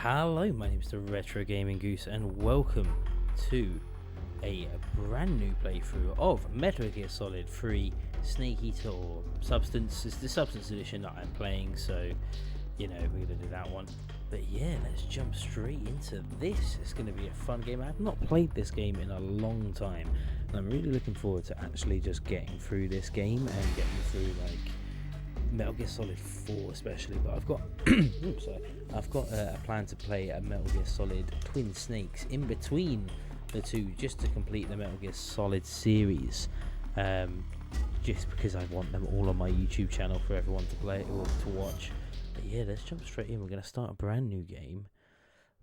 Hello, my name is the Retro Gaming Goose, and welcome to a brand new playthrough of Metal Gear Solid 3 Snake Eater, or Substance. It's the Substance edition that I'm playing, so you know we're gonna do that one. But yeah, let's jump straight into this. It's gonna be a fun game. I've not played this game in a long time, and I'm really looking forward to actually just getting through this game and getting through like Metal Gear Solid 4 especially. But I've got I've got a plan to play a Metal Gear Solid Twin Snakes in between the two, just to complete the Metal Gear Solid series, just because I want them all on my YouTube channel for everyone to play or to watch. But yeah, let's jump straight in. We're going to start a brand new game,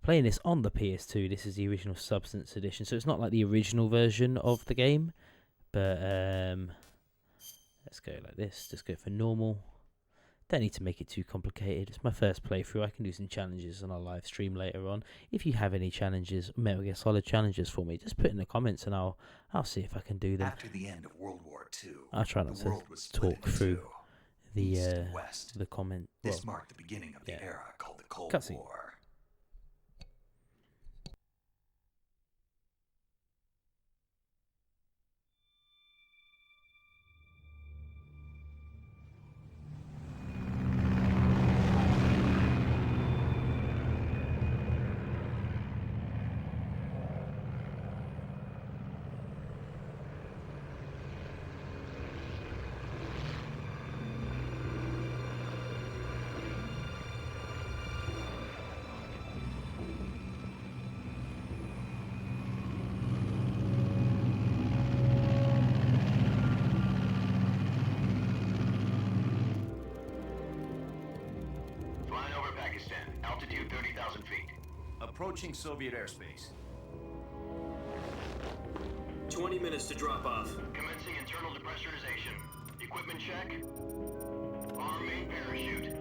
playing this on the PS2. This is the original Substance edition, so it's not like the original version of the game, but let's go like this. Just go for normal. Don't need to make it too complicated. It's my first playthrough. I can do some challenges on our live stream later on. If you have any challenges, Metal Gear Solid challenges for me, just put in the comments and I'll see if I can do them. After the end of World War II, I'll try not to talk through the comment. This marked the beginning of the era called the Cold War. Altitude 30,000 feet. Approaching Soviet airspace. 20 minutes to drop off. Commencing internal depressurization. Equipment check. Arm main parachute.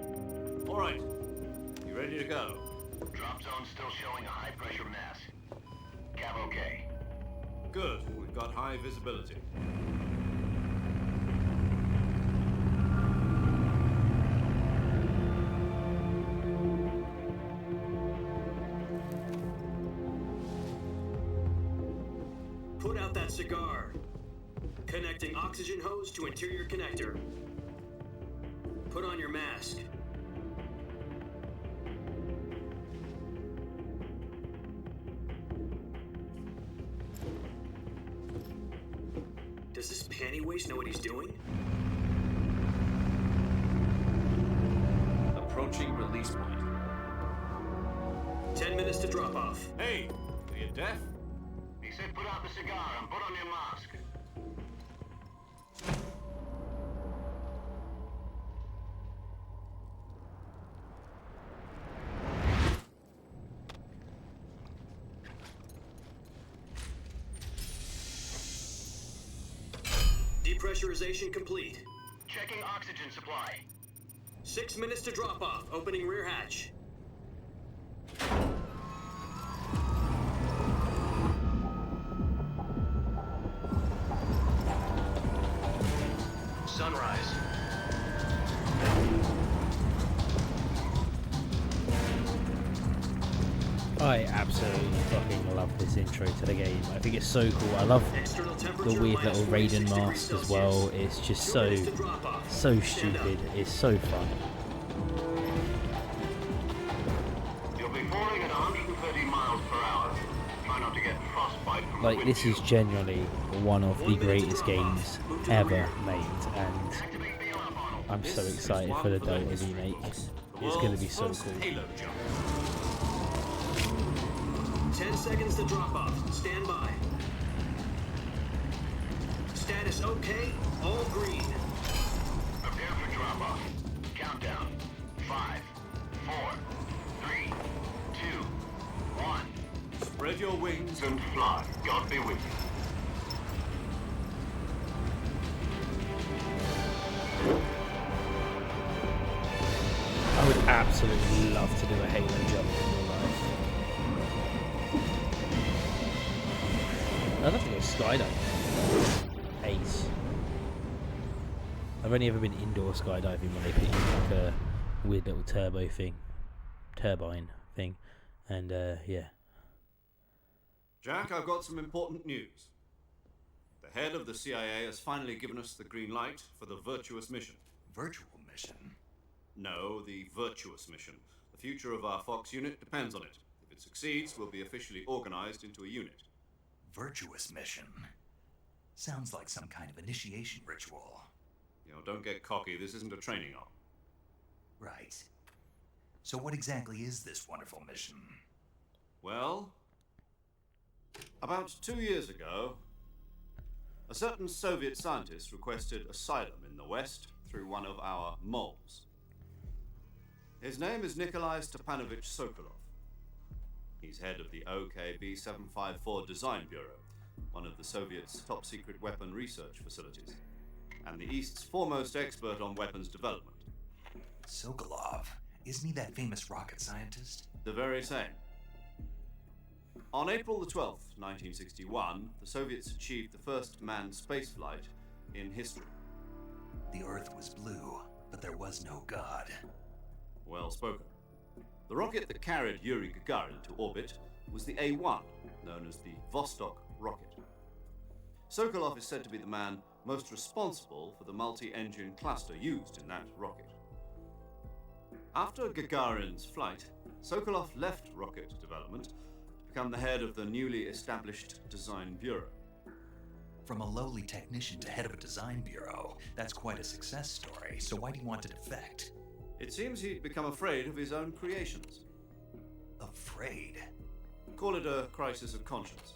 All right. You ready to go? Drop zone still showing a high pressure mass. Cav okay. Good. We've got high visibility. Put out that cigar. Connecting oxygen hose to interior connector. Put on your mask. Does this panty waste know what he's doing? Approaching release point. 10 minutes to drop off. Hey, are you deaf? He said put out the cigar and put on your mask. Depressurization complete. Checking oxygen supply. 6 minutes to drop off. Opening rear hatch. Sunrise. I absolutely fucking love this intro to the game. I think it's so cool. I love the weird little Raiden mask as well. It's just so stupid. It's so fun. You'll be falling at 130 miles per hour. Try not to get frostbite from Like, this is genuinely one of the greatest games ever made, and I'm so excited for the Dota remake. It's going to be so cool. Halo jump. 10 seconds to drop off. Stand by. Status okay. All green. Prepare for drop off. Countdown. 5, 4, 3, 2, 1. Spread your wings And fly. God be with you. I would absolutely love to do a Halo jump in real life. I'd love to go skydiving. Ace. I've only ever been indoor skydiving when they put you in like a weird little turbine thing. And yeah. Jack, I've got some important news. The head of the CIA has finally given us the green light for the virtuous mission. Virtual mission? No, the virtuous mission. The future of our Fox unit depends on it. If it succeeds, we'll be officially organized into a unit. Virtuous mission? Sounds like some kind of initiation ritual. You know, don't get cocky. This isn't a training op. Right. So what exactly is this wonderful mission? Well, about 2 years ago, a certain Soviet scientist requested asylum in the West through one of our moles. His name is Nikolai Stepanovich Sokolov. He's head of the OKB 754 Design Bureau, one of the Soviets' top-secret weapon research facilities, and the East's foremost expert on weapons development. Sokolov? Isn't he that famous rocket scientist? The very same. On April the 12th, 1961, the Soviets achieved the first manned spaceflight in history. The Earth was blue, but there was no God. Well spoken. The rocket that carried Yuri Gagarin to orbit was the A-1, known as the Vostok rocket. Sokolov is said to be the man most responsible for the multi-engine cluster used in that rocket. After Gagarin's flight, Sokolov left rocket development to become the head of the newly established Design Bureau. From a lowly technician to head of a design bureau, that's quite a success story, so why do you want to defect? It seems he'd become afraid of his own creations. Afraid? Call it a crisis of conscience.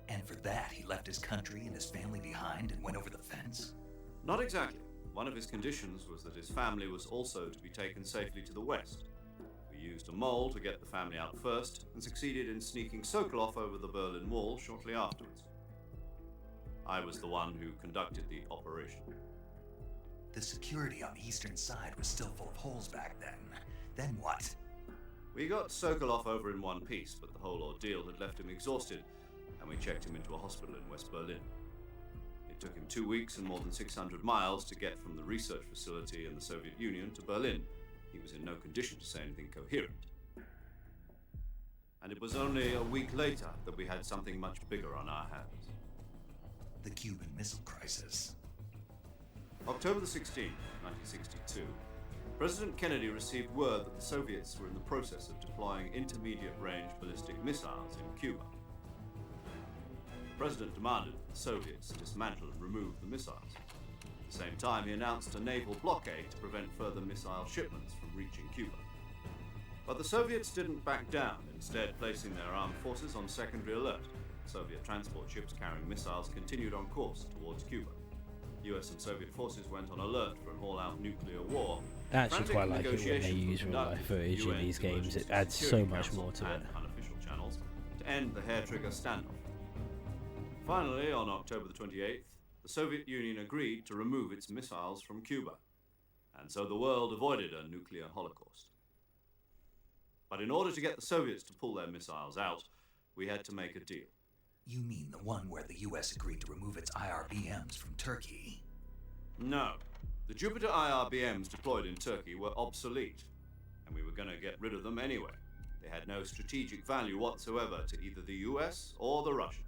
And for that, he left his country and his family behind and went over the fence? Not exactly. One of his conditions was that his family was also to be taken safely to the West. We used a mole to get the family out first and succeeded in sneaking Sokolov over the Berlin Wall shortly afterwards. I was the one who conducted the operation. The security on the eastern side was still full of holes back then. Then what? We got Sokolov over in one piece, but the whole ordeal had left him exhausted, and we checked him into a hospital in West Berlin. It took him 2 weeks and more than 600 miles to get from the research facility in the Soviet Union to Berlin. He was in no condition to say anything coherent. And it was only a week later that we had something much bigger on our hands. The Cuban Missile Crisis. October the 16th, 1962, President Kennedy received word that the Soviets were in the process of deploying intermediate-range ballistic missiles in Cuba. The President demanded that the Soviets dismantle and remove the missiles. At the same time, he announced a naval blockade to prevent further missile shipments from reaching Cuba. But the Soviets didn't back down, instead placing their armed forces on secondary alert. Soviet transport ships carrying missiles continued on course towards Cuba. US and Soviet forces went on alert for an all-out nuclear war. I actually quite like it when they use real-life footage in these games. It adds so much more to it. Unofficial channels to end the hair-trigger standoff. Finally, on October the 28th, the Soviet Union agreed to remove its missiles from Cuba, and so the world avoided a nuclear holocaust. But in order to get the Soviets to pull their missiles out, we had to make a deal. You mean the one where the US agreed to remove its IRBMs from Turkey? No. The Jupiter IRBMs deployed in Turkey were obsolete, and we were going to get rid of them anyway. They had no strategic value whatsoever to either the US or the Russians.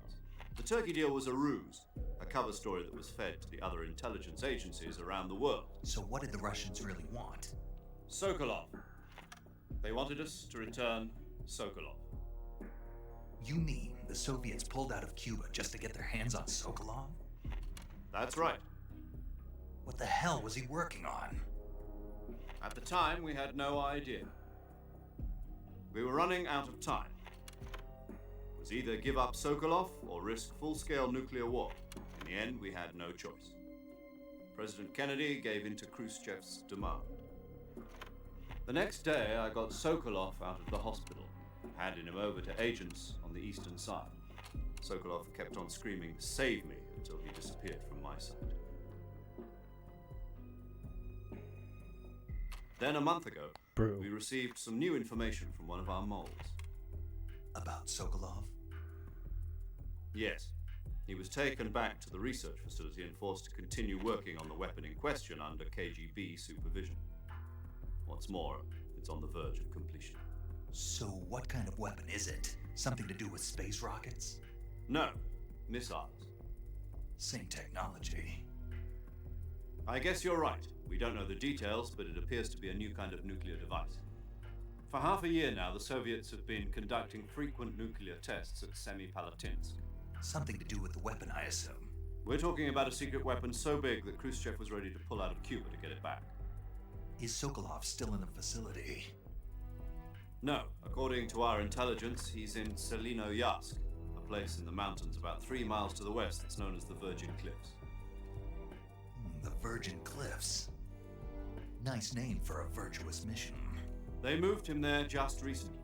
The Turkey deal was a ruse, a cover story that was fed to the other intelligence agencies around the world. So what did the Russians really want? Sokolov. They wanted us to return Sokolov. You mean the Soviets pulled out of Cuba just to get their hands on Sokolov? That's right. What the hell was he working on? At the time, we had no idea. We were running out of time. It was either give up Sokolov or risk full-scale nuclear war. In the end, we had no choice. President Kennedy gave in to Khrushchev's demand. The next day, I got Sokolov out of the hospital, handing him over to agents on the eastern side. Sokolov kept on screaming, "Save me," until he disappeared from my sight. Then a month ago, Brutal. we received some new information from one of our moles. About Sokolov? Yes. He was taken back to the research facility and forced to continue working on the weapon in question under KGB supervision. What's more, it's on the verge of completion. So what kind of weapon is it? Something to do with space rockets? No, missiles. Same technology. I guess you're right. We don't know the details, but it appears to be a new kind of nuclear device. For half a year now, the Soviets have been conducting frequent nuclear tests at Semipalatinsk. Something to do with the weapon, I assume. We're talking about a secret weapon so big that Khrushchev was ready to pull out of Cuba to get it back. Is Sokolov still in the facility? No, according to our intelligence, he's in Selino-Yarsk, a place in the mountains about 3 miles to the west that's known as the Virgin Cliffs. The Virgin Cliffs. Nice name for a virtuous mission. They moved him there just recently.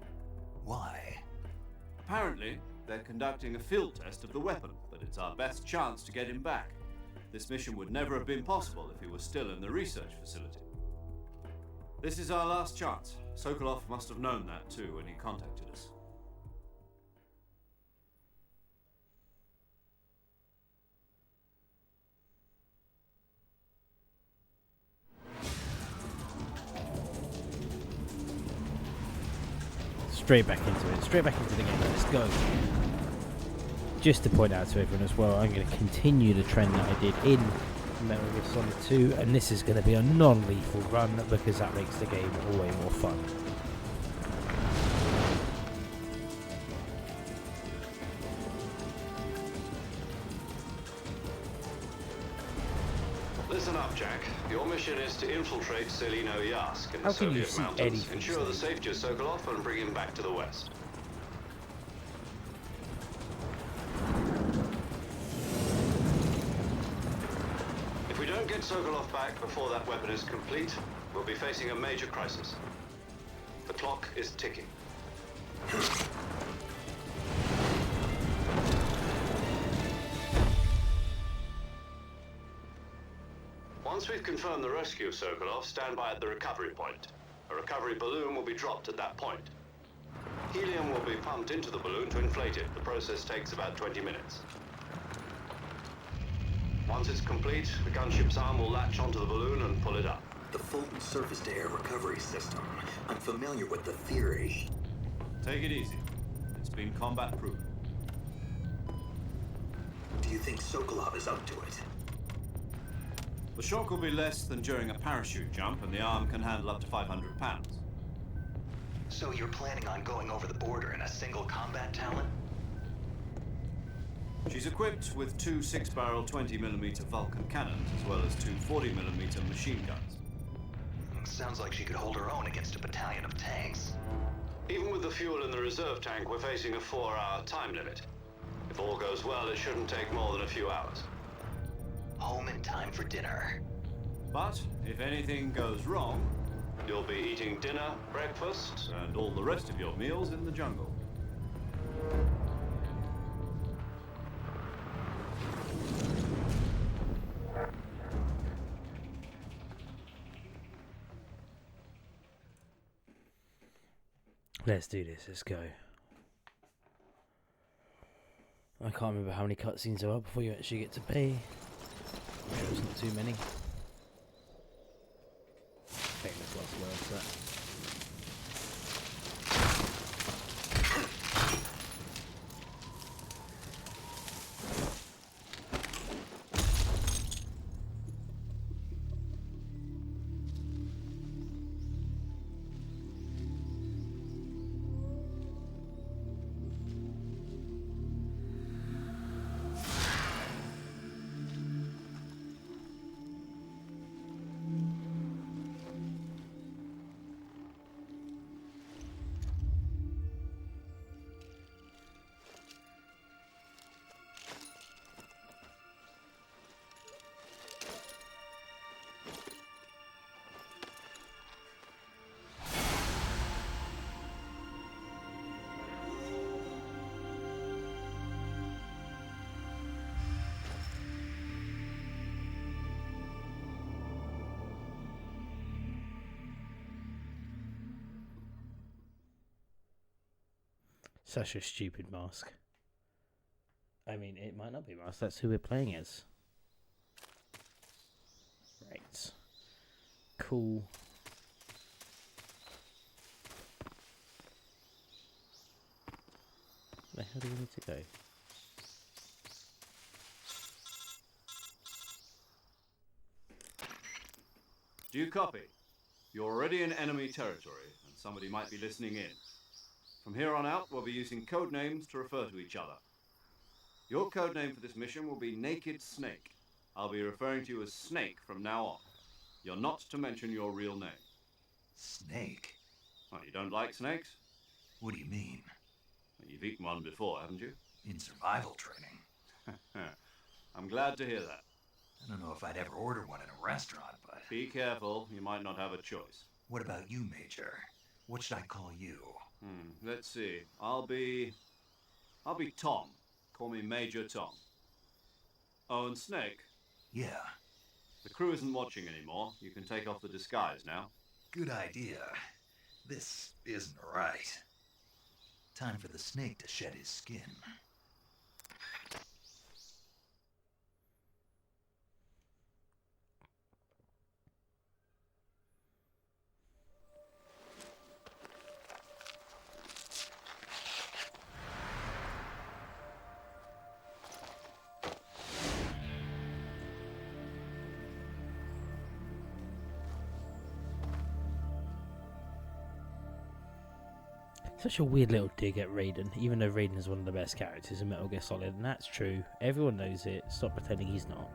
Why? Apparently, they're conducting a field test of the weapon, but it's our best chance to get him back. This mission would never have been possible if he was still in the research facility. This is our last chance. Sokolov must have known that too when he contacted us. Straight back into it. Straight back into the game. Let's go. Just to point out to everyone as well, I'm going to continue the trend that I did in Metal Gear Solid 2, and this is going to be a non-lethal run because that makes the game way more fun. Listen up, Jack. Your mission is to infiltrate Selino-Yarsk in How the can you Soviet see mountains, anything, ensure the Steve? safety of Sokolov, and bring him back to the west. If we don't get Sokolov back before that weapon is complete, we'll be facing a major crisis. The clock is ticking. Once we've confirmed the rescue of Sokolov, stand by at the recovery point. A recovery balloon will be dropped at that point. Helium will be pumped into the balloon to inflate it. The process takes about 20 minutes. Once it's complete, the gunship's arm will latch onto the balloon and pull it up. The Fulton surface-to-air recovery system. I'm familiar with the theory. Take it easy. It's been combat proven. Do you think Sokolov is up to it? The shock will be less than during a parachute jump, and the arm can handle up to 500 pounds. So you're planning on going over the border in a single combat talent? She's equipped with 2 6-barrel 20mm Vulcan cannons, as well as 2 40mm machine guns. Sounds like she could hold her own against a battalion of tanks. Even with the fuel in the reserve tank, we're facing a 4-hour time limit. If all goes well, it shouldn't take more than a few hours. Home in time for dinner. But if anything goes wrong, You'll be eating dinner, breakfast, and all the rest of your meals in the jungle. Let's do this. Let's go. I can't remember how many cutscenes there are before you actually get to pay. I'm sure it's not too many. Famous last words, that. Such a stupid mask. I mean, it might not be a mask. That's who we're playing as. Right. Cool. Where the hell do we need to go? Do you copy? You're already in enemy territory, and somebody might be listening in. From here on out, we'll be using code names to refer to each other. Your code name for this mission will be Naked Snake. I'll be referring to you as Snake from now on. You're not to mention your real name. Snake? Well, you don't like snakes? What do you mean? Well, you've eaten one before, haven't you? In survival training? I'm glad to hear that. I don't know if I'd ever order one in a restaurant, but... Be careful, you might not have a choice. What about you, Major? What should I call you? Let's see. I'll be Tom. Call me Major Tom. Oh, and Snake? Yeah, The crew isn't watching anymore. You can take off the disguise now. good idea. This isn't right. Time for the snake to shed his skin. Such a weird little dig at Raiden, even though Raiden is one of the best characters in Metal Gear Solid, and that's true. Everyone knows it. Stop pretending he's not.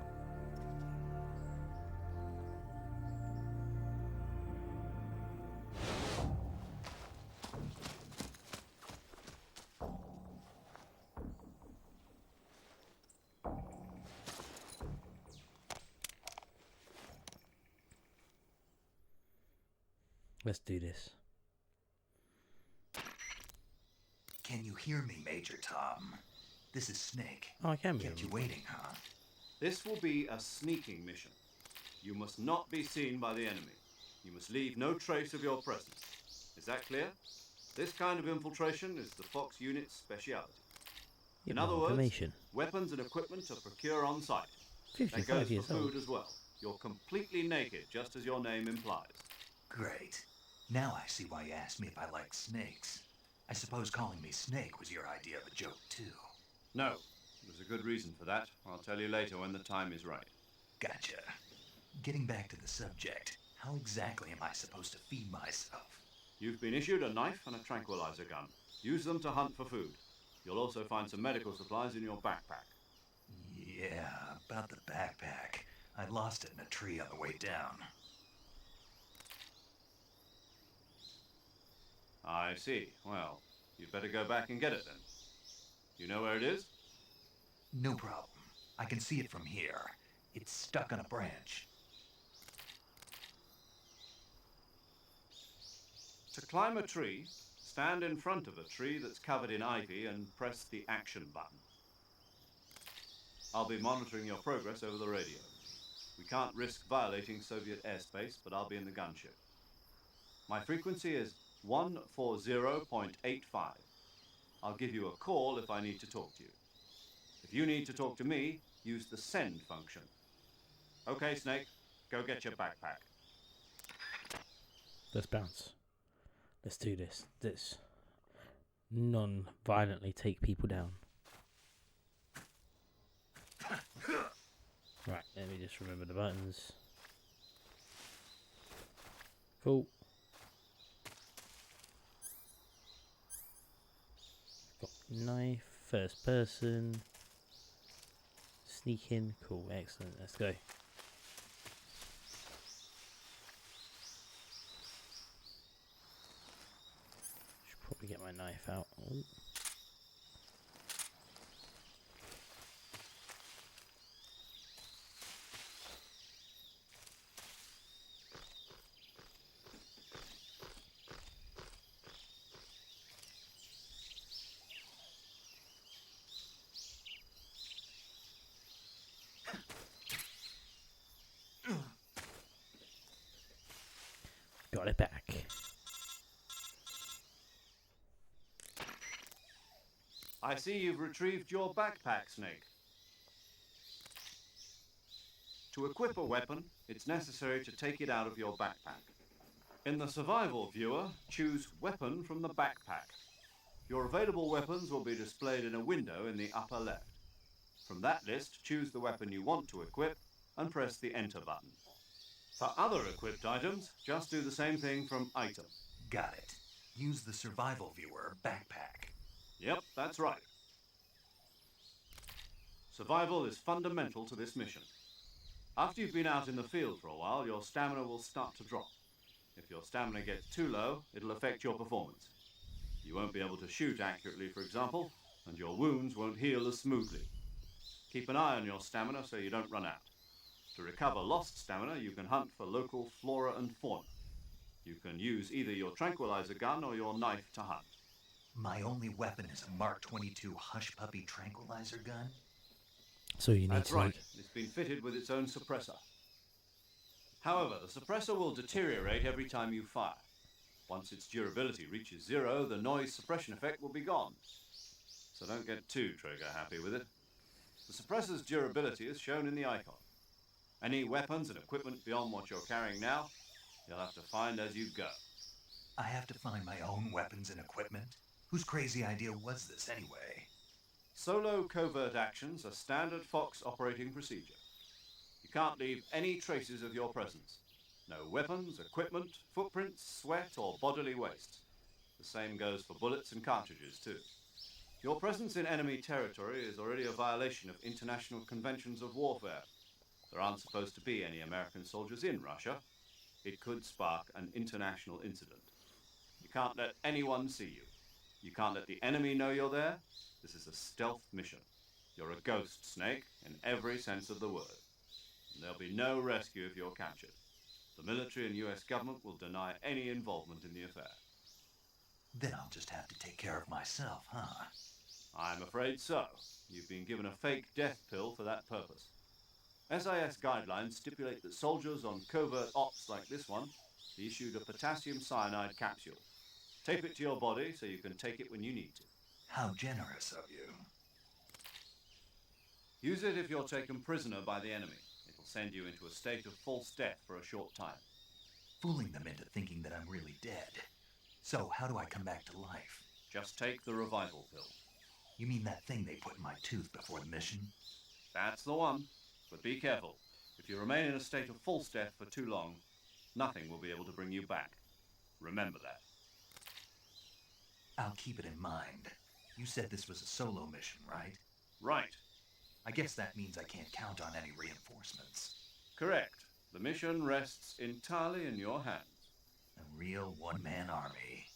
Let's do this. Can you hear me, Major Tom? This is Snake. Oh, I can be. Kept you waiting, huh? This will be a sneaking mission. You must not be seen by the enemy. You must leave no trace of your presence. Is that clear? This kind of infiltration is the Fox unit's speciality. In other words, weapons and equipment are procure on site. That 55 goes years for old. food as well. You're completely naked, just as your name implies. Great. Now I see why you asked me if I like snakes. I suppose calling me Snake was your idea of a joke, too. No, there's a good reason for that. I'll tell you later when the time is right. Gotcha. Getting back to the subject, how exactly am I supposed to feed myself? You've been issued a knife and a tranquilizer gun. Use them to hunt for food. You'll also find some medical supplies in your backpack. Yeah, about the backpack. I lost it in a tree on the way down. I see. Well, you'd better go back and get it then. You know where it is? No problem. I can see it from here. It's stuck on a branch. To climb a tree, stand in front of a tree that's covered in ivy and press the action button. I'll be monitoring your progress over the radio. We can't risk violating Soviet airspace, but I'll be in the gunship. My frequency is 140.85. I'll give you a call if I need to talk to you. If you need to talk to me, use the send function. Okay, Snake, go get your backpack. Let's bounce. Let's do this. Let's non-violently take people down. Right, let me just remember the buttons. Cool. Got knife, first person. Sneak in, cool, excellent, let's go. Should probably get my knife out. Oh. Got it back. I see you've retrieved your backpack, Snake. To equip a weapon, it's necessary to take it out of your backpack. In the survival viewer, choose Weapon from the backpack. Your available weapons will be displayed in a window in the upper left. From that list, choose the weapon you want to equip and press the Enter button. For other equipped items, just do the same thing from Item. Got it. Use the survival viewer backpack. Yep, that's right. Survival is fundamental to this mission. After you've been out in the field for a while, your stamina will start to drop. If your stamina gets too low, it'll affect your performance. You won't be able to shoot accurately, for example, and your wounds won't heal as smoothly. Keep an eye on your stamina so you don't run out. To recover lost stamina, you can hunt for local flora and fauna. You can use either your tranquilizer gun or your knife to hunt. My only weapon is a Mark 22 Hush Puppy tranquilizer gun? So you need That's to. right, it's been fitted with its own suppressor. However, the suppressor will deteriorate every time you fire. Once its durability reaches 0, the noise suppression effect will be gone. So don't get too trigger happy with it. The suppressor's durability is shown in the icon. Any weapons and equipment beyond what you're carrying now, you'll have to find as you go. I have to find my own weapons and equipment? Whose crazy idea was this anyway? Solo covert actions are standard Fox operating procedure. You can't leave any traces of your presence. No weapons, equipment, footprints, sweat, or bodily waste. The same goes for bullets and cartridges, too. Your presence in enemy territory is already a violation of international conventions of warfare. There aren't supposed to be any American soldiers in Russia. It could spark an international incident. You can't let anyone see you. You can't let the enemy know you're there. This is a stealth mission. You're a ghost, Snake, in every sense of the word. And there'll be no rescue if you're captured. The military and US government will deny any involvement in the affair. Then I'll just have to take care of myself, huh? I'm afraid so. You've been given a fake death pill for that purpose. SIS guidelines stipulate that soldiers on covert ops like this one be issued a potassium cyanide capsule. Tape it to your body so you can take it when you need to. How generous of you. Use it if you're taken prisoner by the enemy. It'll send you into a state of false death for a short time. Fooling them into thinking that I'm really dead. So how do I come back to life? Just take the revival pill. You mean that thing they put in my tooth before the mission? That's the one. But be careful. If you remain in a state of false death for too long, nothing will be able to bring you back. Remember that. I'll keep it in mind. You said this was a solo mission, right? Right. I guess that means I can't count on any reinforcements. Correct. The mission rests entirely in your hands. A real one-man army.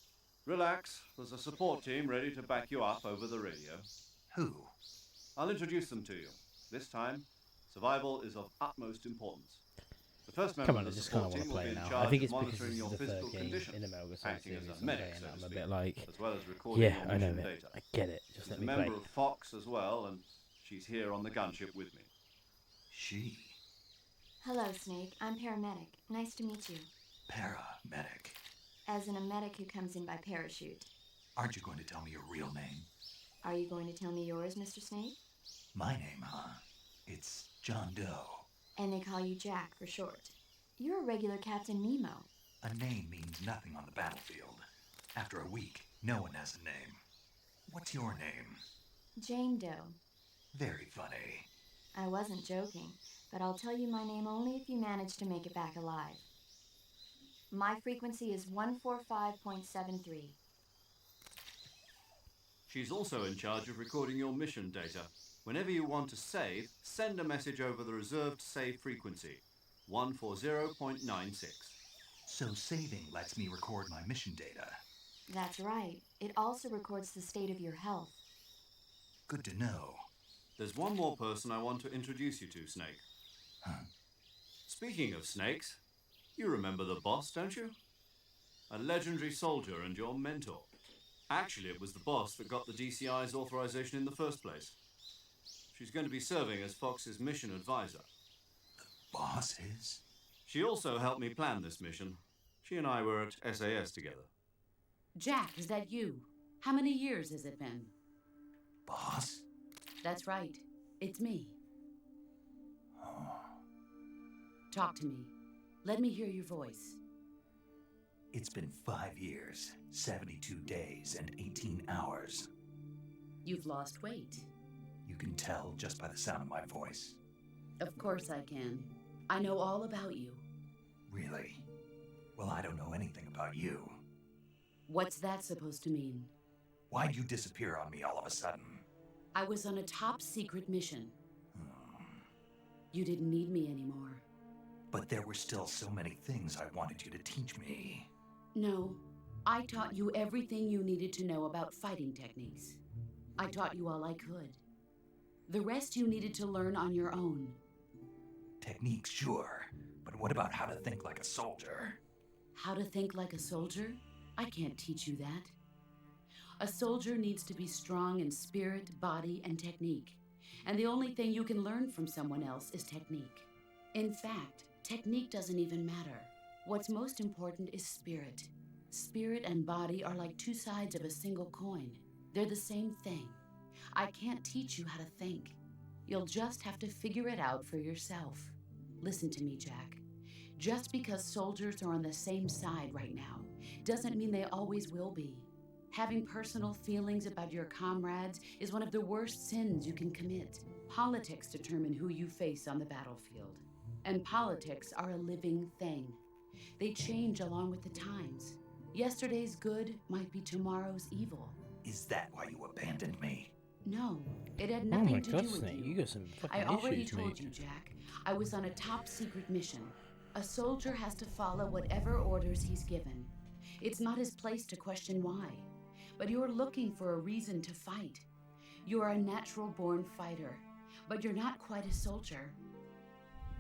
Relax. There's a support team ready to back you up over the radio. Who? I'll introduce them to you. This time, survival is of utmost importance. The first member Come on, I of the just kind of support want to team will play be in now. I charge think of it's because monitoring this your is the physical third game condition, in the Metal Gear acting series as a I'm medic, playing. so to I'm a speak, bit like, as well as recording yeah, your I know mission it. data. I get it. Just She's let a me member play. of Fox as well, and she's here on the gunship with me. She. Hello, Snake. I'm paramedic. Nice to meet you. Paramedic. As in a medic who comes in by parachute. Aren't you going to tell me your real name? Are you going to tell me yours, Mr. Snake? My name, huh? It's John Doe. And they call you Jack for short. You're a regular Captain Nemo. A name means nothing on the battlefield. After a week, no one has a name. What's your name? Jane Doe. Very funny. I wasn't joking, but I'll tell you my name only if you manage to make it back alive. My frequency is 145.73. She's also in charge of recording your mission data. Whenever you want to save, send a message over the reserved save frequency, 140.96. So saving lets me record my mission data. That's right. It also records the state of your health. Good to know. There's one more person I want to introduce you to, Snake. Huh? Speaking of snakes, you remember the boss, don't you? A legendary soldier and your mentor. Actually, it was the boss that got the DCI's authorization in the first place. She's going to be serving as Fox's mission advisor. Boss is? She also helped me plan this mission. She and I were at SAS together. Jack, is that you? How many years has it been? Boss? That's right. It's me. Oh. Talk to me. Let me hear your voice. It's been 5 years, 72 days, and 18 hours. You've lost weight. You can tell just by the sound of my voice. Of course I can. I know all about you. Really? Well, I don't know anything about you. What's that supposed to mean? Why'd you disappear on me all of a sudden? I was on a top secret mission. You didn't need me anymore. But there were still so many things I wanted you to teach me. No, I taught you everything you needed to know about fighting techniques. I taught you all I could. The rest you needed to learn on your own. Techniques, sure. But what about how to think like a soldier? How to think like a soldier? I can't teach you that. A soldier needs to be strong in spirit, body, and technique. And the only thing you can learn from someone else is technique. In fact, technique doesn't even matter. What's most important is spirit. Spirit and body are like two sides of a single coin. They're the same thing. I can't teach you how to think. You'll just have to figure it out for yourself. Listen to me, Jack. Just because soldiers are on the same side right now doesn't mean they always will be. Having personal feelings about your comrades is one of the worst sins you can commit. Politics determine who you face on the battlefield. And politics are a living thing. They change along with the times. Yesterday's good might be tomorrow's evil. Is that why you abandoned me? No, it had Oh nothing my to god, do with Snake, you. you got some fucking I already issues, told mate. you, Jack. I was on a top secret mission. A soldier has to follow whatever orders he's given. It's not his place to question why. But you're looking for a reason to fight. You are a natural-born fighter, but you're not quite a soldier.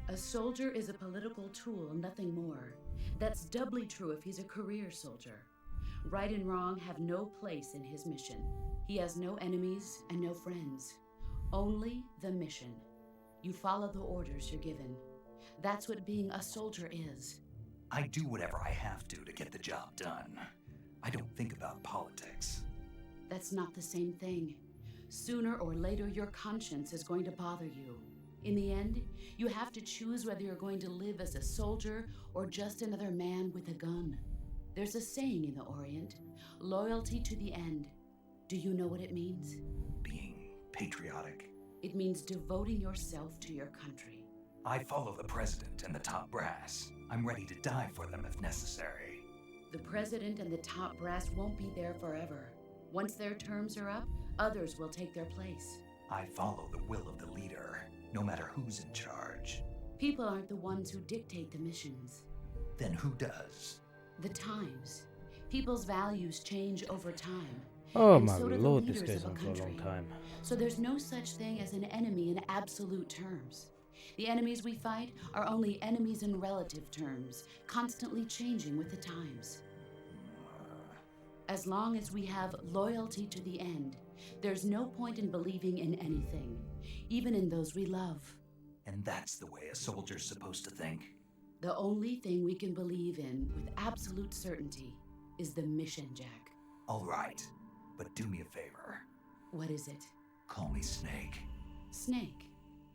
A soldier is a political tool, nothing more. That's doubly true if he's a career soldier. Right and wrong have no place in his mission. He has no enemies and no friends. Only the mission. You follow the orders you're given. That's what being a soldier is. I do whatever I have to get the job done. I don't think about politics. That's not the same thing. Sooner or later, your conscience is going to bother you. In the end, you have to choose whether you're going to live as a soldier or just another man with a gun. There's a saying in the Orient, loyalty to the end. Do you know what it means? Being patriotic. It means devoting yourself to your country. I follow the president and the top brass. I'm ready to die for them if necessary. The president and the top brass won't be there forever. Once their terms are up, others will take their place. I follow the will of the leader, no matter who's in charge. People aren't the ones who dictate the missions. Then who does? The times. People's values change over time. Oh And my so do the lord, this leaders goes of on a for a long country. time. So there's no such thing as an enemy in absolute terms. The enemies we fight are only enemies in relative terms, constantly changing with the times. As long as we have loyalty to the end, there's no point in believing in anything, even in those we love. And that's the way a soldier's supposed to think. The only thing we can believe in with absolute certainty is the mission, Jack. All right, but do me a favor. What is it? Call me Snake. Snake.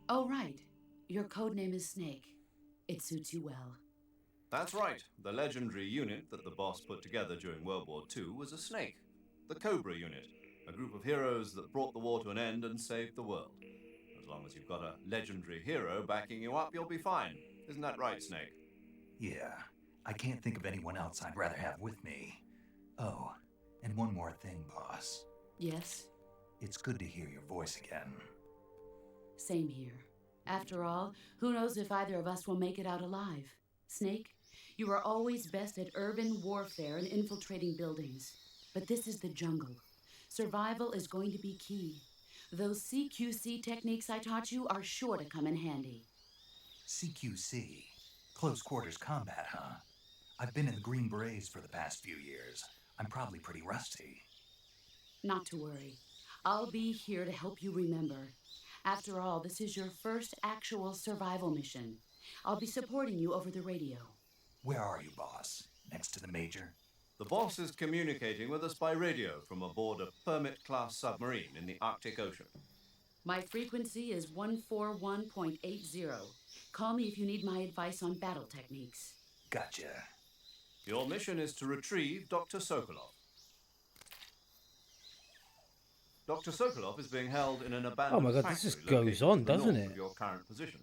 Oh, right. Your code name is Snake. It suits you well. That's right. The legendary unit that the boss put together during World War II was a snake. The Cobra unit, a group of heroes that brought the war to an end and saved the world. As long as you've got a legendary hero backing you up, you'll be fine. Isn't that right, Snake? Yeah, I can't think of anyone else I'd rather have with me. Oh, and one more thing, boss. Yes? It's good to hear your voice again. Same here. After all, who knows if either of us will make it out alive? Snake, you are always best at urban warfare and infiltrating buildings. But this is the jungle. Survival is going to be key. Those CQC techniques I taught you are sure to come in handy. CQC? Close quarters combat, huh? I've been in the Green Berets for the past few years. I'm probably pretty rusty. Not to worry. I'll be here to help you remember. After all, this is your first actual survival mission. I'll be supporting you over the radio. Where are you, boss? Next to the Major? The boss is communicating with us by radio from aboard a Permit-class submarine in the Arctic Ocean. My frequency is 141.80. Call me if you need my advice on battle techniques. Gotcha. Your mission is to retrieve Dr. Sokolov. Dr. Sokolov is being held in an abandoned Oh my god, factory this just located goes on, to the doesn't north it? of your current position.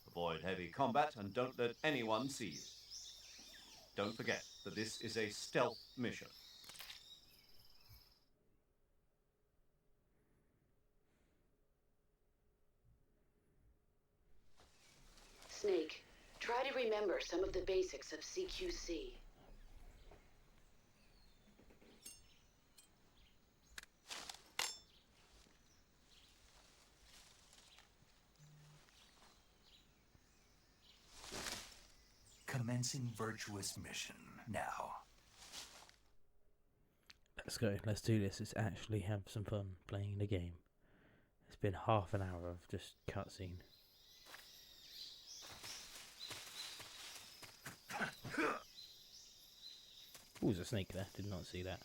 Avoid heavy combat and don't let anyone see you. Don't forget that this is a stealth mission. Snake, try to remember some of the basics of CQC. Commencing virtuous mission now. Let's go. Let's do this. Let's actually have some fun playing the game. It's been half an hour of just cutscene. Oh, there's a snake there. Did not see that.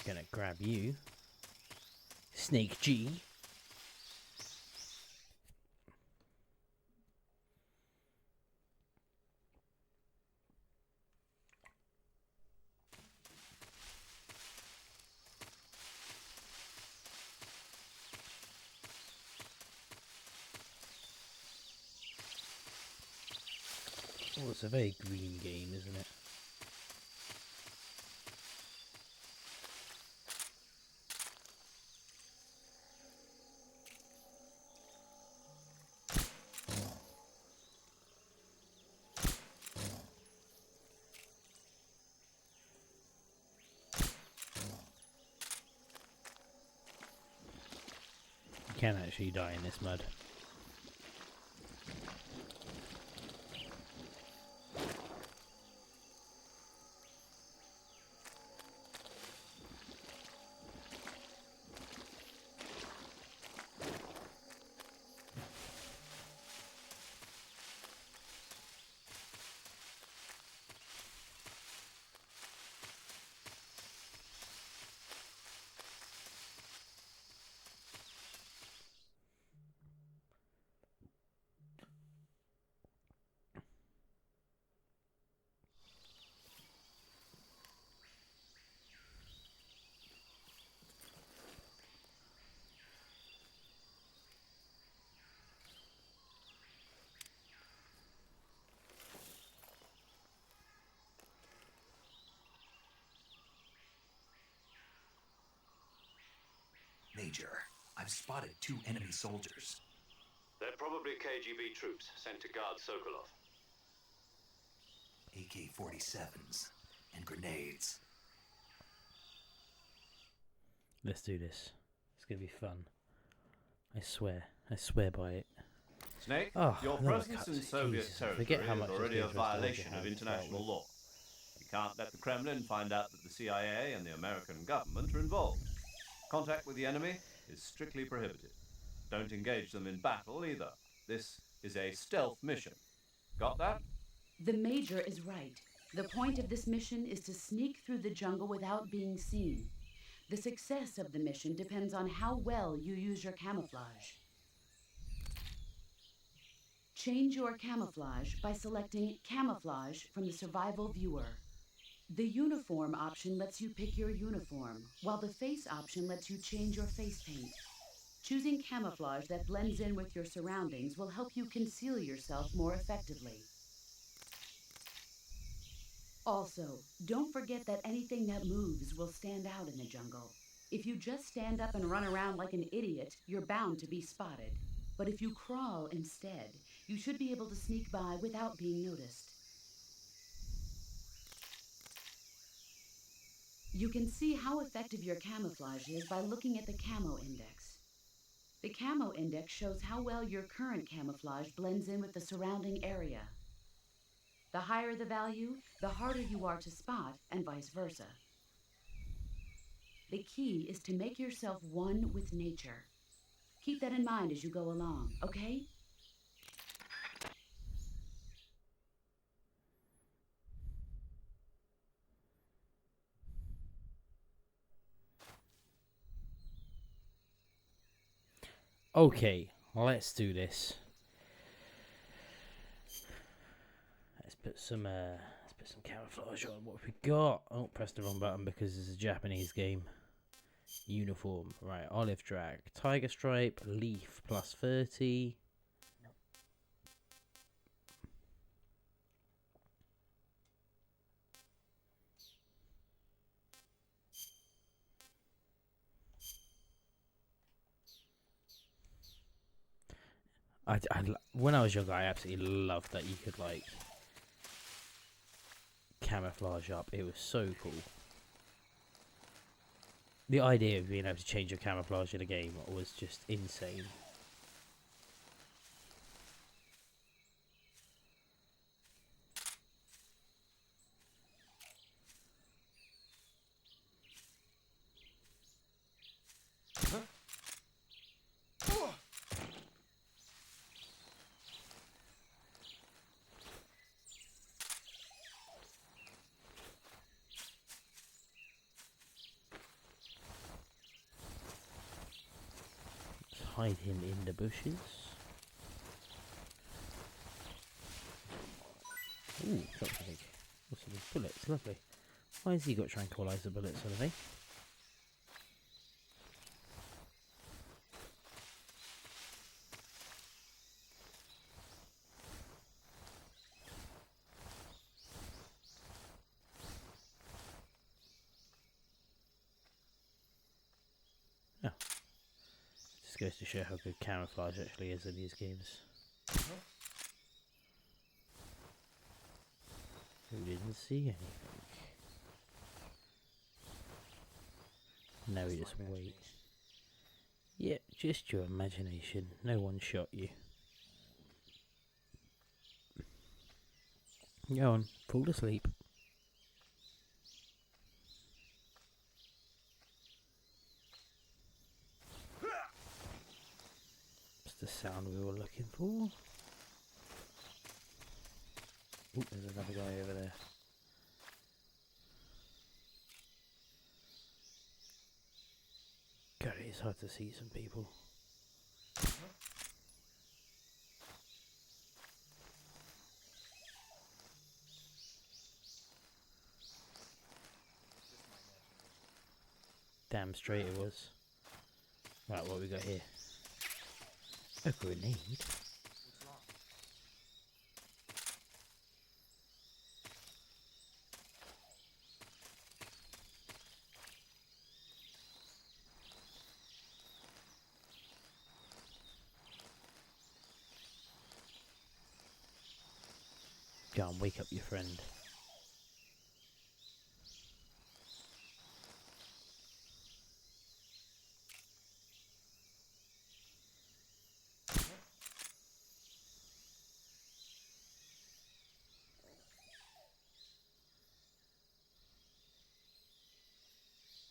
Gonna grab you, Snake G. Oh, it's a very green game, isn't it? You can actually die in this mud. Major, I've spotted 2 enemy soldiers. They're probably KGB troops sent to guard Sokolov. AK-47s and grenades. Let's do this. It's gonna be fun. I swear by it. Snake, Oh, your another presence in cutscene. Soviet Jesus, I territory forget how is much already this a game feels violation like of it has to international start with. law. You can't let the Kremlin find out that the CIA and the American government are involved. Contact with the enemy is strictly prohibited. Don't engage them in battle either. This is a stealth mission. Got that? The Major is right. The point of this mission is to sneak through the jungle without being seen. The success of the mission depends on how well you use your camouflage. Change your camouflage by selecting Camouflage from the Survival Viewer. The Uniform option lets you pick your uniform, while the Face option lets you change your face paint. Choosing camouflage that blends in with your surroundings will help you conceal yourself more effectively. Also, don't forget that anything that moves will stand out in the jungle. If you just stand up and run around like an idiot, you're bound to be spotted. But if you crawl instead, you should be able to sneak by without being noticed. You can see how effective your camouflage is by looking at the Camo Index. The Camo Index shows how well your current camouflage blends in with the surrounding area. The higher the value, the harder you are to spot, and vice versa. The key is to make yourself one with nature. Keep that in mind as you go along, okay? Okay, Let's do this. Let's put some camouflage on. What have we got? Oh, pressed the wrong button because this is a Japanese game. Uniform. Right, olive drag. Tiger stripe. Leaf plus 30. When I was younger, I absolutely loved that you could like camouflage up. It was so cool. The idea of being able to change your camouflage in a game was just insane. Hide him in the bushes. Ooh, drop the egg. What's these bullets? Lovely. Why has he got tranquilizer bullets on me? Oh. Just goes to show how good camouflage actually is in these games. Who didn't see anything? Now we just wait. Yep, just your imagination. No one shot you. Go on, fall asleep. That's the sound we were looking for. Ooh, there's another guy over there. God, it's hard to see some people. Damn straight it was. Right, what we got here? A grenade. Go and wake up your friend.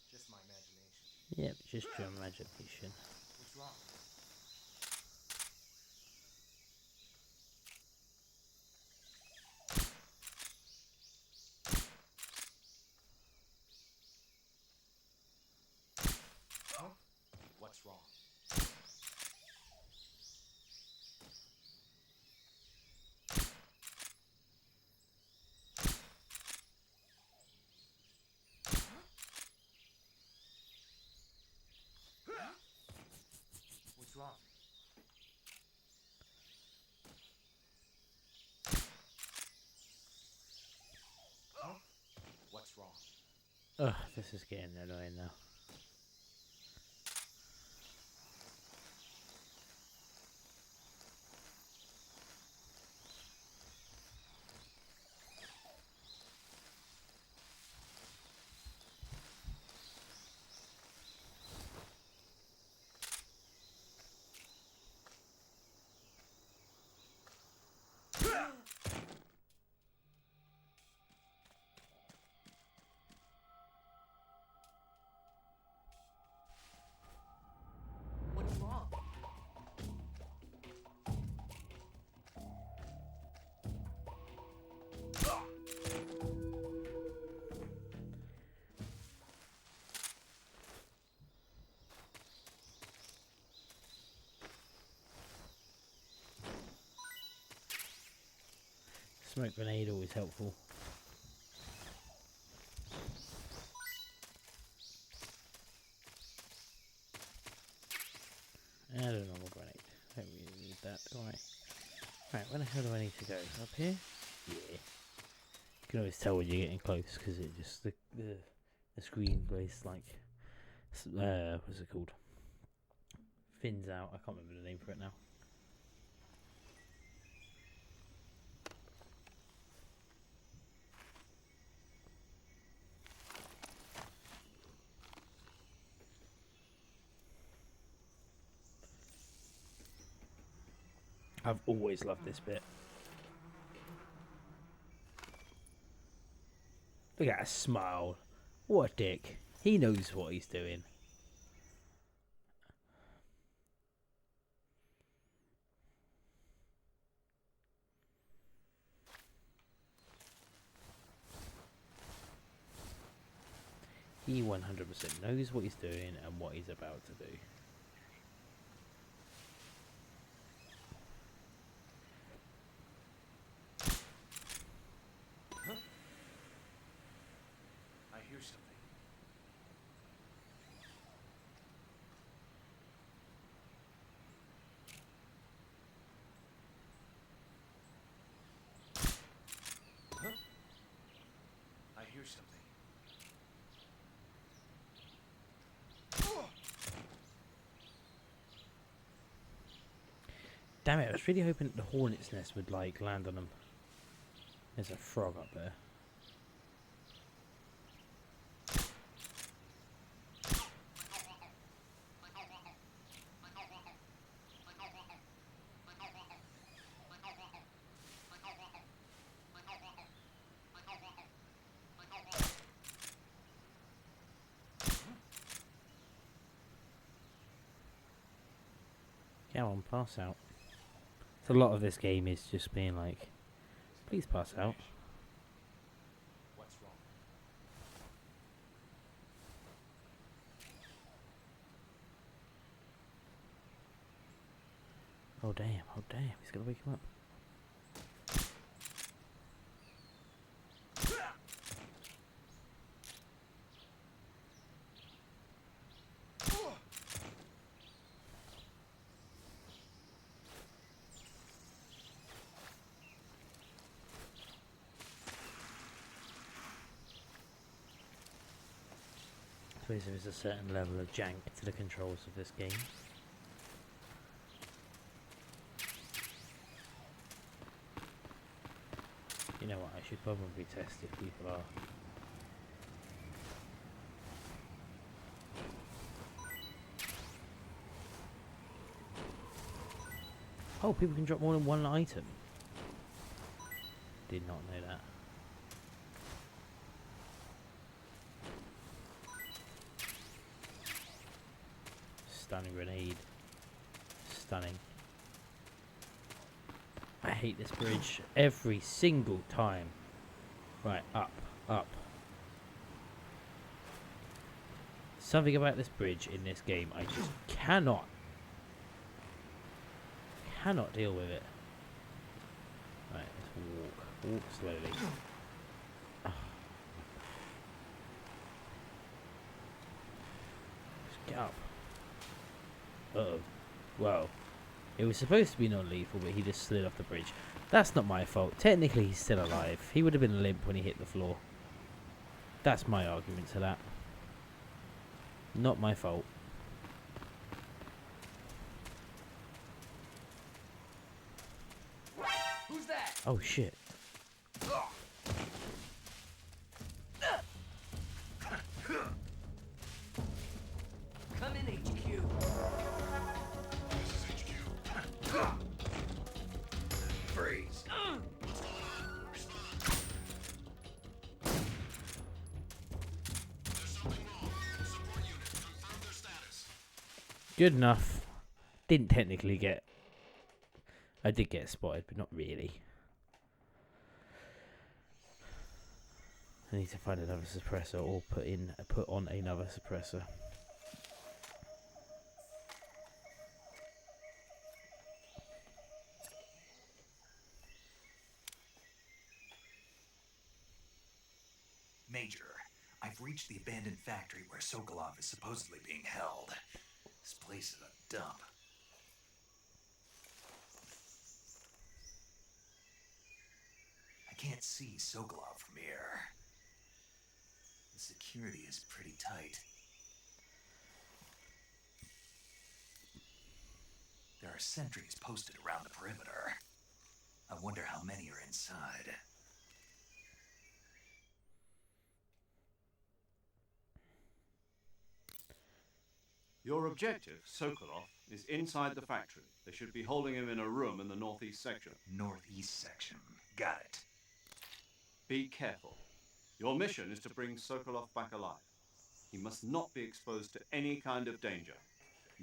Just my imagination. Yep, just your imagination. What's wrong? Huh? What's wrong? What's wrong? Huh? What's wrong? Ugh, this is getting annoying now. Smoke grenade always helpful. And a normal grenade. Don't really need that, do I? Right, where the hell do I need to go? Up here? Yeah. You can always tell when you're getting close because it just the screen goes like what's it called? Fins out. I can't remember the name for it now. I've always loved this bit. Look at that smile. What a dick. He knows what he's doing. He 100% knows what he's doing and what he's about to do. I hear something. Huh? I hear something. Damn it, I was really hoping that the hornet's nest would like land on them. There's a frog up there. Come on, pass out. So a lot of this game is just being like, please pass out. What's wrong? Oh damn, he's gonna wake him up. I suppose there is a certain level of jank to the controls of this game. You know what, I should probably test if people are. Oh, people can drop more than one item. Did not know that. Stunning grenade. Stunning. I hate this bridge every single time. Right, up, up. Something about this bridge in this game, I just cannot deal with it. Right, let's walk slowly. Just get up. Uh-oh. Well, it was supposed to be non-lethal, but he just slid off the bridge. That's not my fault. Technically, he's still alive. He would have been limp when he hit the floor. That's my argument to that. Not my fault. Who's that? Oh, shit. Come in, HQ. Freeze. Good enough. Didn't technically get... I did get spotted, but not really. I need to find another suppressor or put on another suppressor. Major, I've reached the abandoned factory where Sokolov is supposedly being held. This place is a dump. I can't see Sokolov from here. The security is pretty tight. There are sentries posted around the perimeter. I wonder how many are inside. Your objective, Sokolov, is inside the factory. They should be holding him in a room in the northeast section. Northeast section. Got it. Be careful. Your mission is to bring Sokolov back alive. He must not be exposed to any kind of danger.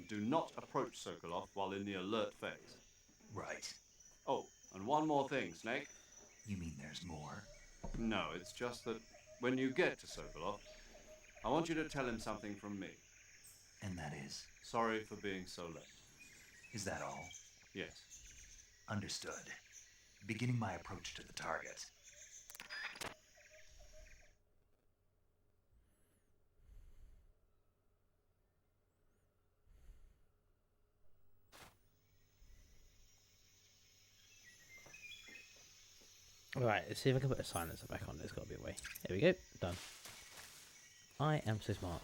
Do not approach Sokolov while in the alert phase. Right. Oh, and one more thing, Snake. You mean there's more? No, it's just that when you get to Sokolov, I want you to tell him something from me. And that is? Sorry for being so late. Is that all? Yes. Understood. Beginning my approach to the target. Right, let's see if I can put a silencer back on. There's got to be a way. There we go. Done. I am so smart.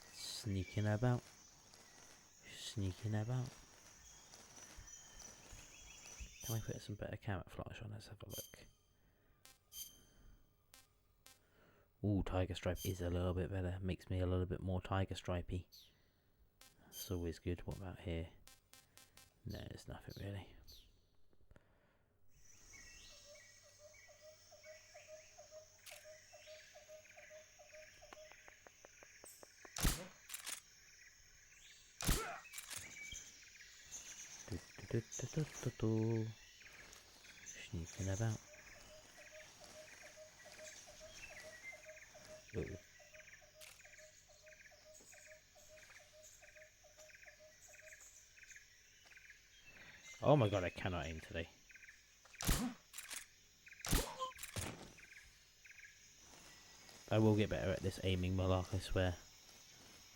Sneaking about. Sneaking about. Can I put some better camouflage on? Let's have a look. Ooh, tiger stripe is a little bit better. Makes me a little bit more tiger stripey. That's always good. What about here? No, there's nothing really. Sneaking about. Ooh. Oh my god, I cannot aim today. I will get better at this aiming malark, I swear.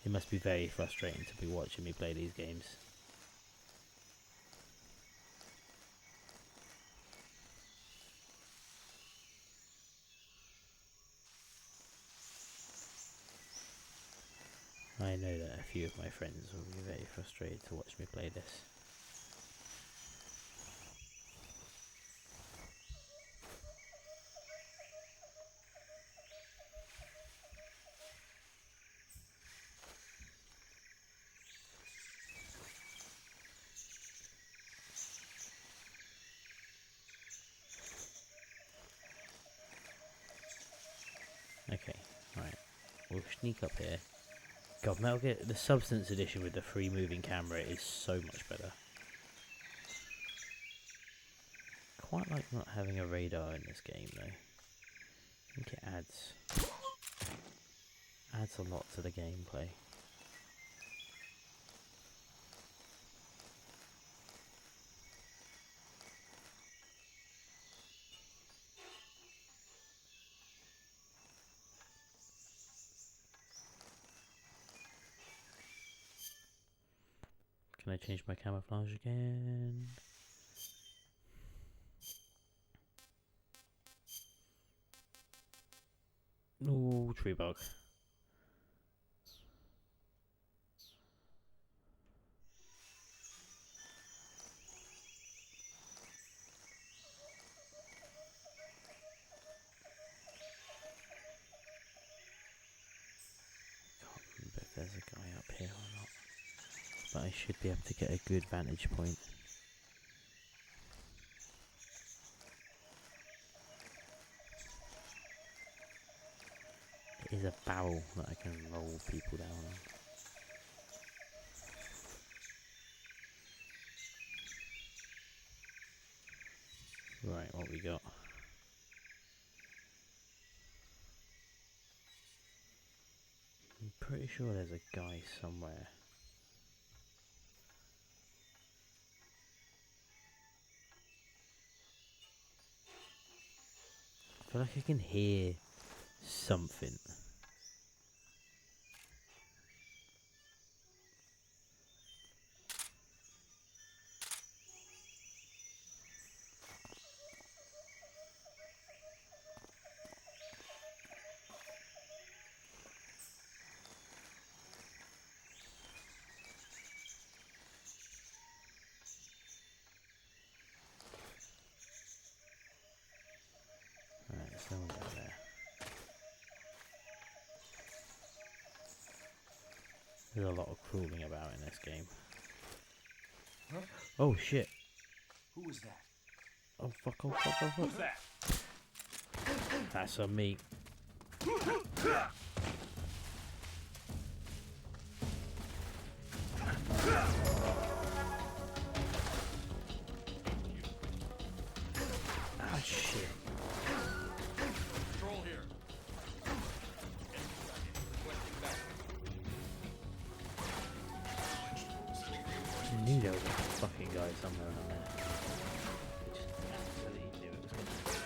It must be very frustrating to be watching me play these games. I know that a few of my friends will be very frustrated to watch me play this. Okay, right. We'll sneak up here. God, Metal Gear, the Substance Edition with the free moving camera is so much better. Quite like not having a radar in this game though. I think it adds a lot to the gameplay. Can I change my camouflage again? Ooh, tree bug. Can't remember if there's a guy up here or not. But I should be able to get a good vantage point. It is a barrel that I can roll people down on. Right, what we got? I'm pretty sure there's a guy somewhere. feel like I can hear something. Alright, there's no one down there. There's a lot of crawling about in this game. Huh? Oh shit. Who was that? Oh fuck, oh fuck, oh fuck. Who's that? That's on me. Ah shit. Control here. Requesting back. I knew there was a fucking guy somewhere around there. I just absolutely knew it was going to be there.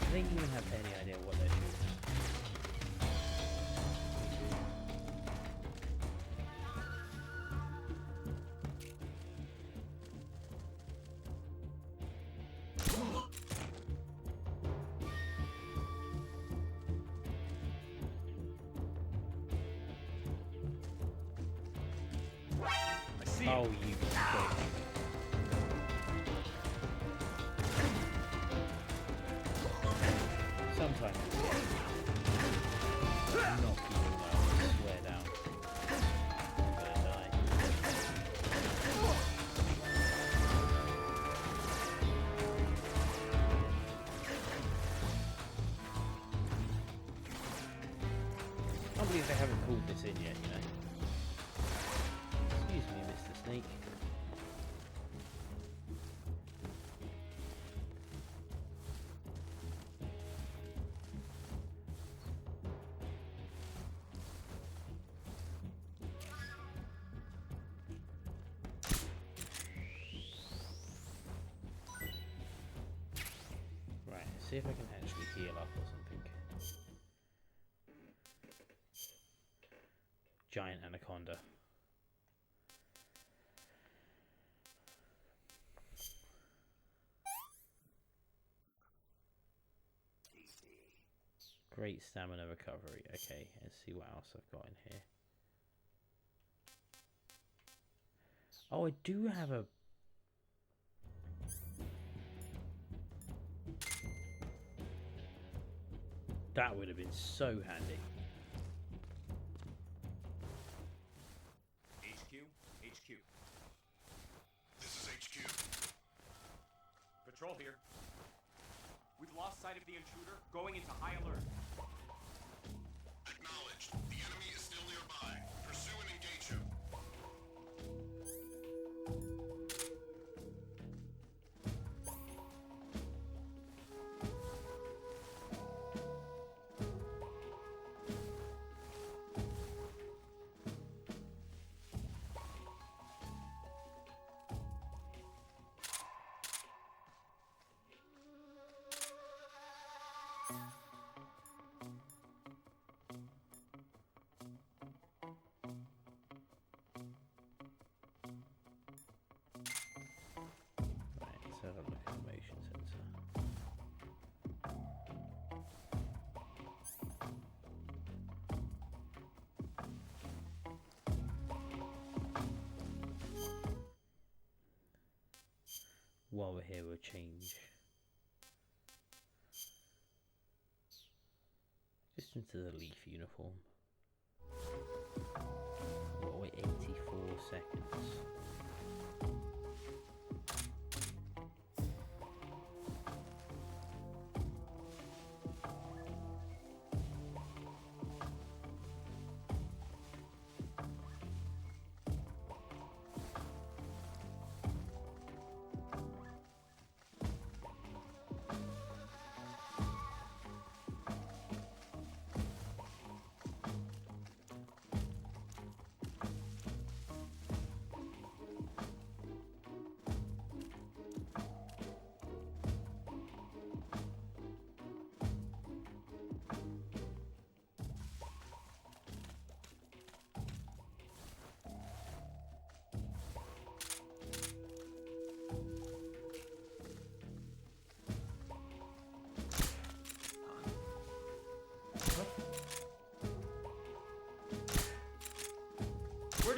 I don't even have any idea what they're shooting at. I see Oh, him. you prick. Sometimes it's not even though, I swear down. I'm gonna die. I can't believe they haven't called this in yet, you know. Excuse me, Mr. Snake. Right, see if I can actually heal up or something. Giant anaconda. Great stamina recovery. Okay, let's see what else I've got in here. Oh, I do have a... That would have been so handy. HQ? HQ. This is HQ. Patrol here. We've lost sight of the intruder, going into high alert. Acknowledged. The enemy is still nearby. Pursue and engage him. Right, let's have a look at the motion sensor. While we're here, we'll change just into the leaf uniform. We'll wait 84 seconds.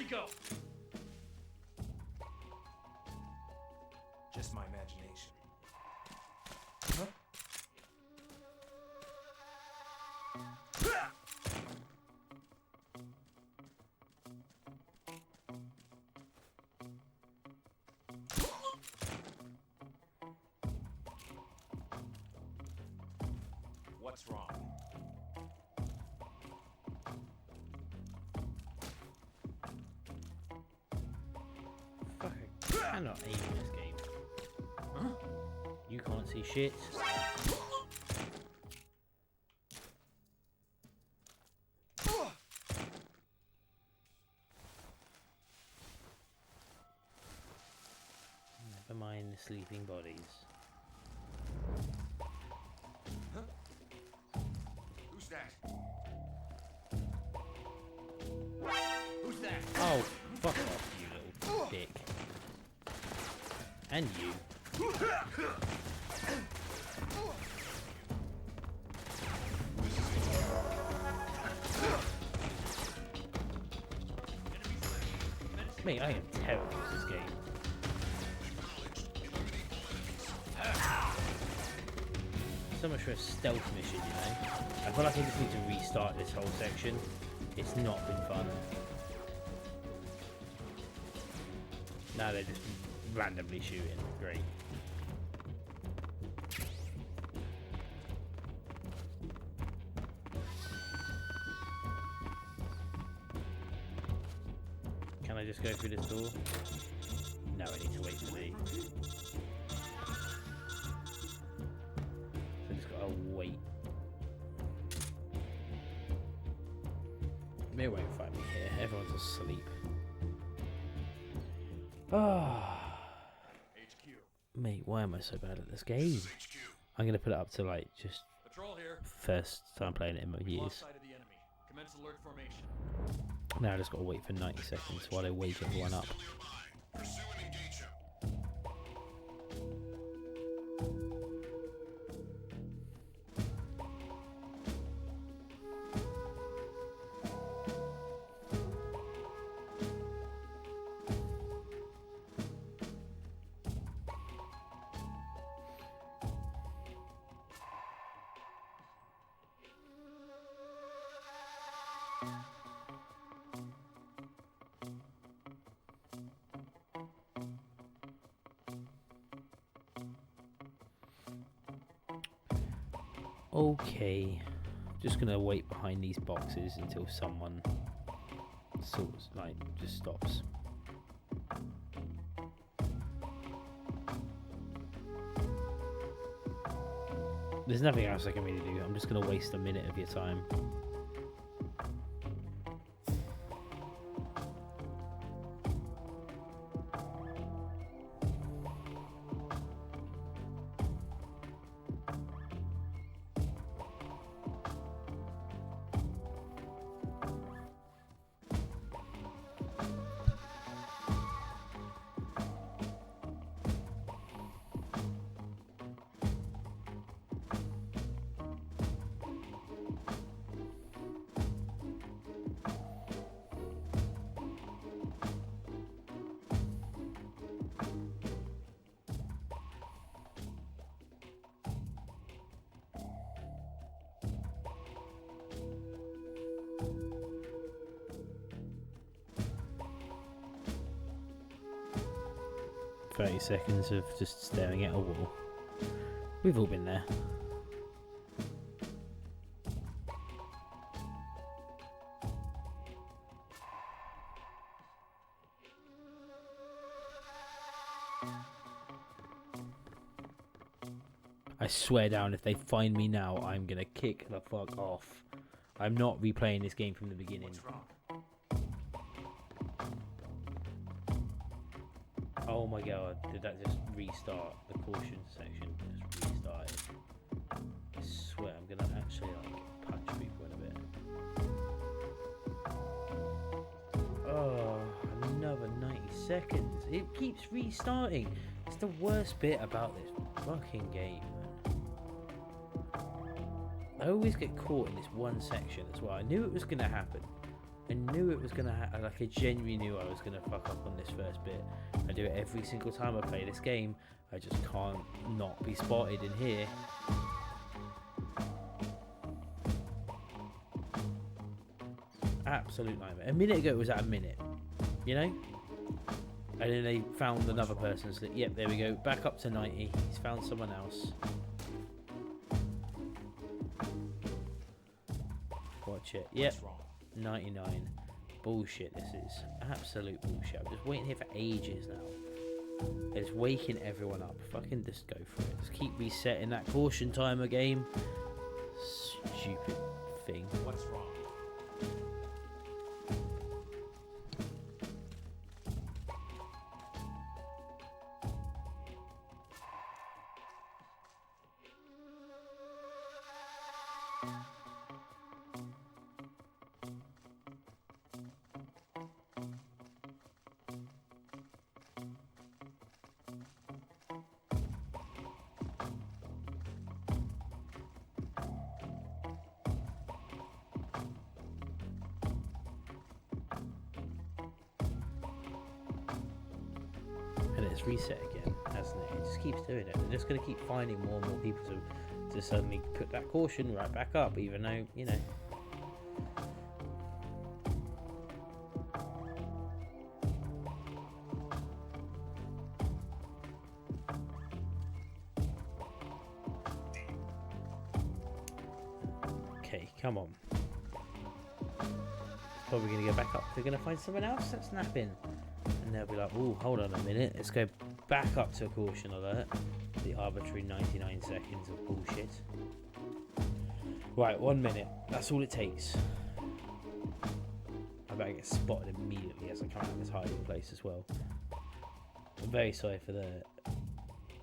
go. Just my imagination. What's wrong? Fuck, I cannot aim in this game. Huh? You can't see shit. Never mind the sleeping bodies. Who's that? Who's that? Oh, fuck off, you little dick. And you. Mate, I am terrible at this game. So much for a stealth mission, you know? I feel like I just need to restart this whole section. It's not been fun. Now they're just randomly shooting. Great. Can I just go through this door? No, I need to wait for the... So I just gotta wait. They won't find me here. Everyone's asleep. Ah, HQ. mate, why am I so bad at this game? I'm gonna put it up to like just Patrol here. first time playing it in my Lost years. sight of the enemy. Commence alert formation. Now I just gotta wait for 90 seconds while they wake everyone up. Pursue and engage him. Okay, just gonna wait behind these boxes until someone sorts, like, just stops. There's nothing else I can really do. I'm just gonna waste a minute of your time. "30 seconds of just staring at a wall." We've all been there. I swear down, if they find me now, I'm gonna kick the fuck off. I'm not replaying this game from the beginning. What's wrong? Oh my god, did that just restart? The caution section just restarted. I swear I'm gonna actually like punch people in a bit. Oh, another 90 seconds. It keeps restarting. It's the worst bit about this fucking game, man. I always get caught in this one section as well. I knew it was gonna happen. I knew it was gonna like I genuinely knew I was gonna fuck up on this first bit. I do it every single time I play this game. I just can't not be spotted in here. Absolute nightmare. A minute ago it was at a minute, you know? And then they found another person. So yep, there we go. Back up to 90. He's found someone else. Watch it. Yep. 99. Bullshit, this is. Absolute bullshit. I'm just waiting here for ages now. It's waking everyone up. Fucking just go for it. Just keep resetting that caution timer game. Stupid thing. What's wrong? And it's reset again, hasn't it? It just keeps doing it. They're just going to keep finding more and more people to suddenly put that caution right back up, even though, you know. Okay, come on. It's probably going to go back up. They're going to find someone else that's napping. And they'll be like, oh, hold on a minute, let's go back up to a caution alert. The arbitrary 99 seconds of bullshit. Right, 1 minute. That's all it takes. I better get spotted immediately as I come out of this hiding place as well. I'm very sorry for the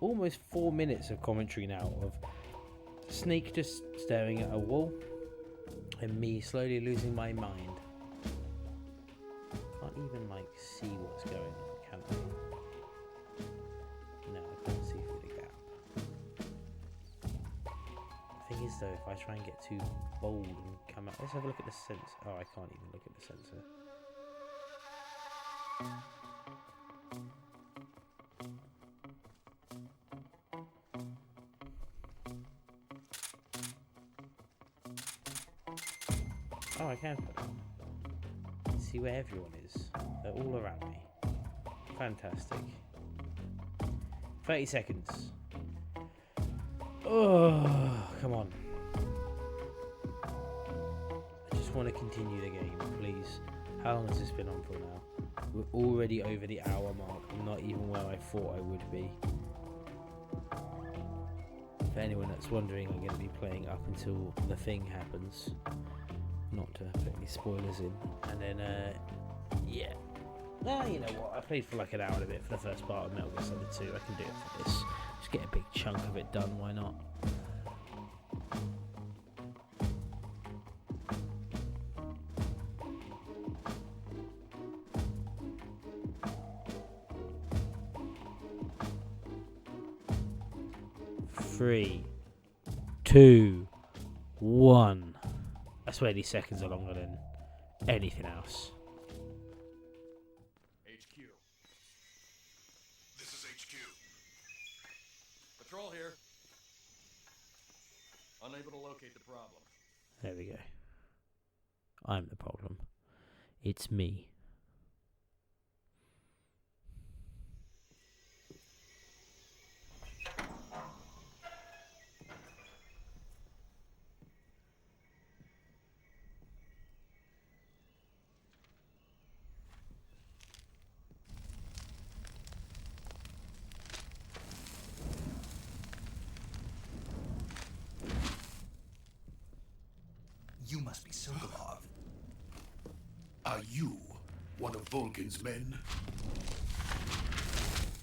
almost 4 minutes of commentary now of Snake just staring at a wall and me slowly losing my mind. Can't even like see what's going on, can I? No, I can't see through the gap. The thing is though, if I try and get too bold and come out, let's have a look at the sensor. Oh, I can't even look at the sensor. Oh, I can put it. See where everyone is. They're all around me. Fantastic. 30 seconds. Oh, come on. I just want to continue the game, please. How long has this been on for now? We're already over the hour mark. I'm not even where I thought I would be. For anyone that's wondering, I'm going to be playing up until the thing happens. Not to put any spoilers in. And then, yeah. Well, you know what? I played for like an hour and a bit for the first part of Metal Gear Solid 2. I can do it for this. Just get a big chunk of it done, why not? Three, 2, 1. I swear these seconds are longer than anything else. HQ. This is HQ. Patrol here. Unable to locate the problem. There we go. I'm the problem. It's me. You must be Sokolov. Are you one of Vulcan's men?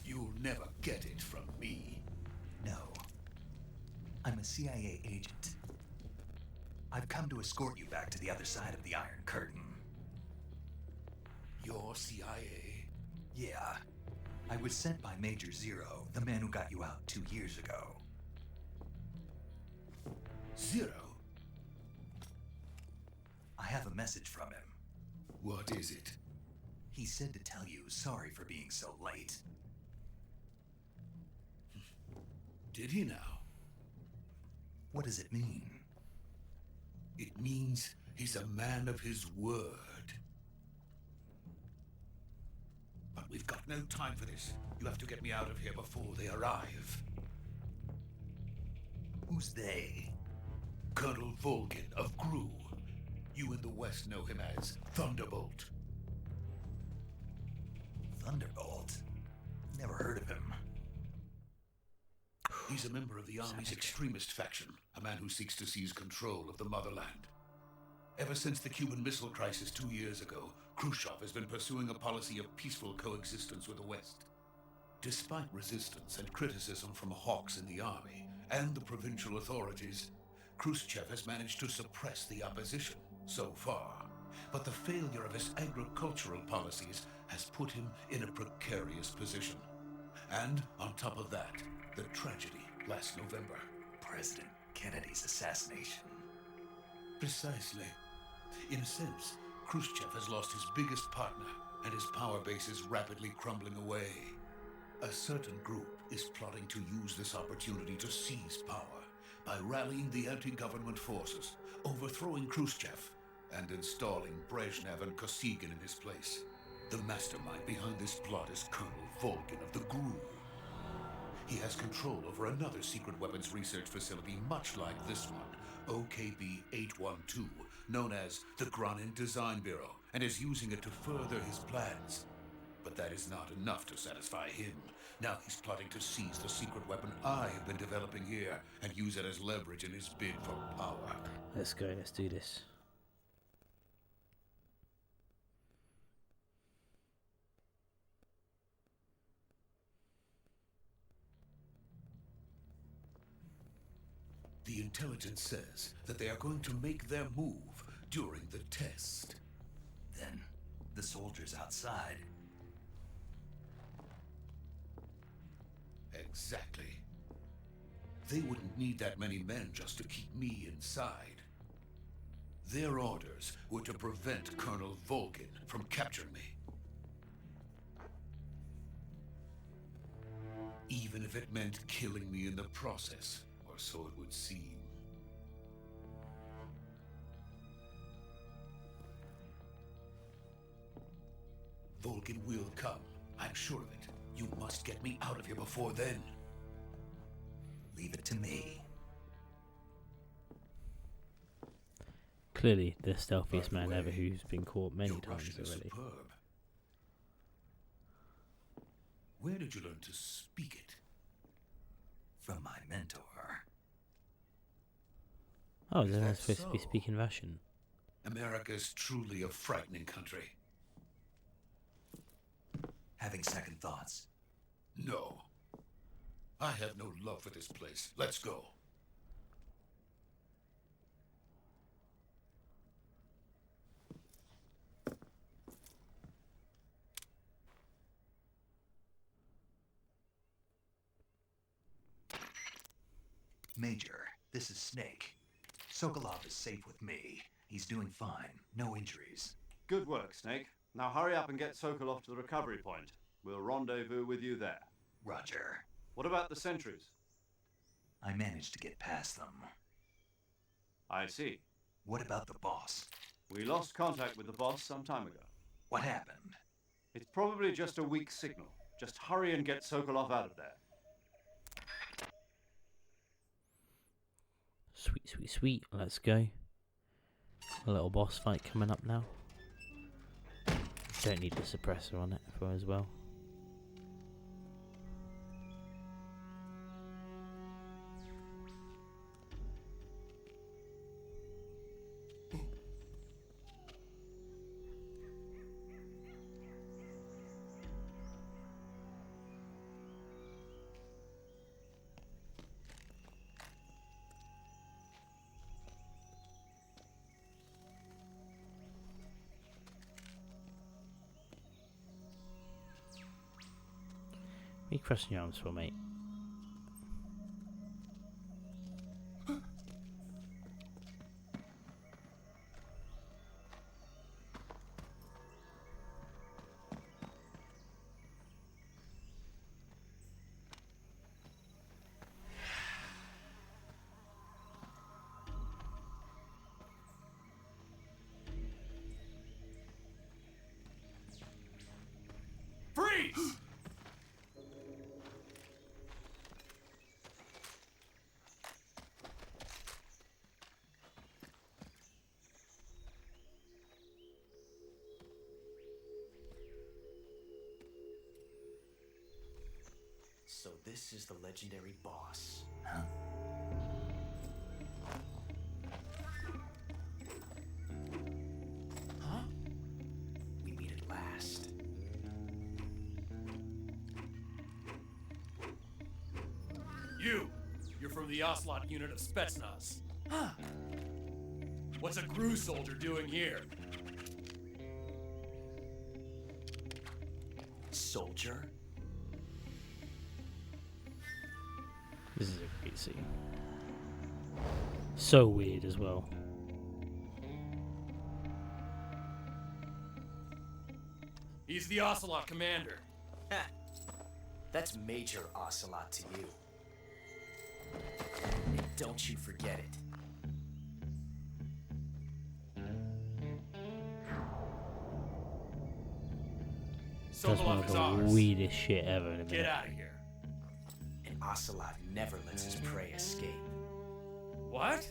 You'll never get it from me. No. I'm a CIA agent. I've come to escort you back to the other side of the Iron Curtain. You're CIA? Yeah. I was sent by Major Zero, the man who got you out 2 years ago. Zero? I have a message from him. What is it? He said to tell you sorry for being so late. Did he now? What does it mean? It means he's a man of his word. But we've got no time for this. You have to get me out of here before they arrive. Who's they? Colonel Volgin of Gru. You in the West know him as Thunderbolt. Thunderbolt? Never heard of him. He's a member of the Army's extremist faction, a man who seeks to seize control of the motherland. Ever since the Cuban Missile Crisis 2 years ago, Khrushchev has been pursuing a policy of peaceful coexistence with the West. Despite resistance and criticism from hawks in the army and the provincial authorities, Khrushchev has managed to suppress the opposition so far. But the failure of his agricultural policies has put him in a precarious position. And on top of that, the tragedy last November. President Kennedy's assassination. Precisely. In a sense, Khrushchev has lost his biggest partner, and his power base is rapidly crumbling away. A certain group is plotting to use this opportunity to seize power by rallying the anti-government forces, overthrowing Khrushchev, and installing Brezhnev and Kosygin in his place. The mastermind behind this plot is Colonel Volgin of the GRU. He has control over another secret weapons research facility much like this one, OKB-812, known as the Granin Design Bureau, and is using it to further his plans. But that is not enough to satisfy him. Now he's plotting to seize the secret weapon I have been developing here and use it as leverage in his bid for power. Let's go, let's do this. The intelligence says that they are going to make their move during the test. Then, the soldiers outside. Exactly. They wouldn't need that many men just to keep me inside. Their orders were to prevent Colonel Volgin from capturing me. Even if it meant killing me in the process, or so it would seem. Volgin will come, I'm sure of it. You must get me out of here before then. Leave it to me. Clearly the stealthiest man ever, who's been caught many Your times Russian is already. superb. Where did you learn to speak it? From my mentor. Oh, Is then I'm that supposed to be so? speaking Russian. America is truly a frightening country. Having second thoughts. No. I have no love for this place. Let's go. Major, this is Snake. Sokolov is safe with me. He's doing fine. No injuries. Good work, Snake. Now hurry up and get Sokolov to the recovery point. We'll rendezvous with you there. Roger. What about the sentries? I managed to get past them. I see. What about the boss? We lost contact with the boss some time ago. What happened? It's probably just a weak signal. Just hurry and get Sokolov out of there. Sweet, sweet, sweet. Let's go. A little boss fight coming up now. Don't need the suppressor on it for as well. Me crossing your arms for, mate. Freeze! So this is the legendary boss. Huh? Huh? We meet at last. You're from the Ocelot unit of Spetsnaz. Huh? What's a crew soldier doing here? Soldier? This is a great scene. So weird as well. He's the Ocelot commander. Ha! That's Major Ocelot to you. And don't you forget it. That's one Sokolov of is the ours. weirdest shit ever in a Get minute. out of here. And Ocelot never lets his prey escape. What?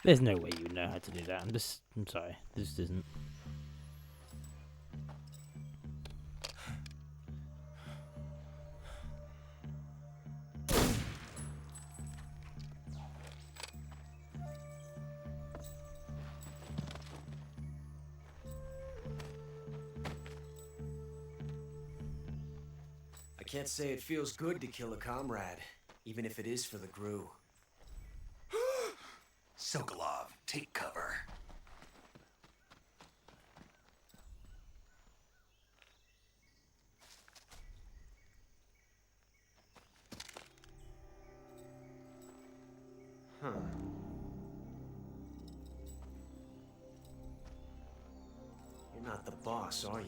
There's no way you know how to do that. I'm sorry. This isn't. I can't say it feels good to kill a comrade, even if it is for the Gru. Sokolov, take cover. Huh. You're not the boss, are you?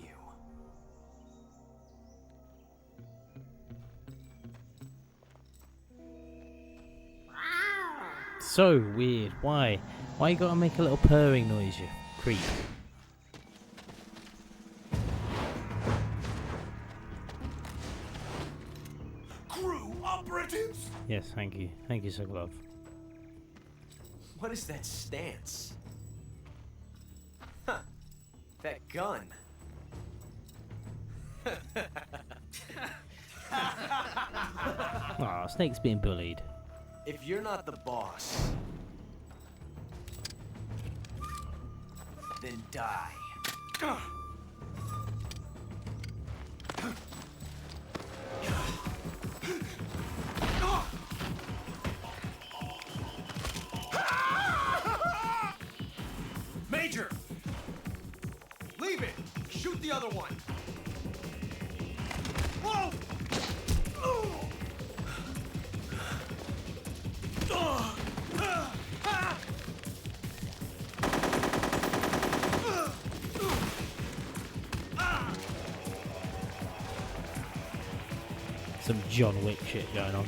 So weird. Why? Why you gotta make a little purring noise, you creep? Crew operatives? Yes, thank you. Thank you, Sokolov. What is that stance? Huh. That gun. Aw, Snake's being bullied. If you're not the boss, then die. Major! Leave it! Shoot the other one! Whoa! Some John Wick shit going on.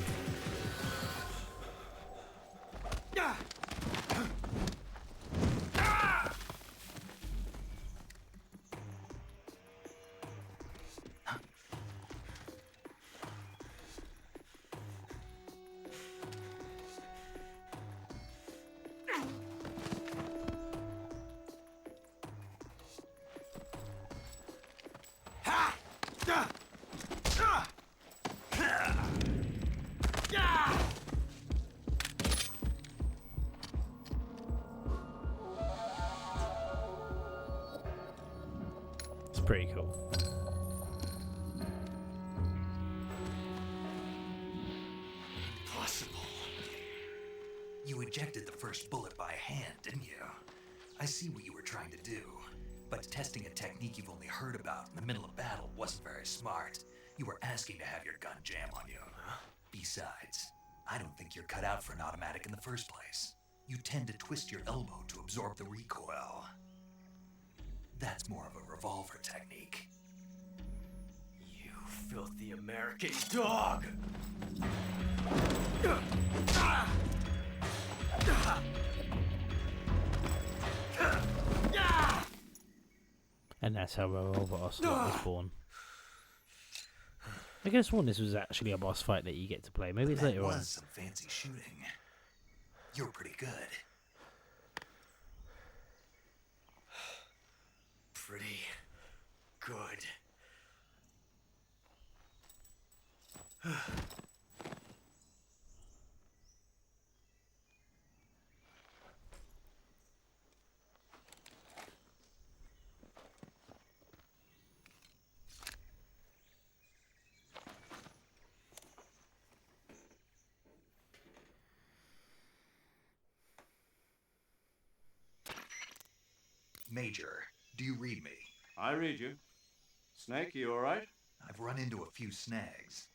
It's pretty cool. You ejected the first bullet by hand, didn't you? I see what you were trying to do, but testing a technique you've only heard about in the middle of battle wasn't very smart. You were asking to have your gun jam on you. Besides, I don't think you're cut out for an automatic in the first place. You tend to twist your elbow to absorb the recoil. That's more of a revolver technique. You filthy American dog! And that's how Revolver Ocelot was born. I could have sworn this was actually a boss fight that you get to play. Maybe it's later on. That was some fancy shooting. You're pretty good. Pretty good. Major, do you read me? I read you. Snake, you alright? I've run into a few snags.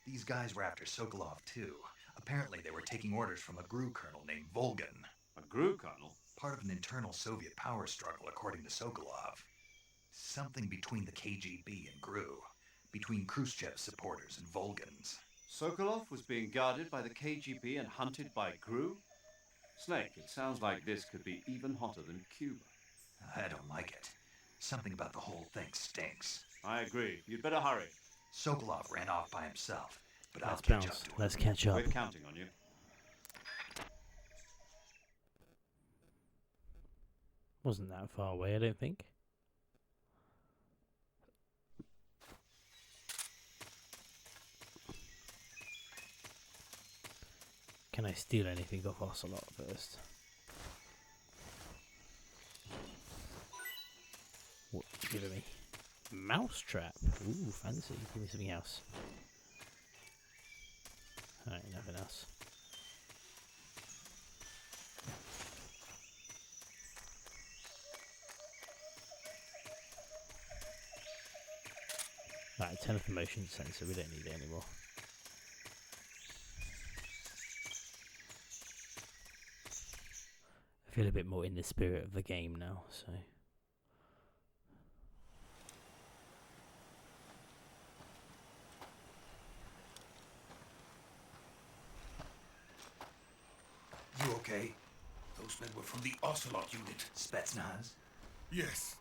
These guys were after Sokolov too. Apparently they were taking orders from a GRU colonel named Volgan. A GRU colonel? Part of an internal Soviet power struggle, according to Sokolov. Something between the KGB and GRU. Between Khrushchev's supporters and Volgan's. Sokolov was being guarded by the KGB and hunted by GRU? Snake, it sounds like this could be even hotter than Cuba. I don't like it. Something about the whole thing stinks. I agree. You'd better hurry. Sokolov ran off by himself, but I'll Let's catch up bounce. to him. Let's catch up. We're counting on you. Wasn't that far away, I don't think. Can I steal anything off Ocelot first? What you giving me? Mousetrap. Ooh, fancy. Give me something else. Alright, nothing else. Right, 10th motion sensor. We don't need it anymore. I feel a bit more in the spirit of the game now, so. You okay? Those men were from the Ocelot unit. Spetsnaz? Yes.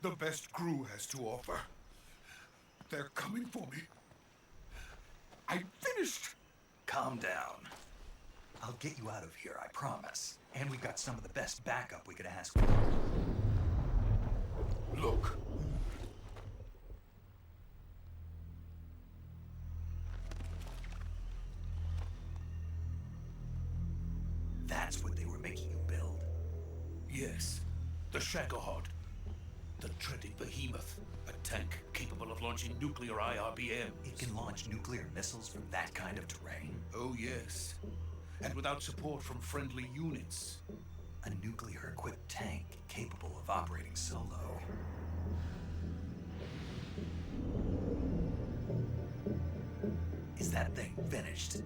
The best GRU has to offer. They're coming for me. I'm finished. Calm down. I'll get you out of here, I promise. And we've got some of the best backup we could ask for. Look. That's what they were making you build. Yes. The Shagohod. The dreaded behemoth. A tank capable of launching nuclear IRBMs. It can launch nuclear missiles from that kind of terrain. Oh, yes. And without support from friendly units. A nuclear-equipped tank capable of operating solo. Is that thing finished?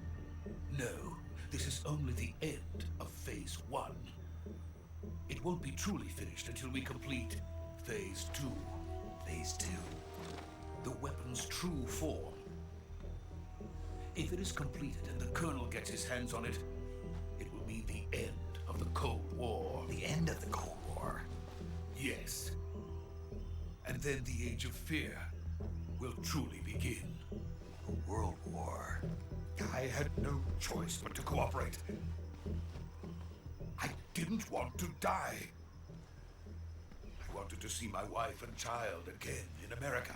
No, this is only the end of Phase 1. It won't be truly finished until we complete Phase 2. Phase 2. The weapon's true form. If it is completed and the Colonel gets his hands on it, it will mean the end of the Cold War. The end of the Cold War? Yes. And then the Age of Fear will truly begin. A world war. I had no choice but to cooperate. I didn't want to die. I wanted to see my wife and child again in America.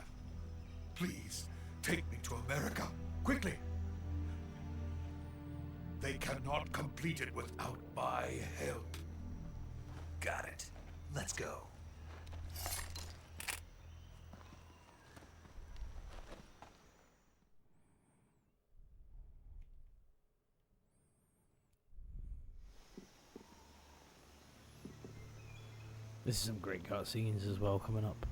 Please, take me to America, quickly. They cannot complete it without my help. Got it. Let's go. This is some great cutscenes as well coming up.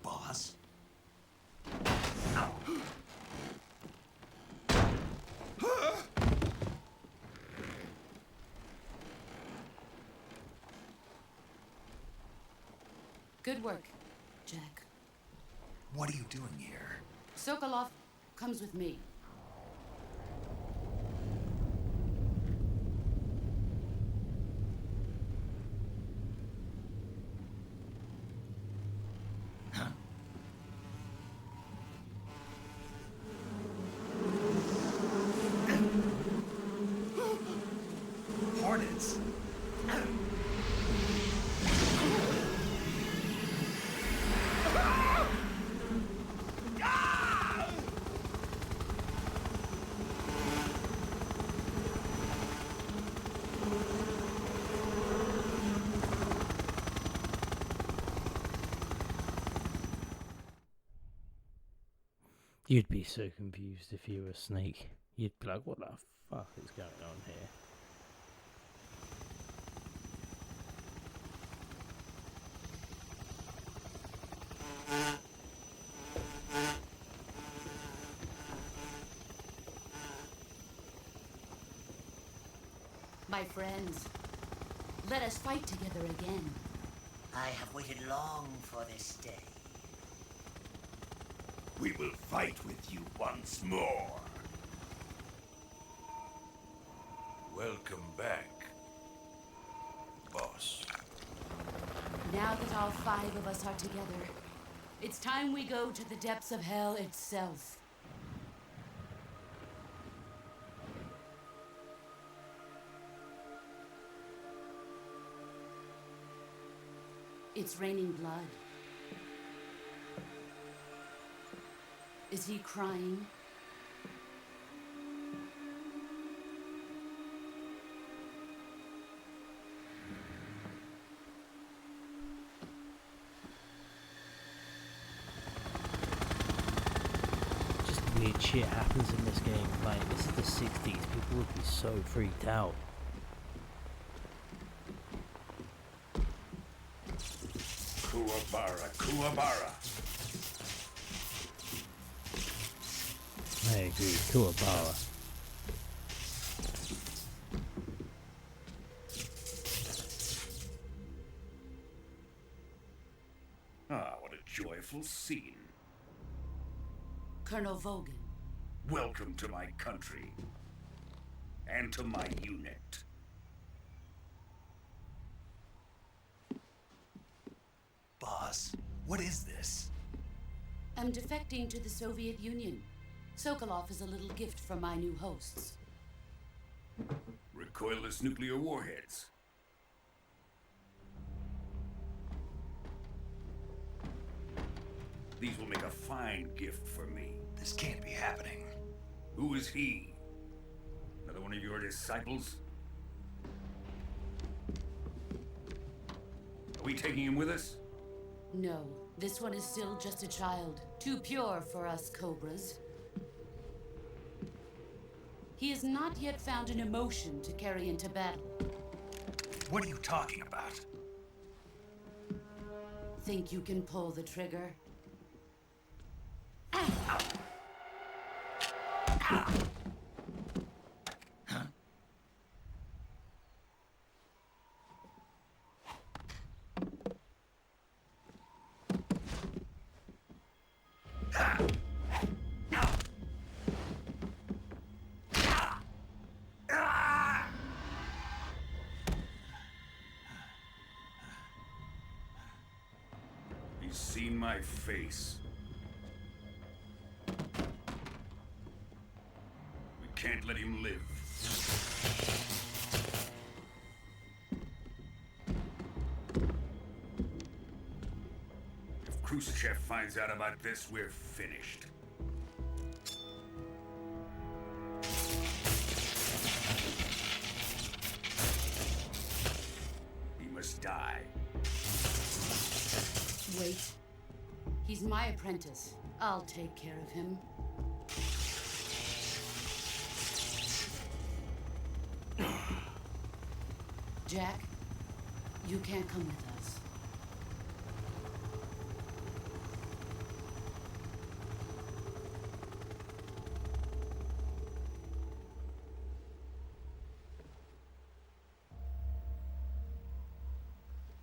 Boss? Good work, Jack. What are you doing here? Sokolov comes with me. Hornets? You'd be so confused if you were a snake. You'd be like, what the fuck is going on here? My friends, let us fight together again. I have waited long for this day. We will fight with you once more. Welcome back, boss. Now that all 5 of us are together, it's time we go to the depths of hell itself. It's raining blood. Is he crying? Just weird shit happens in this game. Like, this is the 60s. People would be so freaked out. Kuwabara, Kuwabara. I agree, Kuwabara. Ah, what a joyful scene. Colonel Vogan. Welcome to my country. And to my unit. Boss, what is this? I'm defecting to the Soviet Union. Sokolov is a little gift from my new hosts. Recoilless nuclear warheads. These will make a fine gift for me. This can't be happening. Who is he? Another one of your disciples? Are we taking him with us? No, this one is still just a child. Too pure for us Cobras. He has not yet found an emotion to carry into battle. What are you talking about? Think you can pull the trigger? seen my face. We can't let him live. If Khrushchev finds out about this, we're finished. He must die. Wait. He's my apprentice. I'll take care of him. Jack, you can't come with us.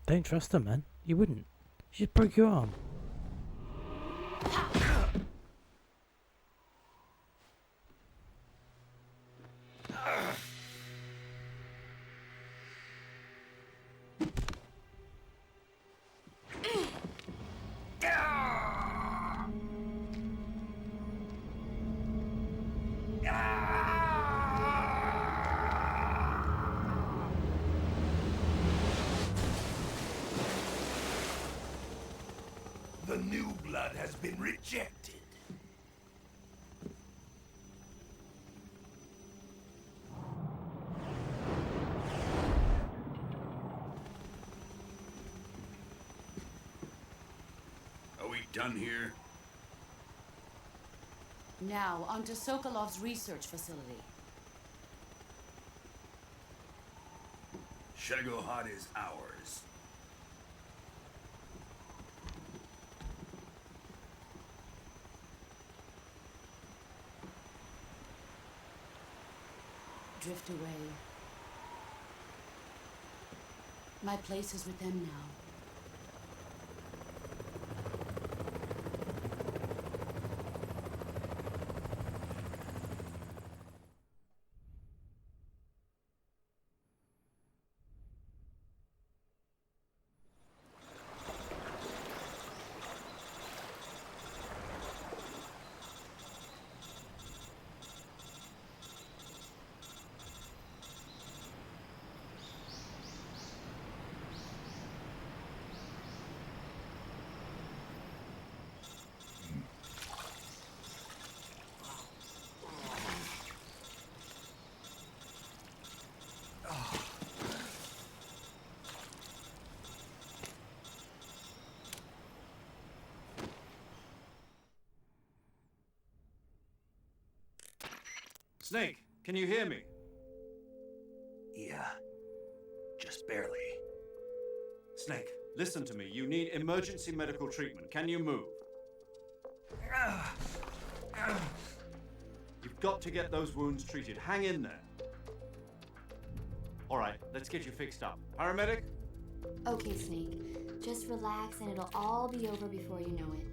Don't trust her, man. You wouldn't. She just broke your arm. The new blood has been rejected. Are we done here? Now, onto Sokolov's research facility. Shagohod is ours. Drift away. My place is with them now. Snake, can you hear me? Yeah, just barely. Snake, listen to me. You need emergency medical treatment. Can you move? You've got to get those wounds treated. Hang in there. All right, let's get you fixed up. Paramedic? Okay, Snake. Just relax and it'll all be over before you know it.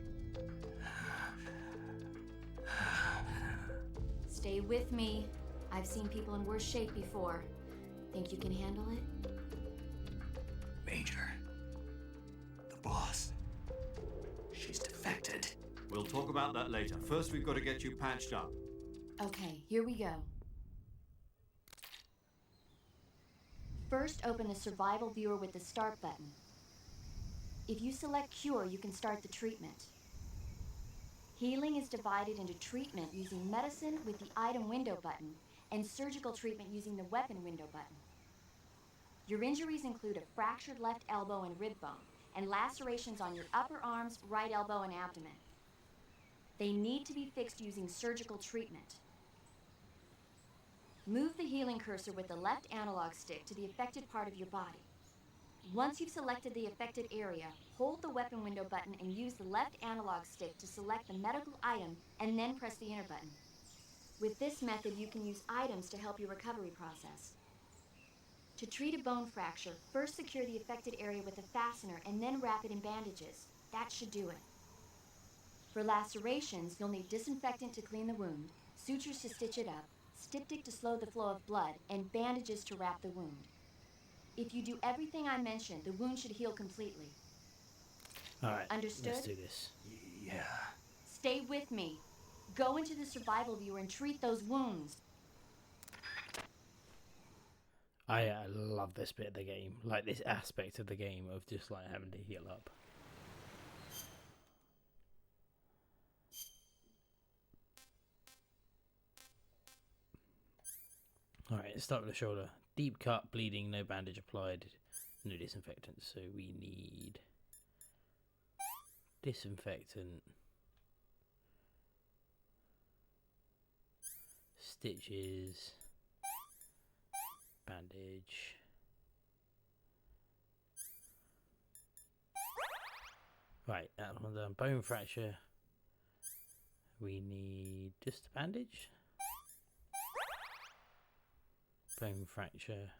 Stay with me. I've seen people in worse shape before. Think you can handle it? Major. The boss. She's defected. We'll talk about that later. First, we've got to get you patched up. Okay, here we go. First, open the survival viewer with the start button. If you select cure, you can start the treatment. Healing is divided into treatment using medicine with the item window button and surgical treatment using the weapon window button. Your injuries include a fractured left elbow and rib bone and lacerations on your upper arms, right elbow, and abdomen. They need to be fixed using surgical treatment. Move the healing cursor with the left analog stick to the affected part of your body. Once you've selected the affected area, hold the weapon window button and use the left analog stick to select the medical item and then press the enter button. With this method, you can use items to help your recovery process. To treat a bone fracture, first secure the affected area with a fastener and then wrap it in bandages. That should do it. For lacerations, you'll need disinfectant to clean the wound, sutures to stitch it up, styptic to slow the flow of blood, and bandages to wrap the wound. If you do everything I mentioned, the wound should heal completely. Alright, Understood? let's do this. Yeah. Stay with me. Go into the survival viewer and treat those wounds. I love this bit of the game, like this aspect of the game of just like having to heal up. Alright, let's start with the shoulder. Deep cut, bleeding, no bandage applied, no disinfectant. So we need disinfectant, stitches, bandage. Right, that one done. Bone fracture. We need just a bandage. Bone fracture.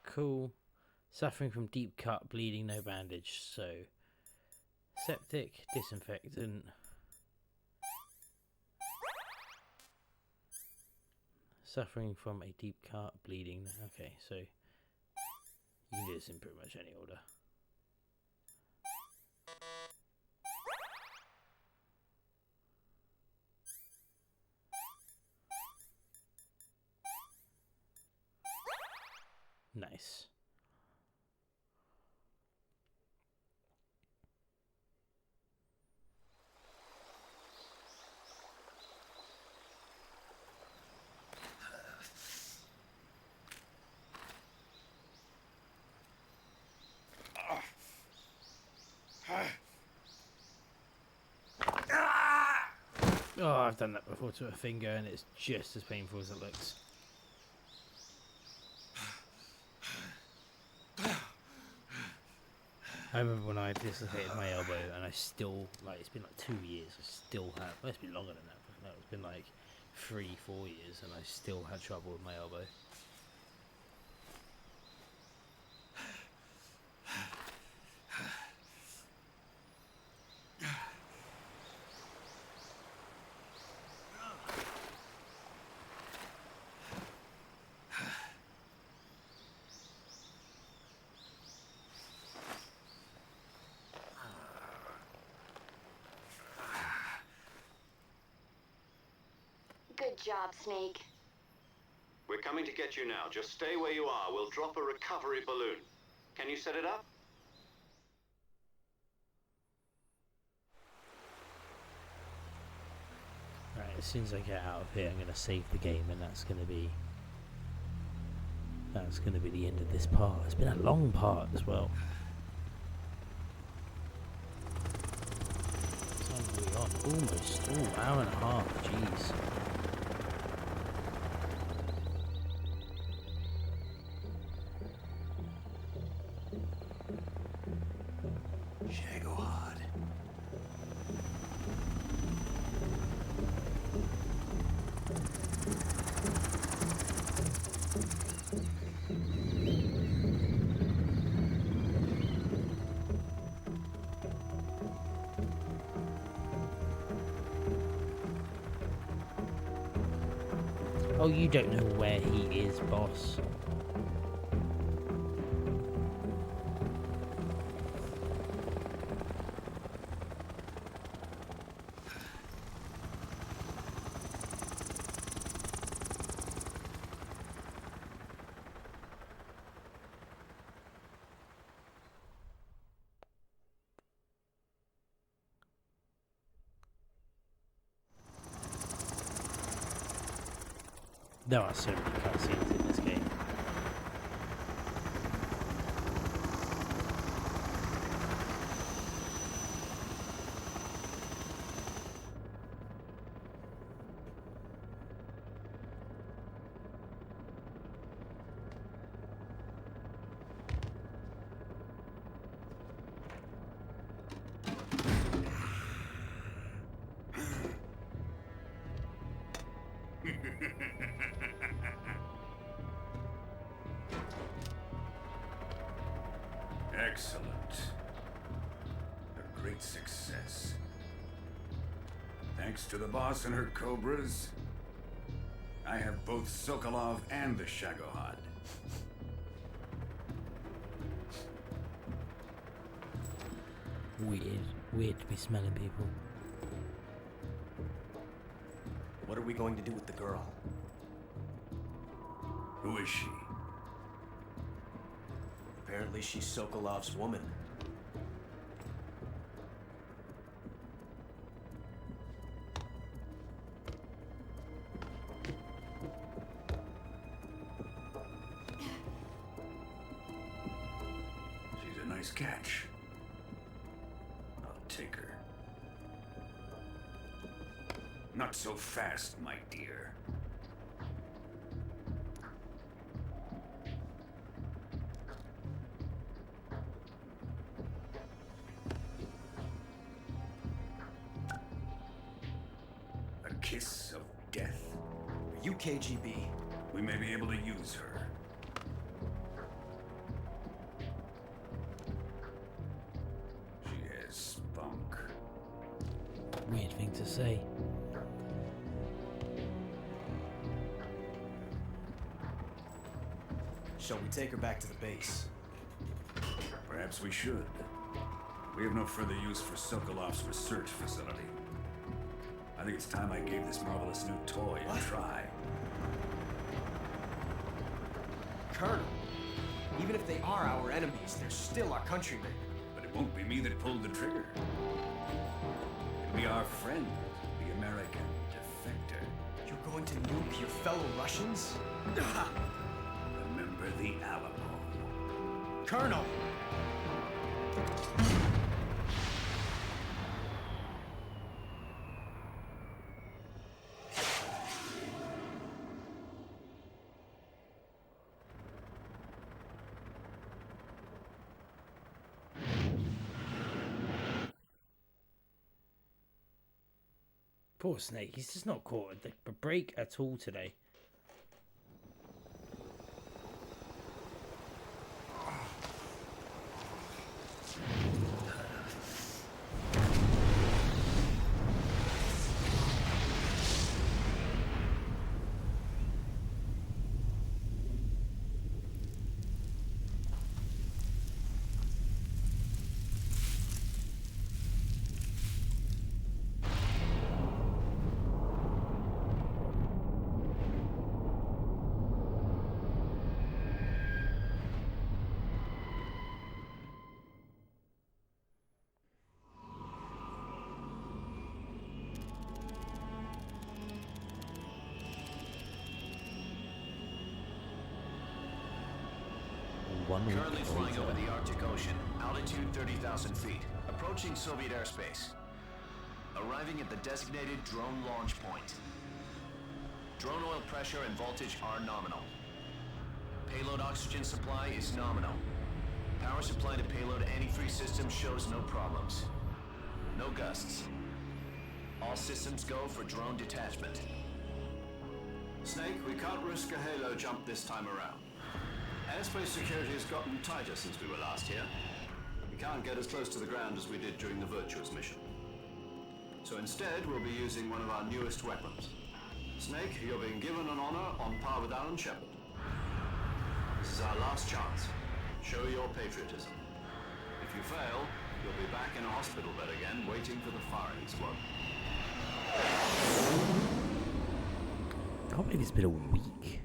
Cool. Suffering from deep cut, bleeding, no bandage. So, septic, disinfectant. Suffering from a deep cut, bleeding. Okay, so you can do this in pretty much any order. Nice. Oh, I've done that before to a finger and it's just as painful as it looks. I remember when I dislocated my elbow and I still, like, it's been like 2 years, I still have, well, it's been longer than that, but no, it's been like 3-4 years and I still had trouble with my elbow. Good job, Snake. We're coming to get you now. Just stay where you are. We'll drop a recovery balloon. Can you set it up? Right, as soon as I get out of here, I'm going to save the game, and that's going to be the end of this part. It's been a long part as well. What time are we on? Almost, hour and a half. Jeez. Shagohod. Oh, you don't know where he is, boss. There are so many cutscenes in this game. Excellent. A great success. Thanks to the boss and her cobras, I have both Sokolov and the Shagohod. Weird to be smelling people. What are we going to do with the girl? Who is she? Apparently she's Sokolov's woman. She's a nice catch. I'll take her. Not so fast, my dear. A kiss of death. Are you KGB? We may be able to use her. She has spunk. Weird thing to say. Shall we take her back to the base? Perhaps we should. We have no further use for Sokolov's research facility. I think it's time I gave this marvelous new toy a try. Colonel, even if they are our enemies, they're still our countrymen. But it won't be me that pulled the trigger. It'll be our friend, the American defector. You're going to nuke your fellow Russians? Remember the Alamo. Colonel! Poor Snake, he's just not caught a break at all today. Currently flying over the Arctic Ocean, altitude 30,000 feet, approaching Soviet airspace. Arriving at the designated drone launch point. Drone oil pressure and voltage are nominal. Payload oxygen supply is nominal. Power supply to payload antifreeze system shows no problems. No gusts. All systems go for drone detachment. Snake, we can't risk a halo jump this time around. Airspace security has gotten tighter since we were last here. We can't get as close to the ground as we did during the Virtuous mission. So instead, we'll be using one of our newest weapons. Snake, you're being given an honor on par with Alan Shepard. This is our last chance. Show your patriotism. If you fail, you'll be back in a hospital bed again, waiting for the firing squad. I can't believe it's been a week.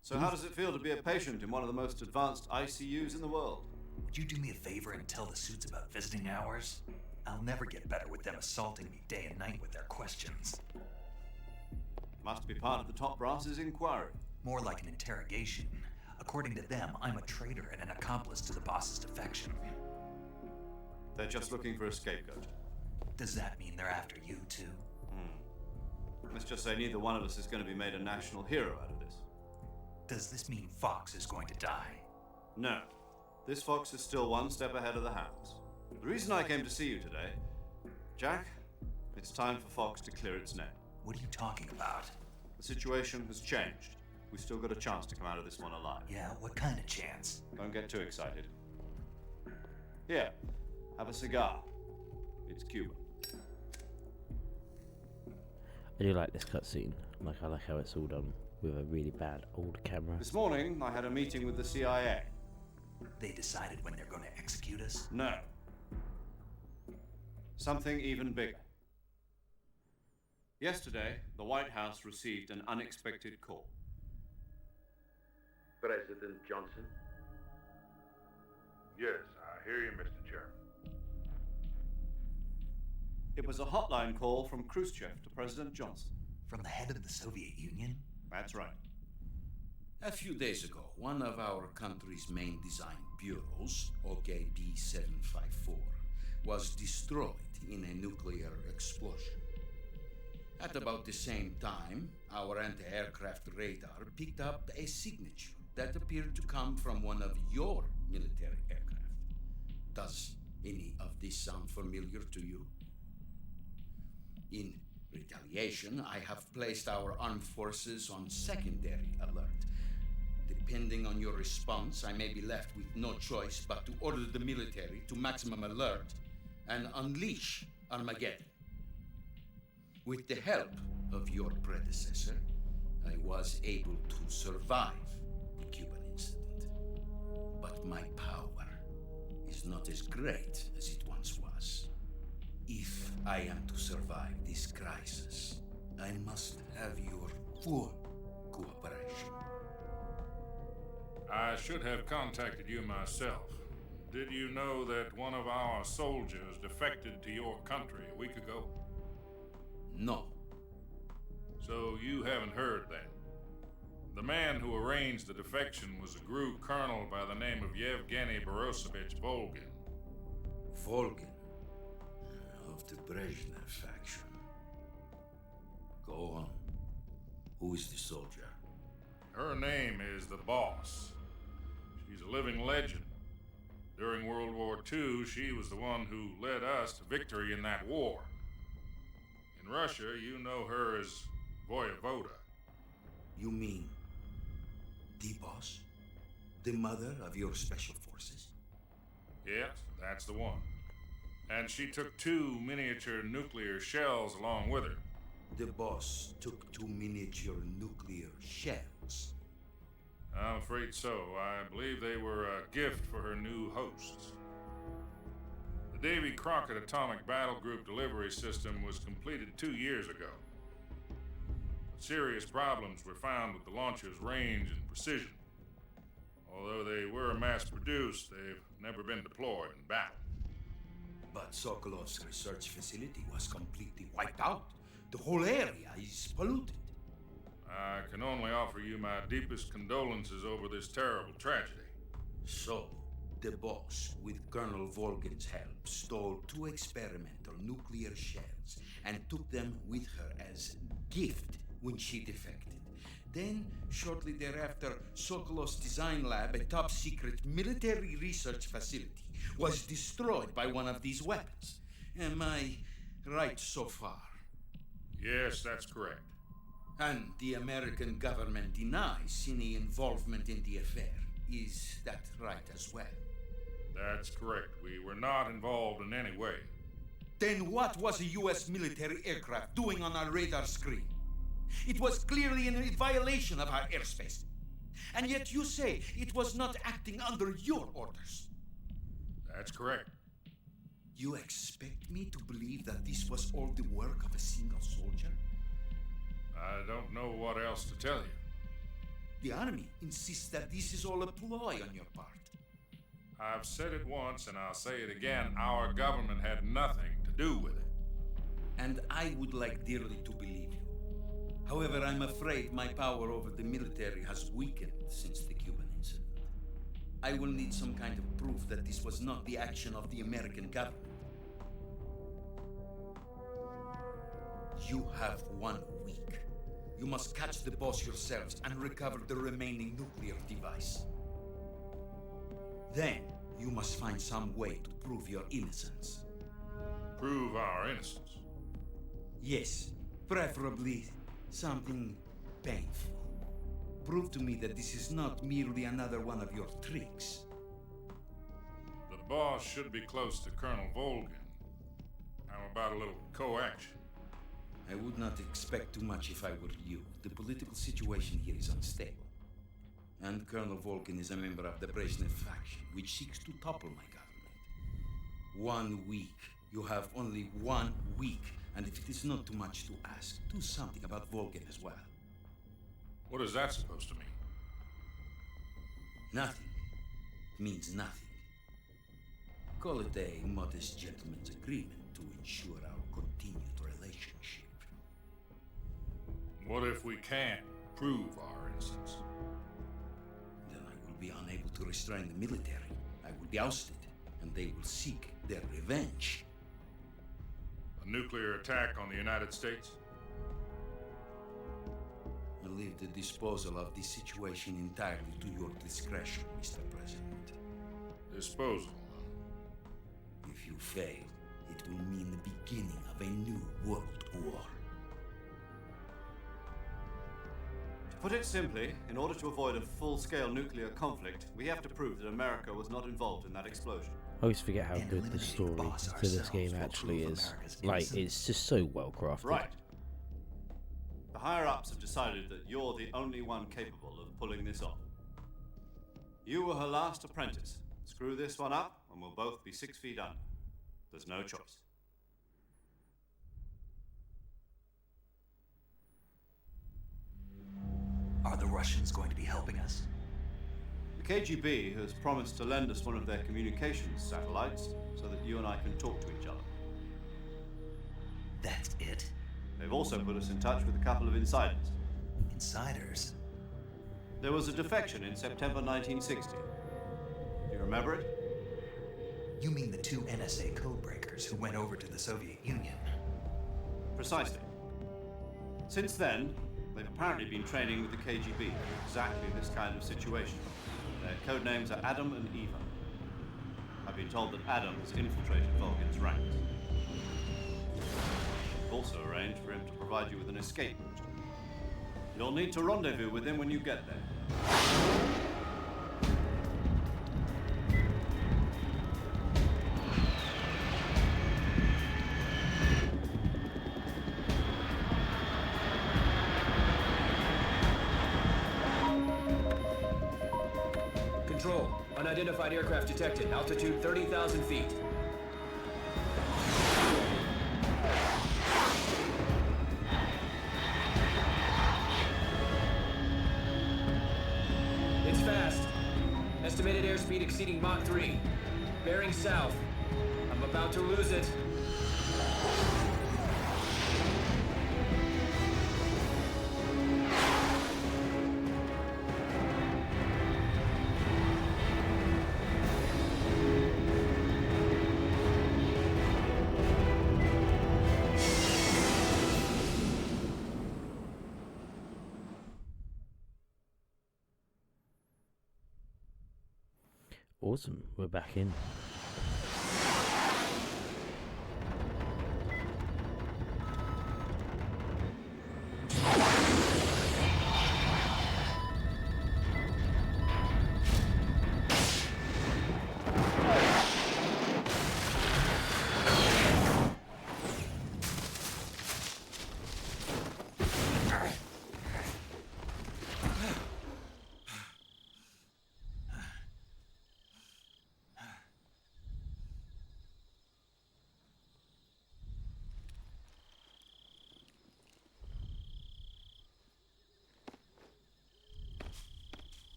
So how does it feel to be a patient in one of the most advanced ICUs in the world? Would you do me a favor and tell the suits about visiting hours? I'll never get better with them assaulting me day and night with their questions. Must be part of the top brass's inquiry. More like an interrogation. According to them, I'm a traitor and an accomplice to the boss's defection. They're just looking for a scapegoat. Does that mean they're after you too? Let's just say neither one of us is going to be made a national hero out of this. Does this mean Fox is going to die? No. This fox is still one step ahead of the hounds. The reason I came to see you today, Jack, it's time for Fox to clear its name. What are you talking about? The situation has changed. We've still got a chance to come out of this one alive. Yeah, what kind of chance? Don't get too excited. Here, have a cigar. It's Cuban. I do like this cutscene. I like how it's all done with a really bad old camera. This morning, I had a meeting with the CIA. They decided when they're going to execute us? No. Something even bigger. Yesterday, the White House received an unexpected call. President Johnson? Yes, I hear you, Mr. Chairman. It was a hotline call from Khrushchev to President Johnson. From the head of the Soviet Union? That's right. A few days ago, one of our country's main design bureaus, OKB 754, was destroyed in a nuclear explosion. At about the same time, our anti-aircraft radar picked up a signature that appeared to come from one of your military aircraft. Does any of this sound familiar to you? In retaliation, I have placed our armed forces on secondary alert. Depending on your response, I may be left with no choice but to order the military to maximum alert and unleash Armageddon. With the help of your predecessor, I was able to survive the Cuban incident. But my power is not as great as it once was. If I am to survive this crisis, I must have your full cooperation. I should have contacted you myself. Did you know that one of our soldiers defected to your country a week ago? No. So you haven't heard that. The man who arranged the defection was a GRU colonel by the name of Yevgeny Borosovich Volgin. Volgin? Of the Brezhnev faction. Go on. Who is the soldier? Her name is the Boss. She's a living legend. During World War II, she was the one who led us to victory in that war. In Russia, you know her as Voyevoda. You mean the Boss? The mother of your special forces? Yes, that's the one. And she took 2 miniature nuclear shells along with her. The Boss took 2 miniature nuclear shells? I'm afraid so. I believe they were a gift for her new hosts. The Davy Crockett Atomic Battle Group delivery system was completed 2 years ago. But serious problems were found with the launcher's range and precision. Although they were mass-produced, they've never been deployed in battle. But Sokolov's research facility was completely wiped out. The whole area is polluted. I can only offer you my deepest condolences over this terrible tragedy. So, the Boss, with Colonel Volgin's help, stole 2 experimental nuclear shells and took them with her as gift when she defected. Then, shortly thereafter, Sokolov's design lab, a top-secret military research facility, was destroyed by one of these weapons. Am I right so far? Yes, that's correct. And the American government denies any involvement in the affair. Is that right as well? That's correct. We were not involved in any way. Then what was a U.S. military aircraft doing on our radar screen? It was clearly in violation of our airspace. And yet you say it was not acting under your orders. That's correct. You expect me to believe that this was all the work of a single soldier? I don't know what else to tell you. The army insists that this is all a ploy on your part. I've said it once and I'll say it again. Our government had nothing to do with it. And I would like dearly to believe you. However, I'm afraid my power over the military has weakened since the Cuban incident. I will need some kind of proof that this was not the action of the American government. You have 1 week. You must catch the Boss yourselves and recover the remaining nuclear device. Then, you must find some way to prove your innocence. Prove our innocence? Yes, preferably something painful. Prove to me that this is not merely another one of your tricks. The Boss should be close to Colonel Volgin. How about a little co-action? I would not expect too much if I were you. The political situation here is unstable. And Colonel Volgin is a member of the Brezhnev faction, which seeks to topple my government. 1 week You have only 1 week, and if it is not too much to ask, do something about Volgan as well. What is that supposed to mean? Nothing. It means nothing. Call it a modest gentleman's agreement to ensure our continued relationship. What if we can't prove our innocence? Then I will be unable to restrain the military. I will be ousted, and they will seek their revenge. A nuclear attack on the United States? I leave the disposal of this situation entirely to your discretion, Mr. President. Disposal? If you fail, it will mean the beginning of a new world war. To put it simply, in order to avoid a full-scale nuclear conflict, we have to prove that America was not involved in that explosion. I always forget how good the story to this game actually is. Like, it's just so well crafted. Right. The higher-ups have decided that you're the only one capable of pulling this off. You were her last apprentice. Screw this one up, and we'll both be 6 feet under. There's no choice. Are the Russians going to be helping us? The KGB has promised to lend us one of their communications satellites so that you and I can talk to each other. That's it? They've also put us in touch with a couple of insiders. Insiders? There was a defection in September 1960. Do you remember it? You mean the 2 NSA codebreakers who went over to the Soviet Union? Precisely. Since then, they've apparently been training with the KGB for exactly this kind of situation. Their code names are Adam and Eva. I've been told that Adam has infiltrated Volgan's ranks. We've also arranged for him to provide you with an escape route. You'll need to rendezvous with him when you get there. Control. Unidentified aircraft detected. Altitude 30,000 feet. It's fast. Estimated airspeed exceeding Mach 3. Bearing south. I'm about to lose it. Awesome, we're back in.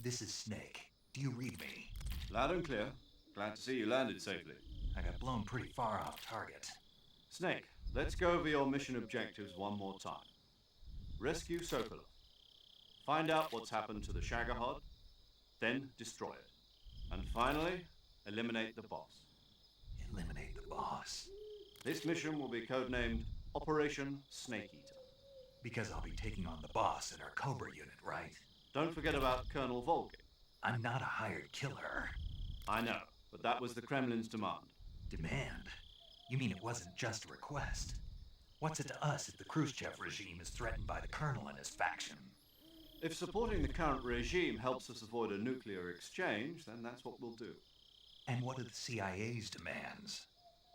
This is Snake. Do you read me? Loud and clear. Glad to see you landed safely. I got blown pretty far off target. Snake, let's go over your mission objectives one more time. Rescue Sokolov. Find out what's happened to the Shagohod, then destroy it. And finally, eliminate the boss. Eliminate the boss? This mission will be codenamed Operation Snake Eater. Because I'll be taking on the boss in our Cobra unit, right? Don't forget about Colonel Volgin. I'm not a hired killer. I know, but that was the Kremlin's demand. Demand? You mean it wasn't just a request? What's it to us if the Khrushchev regime is threatened by the Colonel and his faction? If supporting the current regime helps us avoid a nuclear exchange, then that's what we'll do. And what are the CIA's demands?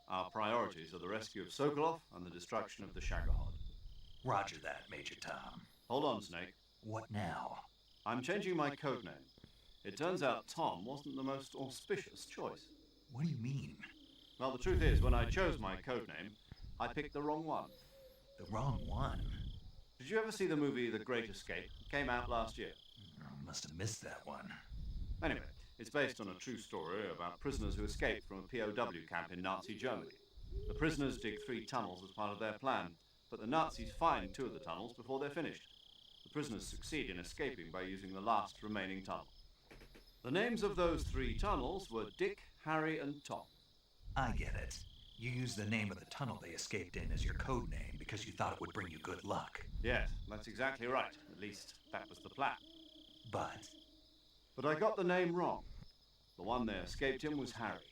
Our priorities are the rescue of Sokolov and the destruction of the Shagohod. Roger that, Major Tom. Hold on, Snake. What now? I'm changing my code name. It turns out Tom wasn't the most auspicious choice. What do you mean? Well, the truth is, when I chose my code name, I picked the wrong one. The wrong one? Did you ever see the movie The Great Escape? It came out last year. Must have missed that one. Anyway, it's based on a true story about prisoners who escaped from a POW camp in Nazi Germany. The prisoners dig 3 tunnels as part of their plan, but the Nazis find 2 of the tunnels before they're finished. The prisoners succeed in escaping by using the last remaining tunnel. The names of those 3 tunnels were Dick, Harry, and Tom. I get it. You used the name of the tunnel they escaped in as your code name because you thought it would bring you good luck. Yes, that's exactly right. At least, that was the plan. But I got the name wrong. The one they escaped in was Harry.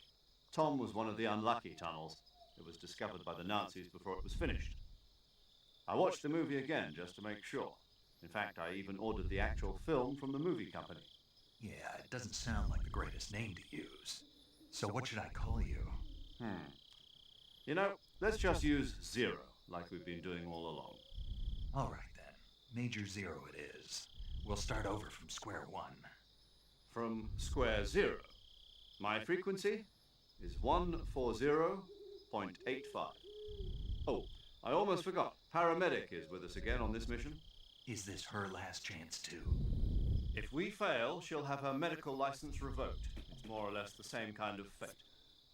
Tom was one of the unlucky tunnels. It was discovered by the Nazis before it was finished. I watched the movie again just to make sure. In fact, I even ordered the actual film from the movie company. Yeah, it doesn't sound like the greatest name to use. So what should I call you? You know, let's just use Zero, like we've been doing all along. All right then. Major Zero it is. We'll start over from square one. From square 0. My frequency is 140.85. Oh, I almost forgot. Paramedic is with us again on this mission. Is this her last chance too? If we fail, she'll have her medical license revoked. It's more or less the same kind of fate.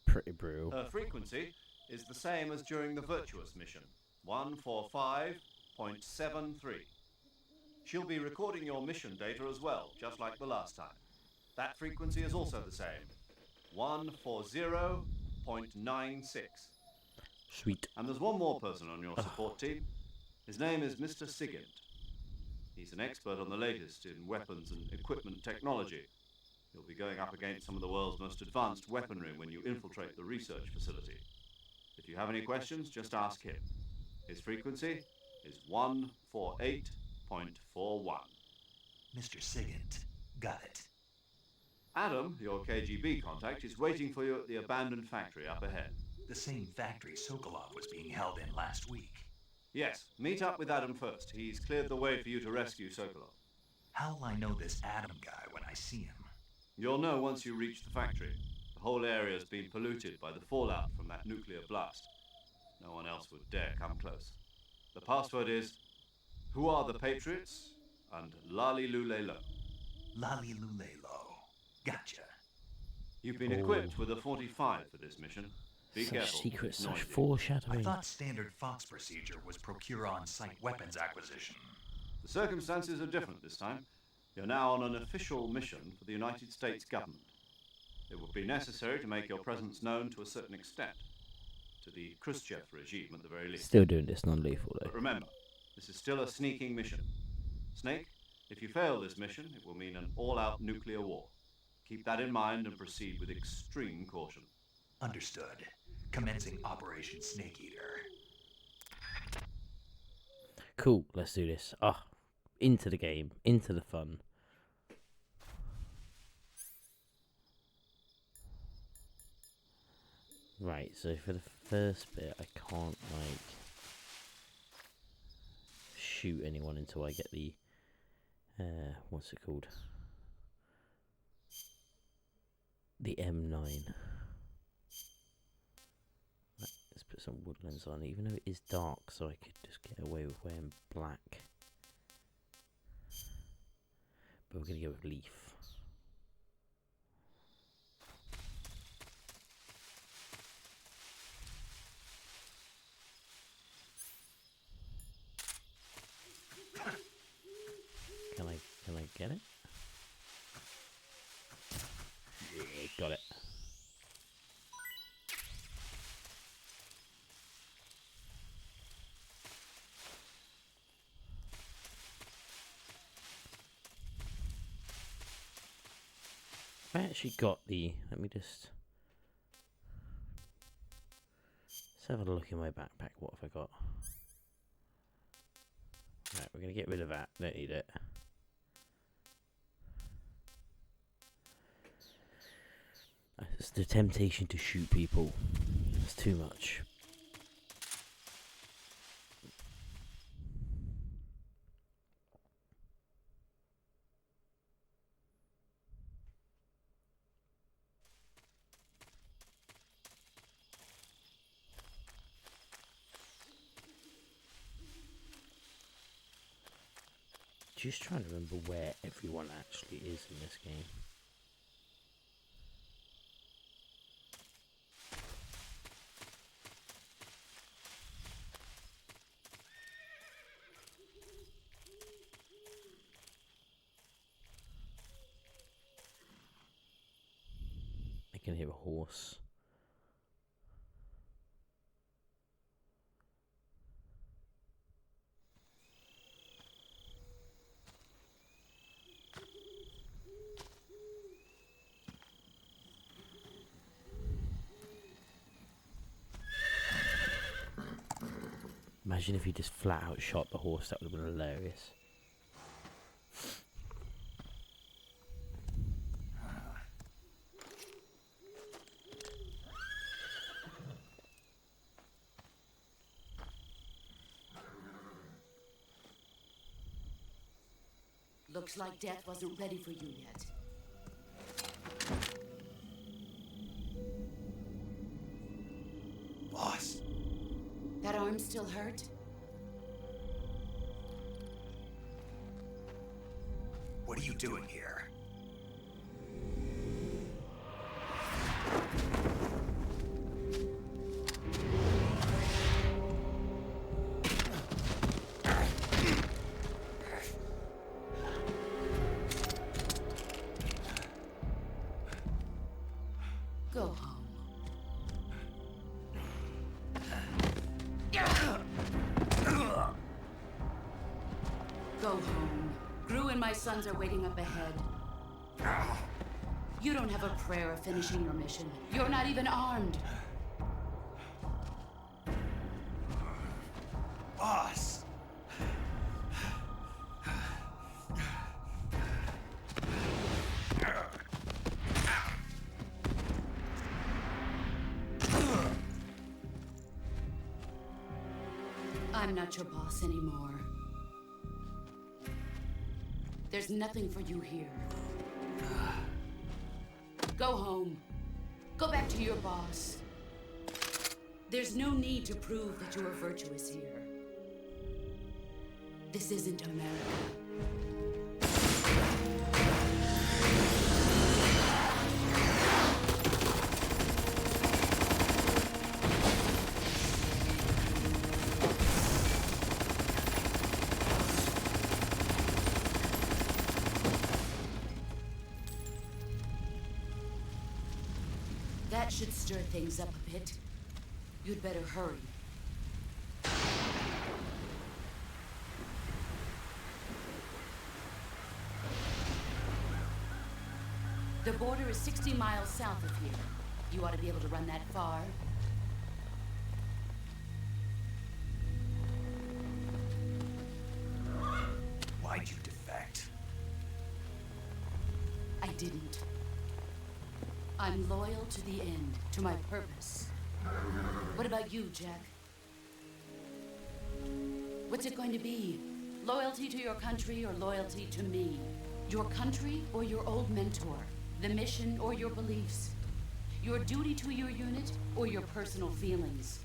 Pretty brutal. Her frequency is the same as during the Virtuous mission, 145.73. She'll be recording your mission data as well, just like the last time. That frequency is also the same, 140.96. Sweet. And there's one more person on your support team. His name is Mr. Sigint. He's an expert on the latest in weapons and equipment technology. You'll be going up against some of the world's most advanced weaponry when you infiltrate the research facility. If you have any questions, just ask him. His frequency is 148.41. Mr. Sigint. Got it. Adam, your KGB contact, is waiting for you at the abandoned factory up ahead. The same factory Sokolov was being held in last week. Yes, meet up with Adam first. He's cleared the way for you to rescue Sokolov. How'll I know this Adam guy when I see him? You'll know once you reach the factory. The whole area's been polluted by the fallout from that nuclear blast. No one else would dare come close. The password is, "Who are the Patriots?" and "Lali Lule Lo." Lali Lule Lo. Gotcha. You've been equipped with a 45 for this mission. Be careful. Secret it's such noisy. foreshadowing. I thought standard Fox procedure was procure on-site weapons acquisition. The circumstances are different this time. You're now on an official mission for the United States government. It will be necessary to make your presence known to a certain extent. To the Khrushchev regime at the very least. Still doing this non-lethal though. But remember, this is still a sneaking mission. Snake, if you fail this mission, it will mean an all-out nuclear war. Keep that in mind and proceed with extreme caution. Understood. Commencing Operation Snake Eater. Cool, let's do this. Into the game, into the fun. Right, so for the first bit, I can't, like, shoot anyone until I get the, what's it called? The M9. Let's put some woodlands on, even though it is dark, so I could just get away with wearing black. But we're going to go with leaf. Can I get it? Yeah, got it. I actually got the, let me just, let's have a look in my backpack. What have I got? Right, we're going to get rid of that, don't need it. the temptation to shoot people. It's too much. Just trying to remember where everyone actually is in this game. I can hear a horse. Imagine if he just flat out shot the horse, that would have been hilarious. Looks like death wasn't ready for you yet. Boss. That arm still hurt? What are you doing here? Go home. Go home. Gru and my sons are waiting up ahead. You don't have a prayer of finishing your mission. You're not even armed. Boss! I'm not your boss anymore. There's nothing for you here. Go home. Go back to your boss. There's no need to prove that you are virtuous here. This isn't America. That should stir things up a bit. You'd better hurry. The border is 60 miles south of here. You ought to be able to run that far. Why'd you defect? I didn't. I'm loyal to the end, to my purpose. What about you, Jack? What's it going to be? Loyalty to your country or loyalty to me? Your country or your old mentor? The mission or your beliefs? Your duty to your unit or your personal feelings?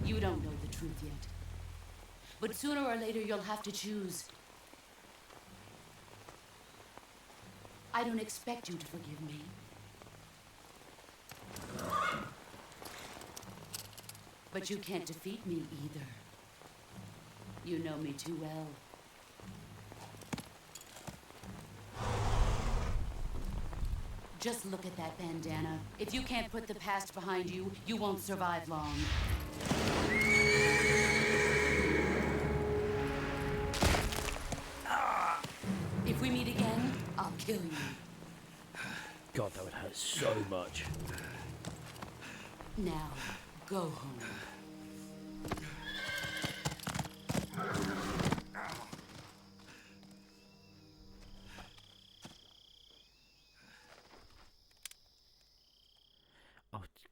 You don't know the truth yet. But sooner or later, you'll have to choose. I don't expect you to forgive me. But you can't defeat me either. You know me too well. Just look at that bandana. If you can't put the past behind you, you won't survive long. If we meet again, I'll kill you. God, that would hurt so much. Now, go home.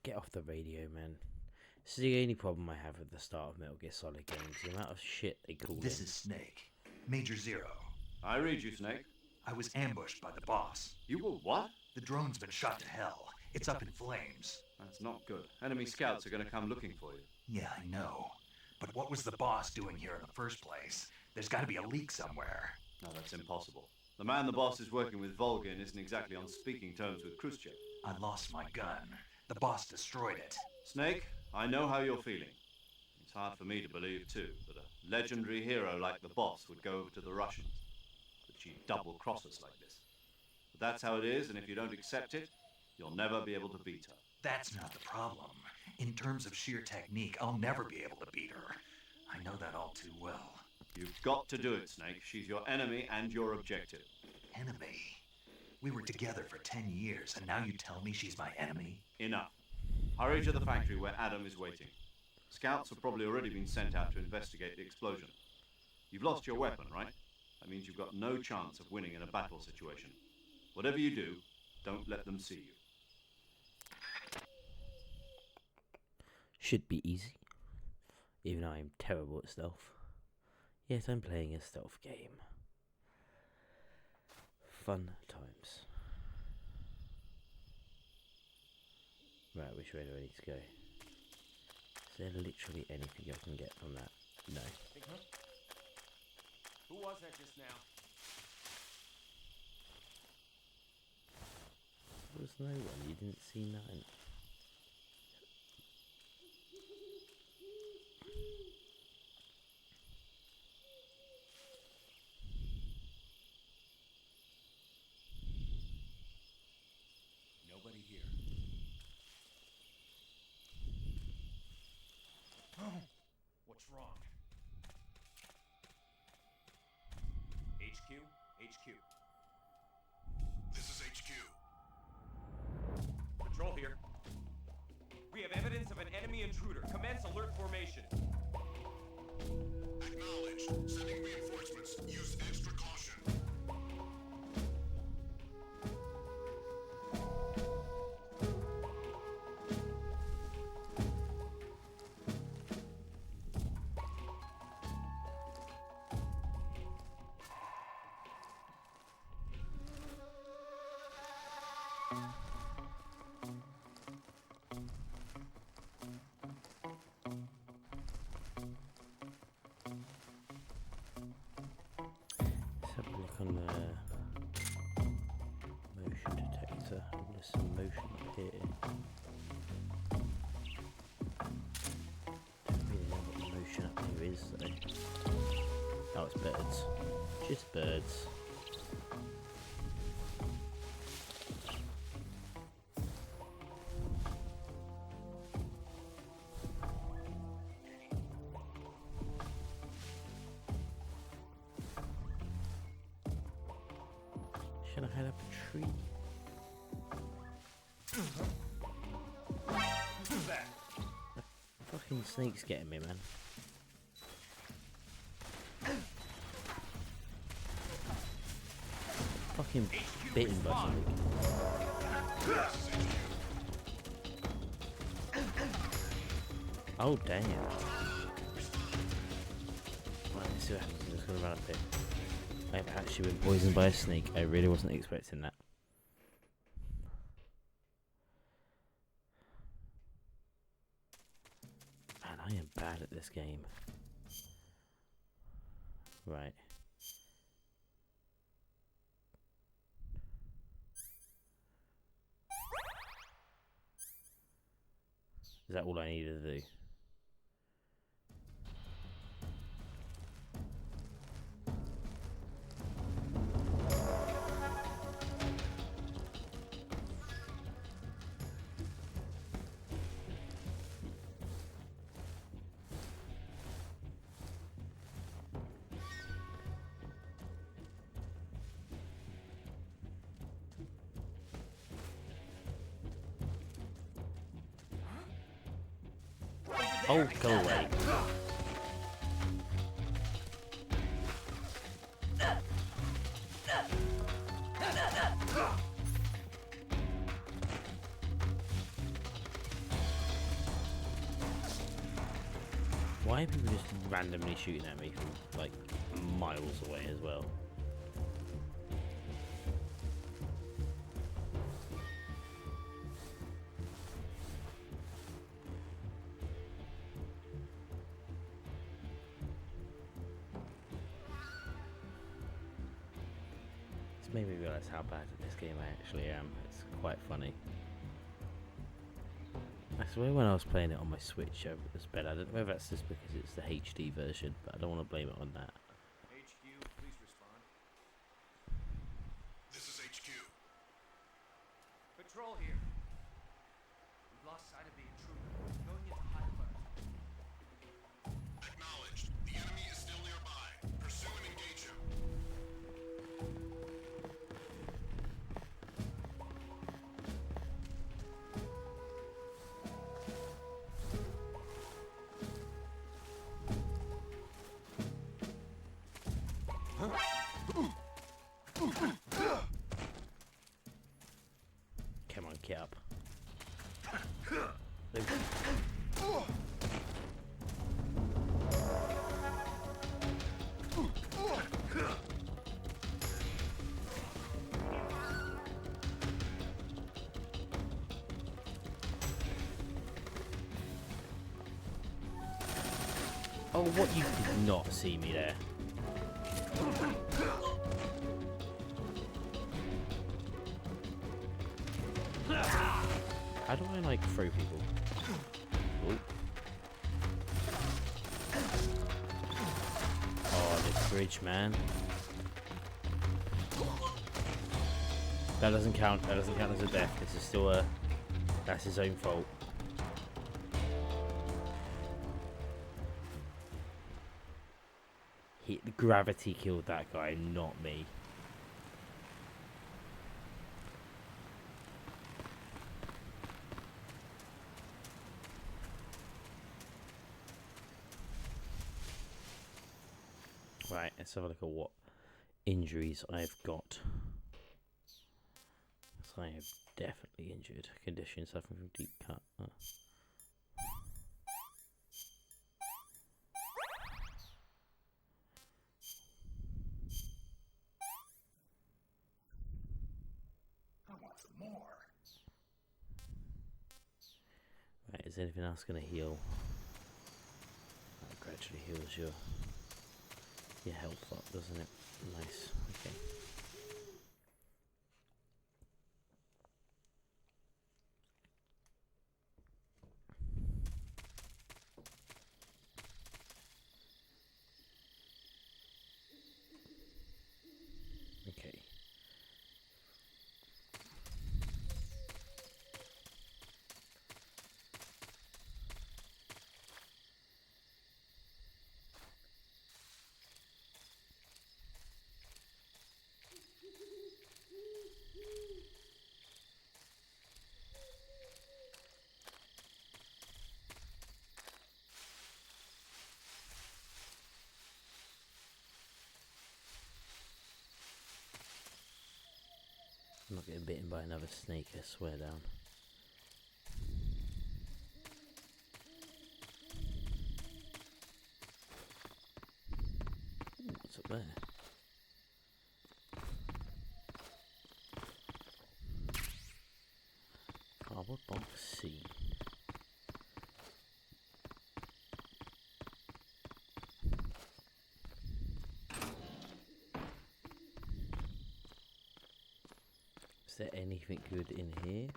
get off the radio, man. This is the only problem I have with the start of Metal Gear Solid games. The amount of shit they call This in. is Snake. Major Zero. I read you, Snake. I was ambushed by the boss. You were what? The drone's been shot to hell. It's up in flames. That's not good. Enemy scouts are going to come looking for you. Yeah, I know. But what was the boss doing here in the first place? There's got to be a leak somewhere. No, that's impossible. The man the boss is working with, Volgin, isn't exactly on speaking terms with Khrushchev. I lost my gun. The boss destroyed it. Snake, I know how you're feeling. It's hard for me to believe, too, that a legendary hero like the boss would go over to the Russians. That she'd double-cross us like this. But that's how it is, and if you don't accept it, you'll never be able to beat her. That's not the problem. In terms of sheer technique, I'll never be able to beat her. I know that all too well. You've got to do it, Snake. She's your enemy and your objective. Enemy? We were together for 10 years, and now you tell me she's my enemy? Enough. Hurry to the factory where Adam is waiting. Scouts have probably already been sent out to investigate the explosion. You've lost your weapon, right? That means you've got no chance of winning in a battle situation. Whatever you do, don't let them see you. Should be easy. Even though I'm terrible at stealth. Yes, I'm playing a stealth game. Fun times. Right, which way do I need to go? Is there literally anything I can get from that? No. Who was that just now? There was no one. You didn't see nothing. Nobody here. What's wrong? HQ? HQ. This is HQ. Patrol here. We have evidence of an enemy intruder. Commence alert formation. Acknowledged. Sending reinforcements. Use extra caution. Let's have a look on the motion detector. There's some motion up here. Don't really know what the motion up here is though. Oh, it's birds. Just birds. Should I head up a tree? Who's that? The fucking snake's getting me, man. Fucking bitten by something. Oh damn. Right, let's see what happens. I'm just gonna run up here. I've actually been poisoned by a snake. I really wasn't expecting that. Man, I am bad at this game. Right. Is that all I needed to do? Oh, go away. Why are people just randomly shooting at me from like miles away as well? It's made me realise how bad at this game I actually am. It's quite funny. I swear when I was playing it on my Switch it was better. I don't know if that's just because it's the HD version, but I don't want to blame it on that. HQ, please respond. This is HQ. Patrol here. We've lost sight of the intruder. Going into high alert. Acknowledged. The enemy is still nearby. Pursue and engage him. Come on, get up. Oh, what? You did not see me there. How do I like throw people? Ooh. Oh, this bridge, man. That doesn't count. That doesn't count as a death. This is still a. That's his own fault. The gravity killed that guy, not me. Right, let's have a look at what injuries I've got. So I have definitely injured. Condition suffering from deep cut. Oh. More. Right, is anything else going to heal? That gradually heals your health up, doesn't it? Nice. Okay. Okay. I'm not getting bitten by another snake, I swear down. Ooh, what's up there? Cardboard box C. Is there anything good in here?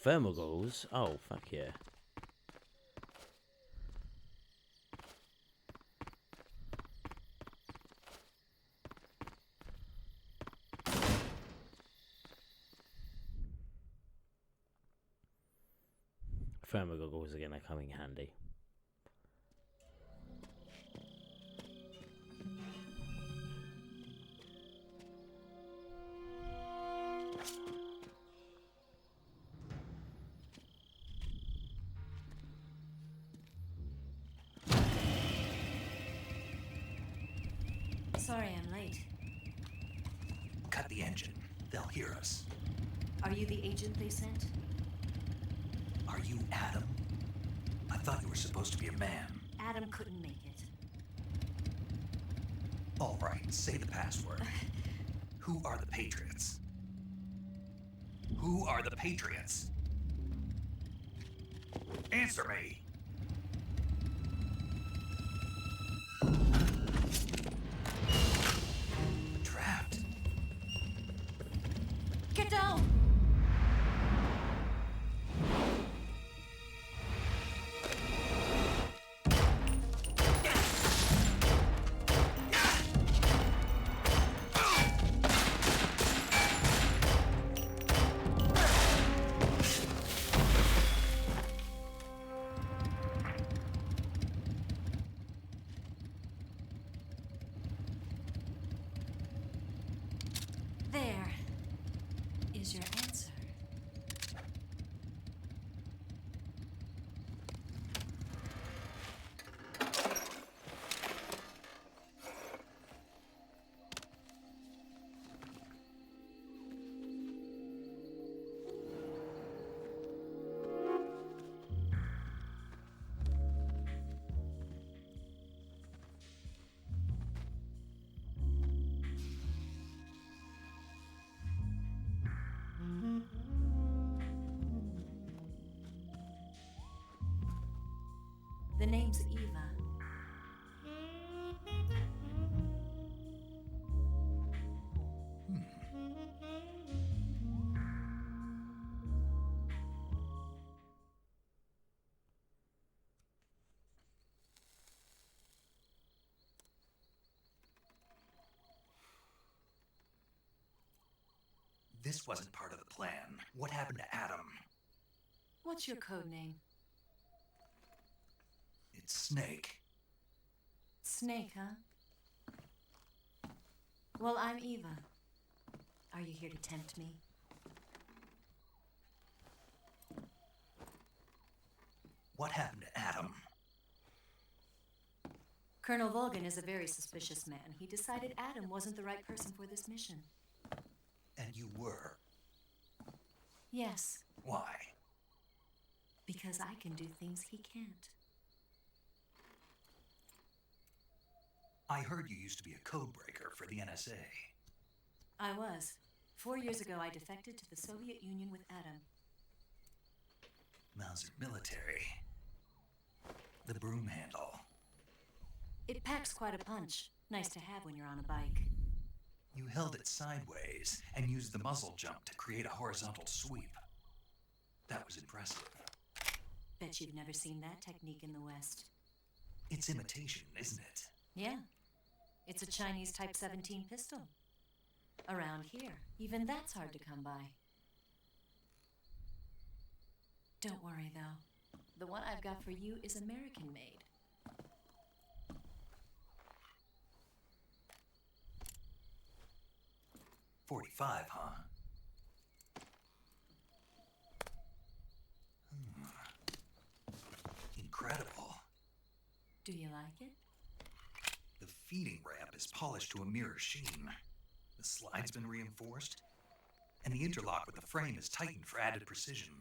Thermal goggles? Oh, fuck yeah. Thermal goggles again are coming handy. Sorry I'm late. Cut the engine. They'll hear us. Are you the agent they sent? Are you Adam? I thought you were supposed to be a man. Adam couldn't make it. All right, say the password. Who are the Patriots? Who are the Patriots? Answer me! Trapped. Get down! There is your answer. The name's Eva. This wasn't part of the plan. What happened to Adam? What's your code name? It's Snake. Snake, huh? Well, I'm Eva. Are you here to tempt me? What happened to Adam? Colonel Volgan is a very suspicious man. He decided Adam wasn't the right person for this mission. And you were? Yes, Why? because I can do things he can't. I heard you used to be a codebreaker for the NSA. I was. 4 years ago, I defected to the Soviet Union with Adam. Mauser military. The broom handle. It packs quite a punch. Nice to have when you're on a bike. You held it sideways and used the muzzle jump to create a horizontal sweep. That was impressive. Bet you've never seen that technique in the West. It's imitation, isn't it? Yeah. It's a Chinese Type 17 pistol. Around here, even that's hard to come by. Don't worry, though. The one I've got for you is American-made. .45, huh? Incredible. Do you like it? The feeding ramp is polished to a mirror sheen. The slide's been reinforced, and the interlock with the frame is tightened for added precision.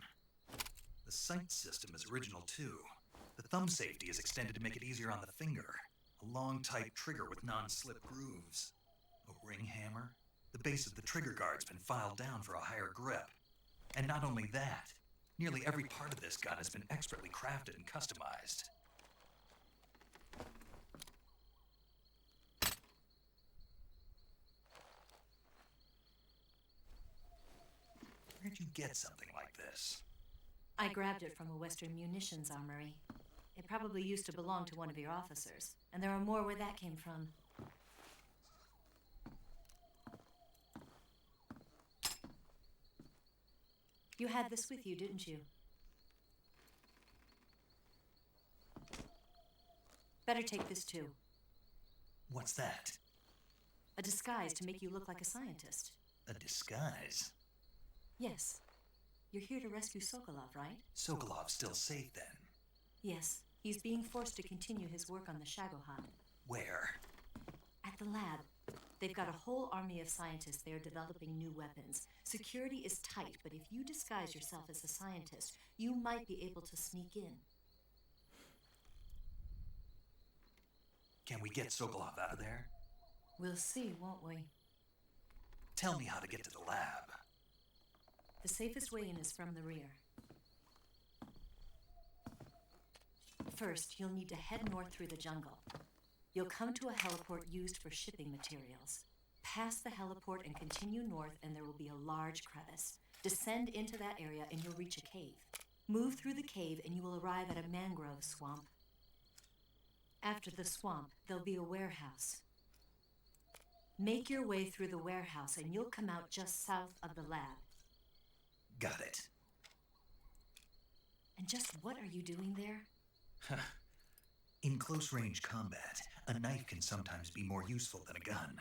The sight system is original too. The thumb safety is extended to make it easier on the finger. A long, tight trigger with non-slip grooves. A ring hammer. The base of the trigger guard's been filed down for a higher grip. And not only that, nearly every part of this gun has been expertly crafted and customized. Where'd you get something like this? I grabbed it from a Western munitions armory. It probably used to belong to one of your officers, and there are more where that came from. You had this with you, didn't you? Better take this too. What's that? A disguise to make you look like a scientist. A disguise? Yes. You're here to rescue Sokolov, right? Sokolov's still safe then? Yes. He's being forced to continue his work on the Shagohod. Where? At the lab. They've got a whole army of scientists there developing new weapons. Security is tight, but if you disguise yourself as a scientist, you might be able to sneak in. Can we get Sokolov out of there? We'll see, won't we? Tell me how to get to the lab. The safest way in is from the rear. First, you'll need to head north through the jungle. You'll come to a heliport used for shipping materials. Pass the heliport and continue north, and there will be a large crevice. Descend into that area and you'll reach a cave. Move through the cave and you will arrive at a mangrove swamp. After the swamp, there'll be a warehouse. Make your way through the warehouse and you'll come out just south of the lab. Got it. And just what are you doing there? In close-range combat, a knife can sometimes be more useful than a gun.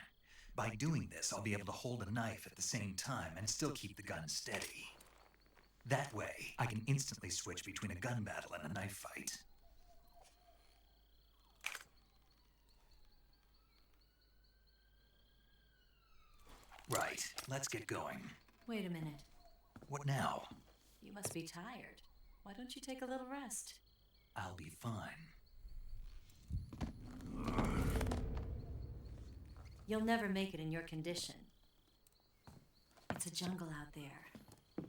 By doing this, I'll be able to hold a knife at the same time and still keep the gun steady. That way, I can instantly switch between a gun battle and a knife fight. Right, let's get going. Wait a minute. What now? You must be tired. Why don't you take a little rest? I'll be fine. You'll never make it in your condition. It's a jungle out there.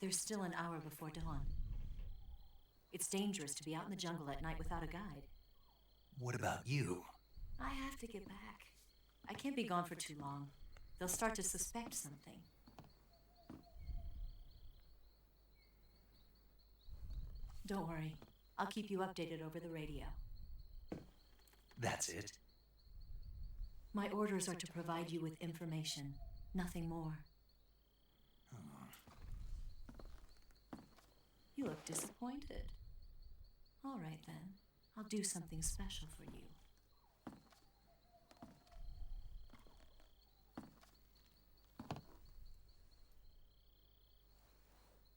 There's still an hour before dawn. It's dangerous to be out in the jungle at night without a guide. What about you? I have to get back. I can't be gone for too long. They'll start to suspect something. Don't worry. I'll keep you updated over the radio. That's it? My orders are to provide you with information, nothing more. You look disappointed. All right then. I'll do something special for you.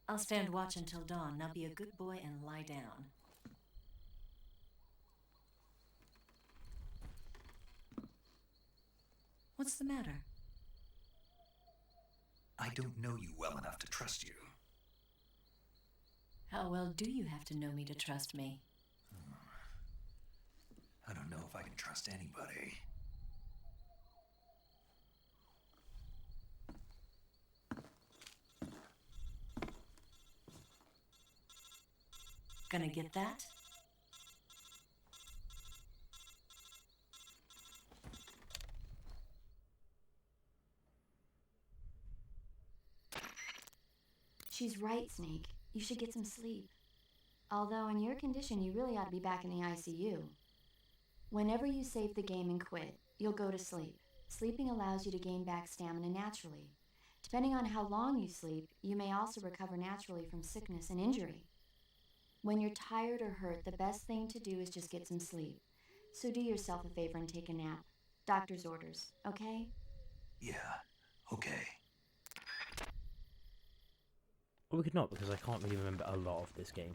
I'll stand watch until dawn. Now be a good boy and lie down. What's the matter? I don't know you well enough to trust you. How well do you have to know me to trust me? I don't know if I can trust anybody. Gonna get that? She's right, Snake. You should get some sleep. Although in your condition, you really ought to be back in the ICU. Whenever you save the game and quit, you'll go to sleep. Sleeping allows you to gain back stamina naturally. Depending on how long you sleep, you may also recover naturally from sickness and injury. When you're tired or hurt, the best thing to do is just get some sleep. So do yourself a favor and take a nap. Doctor's orders, okay? Yeah, okay. Or we could not, because I can't really remember a lot of this game.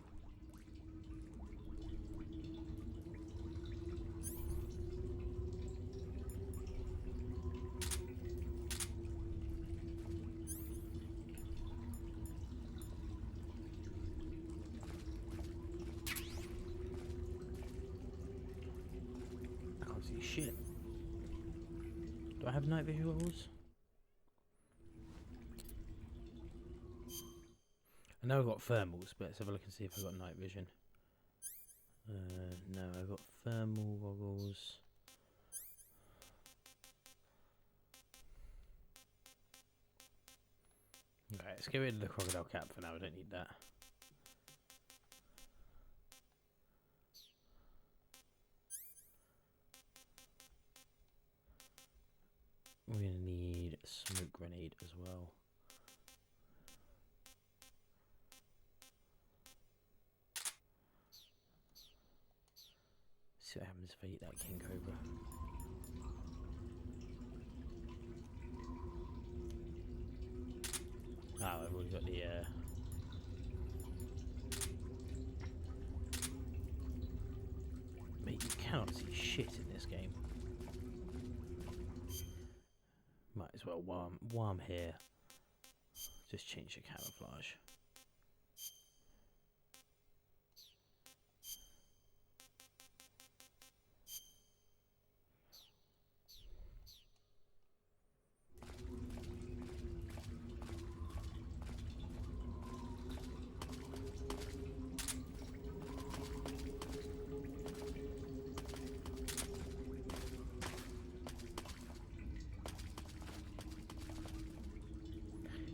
I can't see shit. Do I have night visuals? I know I've got thermals, but let's have a look and see if I've got night vision. No, I've got thermal goggles. Okay, let's get rid of the crocodile cap for now, I don't need that. We're going to need a smoke grenade as well. See what happens if I eat that king cobra. Ah, I've already got the mate, you cannot see shit in this game. well, while I'm here, just change the camouflage.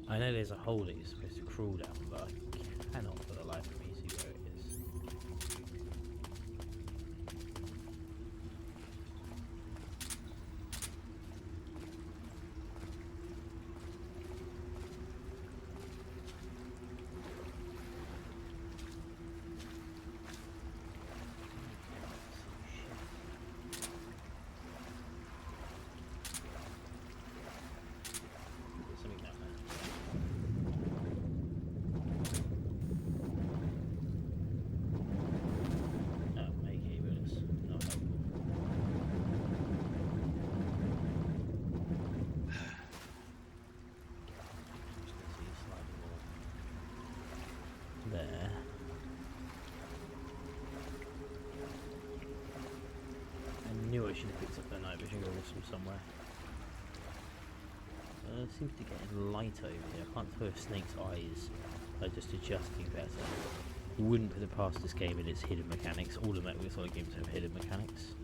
I know there's a hole that you're supposed to crawl down, but I cannot for the life of me see where it is. There's something down there. Oh, May cables. Not helpful. Just gonna see slightly more. There. I knew I should have picked up the night vision goggles from somewhere. It seems to be getting light over here. I can't tell if Snake's eyes are just adjusting better. You wouldn't put it past this game and its hidden mechanics. All the Metal Gear Solid games have hidden mechanics.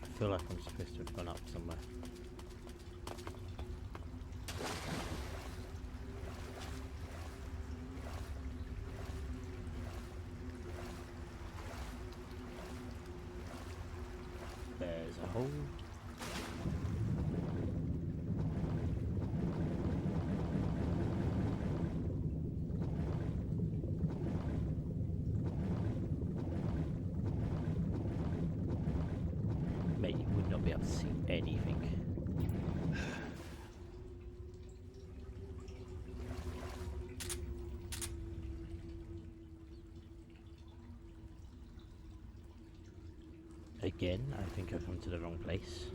I feel like I'm supposed to have gone up somewhere. There's a hole. Mate, you would not be able to see anything. Again, I think I've come to the wrong place.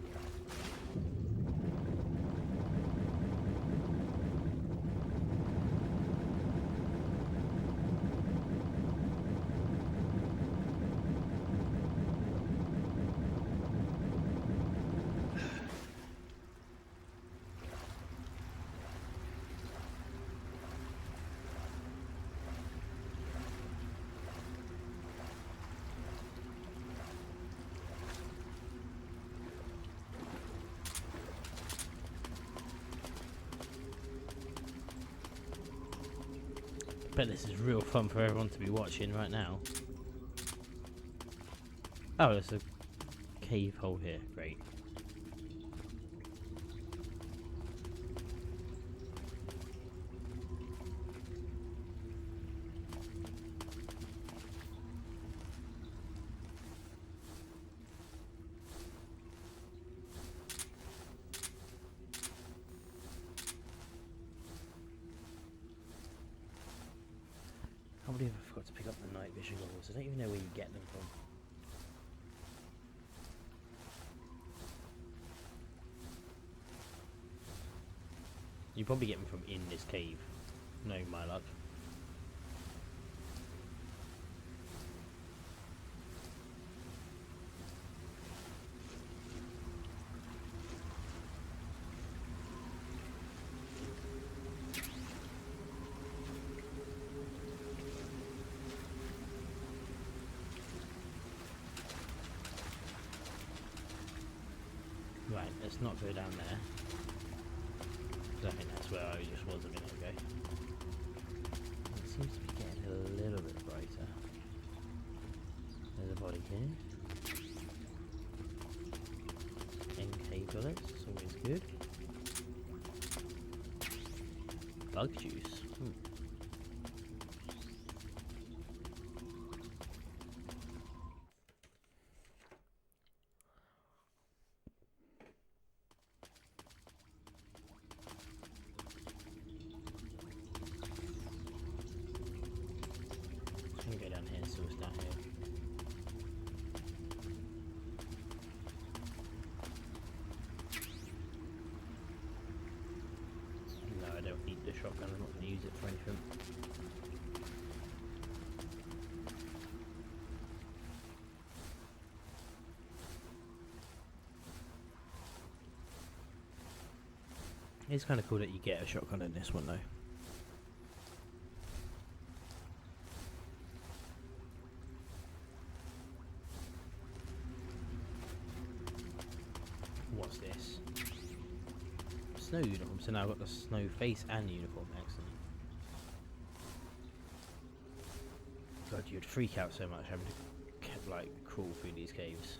Bet this is real fun for everyone to be watching right now. Oh, there's a cave hole here. Great. I can't believe I forgot to pick up the night vision goggles. I don't even know where you get them from. You probably get them from in this cave. No, my luck. Right, let's not go down there. I think that's where I just was a minute ago. It seems to be getting a little bit brighter. There's a body here. MK bullets, always good. Bug juice. shotgun. I'm not going to use it for anything. It's kind of cool that you get a shotgun in this one though. What's this? Snow uniform. So now I've got the snow face and uniform. Excellent. God, you'd freak out so much having to like crawl through these caves.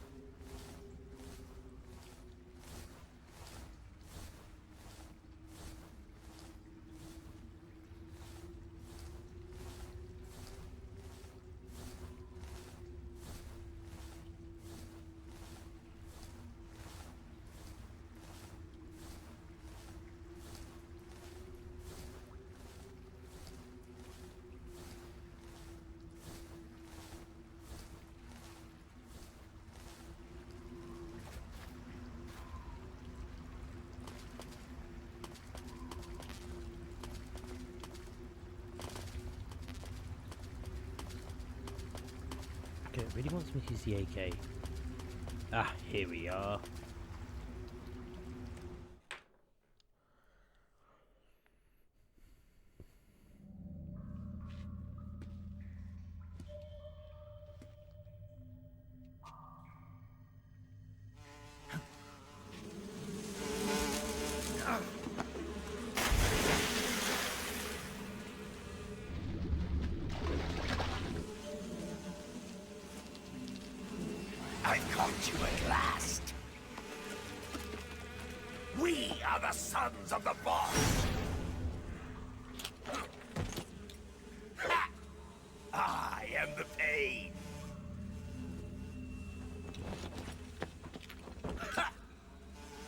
It really wants me to use the AK. Ah, here we are. I've caught you at last. We are the sons of the boss. I am the pain.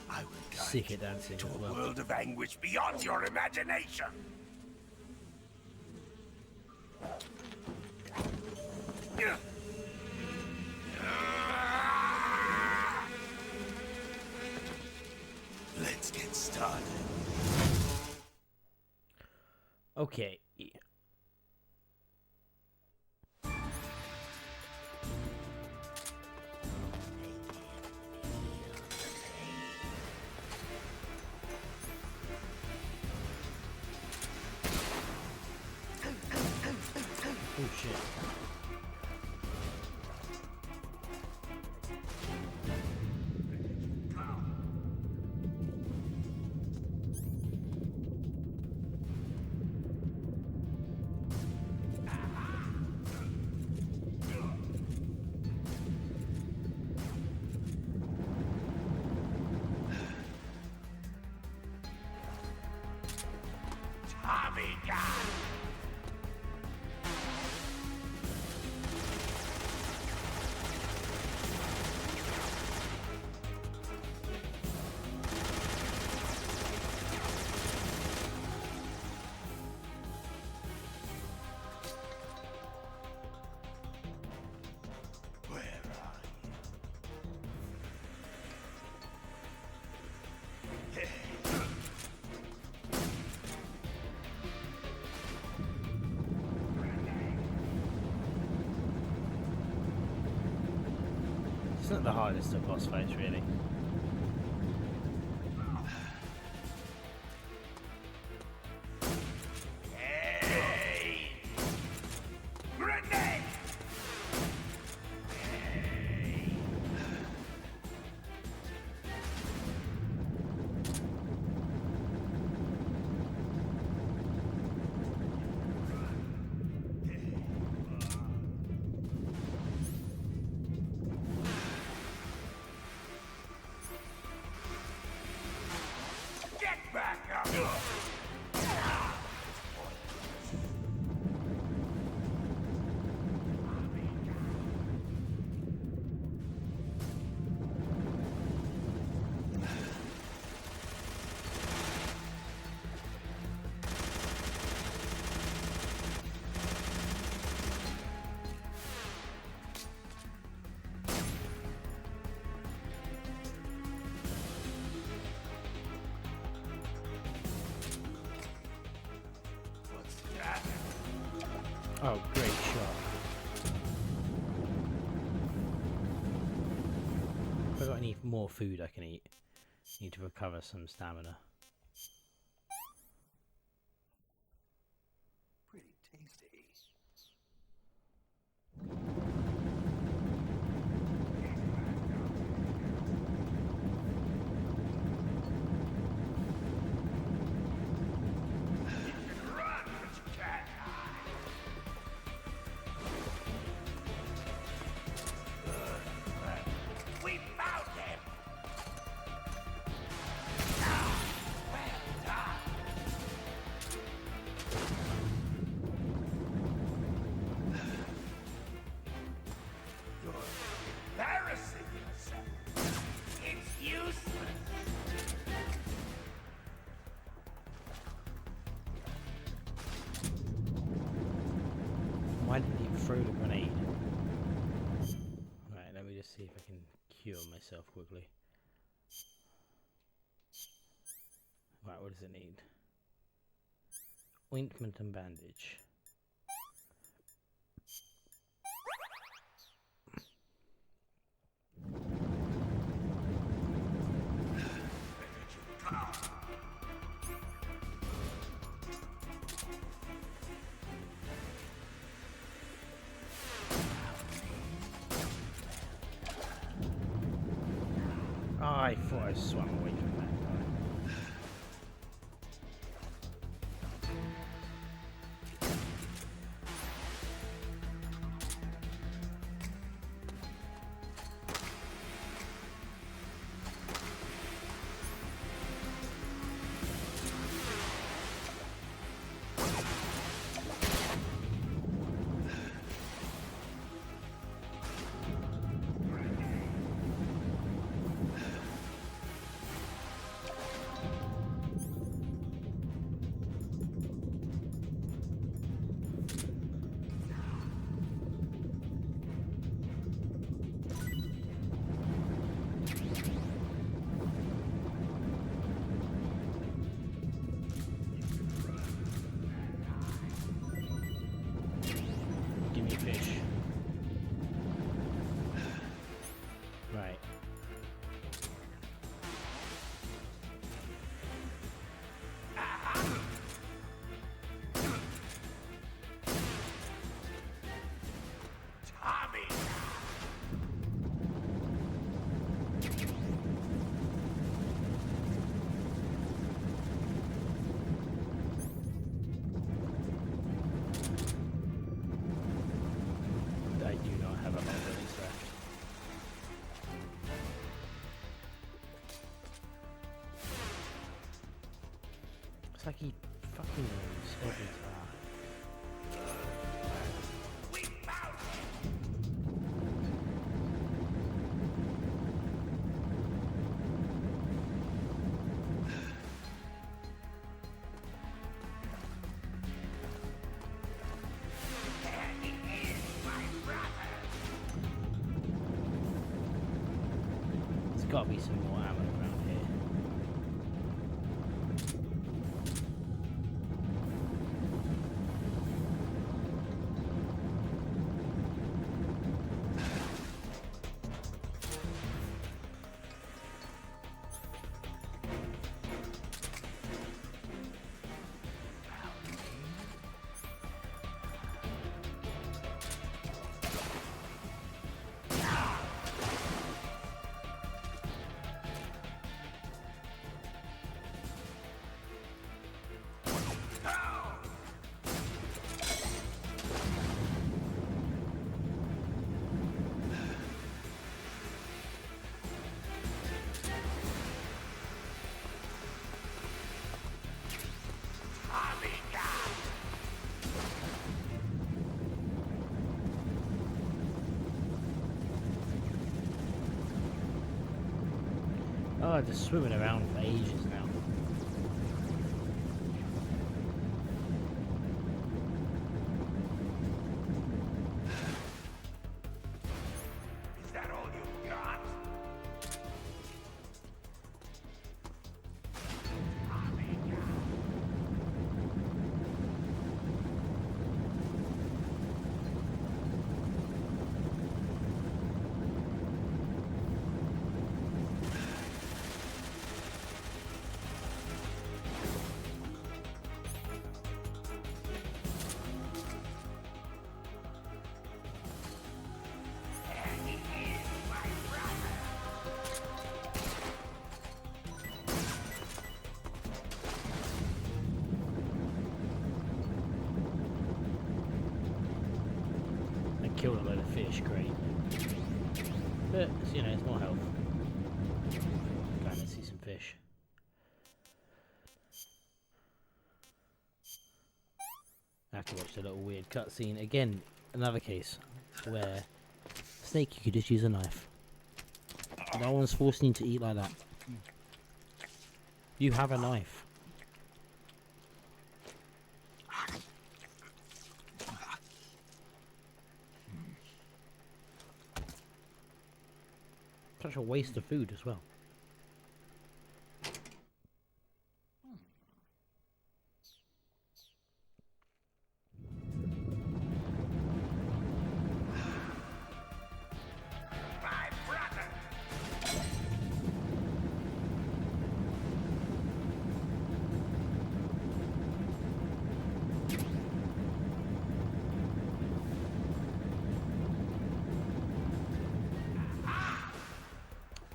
I will guide Sick at dancing to as a well. world of anguish beyond your imagination. Let's get started. Okay. Oh shit. Tommy gun. Where are you? It's not the hardest of boss fights, really. Hey! Grenade! Oh, great shot. Have I got any more food I can eat? Need to recover some stamina. Pretty tasty. We found him! Well done! You're embarrassing yourself. It's useless. Why didn't he throw the grenade? Right, let me just see if I can cure myself quickly. Right, what does it need? Ointment and bandage. I thought I swam away from that guy. Give me a fish. Right. Tommy! I do not have a lot of things left. It's like he fucking moves every time. We found him! There he is, my brother! There's got to be some more ammo around here. Tommy gun! Oh, I've just swimming around for ages now. Is that all you got? Tommy gun! killed a load of fish, great. But, you know, it's more health. Okay, let's see some fish. I have to watch the little weird cutscene. Again, another case where Snake, you could just use a knife. No one's forcing you to eat like that. You have a knife. Such a waste of food as well.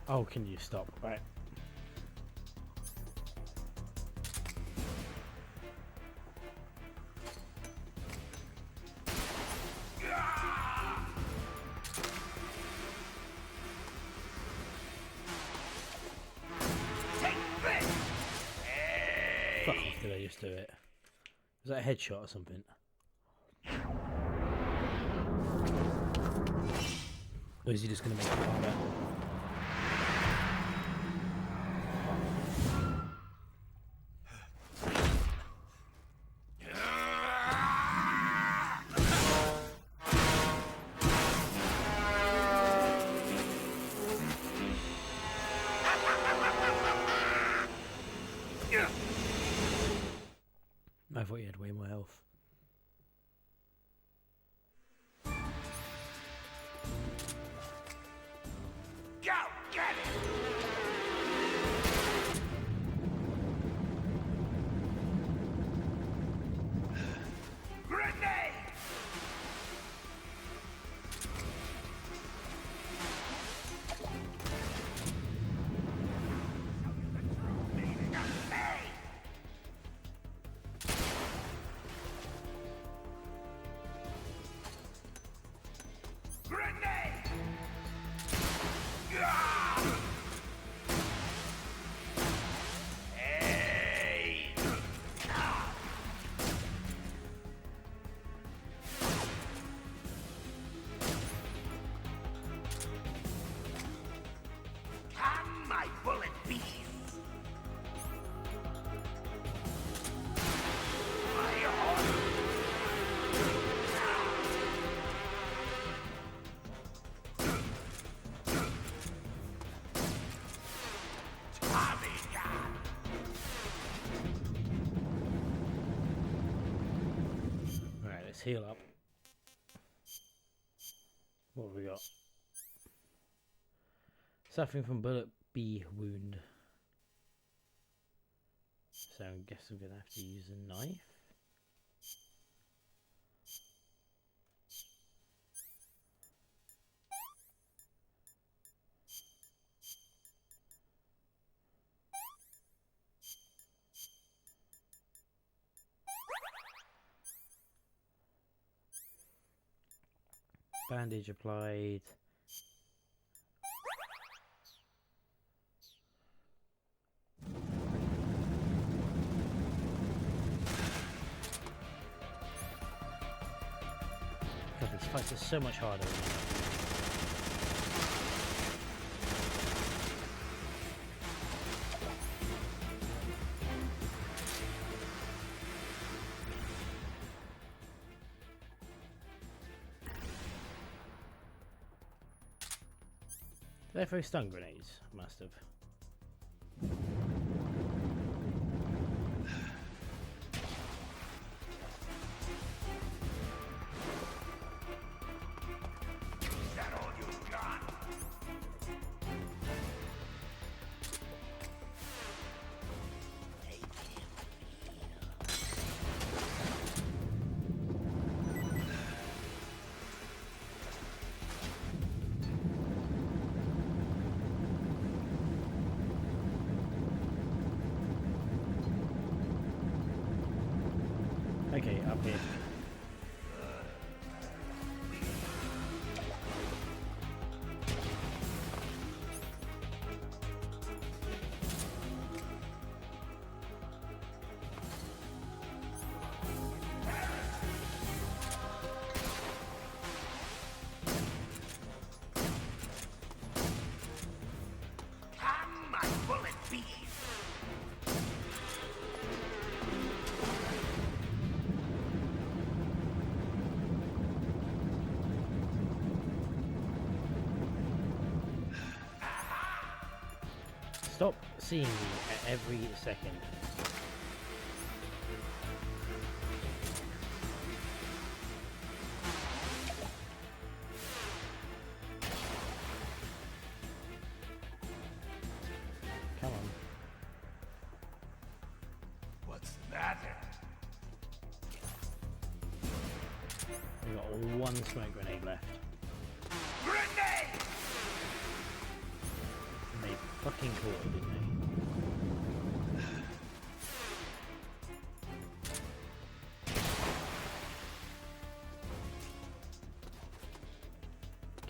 Oh, can you stop? Right. Fuck off, did I just do it? Was that a headshot or something? Or is he just going to make it harder? I thought you had way more health. Go, get it! Grenade! Heal up. What have we got? Suffering from bullet B wound. So I guess I'm gonna have to use a knife. Bandage applied. God, these fights are so much harder. They throw stun grenades, must have. Is that all you got? Okay, up here. Stop seeing me at every second. Come on. What's that? We've got one smoke grenade left. Grenade! And they fucking caught it, didn't they?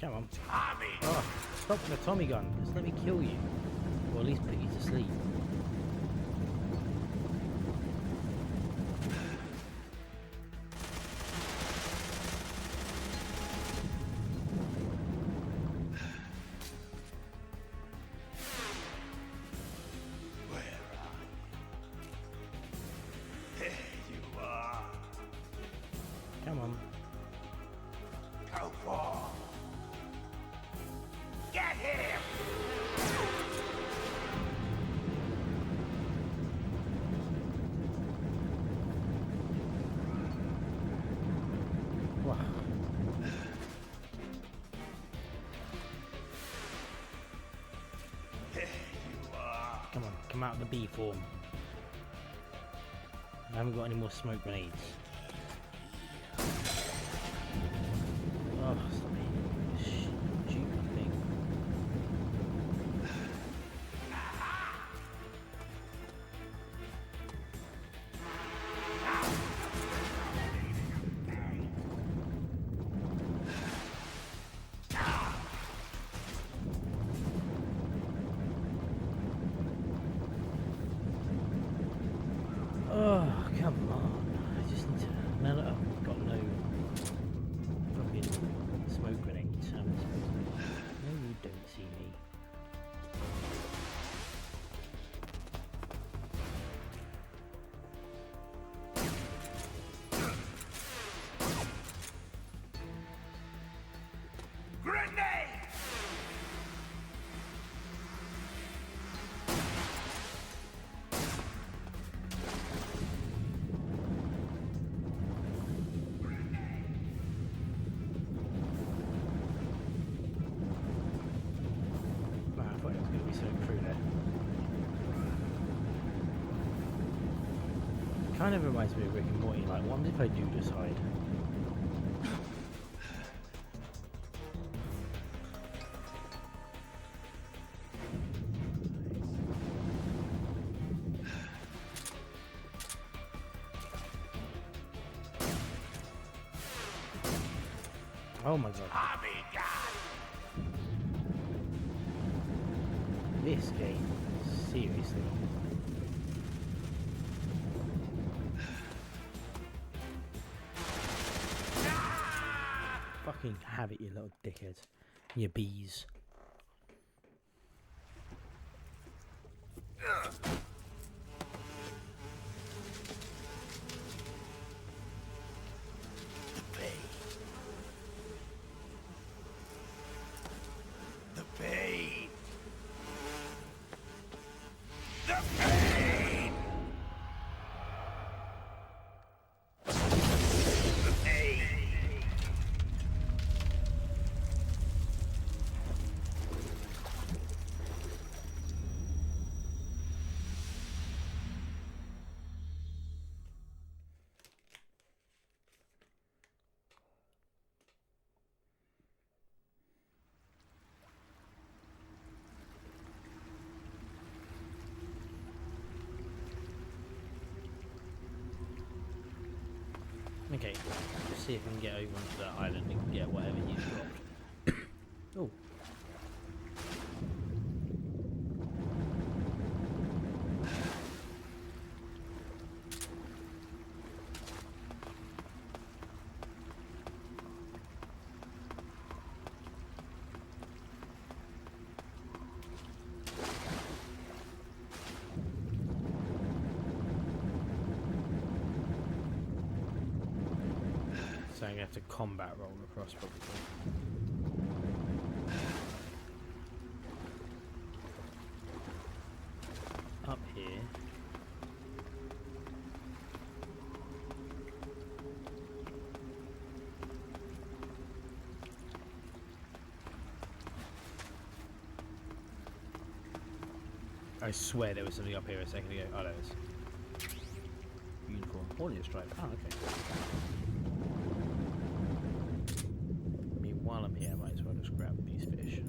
Come on. Tommy! Oh, stop with the Tommy gun. Just let me kill you. Or at least put you to sleep. Where are you? There you are. Come on. Go for. Get him! Wow. There you are. Come on, come out of the B form. I haven't got any more smoke grenades. Oh, stop me. Stupid thing. Oh, come on. I just need to melt it up. I've got no fucking smoke grenades. No, you don't see me. Grenade! Man, I thought it was going to be so through there. Kind of reminds me of Rick and Morty. Like, what if I do just hide? Oh my god. Tommy gun! This game, seriously. Fucking have it, you little dickhead. You bees. The pain! The pain! The pain! Okay, let's see if we can get over onto that island and get whatever he's dropped. Oh. So I'm going to have to combat roll across probably. I swear there was something up here a second ago. Oh, there is. Unicorn. Audio stripe. Oh, okay. I mean, while I'm here, I might as well just grab these fish.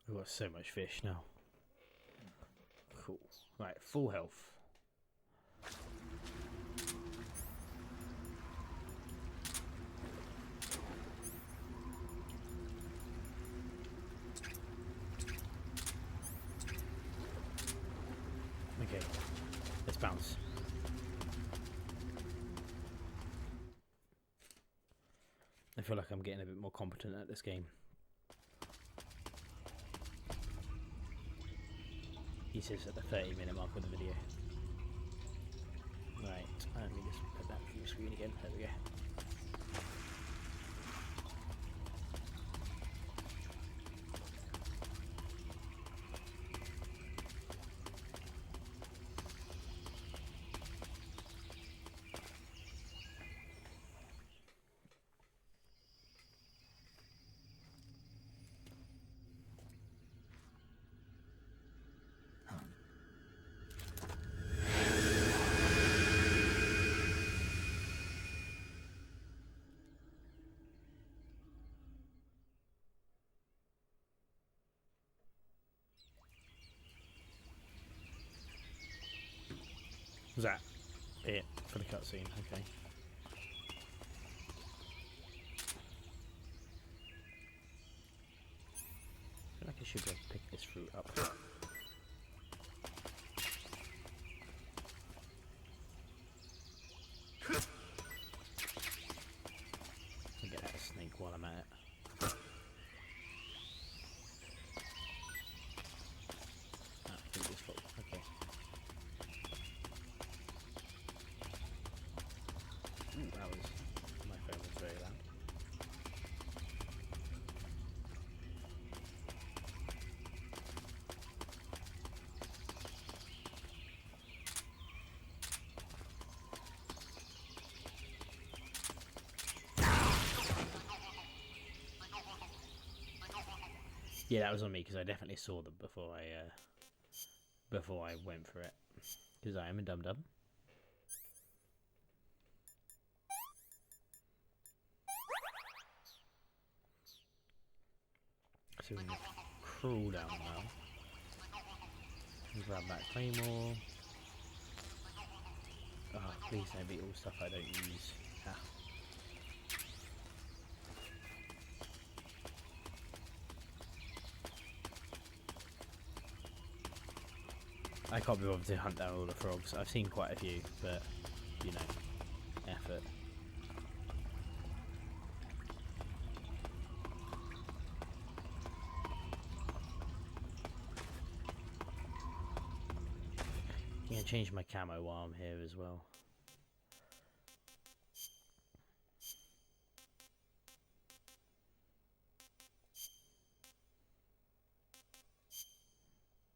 I've got so much fish now. Cool. Right, full health. Okay, let's bounce. I feel like I'm getting a bit more competent at this game. He says at the 30-minute mark of the video. Right, let me just put that full screen again. There we go. Was that it for the cutscene? Okay. I feel like I should be able to pick this fruit up. I'll get that snake while I'm at it. Ah, I think it's full. Okay. Ooh, that was... my phone was very loud. Yeah, that was on me because I definitely saw them before I went for it. Because I am a dum dum. So we're gonna crawl down now. And grab that claymore. Ah, please don't be all stuff I don't use. Ah. I can't be bothered to hunt down all the frogs. I've seen quite a few, but, you know, effort. I'm gonna change my camo while I'm here as well.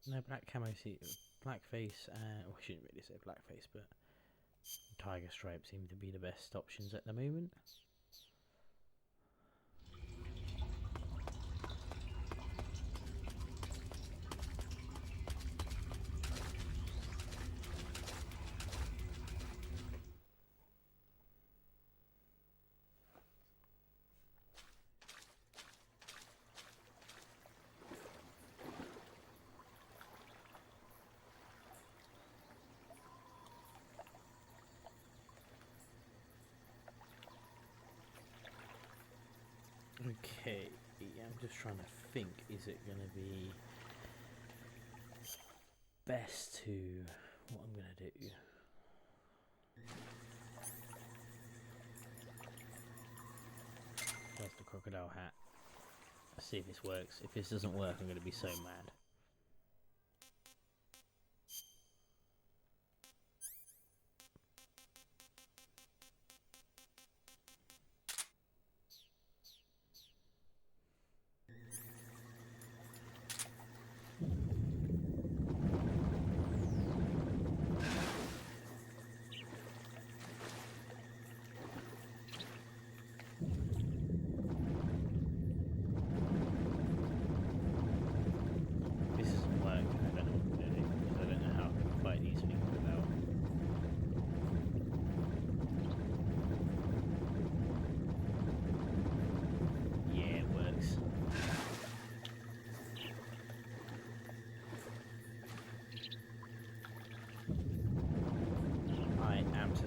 No, black camo, see, black face, well, I shouldn't really say black face, but tiger stripe seem to be the best options at the moment. Okay, yeah, I'm just trying to think, is it going to be best to, what I'm going to do? There's the crocodile hat. Let's see if this works. If this doesn't work, I'm going to be so mad.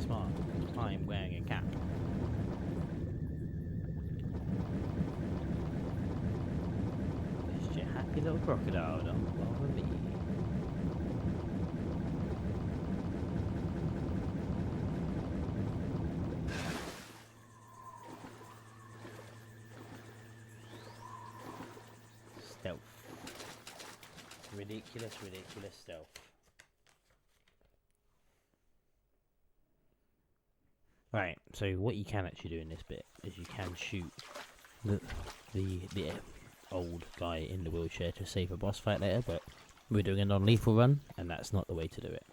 smart. I'm wearing a cap. Just your happy little crocodile, don't bother me. Stealth. Ridiculous stealth. Right, so what you can actually do in this bit is you can shoot the old guy in the wheelchair to save a boss fight later, but we're doing a non-lethal run, and that's not the way to do it.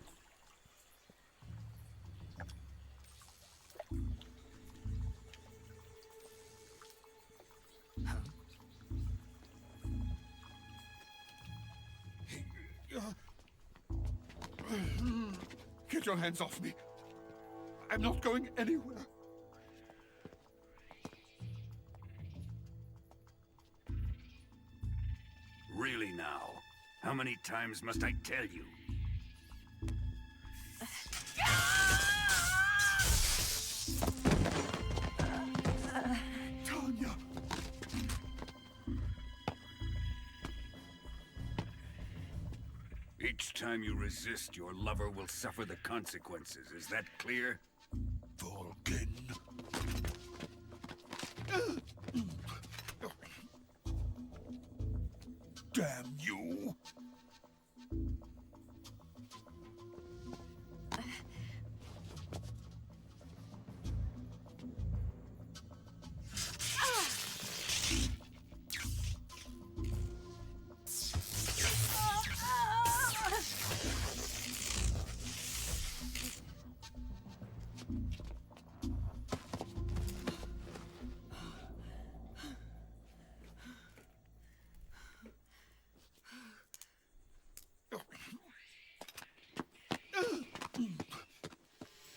Get your hands off me. I'm not going anywhere. Really now? How many times must I tell you? Tanya! Each time you resist, your lover will suffer the consequences. Is that clear? Vulcan. Damn you!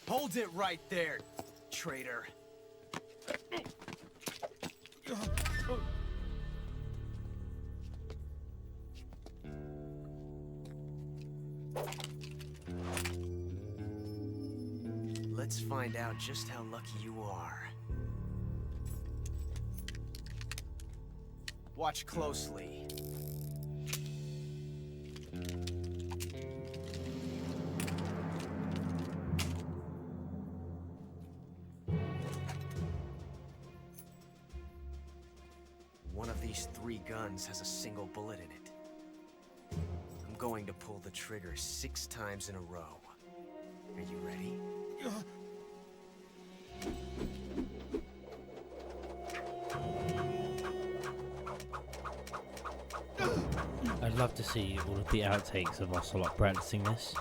Hold it right there, traitor. Let's find out just how lucky you are. Watch closely. One of these 3 guns has a single bullet in it. I'm going to pull the trigger 6 times in a row. Are you ready? I'd love to see all of the outtakes of Ocelot practicing this.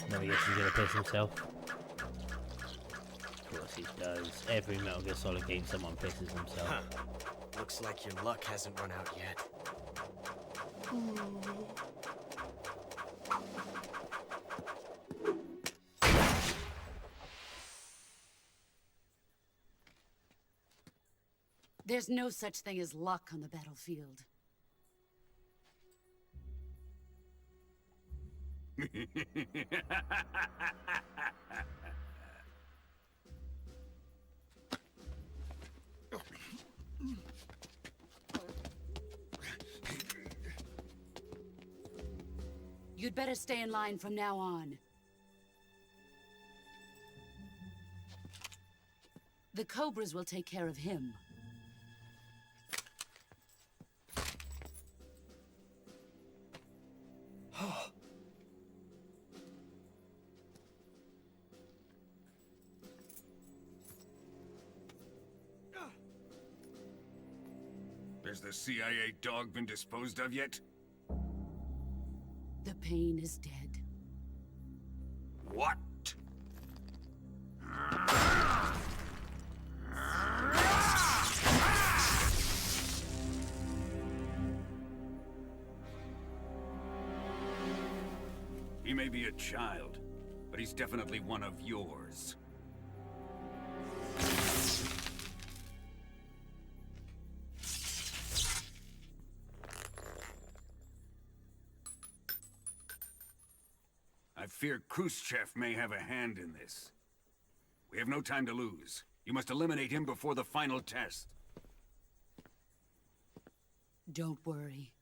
No, he guess he's gonna piss himself. Of course he does. Every Metal Gear Solid game, someone pisses himself. Huh. Looks like your luck hasn't run out yet. There's no such thing as luck on the battlefield. You'd better stay in line from now on. The Cobras will take care of him. Has the CIA dog been disposed of yet? The pain is dead. What? He may be a child, but he's definitely one of yours. I fear Khrushchev may have a hand in this. We have no time to lose. You must eliminate him before the final test. Don't worry.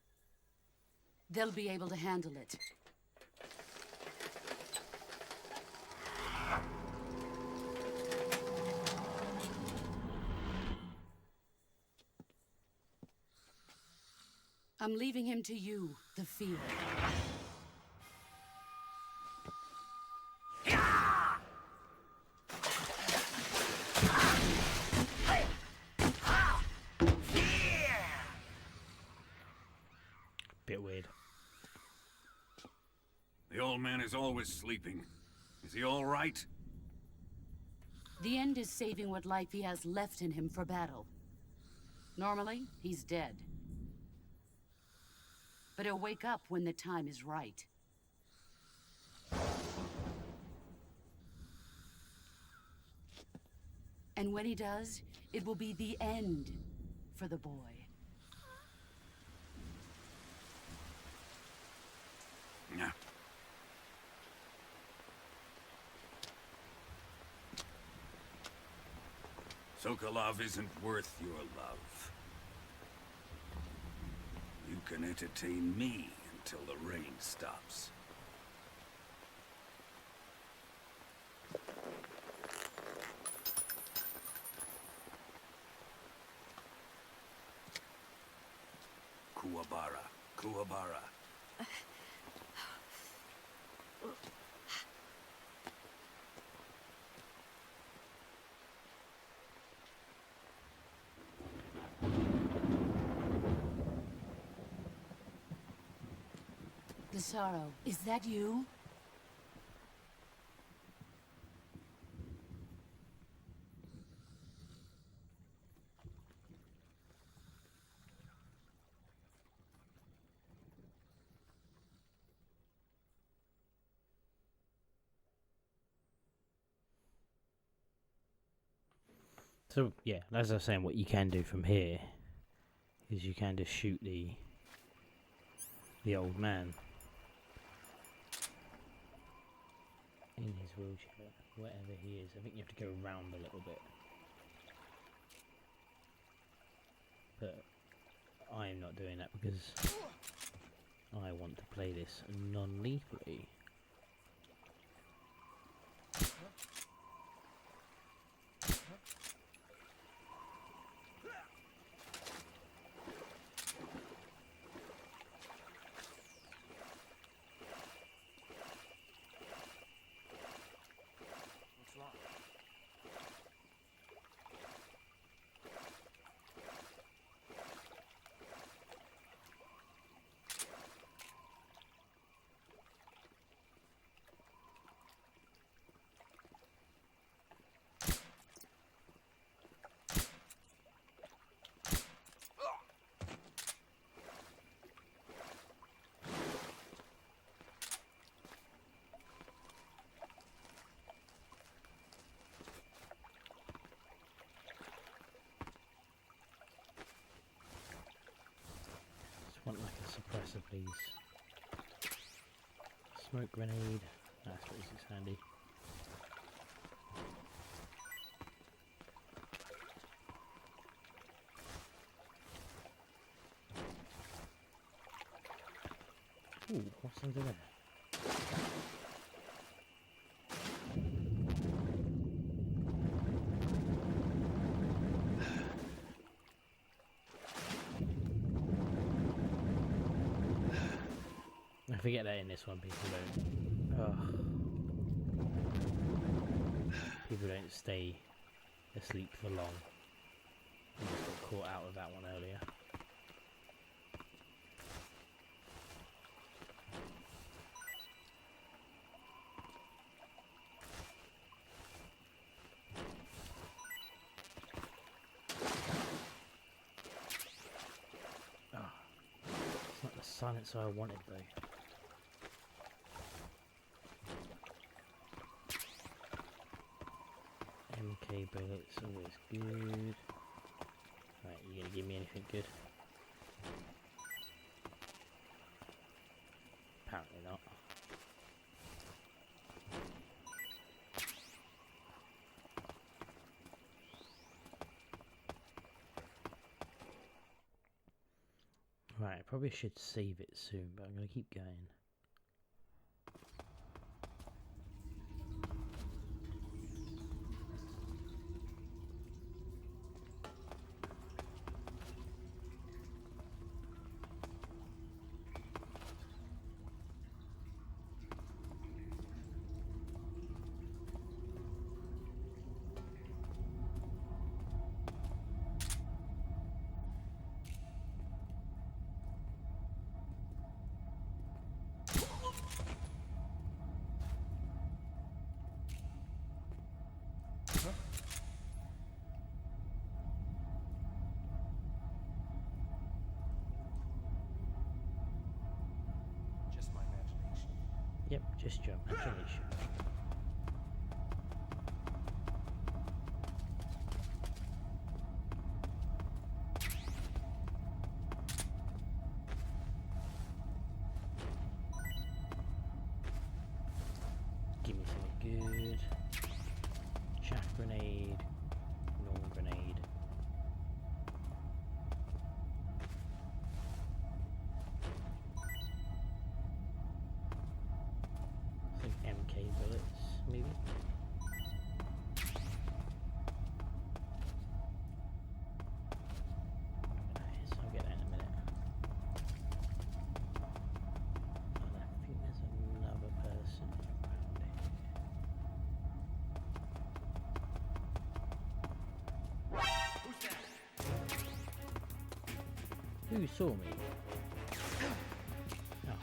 They'll be able to handle it. I'm leaving him to you, the field. Bit weird. The old man is always sleeping. Is he all right? The end is saving what life he has left in him for battle. Normally, he's dead. But he'll wake up when the time is right. And when he does, it will be the end for the boy. Yeah. Sokolov isn't worth your love. You can entertain me until the rain stops. Kuwabara. Kuwabara. Sorrow, is that you? So yeah, as I was saying, what you can do from here is you can just shoot the old man in his wheelchair, wherever he is. I think you have to go around a little bit, but I am not doing that because I want to play this non-lethally. Want like a suppressor, please. Smoke grenade. That's what is handy. Ooh, what's under there? I forget that in this one people don't stay asleep for long. I just got caught out with that one earlier. It's not the silencer I wanted though. MK bullets, always good. Right, you gonna give me anything good? Apparently not. Right, probably should save it soon, but I'm going to keep going. Just my imagination. Yep, just your imagination. Give me something good. Chaff grenade. Normal grenade. I think MK bullets, maybe. Nice, I'll get that in a minute. And I think there's another person around here. Who saw me? Oh.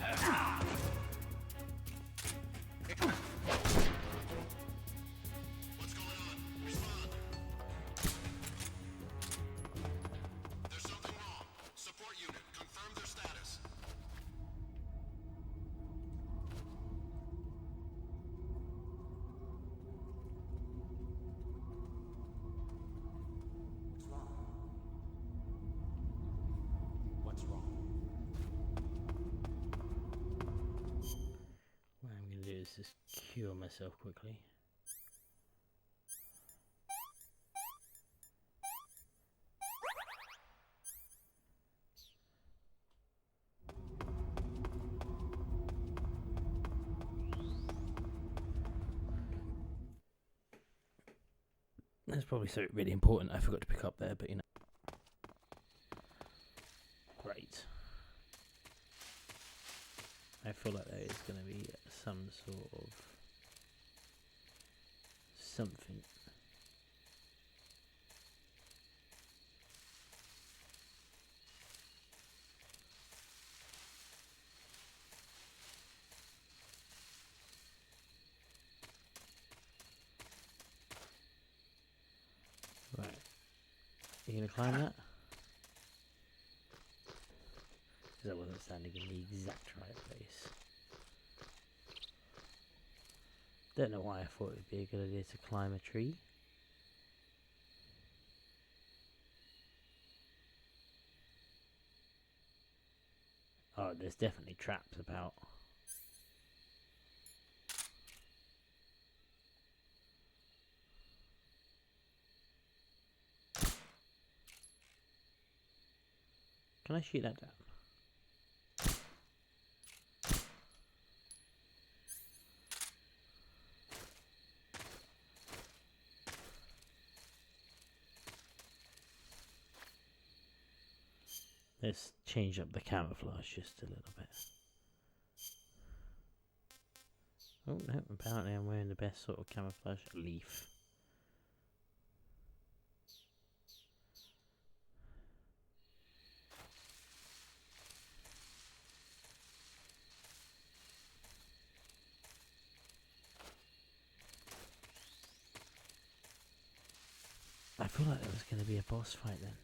What's going on? Respond. There's something wrong. Support unit, confirm their status. What's wrong? What's wrong? What I'm going to do is just cure myself quickly. That's probably something really important I forgot to pick up there, but you know. Great. I feel like there is going to be some sort of something. Right. You going to climb that? Because I wasn't standing in the exact right place. Don't know why I thought it would be a good idea to climb a tree. Oh, there's definitely traps about. Can I shoot that down? Let's change up the camouflage just a little bit. Oh no, apparently I'm wearing the best sort of camouflage. Leaf. I feel like there was going to be a boss fight then.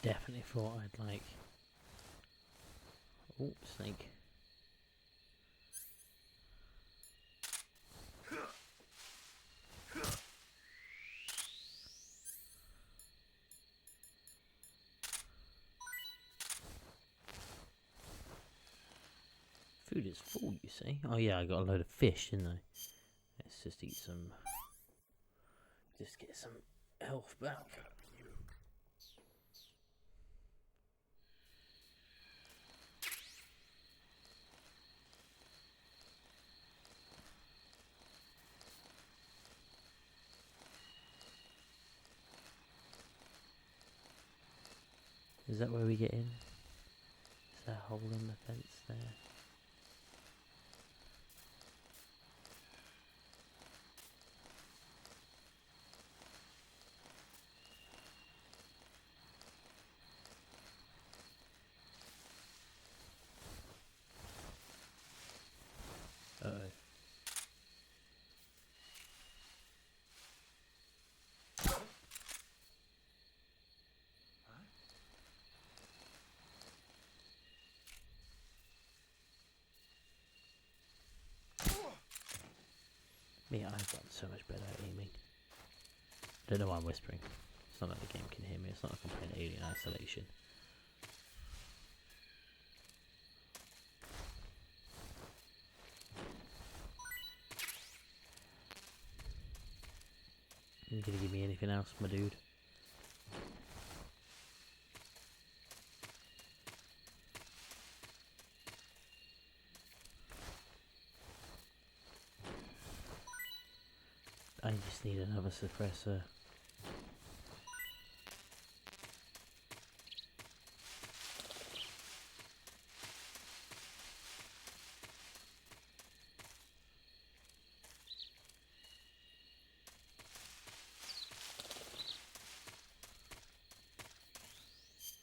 definitely thought I'd like... Oh, snake. Food is full, you see. Oh yeah, I got a load of fish, didn't I? Let's just eat some... Just get some health back. Is that where we get in? Is there a hole in the fence there? Uh-oh. Me, I've gotten so much better at aiming. I don't know why I'm whispering. It's not like the game can hear me. It's not like I'm playing Alien Isolation. You gonna give me anything else, my dude? I just need another suppressor.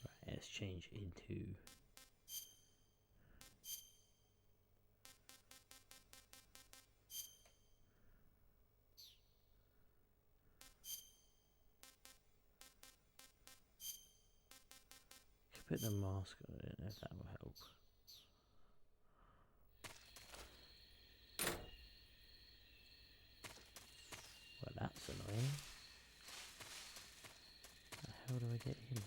Right, let's change into... Put the mask on, I don't know if that will help. Well, that's annoying. How do I get in?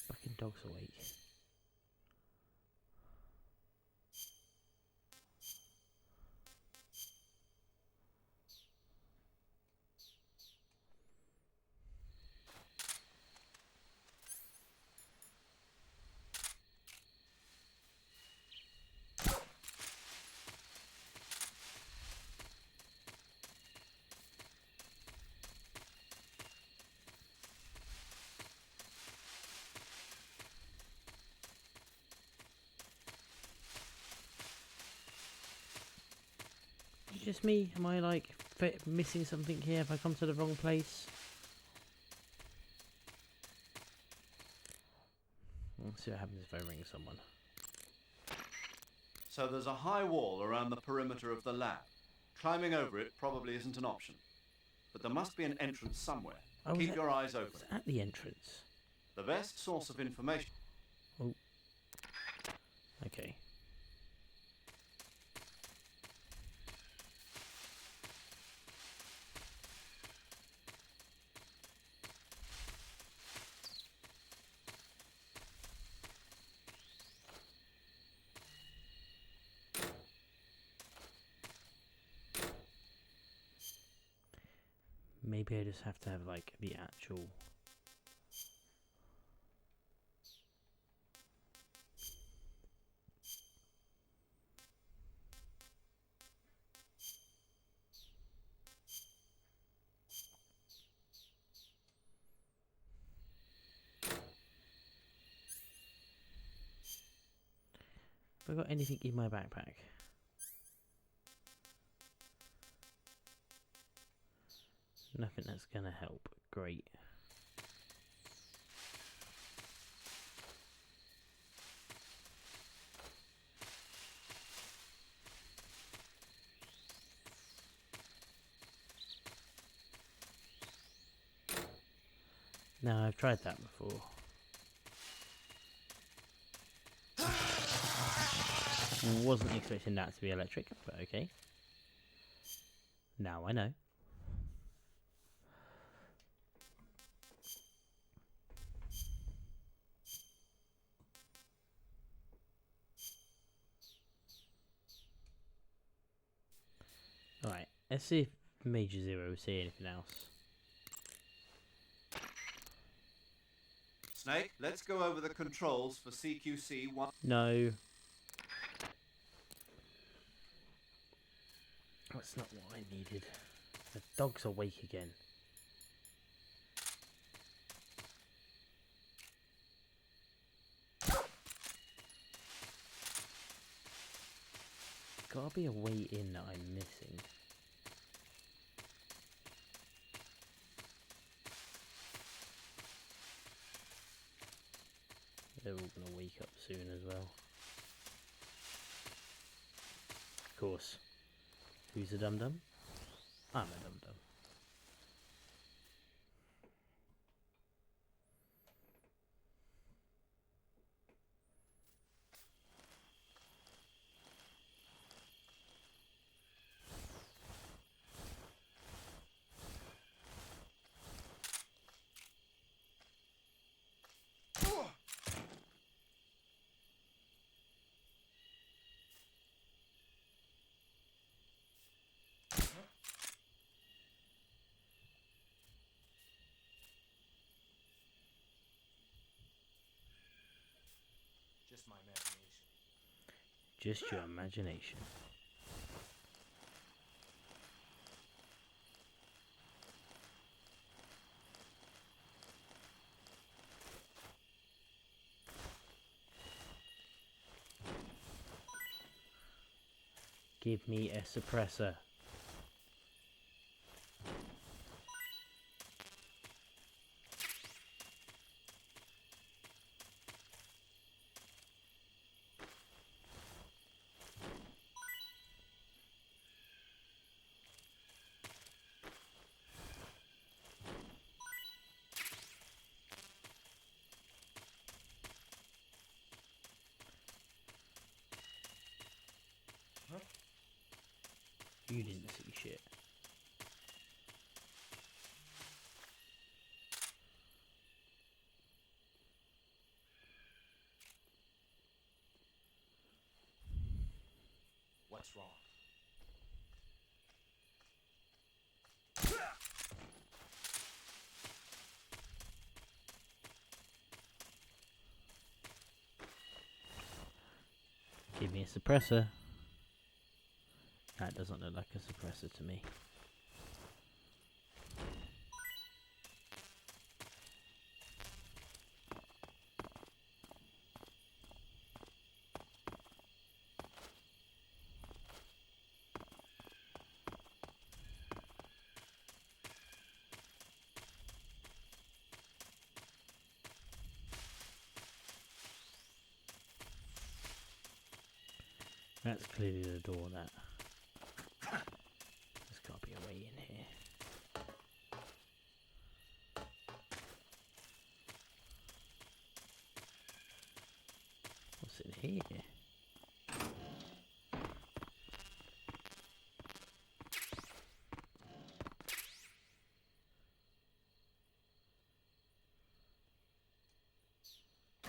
Fucking dog's awake. Just me? Am I like missing something here if I come to the wrong place? Let's see what happens if I ring someone. So there's a high wall around the perimeter of the lab. Climbing over it probably isn't an option. But there must be an entrance somewhere. Oh, Keep your eyes open. At the entrance. The best source of information. Oh. Okay. Maybe I just have to have like the actual... Have I got anything in my backpack? Nothing that's gonna help. Great. No, I've tried that before. Wasn't expecting that to be electric, but okay. Now I know. Alright, let's see if Major Zero will see anything else. Snake, let's go over the controls for CQC-1. No. That's not what I needed. The dog's awake again. Gotta be a way in that I'm missing. They're all gonna wake up soon as well. Of course. Who's a dum-dum? I'm a dum-dum. Just my imagination. Just your imagination. Give me a suppressor. You didn't see shit. What's wrong? Give me a suppressor. That doesn't look like a suppressor to me. That's clearly the door, that. There's got to be a way in here. What's in here?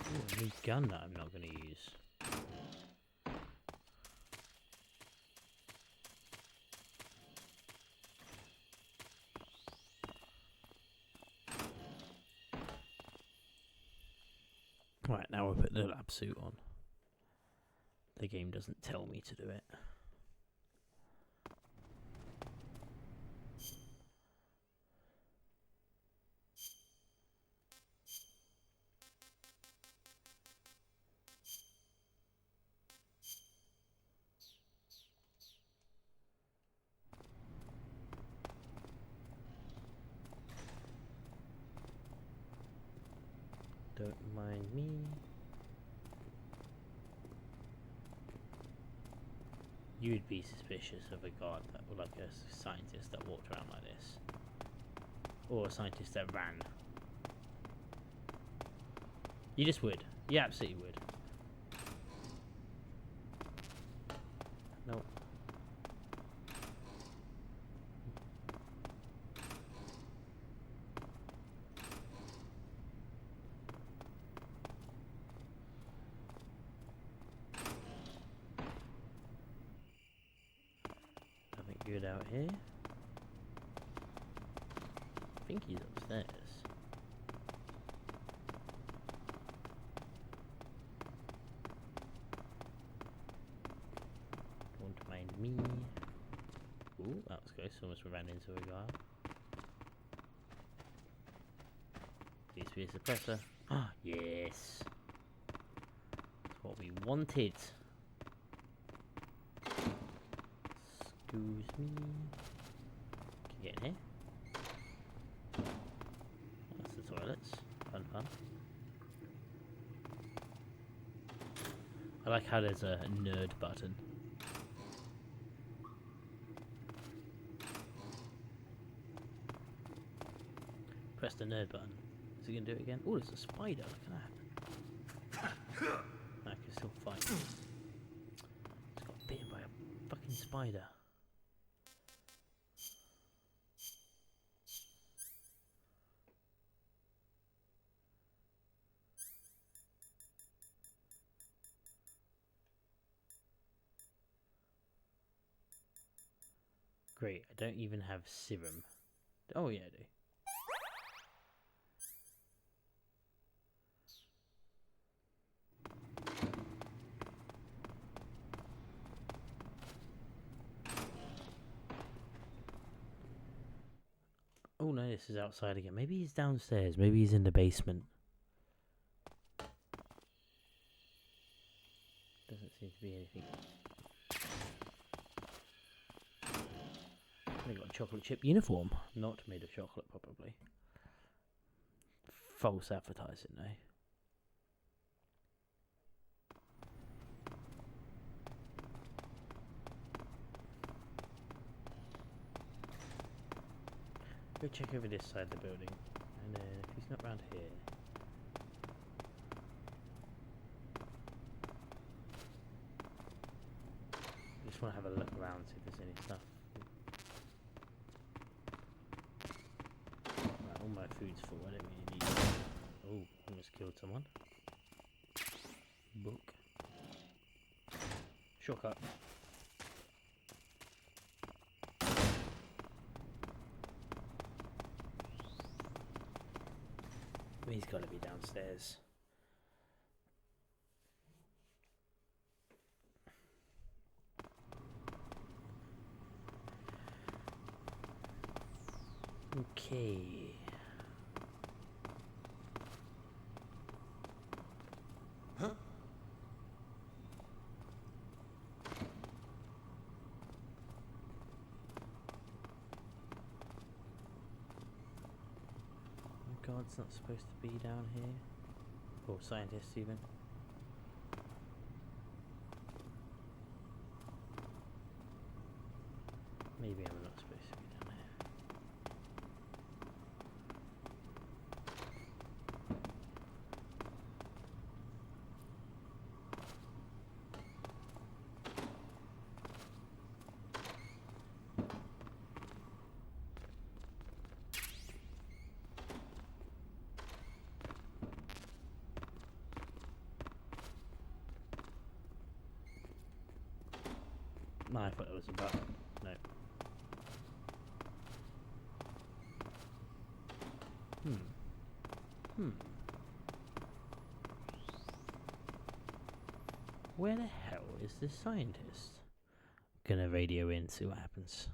Ooh, a new gun that I'm not going to use. Right, now we'll put the lab suit on. The game doesn't tell me to do it. Don't mind me. You'd be suspicious of a guard that, or like a scientist that walked around like this, or a scientist that ran. You just would. You absolutely would. Nope. Nothing good out here. I think he's upstairs. Don't mind me. Ooh, that was close. Almost ran into a guy. Please be a suppressor. Ah, yes. That's what we wanted. Excuse me. Can you get in here? That's the toilets. Fun, fun. I like how there's a nerd button. Press the nerd button. Is he gonna do it again? Oh, there's a spider. Look at that. I can still fight. It's got bitten by a fucking spider. Great, I don't even have serum. Oh yeah, I do. Oh no, this is outside again. Maybe he's downstairs. Maybe he's in the basement. Doesn't seem to be anything. They got a chocolate chip uniform. Not made of chocolate, probably. False advertising, though. Go check over this side of the building, and then if he's not round here, I just want to have a look around, see if there's any stuff. Right, all my food's full. I don't really need it. Oh, almost killed someone. Book. Shortcut. He's got to be downstairs. Okay. Huh? God's not supposed to be down here. Or scientists even. Maybe I'm not supposed to be down here. No, I thought it was a button. No. Where the hell is this scientist? Gonna radio in, see what happens.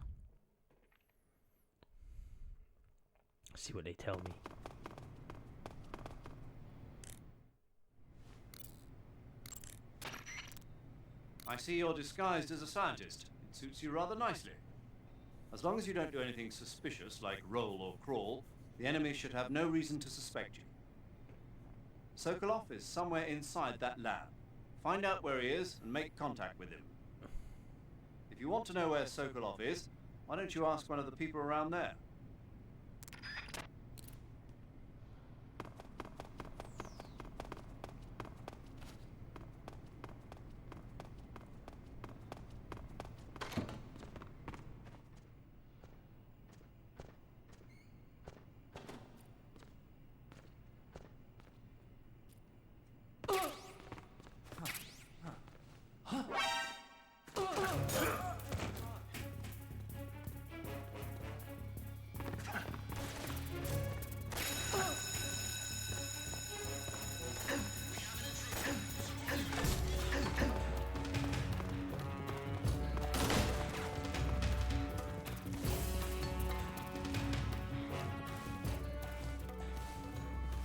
See what they tell me. I see you're disguised as a scientist. It suits you rather nicely. As long as you don't do anything suspicious, like roll or crawl, the enemy should have no reason to suspect you. Sokolov is somewhere inside that lab. Find out where he is and make contact with him. If you want to know where Sokolov is, why don't you ask one of the people around there?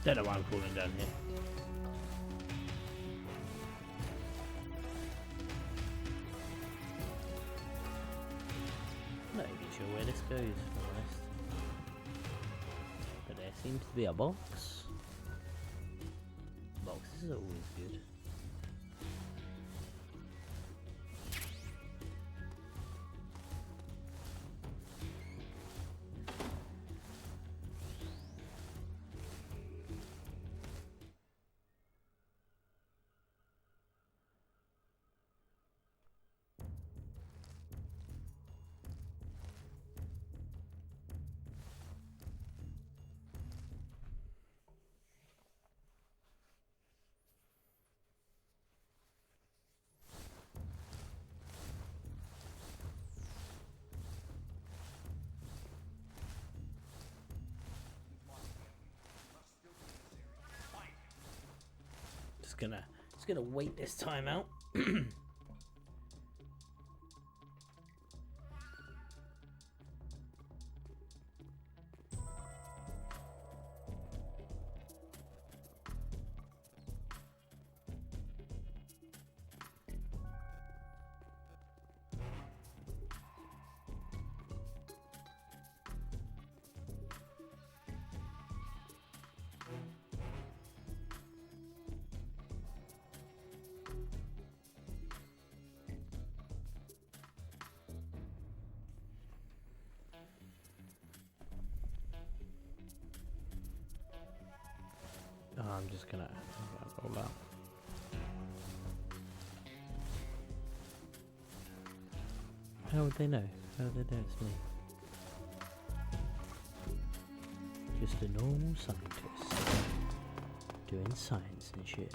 Don't know why I'm falling down here. Not even sure where this goes, to be honest. But there seems to be a box. Boxes are always good. Just gonna wait this time out. I'm just gonna roll out. How would they know? How would they know it's me? Just a normal scientist doing science and shit.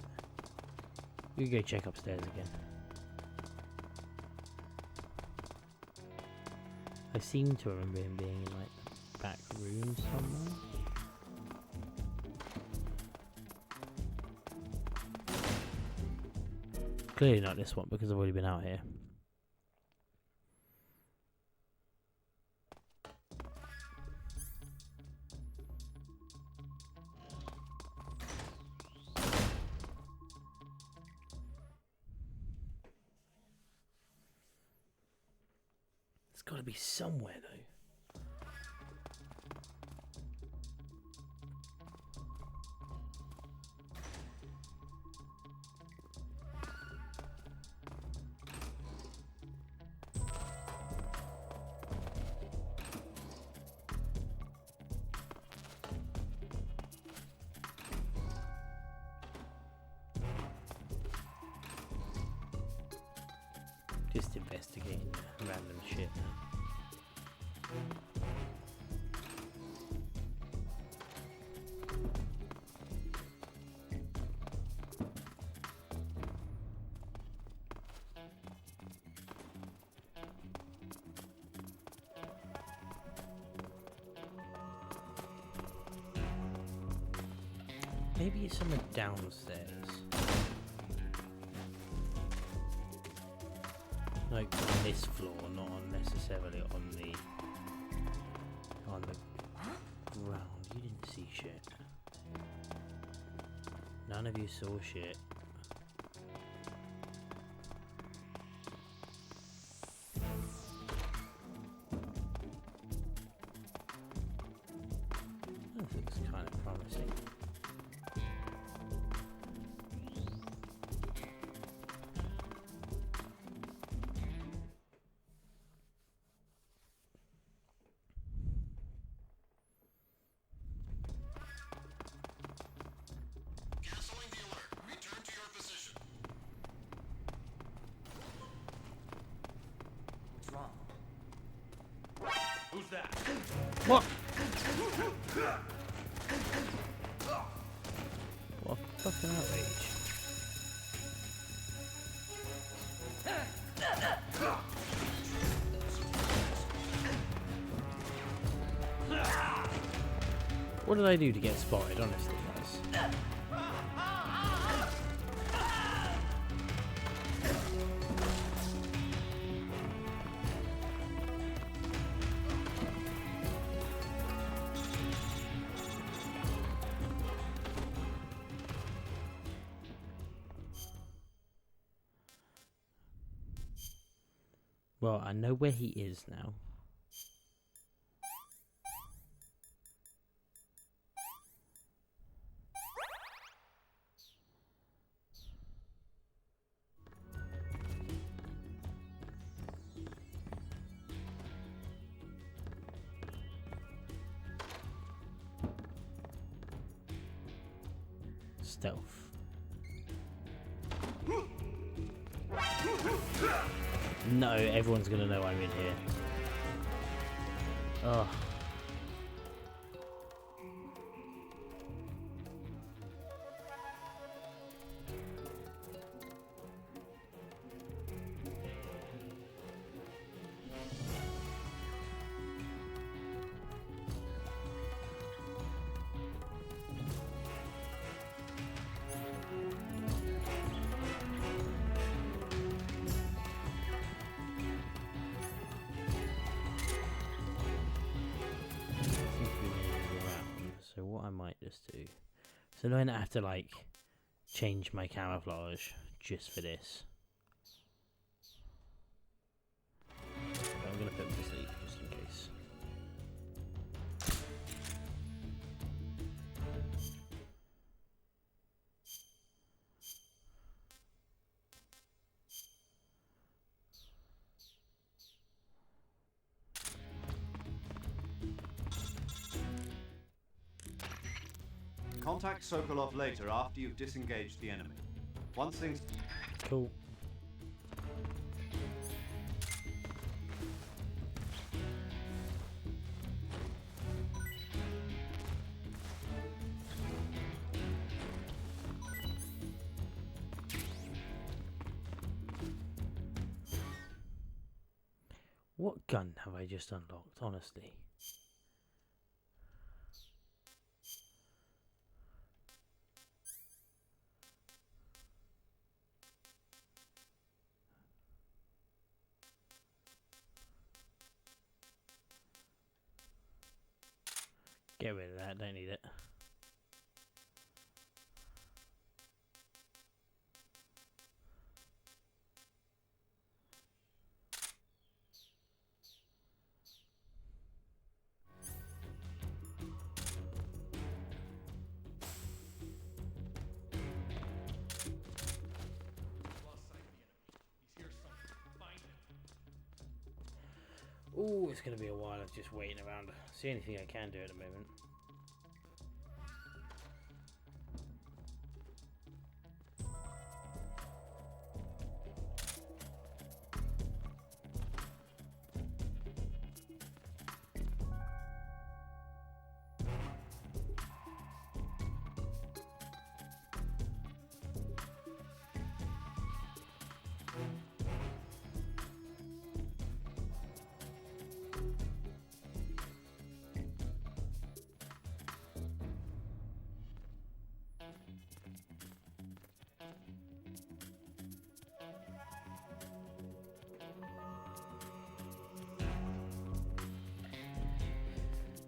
You go check upstairs again. I seem to remember him being in like the back room somewhere. Clearly not this one because I've already been out here. It's got to be somewhere though. Just investigating random shit. Maybe it's somewhere downstairs. Like on this floor, not on necessarily on the ground. You didn't see shit. None of you saw shit. This looks kind of promising. Who's that? What? What fucking outrage? What did I do to get spotted, honestly, guys? Well, I know where he is now. Stealth. No, everyone's gonna know I'm in here. Oh. So what I might just do, so I don't have to like change my camouflage just for this. I'm gonna put him to sleep just in case. Contact Sokolov later after you've disengaged the enemy. Once things... Cool. What gun have I just unlocked, honestly? Get rid of that, don't need it. Oh, it's going to be a while of just waiting around. It's the only thing I can do at the moment.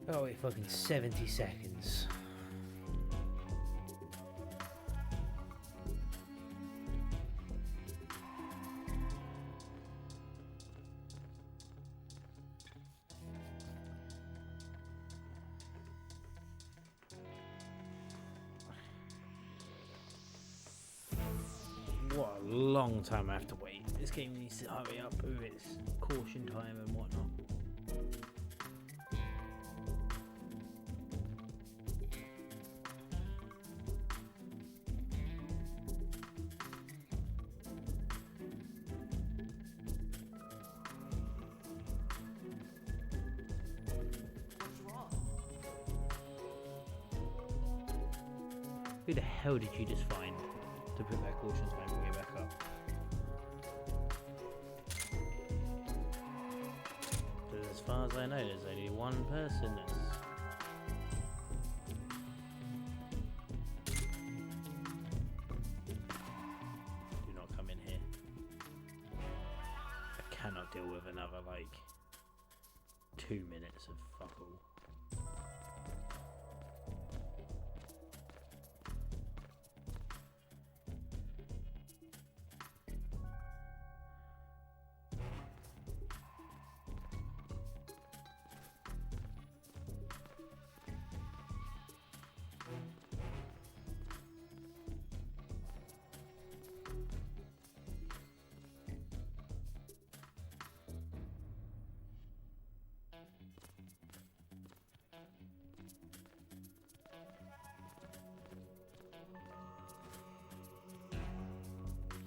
Oh, wait, fucking 70 seconds. What a long time I have to wait. This game needs to hurry up with its caution time and whatnot. Who the hell did you just find to put that caution time way back up? Because as far as I know, there's only one person that's... Do not come in here. I cannot deal with another, like, 2 minutes of fuck all.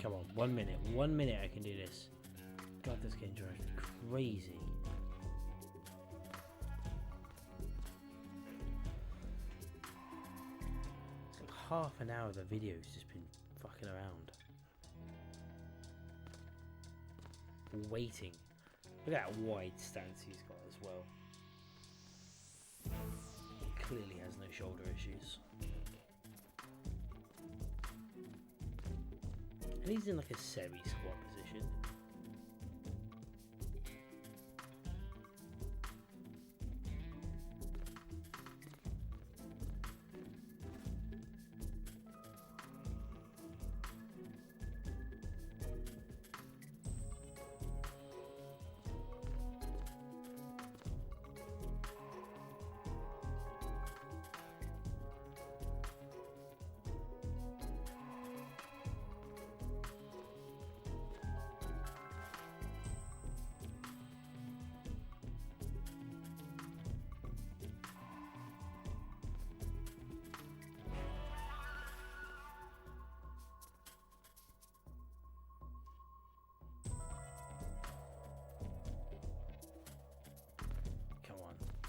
Come on, 1 minute. 1 minute I can do this. God, this game drives me crazy. It's like half an hour of the video's just been fucking around. Waiting. Look at that wide stance he's got as well. He clearly has no shoulder issues. And he's in like a semi-squat position.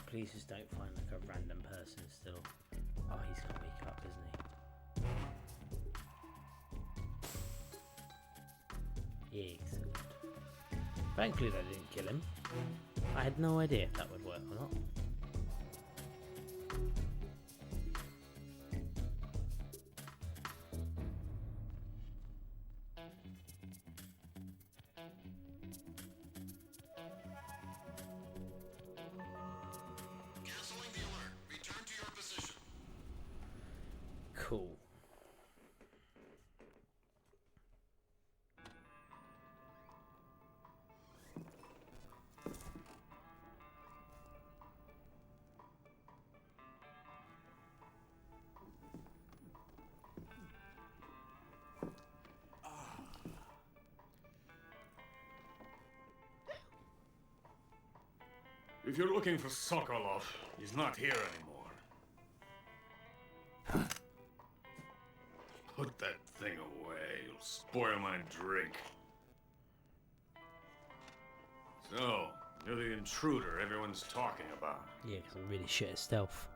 Please just don't find like a random person still. Oh, he's gonna wake up, isn't he? Excellent. Thankfully that didn't kill him. I had no idea if that would work or not. Cool. If you're looking for Sokolov, he's not here anymore. Put that thing away. You'll spoil my drink. So, you're the intruder everyone's talking about. Yeah, because I'm really shit at stealth.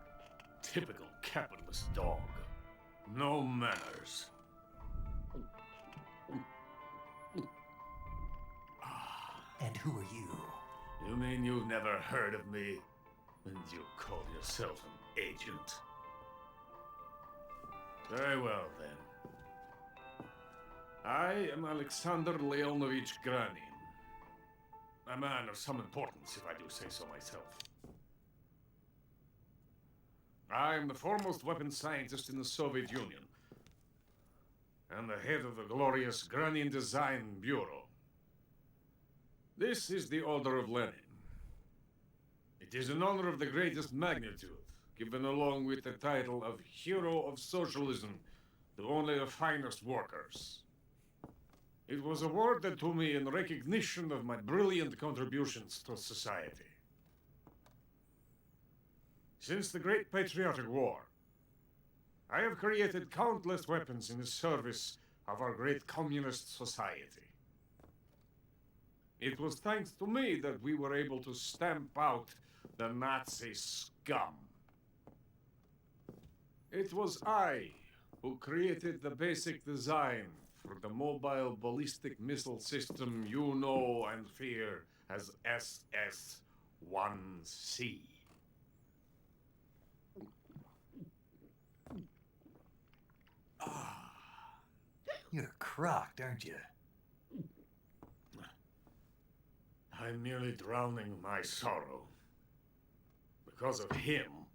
Typical capitalist dog. No manners. And who are you? You mean you've never heard of me? And you call yourself an agent? Very well, then. I am Alexander Leonovich Granin. A man of some importance, if I do say so myself. I am the foremost weapons scientist in the Soviet Union, and the head of the glorious Granin Design Bureau. This is the Order of Lenin. It is an honor of the greatest magnitude, given along with the title of Hero of Socialism to only the finest workers. It was awarded to me in recognition of my brilliant contributions to society. Since the Great Patriotic War, I have created countless weapons in the service of our great communist society. It was thanks to me that we were able to stamp out the Nazi scum. It was I who created the basic design for the mobile ballistic missile system you know and fear as SS-1C. You're crocked, aren't you? I'm merely drowning my sorrow. Because of him,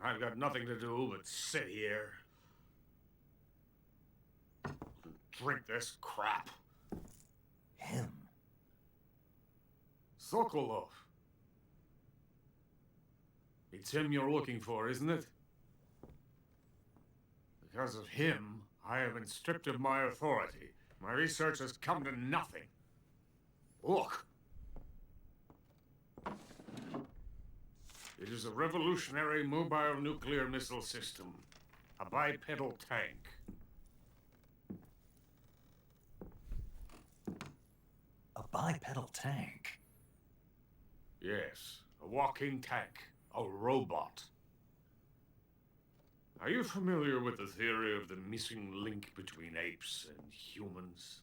I've got nothing to do but sit here and drink this crap. Him? Sokolov. It's him you're looking for, isn't it? Because of him, I have been stripped of my authority. My research has come to nothing. Look. It is a revolutionary mobile nuclear missile system. A bipedal tank. bipedal tank? Yes, a walking tank. A robot. Are you familiar with the theory of the missing link between apes and humans?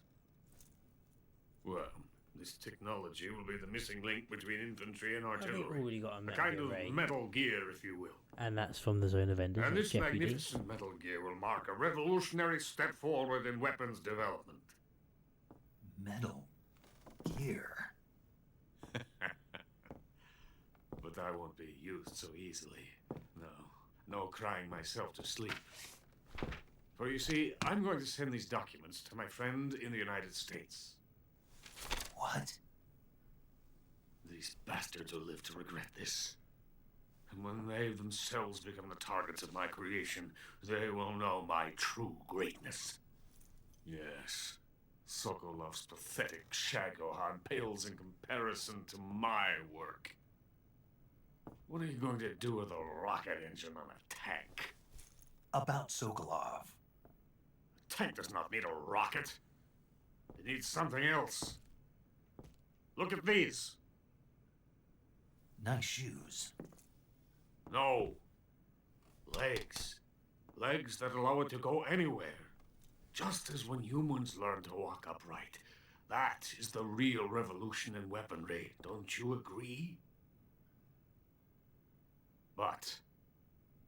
Well, this technology will be the missing link between infantry and artillery. already got a Metal kind Gear of Ray. Metal Gear, if you will. And that's from the Zone of Enders. And That's this Jeffrey D. magnificent Metal Gear will mark a revolutionary step forward in weapons development. Metal Gear. But I won't be used so easily. No crying myself to sleep. For you see, I'm going to send these documents to my friend in the United States. What? These bastards will live to regret this. And when they themselves become the targets of my creation, they will know my true greatness. Yes, Sokolov's pathetic Shagohan pales in comparison to my work. What are you going to do with a rocket engine on a tank? About Sokolov. A tank does not need a rocket. It needs something else. Look at these. Nice shoes. No. Legs. Legs that allow it to go anywhere. Just as when humans learn to walk upright. That is the real revolution in weaponry. Don't you agree? But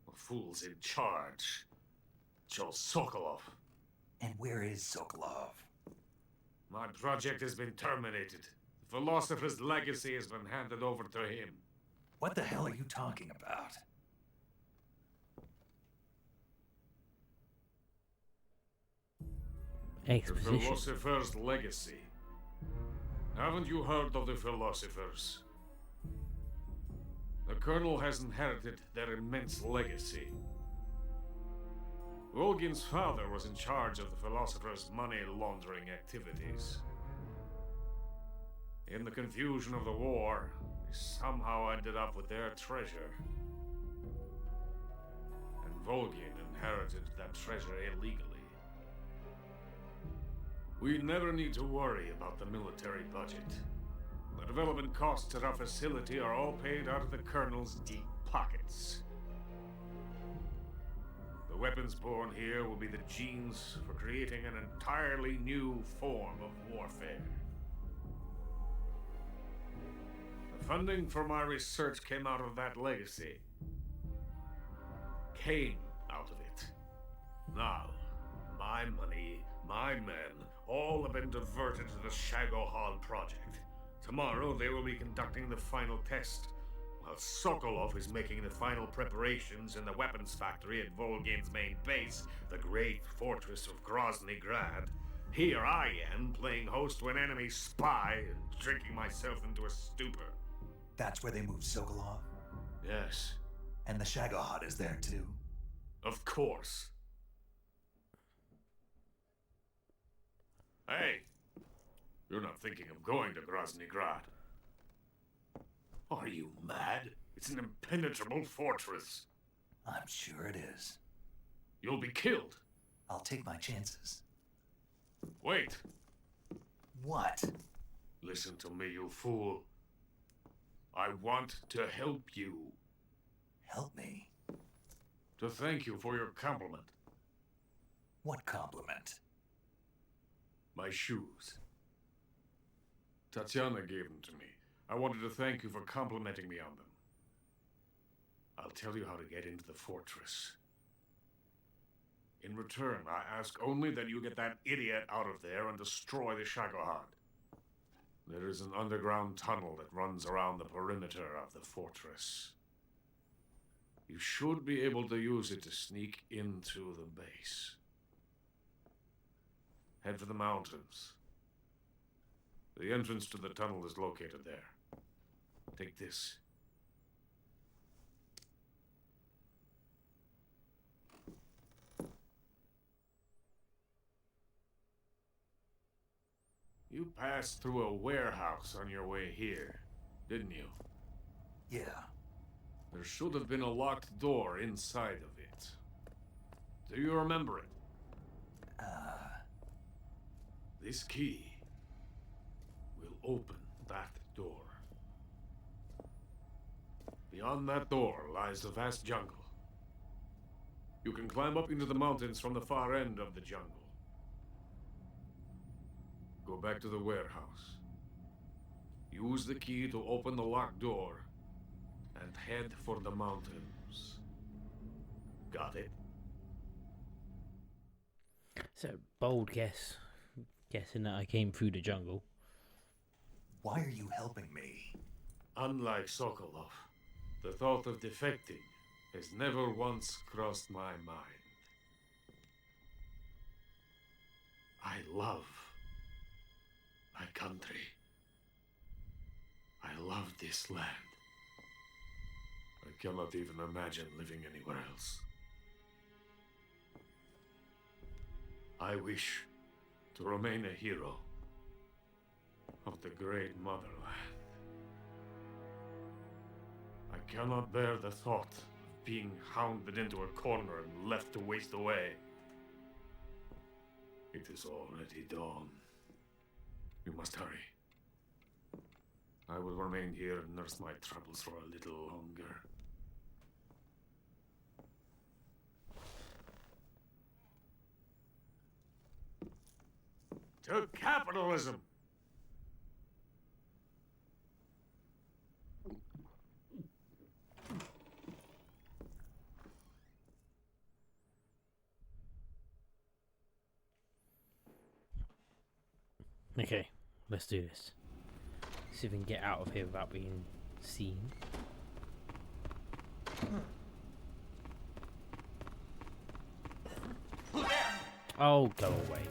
the fool's in charge. Joe Sokolov. And where is Sokolov? My project has been terminated. The philosopher's legacy has been handed over to him. What the hell are you talking about? Exposition. The philosopher's legacy. Haven't you heard of the philosophers? The Colonel has inherited their immense legacy. Volgin's father was in charge of the philosopher's money laundering activities. In the confusion of the war, he somehow ended up with their treasure. And Volgin inherited that treasure illegally. We never need to worry about the military budget. The development costs at our facility are all paid out of the Colonel's deep pockets. The weapons born here will be the genes for creating an entirely new form of warfare. The funding for my research came out of that legacy. Came out of it. Now, my money, my men, all have been diverted to the Shagohan project. Tomorrow they will be conducting the final test, while Sokolov is making the final preparations in the weapons factory at Volgin's main base, the great fortress of Grozny Grad. Here I am, playing host to an enemy spy and drinking myself into a stupor. That's where they moved Sokolov? Yes. And the Shagohod is there too? Of course. Hey! You're not thinking of going to Grozny Grad. Are you mad? It's an impenetrable fortress. I'm sure it is. You'll be killed. I'll take my chances. Wait. What? Listen to me, you fool. I want to help you. Help me? To thank you for your compliment. What compliment? My shoes. Tatiana gave them to me. I wanted to thank you for complimenting me on them. I'll tell you how to get into the fortress. In return, I ask only that you get that idiot out of there and destroy the Shagohod. There is an underground tunnel that runs around the perimeter of the fortress. You should be able to use it to sneak into the base. Head for the mountains. The entrance to the tunnel is located there. Take this. You passed through a warehouse on your way here, didn't you? Yeah. There should have been a locked door inside of it. Do you remember it? This key will open that door. Beyond that door lies a vast jungle. You can climb up into the mountains from the far end of the jungle. Go back to the warehouse. Use the key to open the locked door and head for the mountains. Got it? So, bold guess. Guessing that I came through the jungle. Why are you helping me? Unlike Sokolov, the thought of defecting has never once crossed my mind. I love my country. I love this land. I cannot even imagine living anywhere else. I wish to remain a hero of the great motherland. I cannot bear the thought of being hounded into a corner and left to waste away. It is already dawn. We must hurry. I will remain here and nurse my troubles for a little longer. To capitalism! Okay, let's do this. See if we can get out of here without being seen. Oh, go away.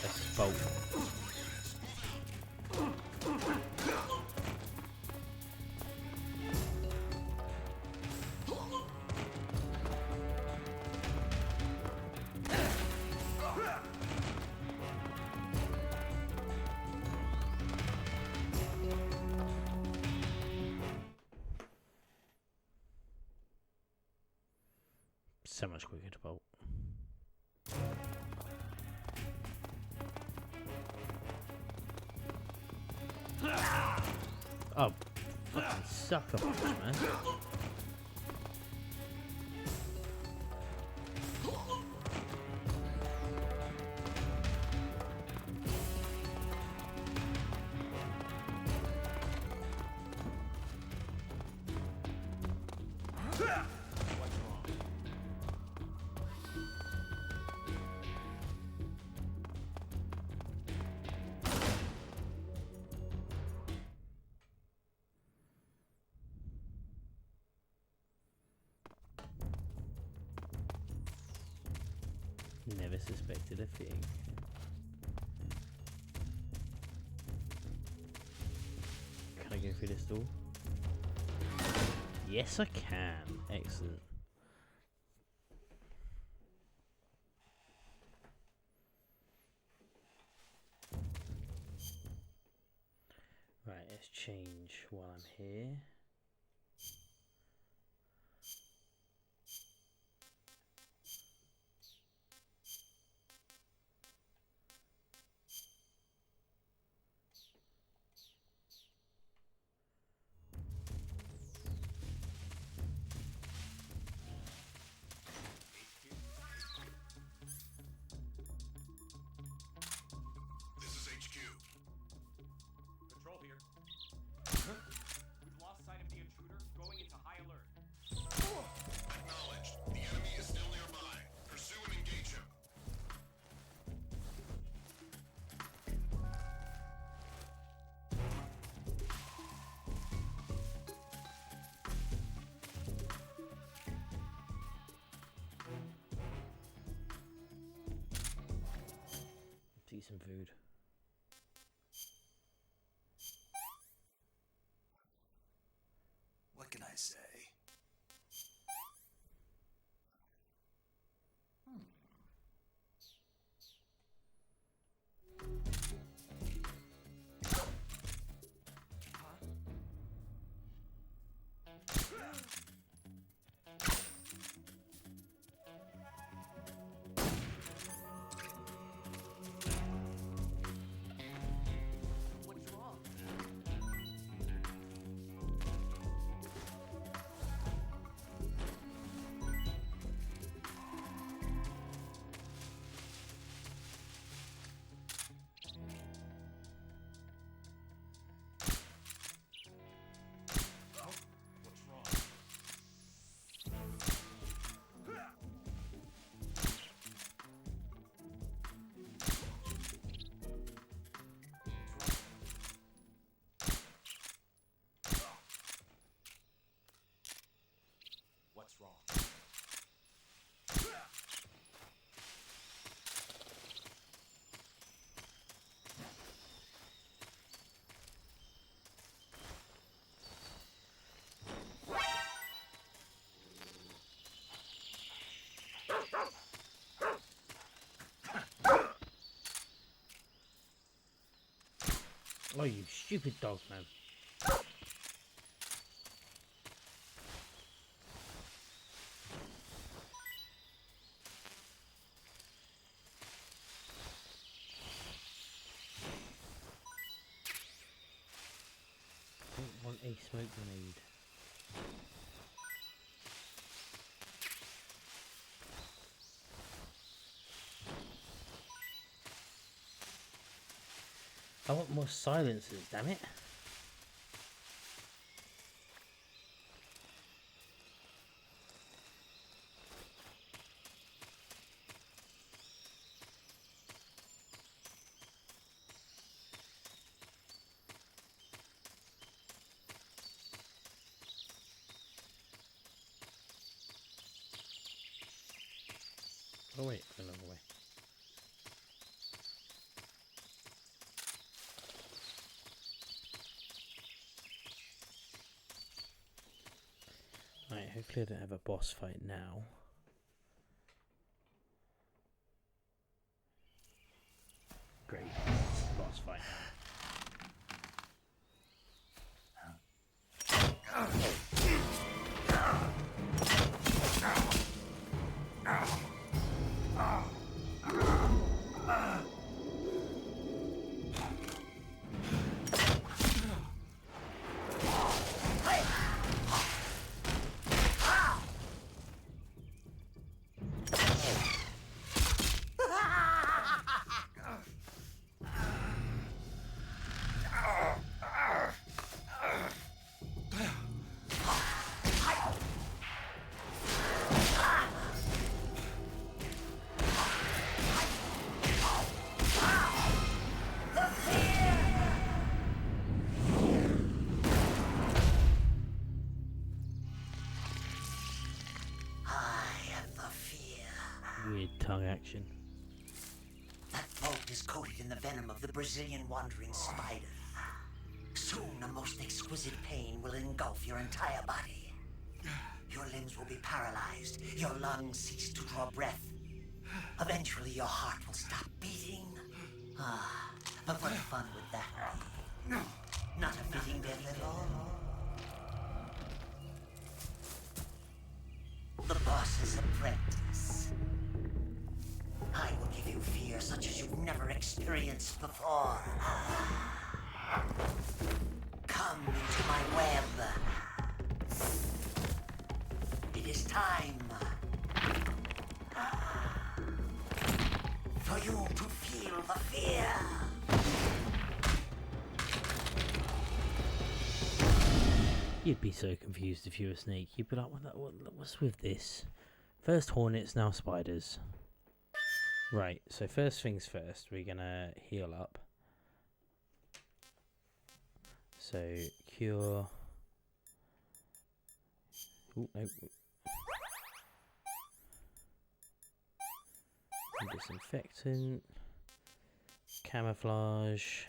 Let's bolt. So much quicker to bolt. Oh, fucking sucker punch, man. Never suspected a thing. Can I go through this door? Yes, I can. Excellent. Right, let's change while I'm here. Control here. We've lost sight of the intruder, going into high alert. Acknowledged. The enemy is still nearby. Pursue and engage him. Eat some food. What can I say? Oh, you stupid dog, man. Don't want a smoke grenade. I want more silencers, damn it. Oh wait, another way. Right, hopefully I don't have a boss fight now. Great, boss fight now. Weird tongue action. That throat is coated in the venom of the Brazilian wandering spider. Soon a most exquisite pain will engulf your entire body. Your limbs will be paralyzed, your lungs cease to draw breath. Eventually your heart will stop beating. But what fun would that be? Not a fitting death at all. The boss's apprentice. I will give you fear such as you've never experienced before. Come into my web. It is time for you to feel the fear. You'd be so confused if you were a snake. You'd be like, what's with this? First hornets, now spiders. Right, so first things first, we're gonna heal up. So, cure. Ooh, no. Disinfectant. Camouflage.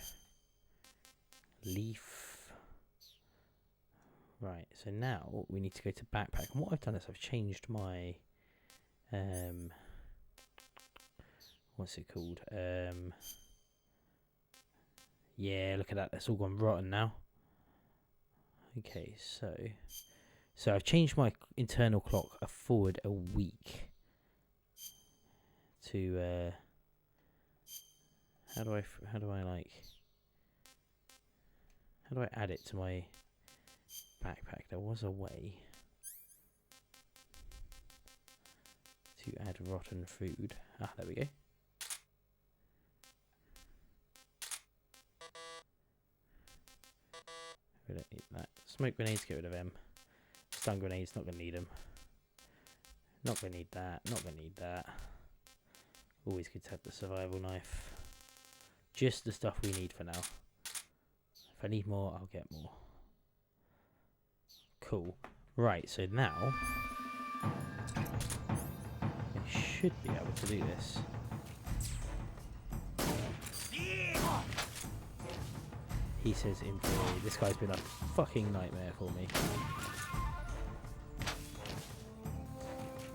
Leaf. Right, so now we need to go to backpack. And what I've done is I've changed my what's it called? Yeah, look at that. That's all gone rotten now. Okay, so I've changed my internal clock forward a week to how do I add it to my backpack? There was a way to add rotten food. Ah, there we go. We don't need that. Smoke grenades, get rid of them. Stun grenades, not going to need them. Not going to need that, not going to need that. Always good to have the survival knife. Just the stuff we need for now. If I need more, I'll get more. Cool. Right, so now I should be able to do this. He says in theory. This guy's been a fucking nightmare for me.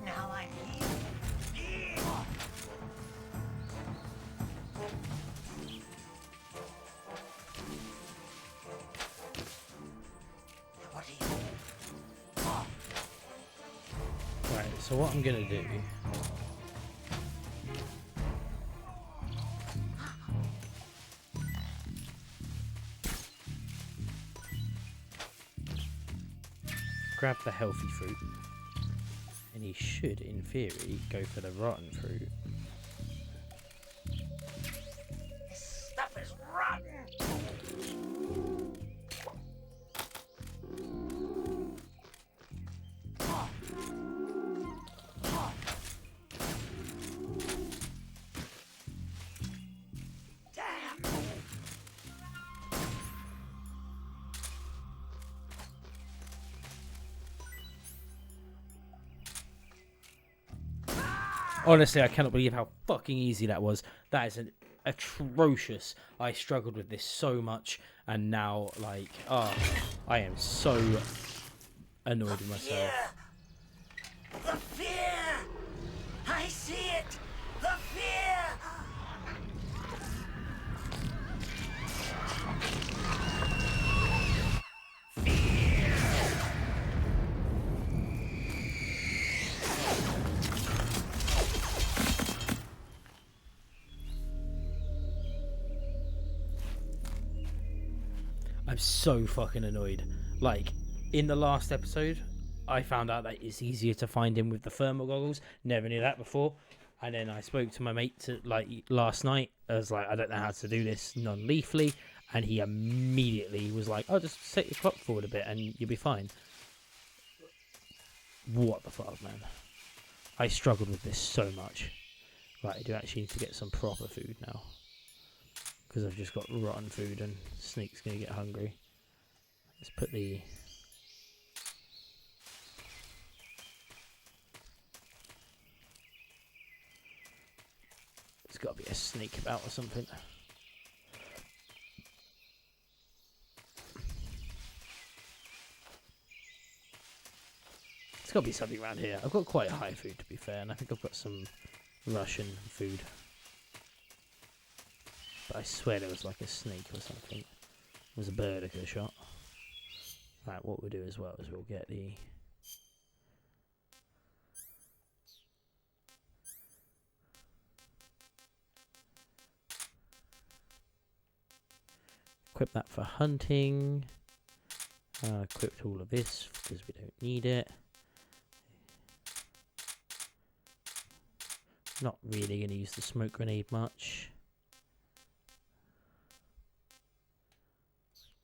Now I'm here. So what I'm gonna do, grab the healthy fruit, and he should, in theory, go for the rotten fruit. This stuff is rotten! Honestly, I cannot believe how fucking easy that was. That is an atrocious. I struggled with this so much, and now, like, I am so annoyed with myself. The fear! I see it! The fear! I'm so fucking annoyed. Like, in the last episode, I found out that it's easier to find him with the thermal goggles. Never knew that before. And then I spoke to my mate last night. I was like, I don't know how to do this non-lethally. And he immediately was like, oh, just set your clock forward a bit and you'll be fine. What the fuck, man? I struggled with this so much. Right, I do actually need to get some proper food now. Because I've just got rotten food and Sneak's going to get hungry. Let's put the... There's got to be a snake about or something. There's got to be something around here. I've got quite high food, to be fair, and I think I've got some Russian food. But I swear there was like a snake or something. There was a bird I could have shot. Right, what we'll do as well is we'll get the... Equip that for hunting. Equipped all of this because we don't need it. Not really going to use the smoke grenade much.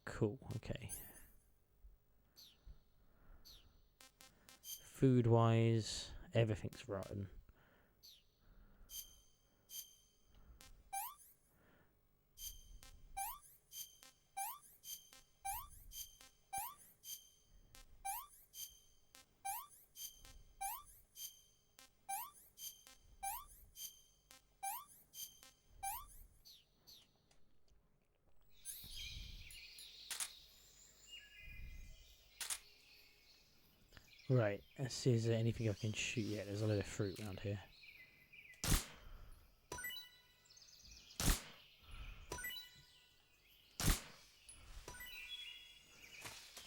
Cool, okay. Food wise, everything's rotten. Right, let's see, is there anything I can shoot yet? There's a lot of fruit around here.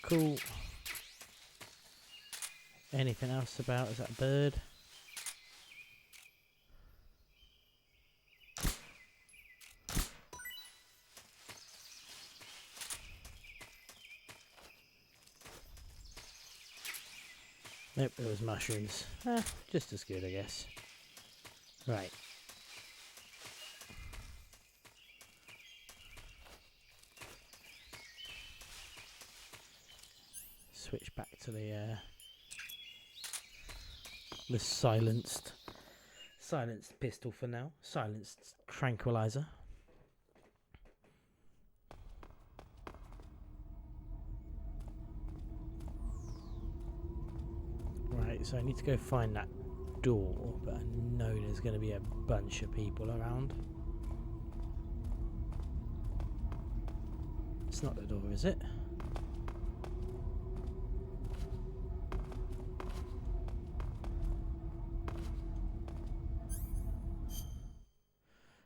Cool. Anything else about? Is that a bird? Nope, there was mushrooms. Just as good, I guess. Right. Switch back to the silenced pistol for now. Silenced tranquilizer. Right, so I need to go find that door, but I know there's going to be a bunch of people around. It's not the door, is it?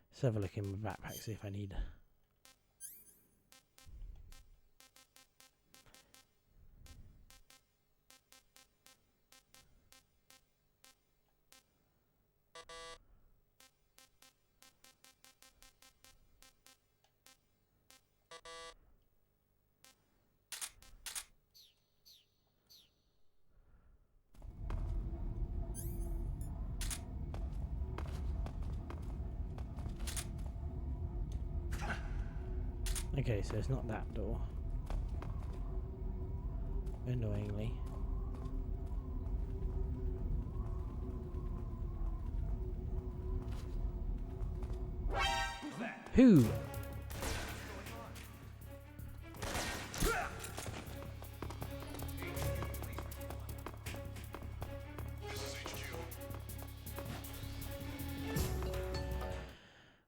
Let's have a look in my backpack, see if I need... Okay, so it's not that door. Annoyingly. Who?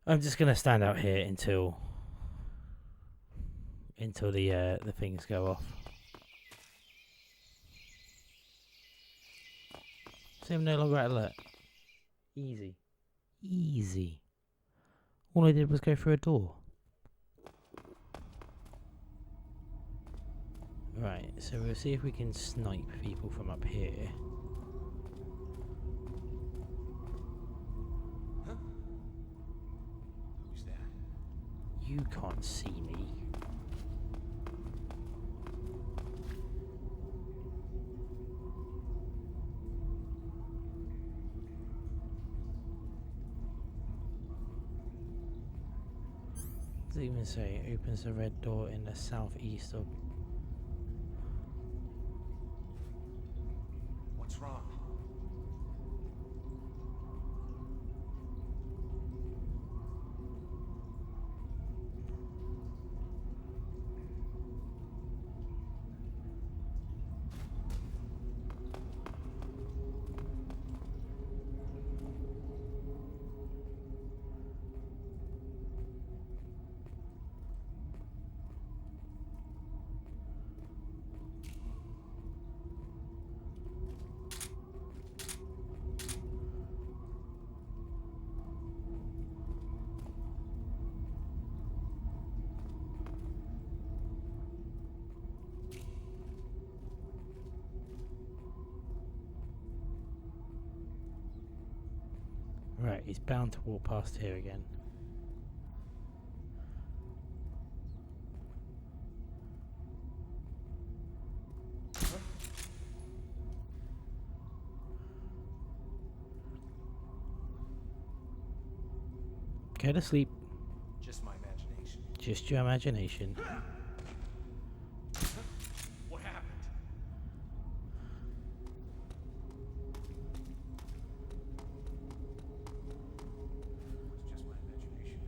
I'm just gonna stand out here until the things go off. So I'm no longer at alert. Easy. Easy. All I did was go through a door. Right, so we'll see if we can snipe people from up here. Huh? Who's that? You can't see me. Does it even say it opens the red door in the southeast of... What's wrong? Right, he's bound to walk past here again. Go to sleep. Just my imagination. Just your imagination. What happened? It's just my imagination.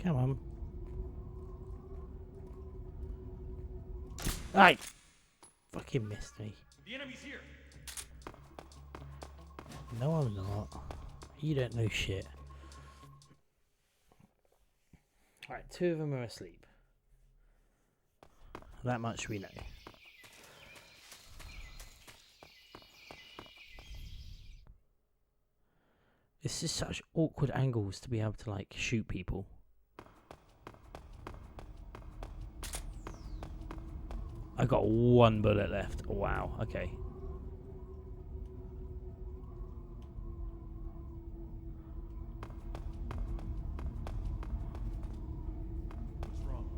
Come on. Aye! Fucking missed me. The enemy's here. No, I'm not. You don't know shit. Right, 2 of them are asleep. That much we know. This is such awkward angles to be able to, like, shoot people. I got 1 bullet left. Wow, okay. What's wrong?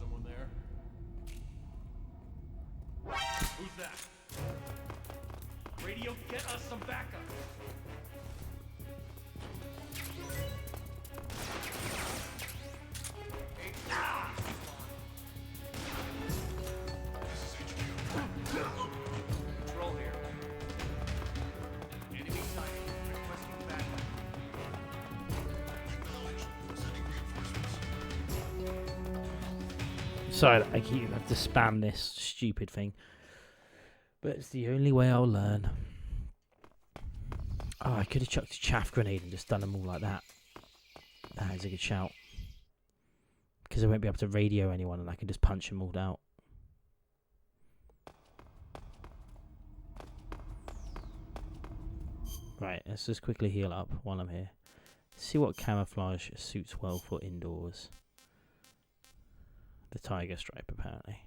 Someone there? Who's that? Radio, get us some backup! Control here. Enemy sighting. Requesting backup. Sorry, I have to spam this stupid thing. But it's the only way I'll learn. Oh, I could have chucked a chaff grenade and just done them all like that. That is a good shout. Because I won't be able to radio anyone and I can just punch them all out. Right, let's just quickly heal up while I'm here. See what camouflage suits well for indoors. The tiger stripe, apparently.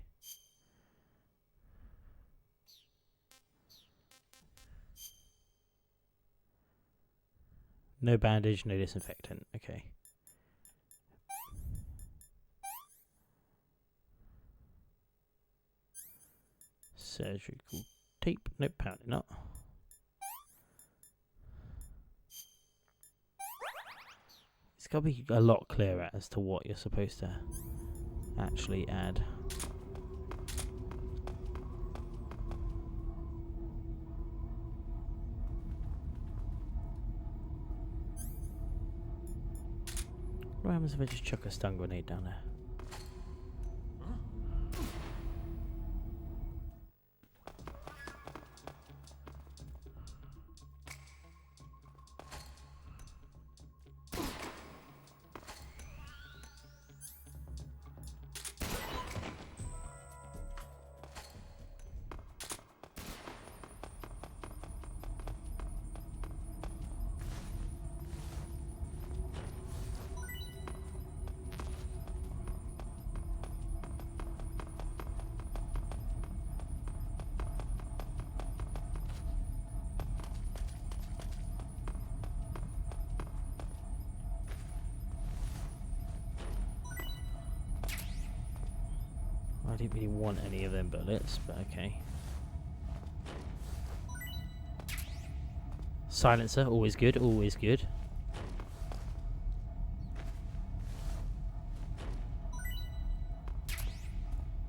No bandage, no disinfectant. Okay. Surgical tape. Nope, apparently not. It's got to be a lot clearer as to what you're supposed to actually add. What happens if I just chuck a stun grenade down there? I didn't really want any of them bullets, but okay. Silencer, always good, always good.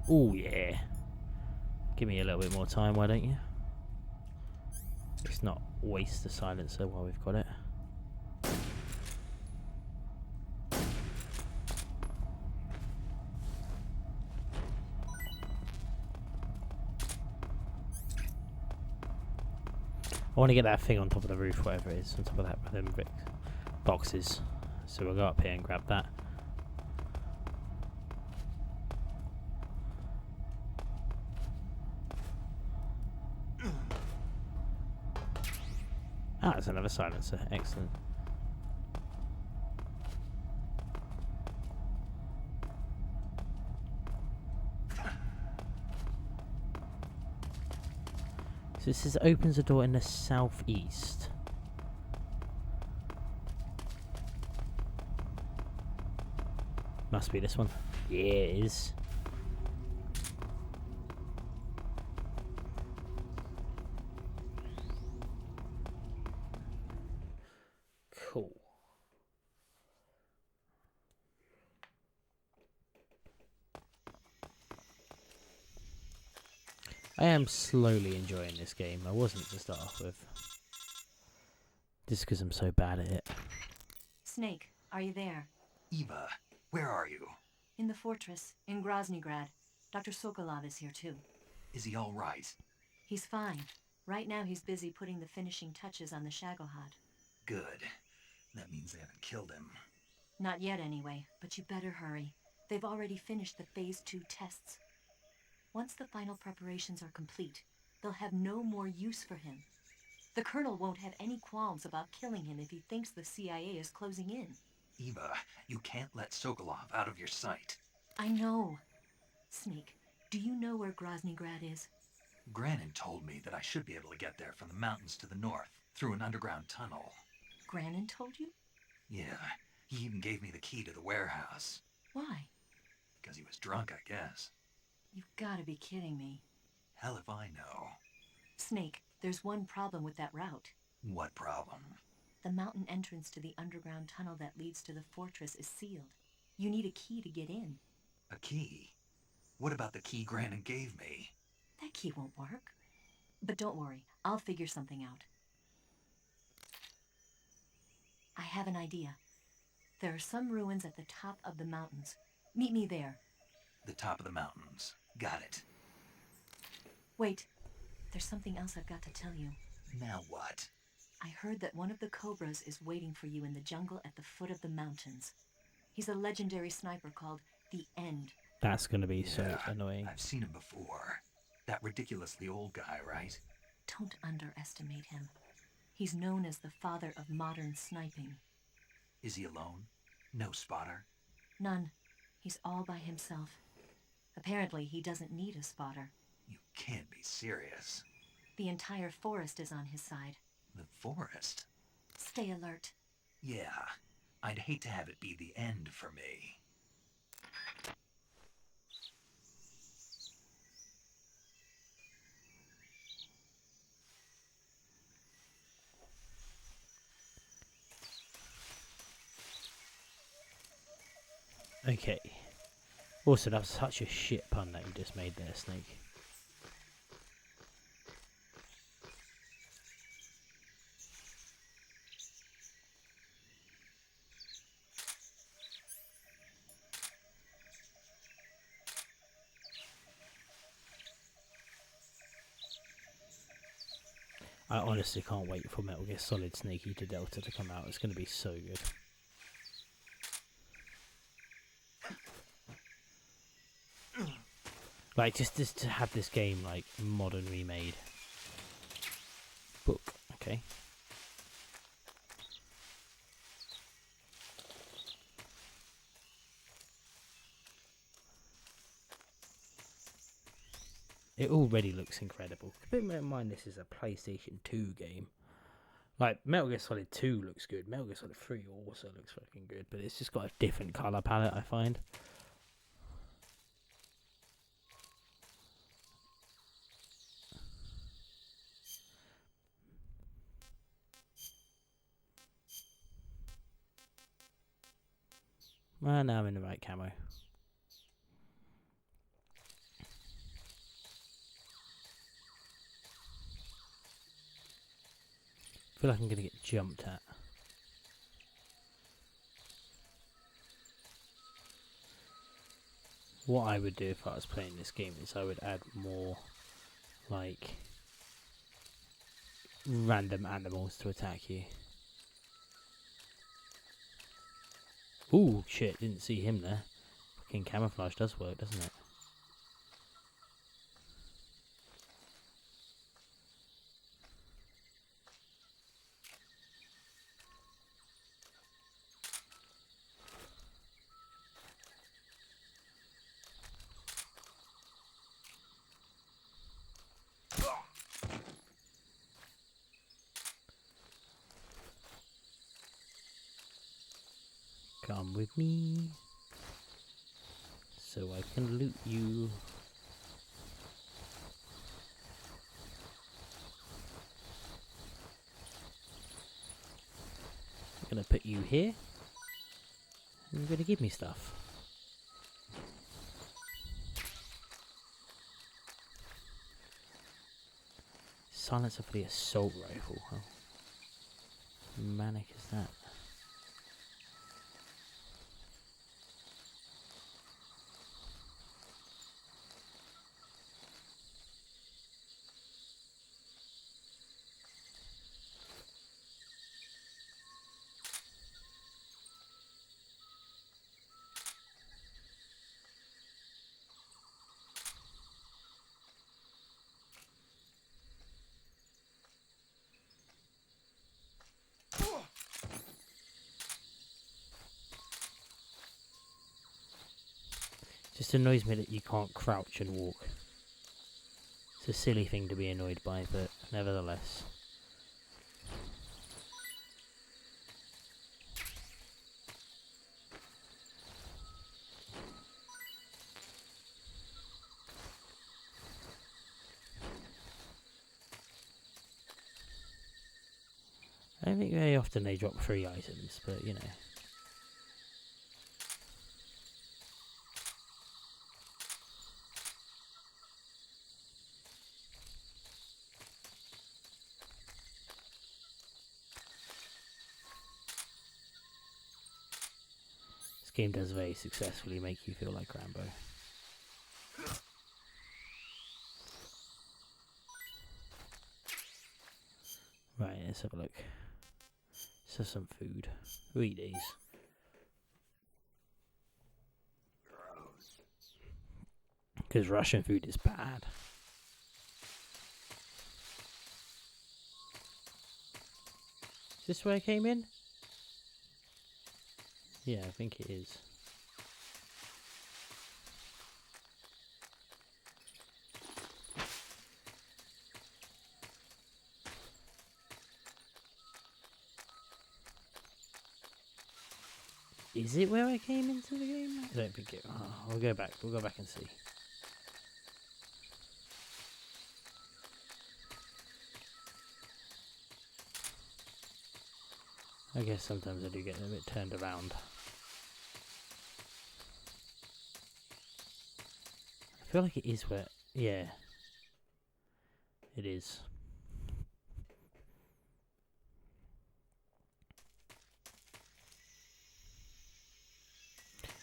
Oh yeah. Give me a little bit more time, why don't you? Let's not waste the silencer while we've got it. I want to get that thing on top of the roof, whatever it is, on top of that them brick boxes. So we'll go up here and grab that. Ah, there's another silencer. Excellent. So this is, opens a door in the southeast. Must be this one. Yeah, it is. Cool. I am slowly enjoying this game. I wasn't to start off with. Just because I'm so bad at it. Snake, are you there? Eva, where are you? In the fortress, in Groznygrad. Dr. Sokolov is here too. Is he all right? He's fine. Right now he's busy putting the finishing touches on the Shagohod. Good. That means they haven't killed him. Not yet anyway, but you better hurry. They've already finished the Phase 2 tests. Once the final preparations are complete, they'll have no more use for him. The Colonel won't have any qualms about killing him if he thinks the CIA is closing in. Eva, you can't let Sokolov out of your sight. I know. Snake, do you know where Groznygrad is? Granin told me that I should be able to get there from the mountains to the north, through an underground tunnel. Granin told you? Yeah, he even gave me the key to the warehouse. Why? Because he was drunk, I guess. You've got to be kidding me. Hell if I know. Snake, there's one problem with that route. What problem? The mountain entrance to the underground tunnel that leads to the fortress is sealed. You need a key to get in. A key? What about the key Granin gave me? That key won't work. But don't worry, I'll figure something out. I have an idea. There are some ruins at the top of the mountains. Meet me there. The top of the mountains. Got it. Wait, there's something else I've got to tell you. Now what? I heard that one of the Cobras is waiting for you in the jungle at the foot of the mountains. He's a legendary sniper called the End. That's going to be so annoying. I've seen him before. That ridiculously old guy, right? Don't underestimate him. He's known as the father of modern sniping. Is he alone? No spotter? None. He's all by himself. Apparently, he doesn't need a spotter. You can't be serious. The entire forest is on his side. The forest? Stay alert. Yeah. I'd hate to have it be the end for me. Okay. Also, that was such a shit pun that you just made there, Snake. I honestly can't wait for Metal Gear Solid Snake Eater Delta to come out. It's going to be so good. Like, just to have this game, like, modern remade. Book, okay. It already looks incredible. Bear in mind this is a PlayStation 2 game. Like, Metal Gear Solid 2 looks good. Metal Gear Solid 3 also looks fucking good. But it's just got a different colour palette, I find. Well, now I'm in the right camo. I feel like I'm going to get jumped at. What I would do if I was playing this game is I would add more, like, random animals to attack you. Ooh, shit, didn't see him there. Fucking camouflage does work, doesn't it? Come with me, so I can loot you. I'm gonna put you here, and you're gonna give me stuff. Silencer for the assault rifle. How manic is that? Just annoys me that you can't crouch and walk. It's a silly thing to be annoyed by, but nevertheless. I don't think very often they drop free items, but you know. This game does very successfully make you feel like Rambo. Right, let's have a look. Let's have some food. Who eat these? Because Russian food is bad. Is this where I came in? Yeah, I think it is. Is it where I came into the game? I don't think it. Oh, we'll go back. We'll go back and see. I guess sometimes I do get a bit turned around. feel like it is where... Yeah. It is.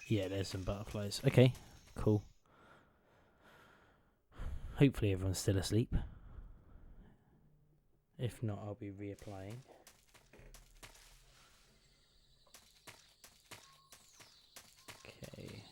Yeah, there's some butterflies. Okay, cool. Hopefully everyone's still asleep. If not, I'll be reapplying. Okay.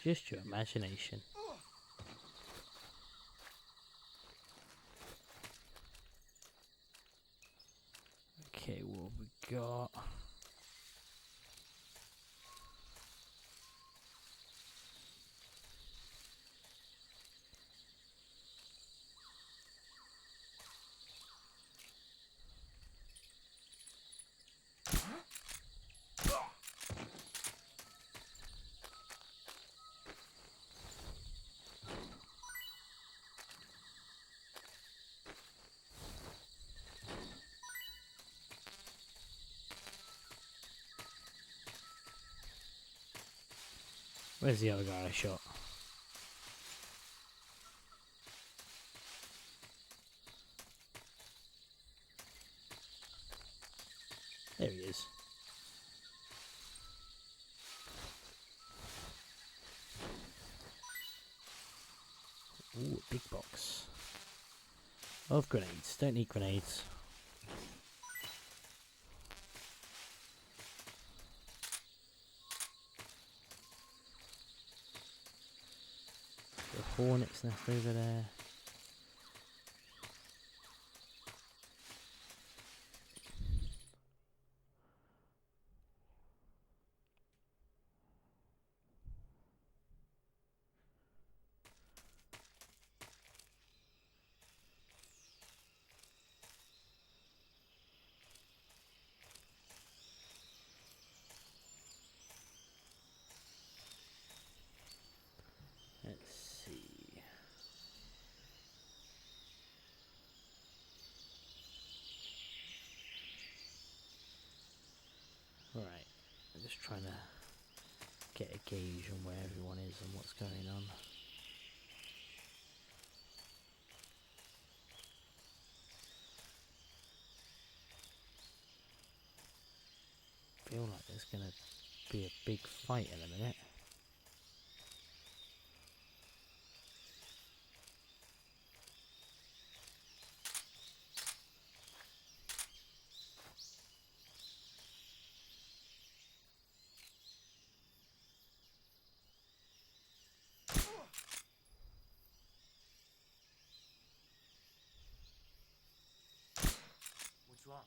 Just your imagination. Okay, what have we got? Where's the other guy I shot? There he is. Ooh, a big box of grenades. Don't need grenades. The hornet's nest over there. Let's see. Right, I'm just trying to get a gauge on where everyone is and what's going on. Feel like there's gonna be a big fight in a minute. What's wrong?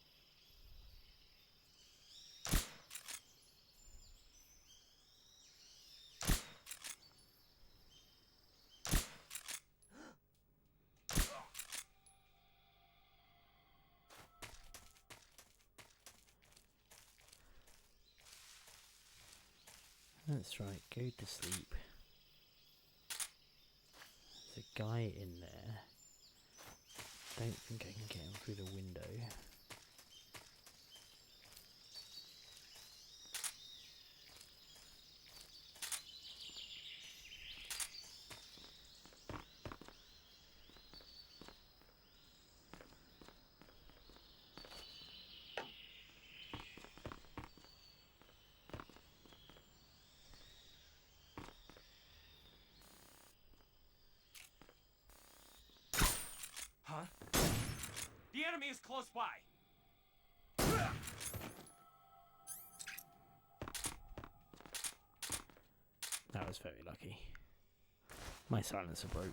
That's right, go to sleep. There's a guy in there. Don't think I can get him through the window. Huh? The enemy is close by. That was very lucky. My silencer broke.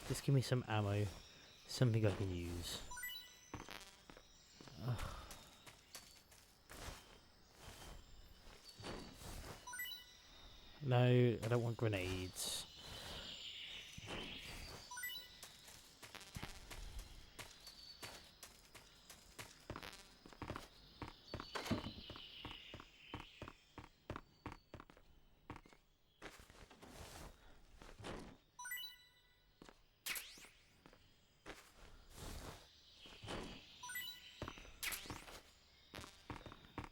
Just give me some ammo. Something I can use. Ugh. No, I don't want grenades.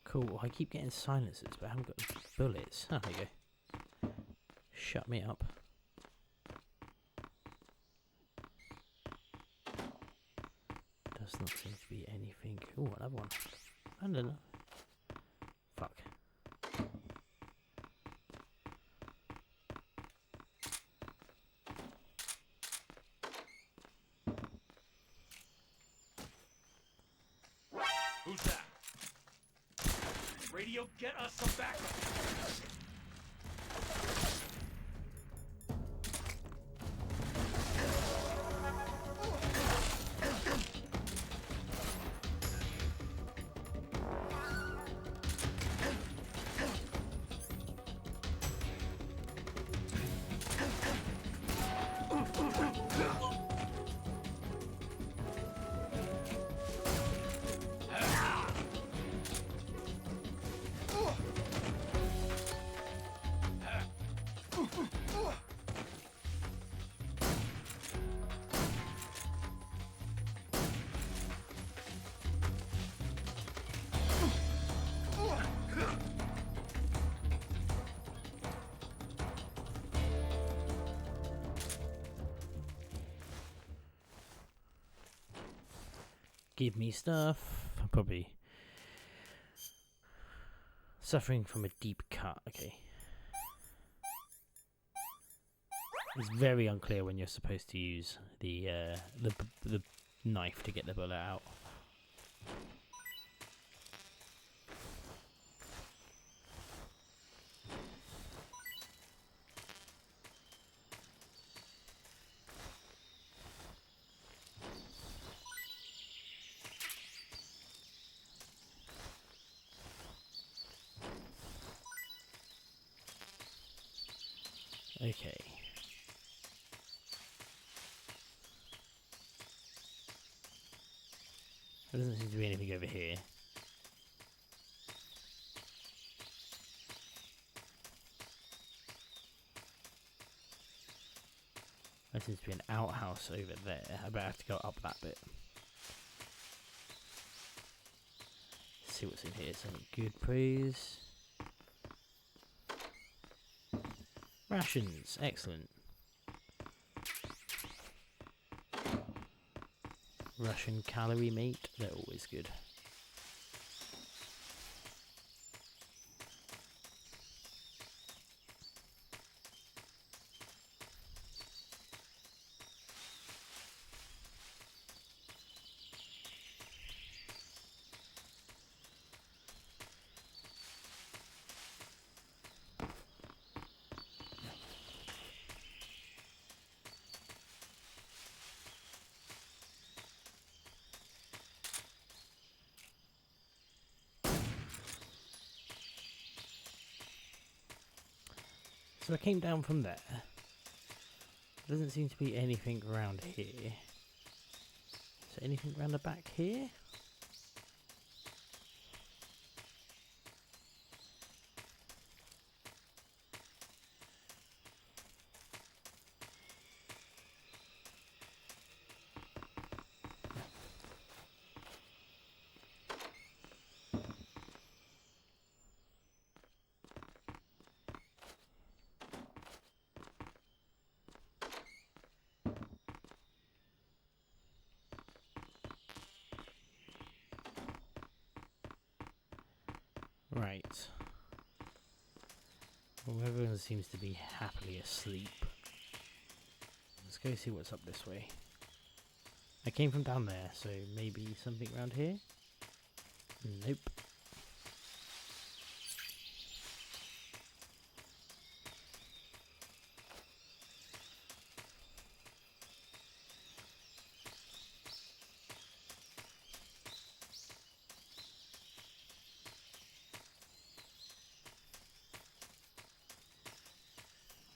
Cool, I keep getting silencers, but I haven't got bullets. Oh, there you go. Shut me up. Does not seem to be anything. Oh, another one. I don't know. Fuck. Who's that? Radio, get us some backup. Give me stuff. I'm probably suffering from a deep cut. Okay. It's very unclear when you're supposed to use the knife to get the bullet out. Okay. There doesn't seem to be anything over here. There seems to be an outhouse over there. I better have to go up that bit. See what's in here. Something good, please. Rations, excellent. Russian calorie meat, they're always good. So I came down from there. Doesn't seem to be anything around here. Is there anything around the back here? Right. Well, everyone seems to be happily asleep. Let's go see what's up this way. I came from down there, so maybe something around here? Nope.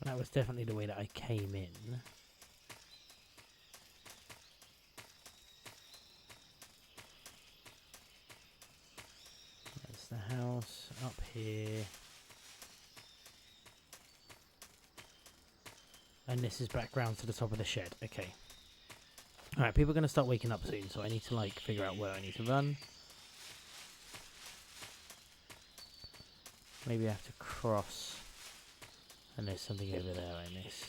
That was definitely the way that I came in. That's the house up here. And this is background to the top of the shed. Okay. Alright, people are going to start waking up soon, so I need to, like, figure out where I need to run. Maybe I have to cross. And there's something over there I missed.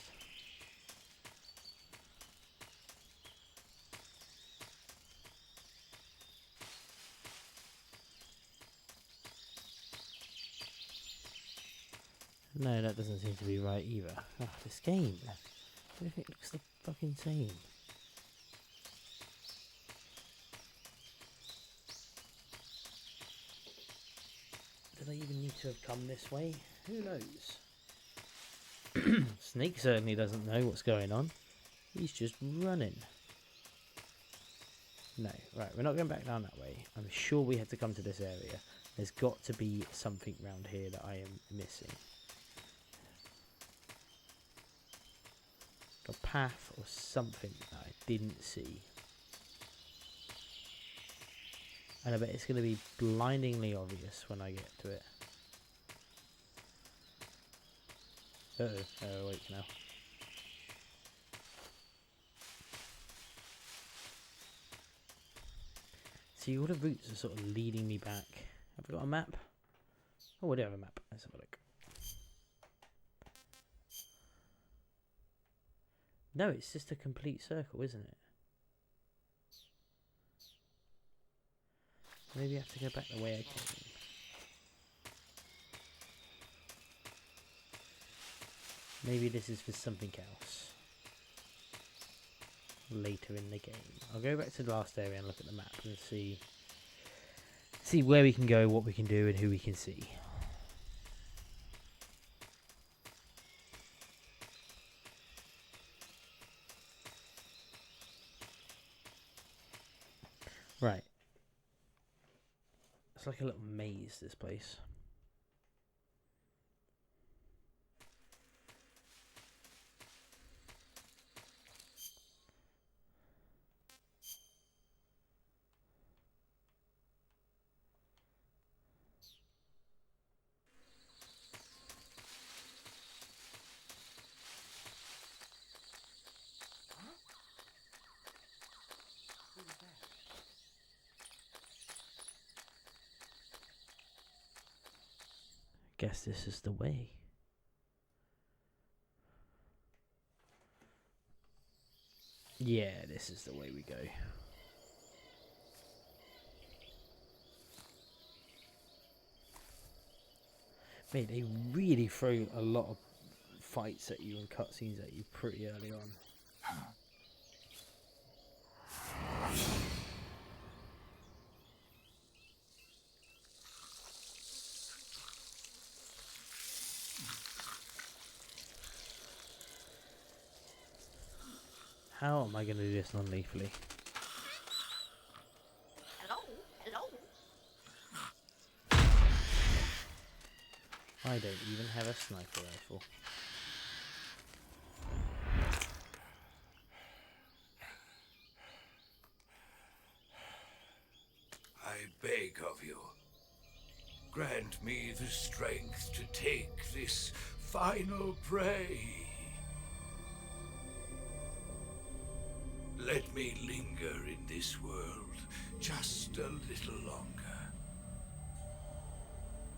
No, that doesn't seem to be right either. Oh, this game. Everything looks the fucking same. Did I even need to have come this way? Who knows? Snake certainly doesn't know what's going on. He's just running. No, right, we're not going back down that way. I'm sure we had to come to this area. There's got to be something round here that I am missing. A path or something that I didn't see. And I bet it's going to be blindingly obvious when I get to it. Uh-oh, wait now. See, all the routes are sort of leading me back. Have I got a map? Oh, I do have a map. Let's have a look. No, it's just a complete circle, isn't it? Maybe I have to go back the way I came. Maybe this is for something else. Later in the game. I'll go back to the last area and look at the map and see where we can go, what we can do, and who we can see. Right. It's like a little maze, this place. Guess this is the way. Yeah, this is the way we go. Mate, they really throw a lot of fights at you and cutscenes at you pretty early on. How am I going to do this non-lethally? Hello? Hello? I don't even have a sniper rifle. I beg of you, grant me the strength to take this final prey. Let me linger in this world just a little longer.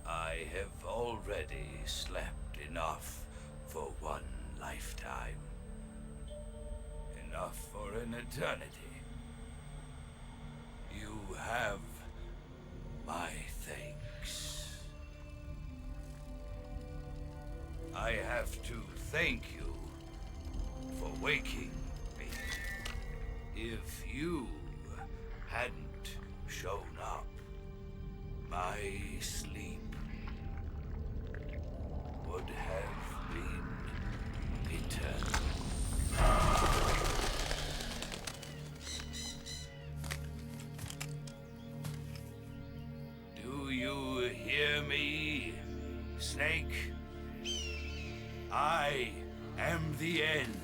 I have already slept enough for one lifetime. Enough for an eternity. You have my thanks. I have to thank you for waking me. If you hadn't shown up, my sleep would have been eternal. Do you hear me, Snake? I am the end.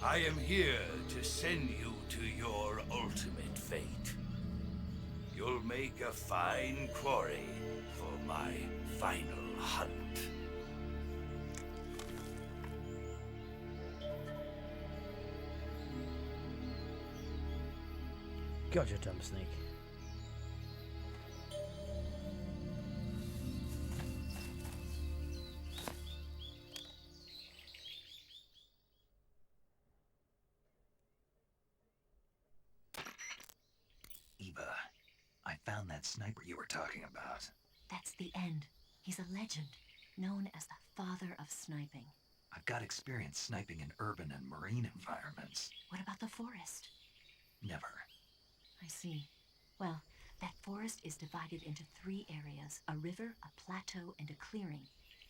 I am here to send you to your ultimate fate. You'll make a fine quarry for my final hunt. God, you dumb snake. Eva, I found that sniper you were talking about. That's the end. He's a legend, known as the father of sniping. I've got experience sniping in urban and marine environments. What about the forest? Never. I see. Well, that forest is divided into 3 areas, a river, a plateau, and a clearing.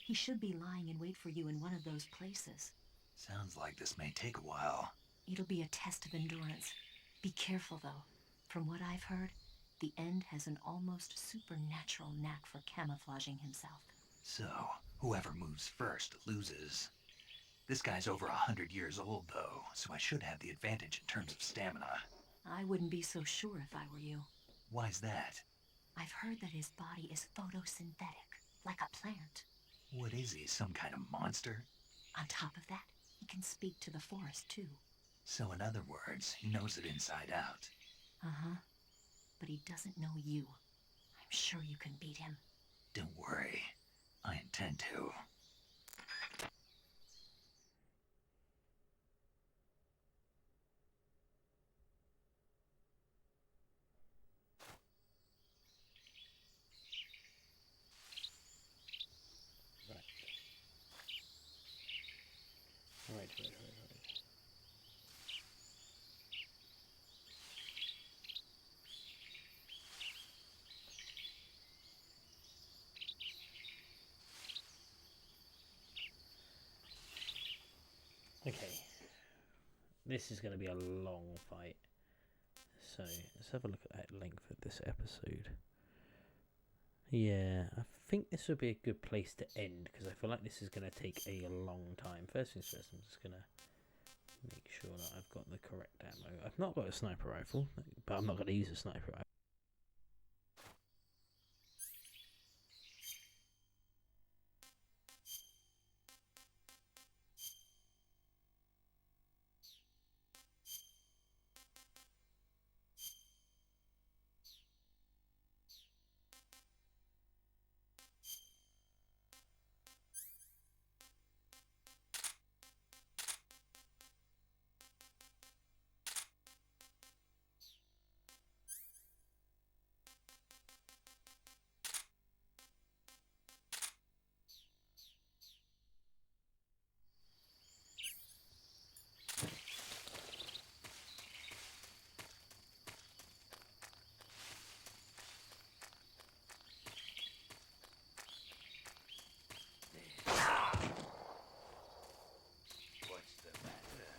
He should be lying in wait for you in one of those places. Sounds like this may take a while. It'll be a test of endurance. Be careful, though. From what I've heard, the End has an almost supernatural knack for camouflaging himself. So, whoever moves first loses. This guy's over 100 years old, though, so I should have the advantage in terms of stamina. I wouldn't be so sure if I were you. Why's that? I've heard that his body is photosynthetic, like a plant. What is he, some kind of monster? On top of that, he can speak to the forest, too. So in other words, he knows it inside out. Uh-huh. But he doesn't know you. I'm sure you can beat him. Don't worry. I intend to. Right. Okay. This is going to be a long fight. So, let's have a look at the length of this episode. Yeah, I think this would be a good place to end, because I feel like this is going to take a long time. First things first, I'm just going to make sure that I've got the correct ammo. I've not got a sniper rifle, but I'm not going to use a sniper rifle. What's the matter?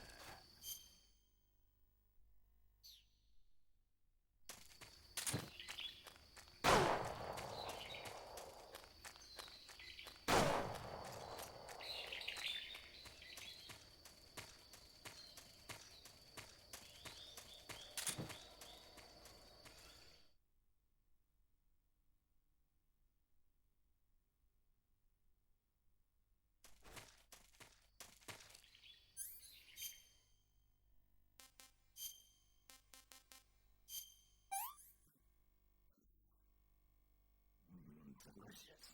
Delicious.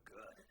good.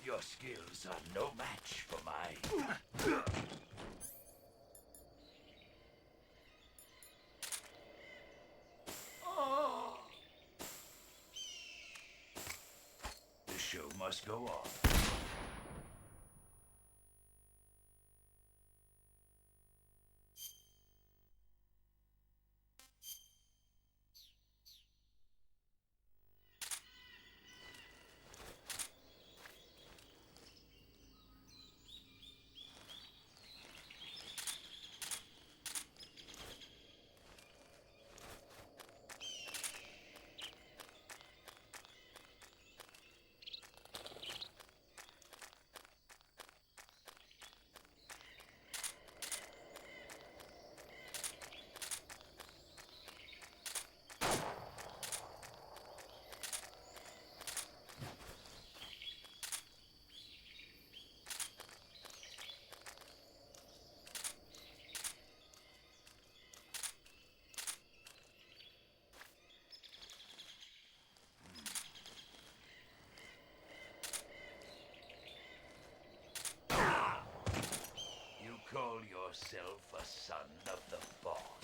Your skills are no match for mine. The show must go on. You call yourself a son of the boss?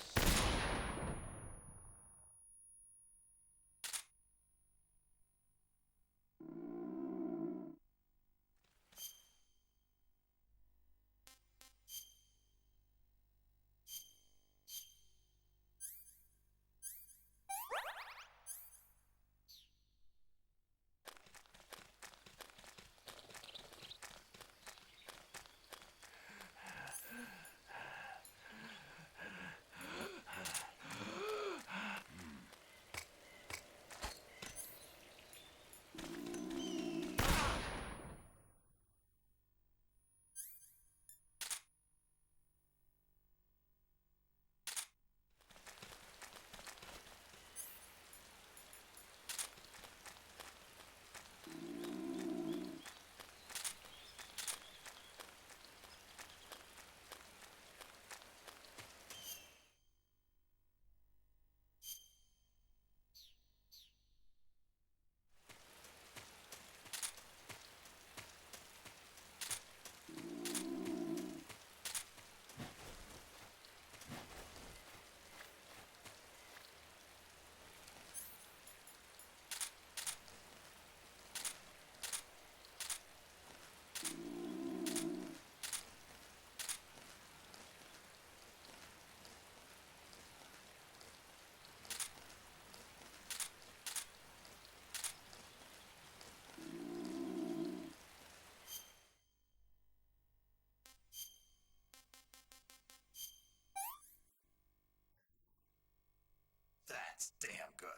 It's damn good.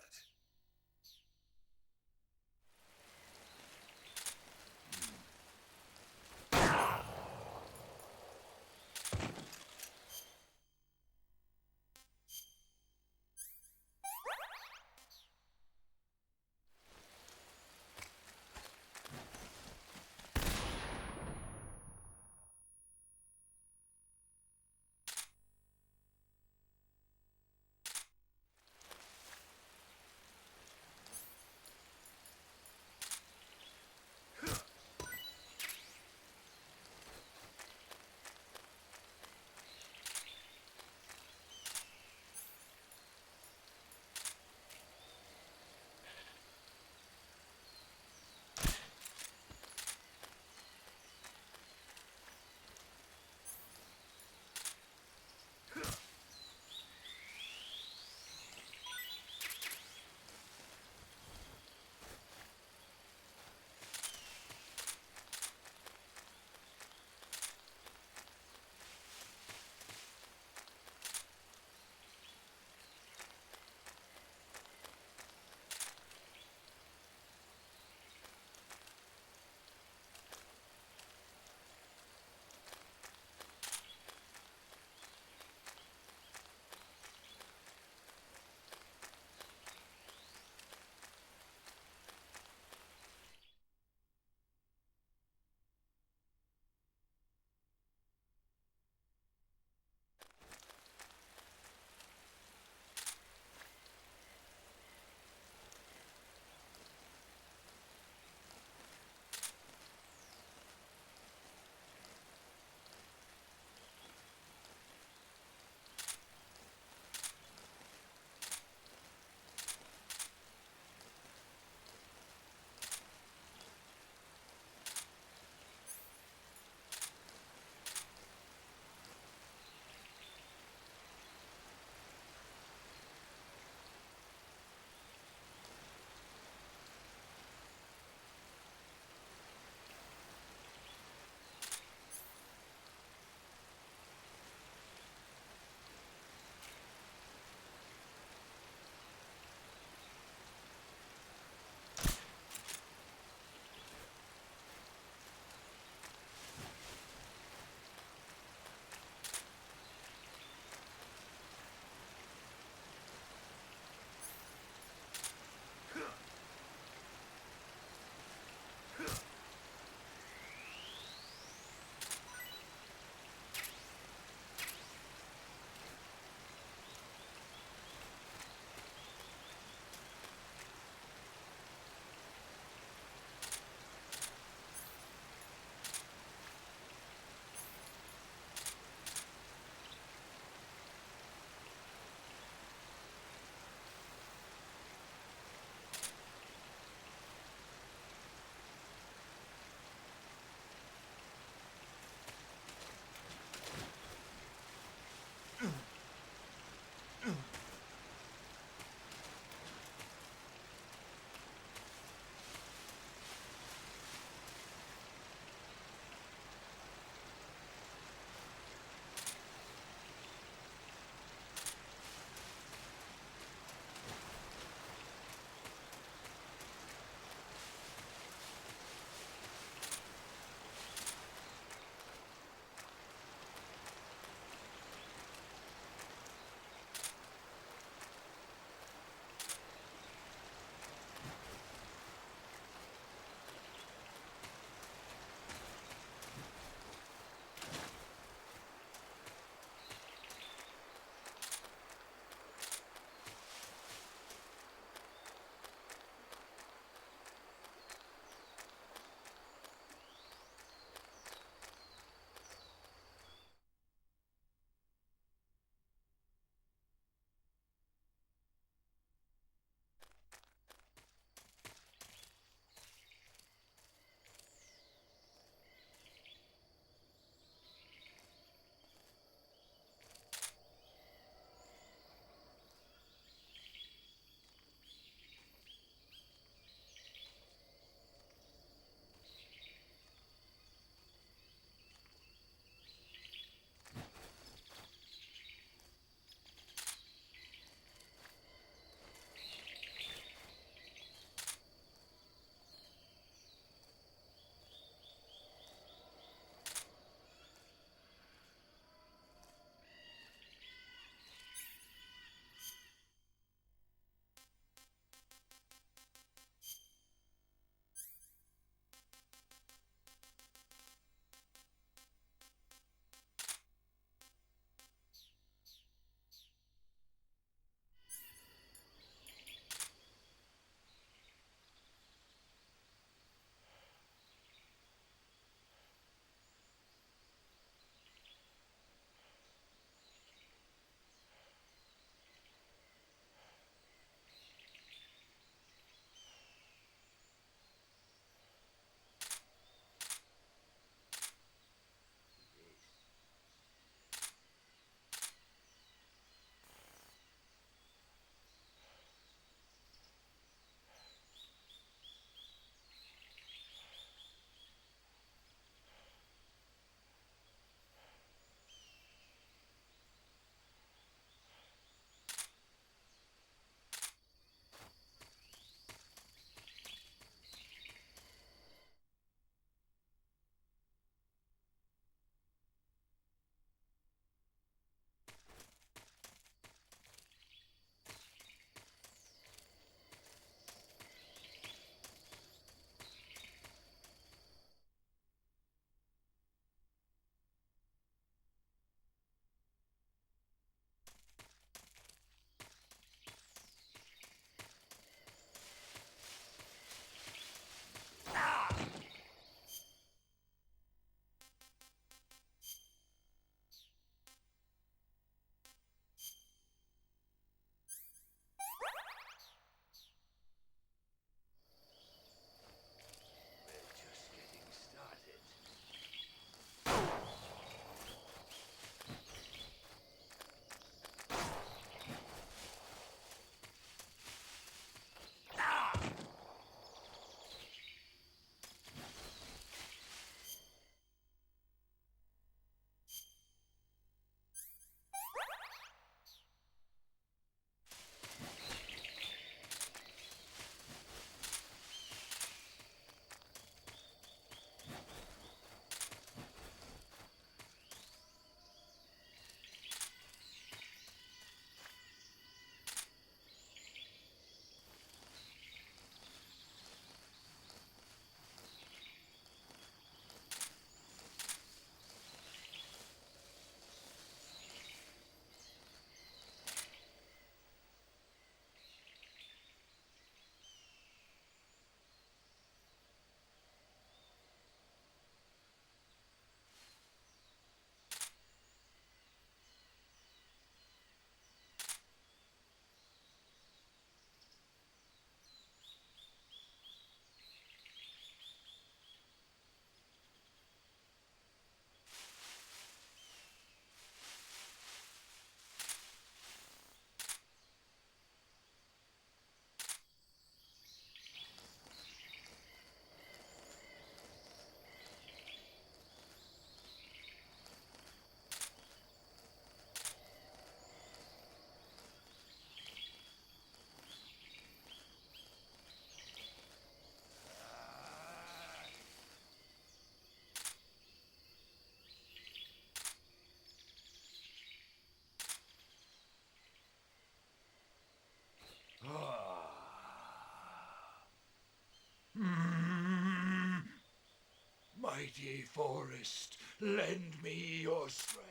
mighty forest, lend me your strength.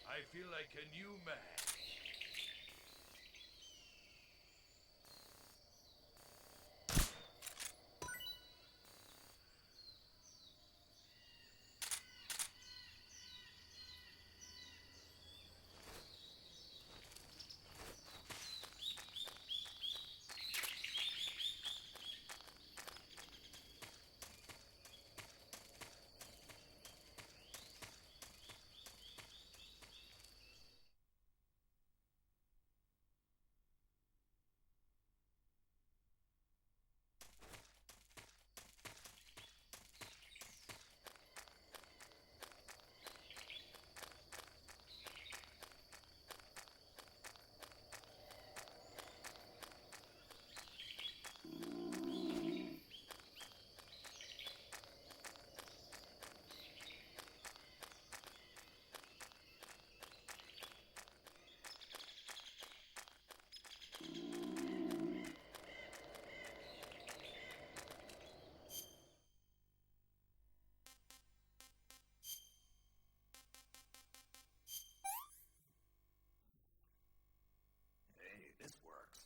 I feel like a new man. Hey, this works.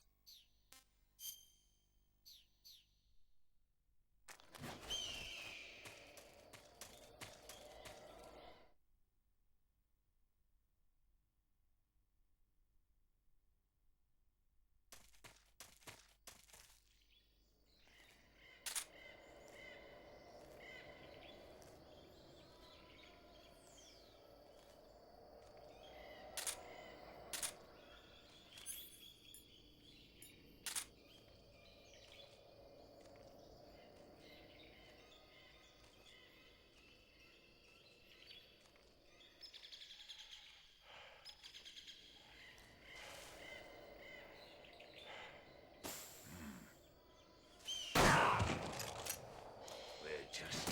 We're just...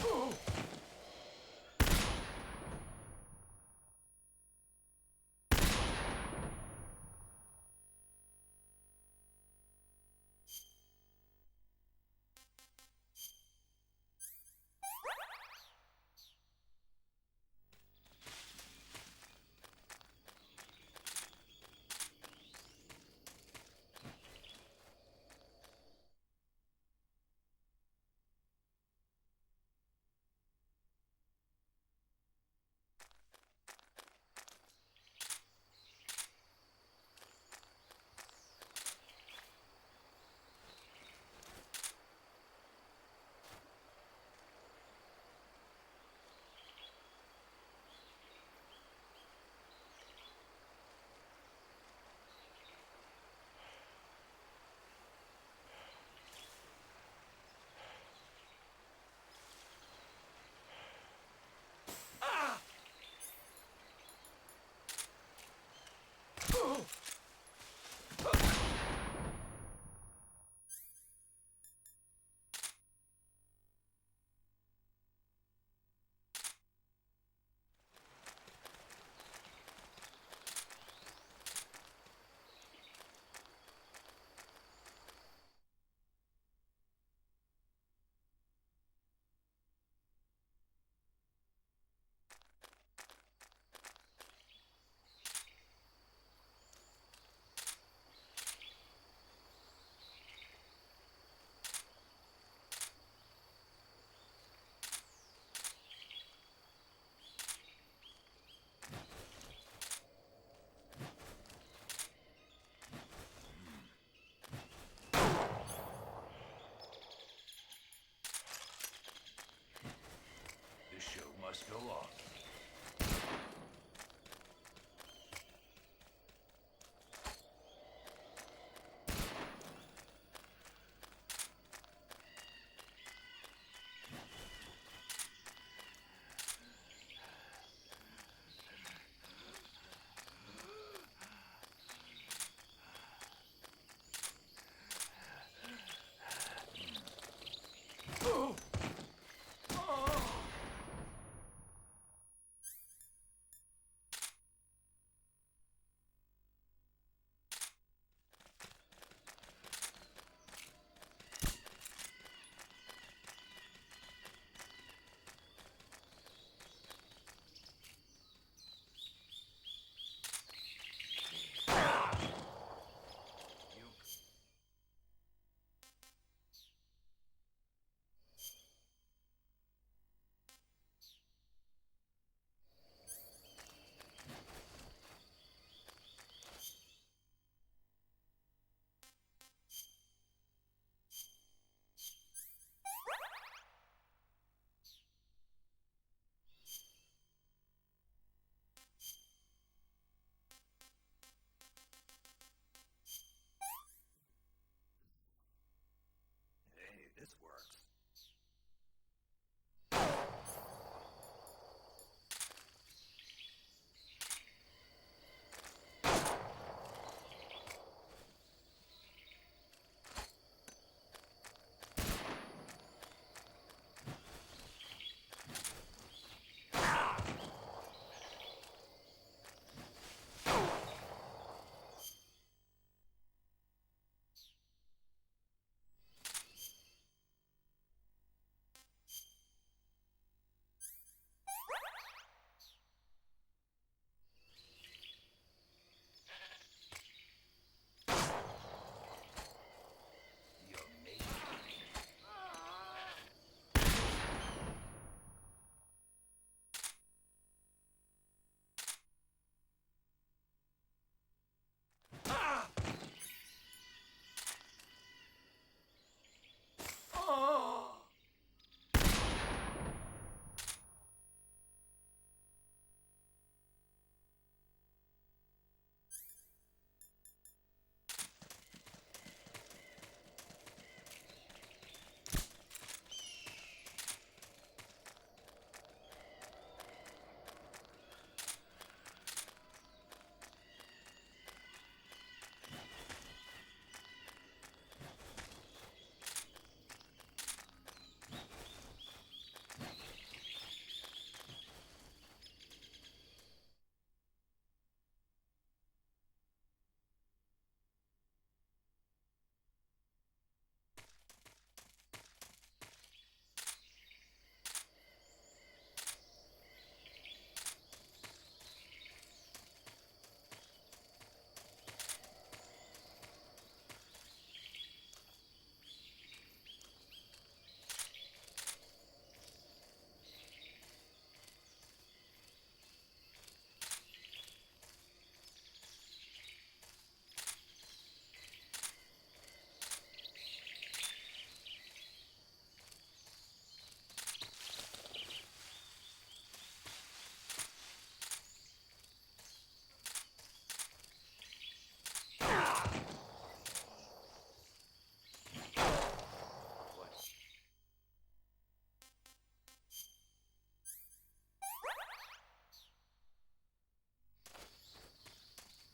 The show must go on. this works.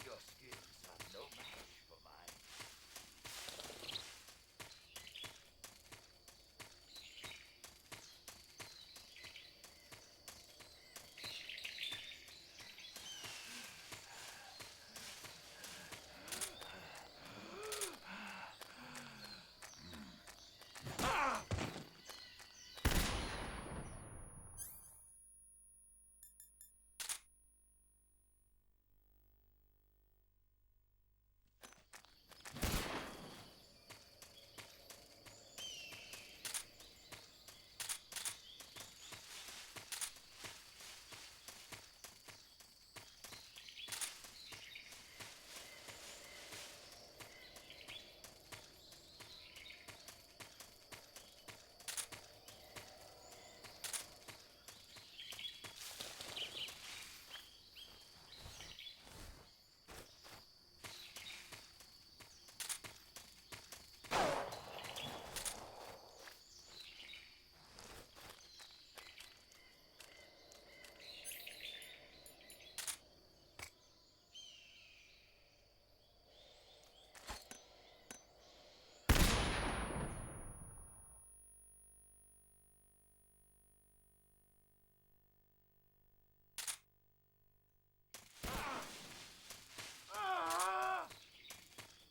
Your skills are no match for mine.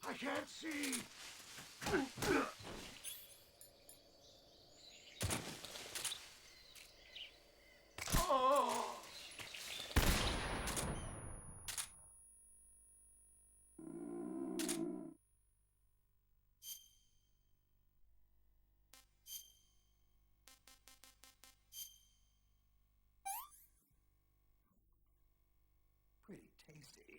I can't see! Pretty tasty.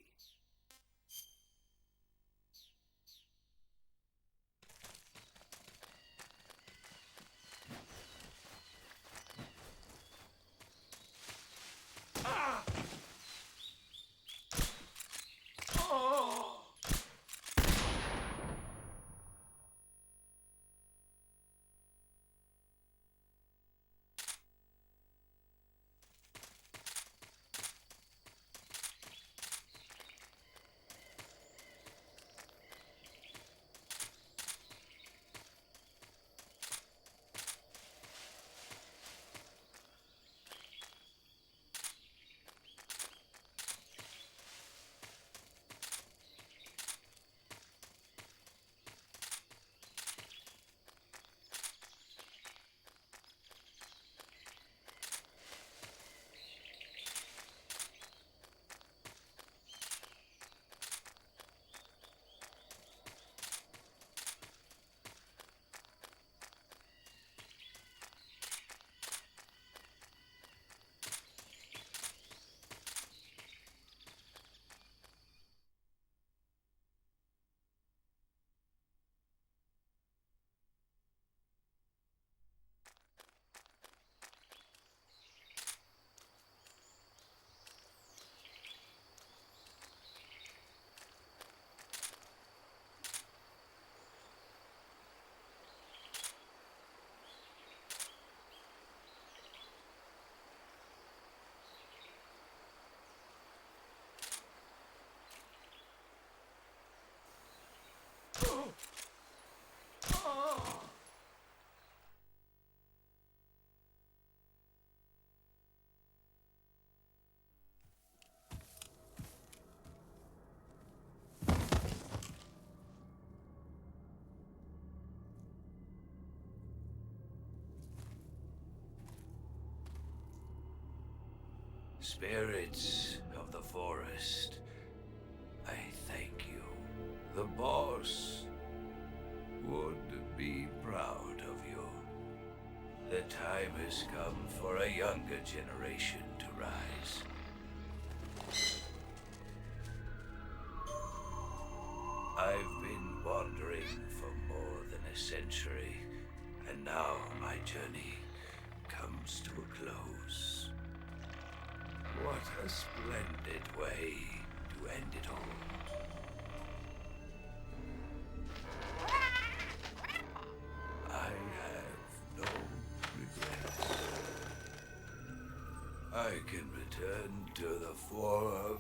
Spirits of the forest, I thank you. The boss would be proud of you. The time has come for a younger generation to rise. I've been wandering for more than a century, and now my journey comes to a close. What a splendid way to end it all. I have no regrets. I can return to the Forum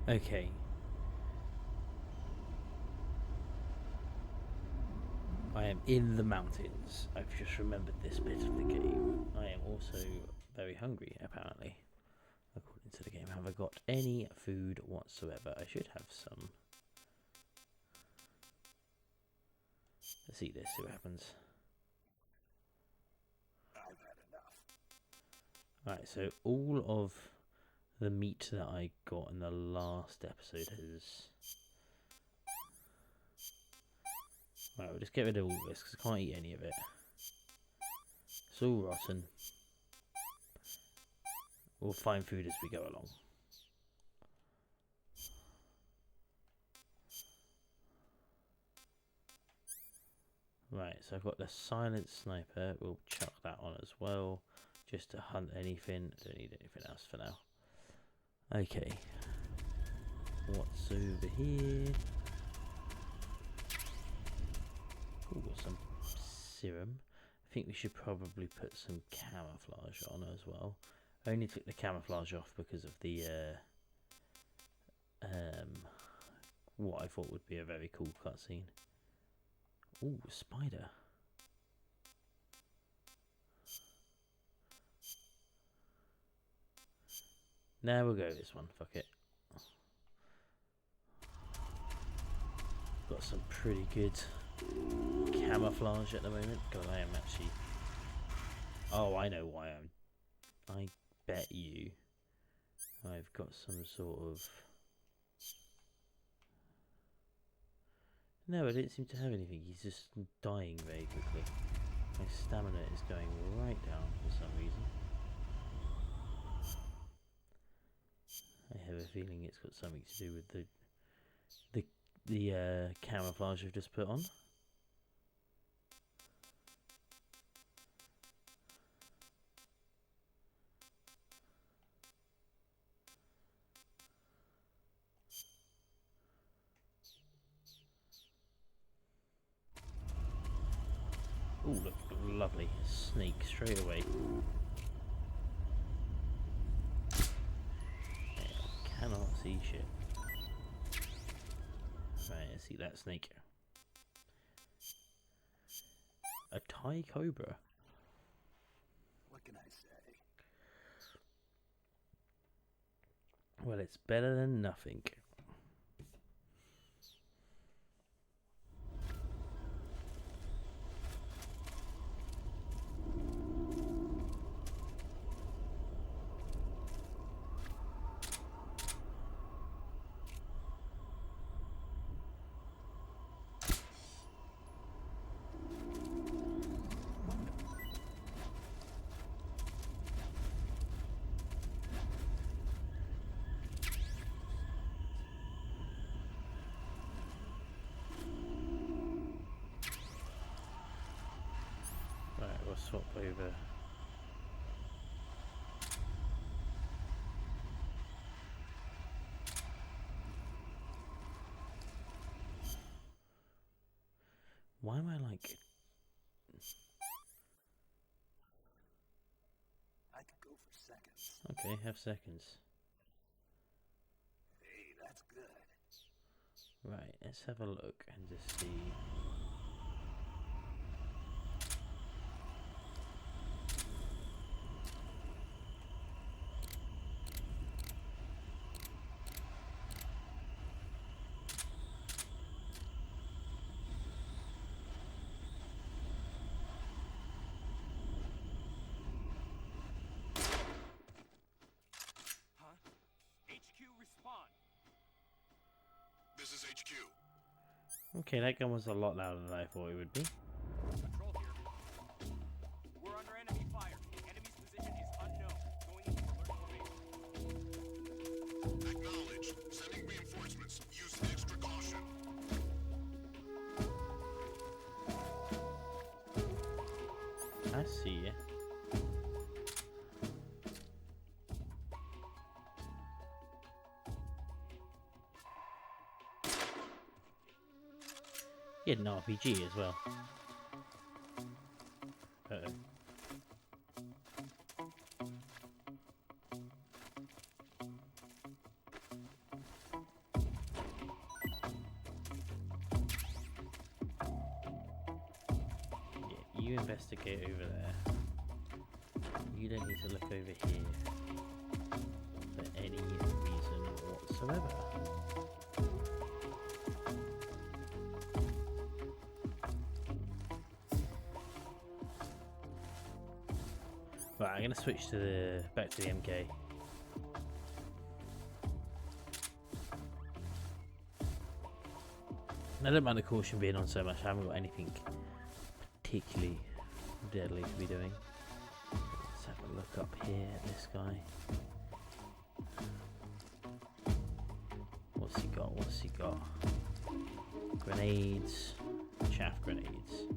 Okay. I am in the mountains. I've just remembered this bit of the game. I am also very hungry, apparently. According to the game. Have I got any food whatsoever? I should have some. Let's eat this, see what happens. I've had enough. Right, so all of the meat that I got in the last episode has... Right, we'll just get rid of all this because I can't eat any of it. It's all rotten. We'll find food as we go along. Right, so I've got the silent sniper. We'll chuck that on as well, just to hunt anything. I don't need anything else for now. Okay. What's over here? Ooh, got some serum. I think we should probably put some camouflage on as well. I only took the camouflage off because of the what I thought would be a very cool cutscene. Ooh, a spider. Now we'll go with this one, fuck it. Got some pretty good camouflage at the moment. God, I am actually... Oh, I know why I bet you I've got some sort of... No, I don't seem to have anything. He's just dying very quickly. My stamina is going right down for some reason. I have a feeling it's got something to do with the camouflage I've just put on. Oh, look, lovely. Snake straight away. I cannot see shit. Right, let's see that snake. A Thai cobra. What can I say? Well, it's better than nothing. We'll swap over. Why am I like... I could go for seconds. Okay, have seconds. Hey, that's good. Right, let's have a look and just see... This is HQ. Okay, that gun was a lot louder than I thought it would be. Control here. We're under enemy fire. Enemy's position is unknown. Going into alert formation. Acknowledged. Sending reinforcements. Use extra caution. I see ya. He had an RPG as well. Uh-oh. you investigate over there. You don't need to look over here for any reason whatsoever. Right, I'm gonna switch to the back to the MK. I don't mind the caution being on so much. I haven't got anything particularly deadly to be doing. Let's have a look up here at this guy. What's he got? What's he got? Grenades, chaff grenades.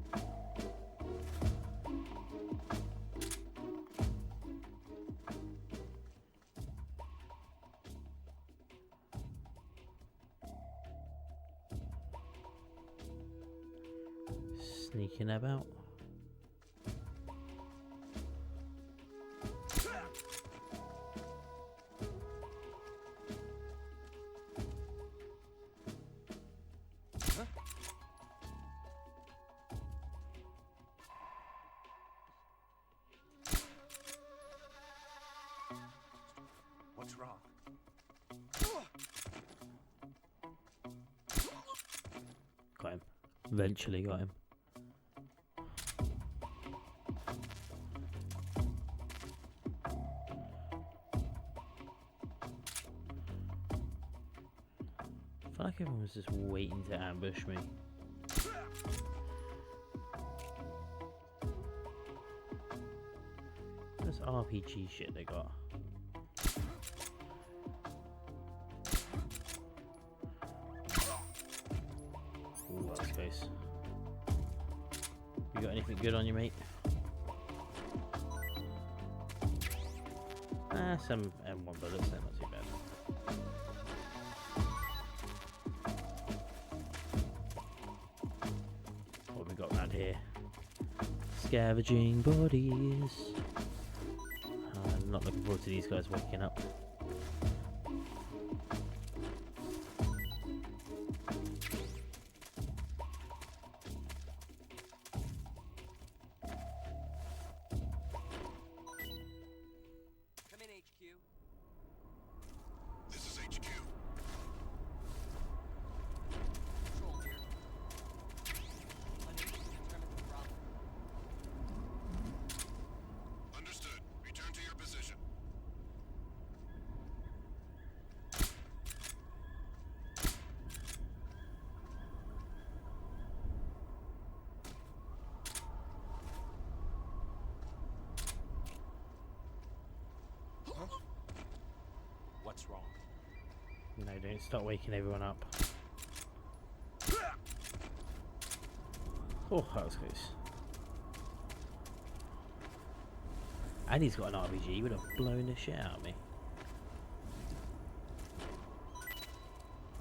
Sneaking about. What's wrong? Got him. Eventually got him. I feel like everyone was just waiting to ambush me. This RPG shit they got. Ooh, that's close. You got anything good on you, mate? Some M1 bullets, they're not too bad. What have we got around here? Scavenging bodies. I'm not looking forward to these guys waking up. Come in, HQ. This is HQ. Control here. Unable to determine the problem. Understood. Return to your position. What's wrong? No, don't start waking everyone up. Oh, that was close. And he's got an RPG, he would have blown the shit out of me.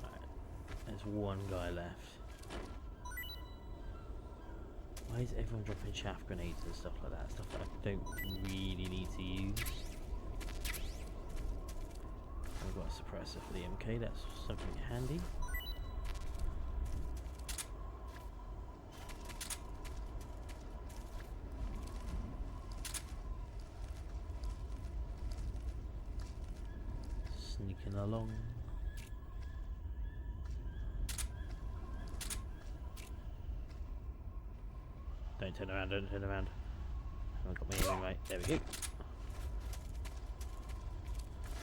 Right, there's one guy left. Why is everyone dropping chaff grenades and stuff like that? Stuff that I don't really need to use. I've got a suppressor for the MK, that's something handy. Sneaking along. Don't turn around, don't turn around. I haven't got my aiming right. There we go.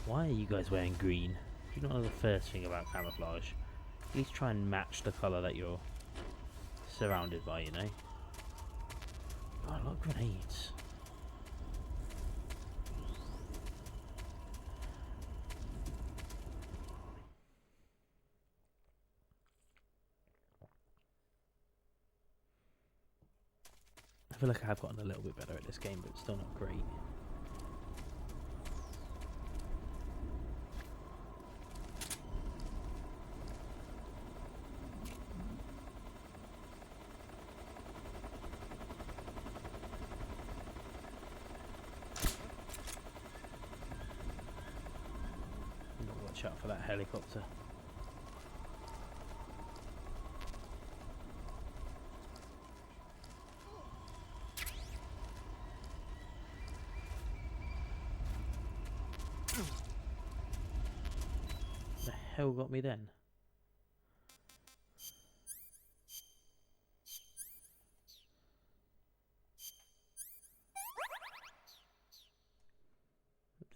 Why are you guys wearing green? Do you not know the first thing about camouflage? At least try and match the colour that you're surrounded by, you know? Oh, a lot of grenades. I feel like I have gotten a little bit better at this game, but it's still not great. Watch out for that helicopter. hell got me then?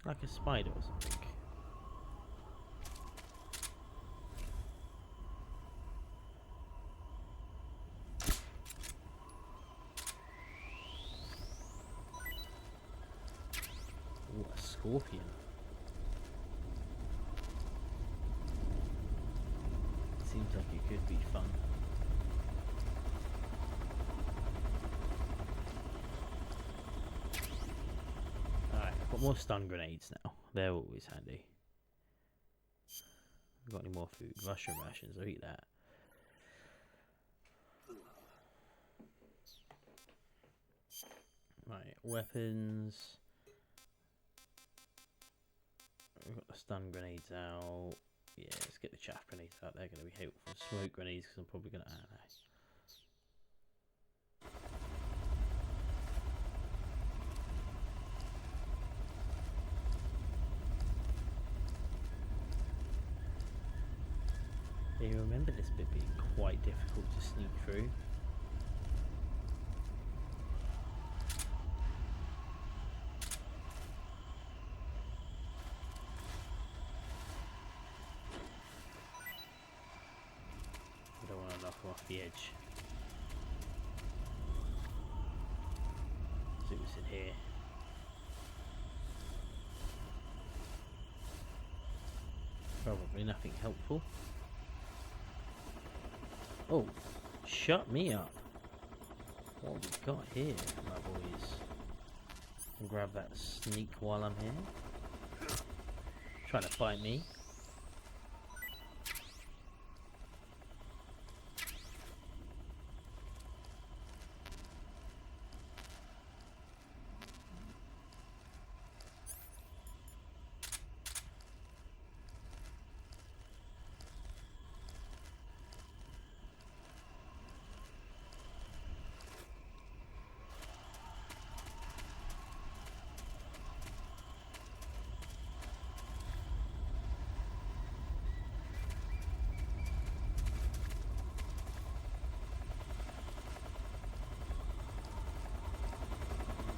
Like a spider or something. Ooh, a scorpion. Seems like it could be fun. Alright, I've got more stun grenades now. They're always handy. Got any more food? Mushroom rations, I'll eat that. Right, weapons. We've got the stun grenades out. Yeah, let's get the chaff grenades out. They're going to be helpful. Smoke grenades, because I'm probably going to... Yeah, you remember this bit being quite difficult to sneak through. I don't want to knock him off the edge. See what's in here. Probably nothing helpful. Oh, shut me up. What have we got here, my boys? I'll grab that sneak while I'm here. Trying to fight me.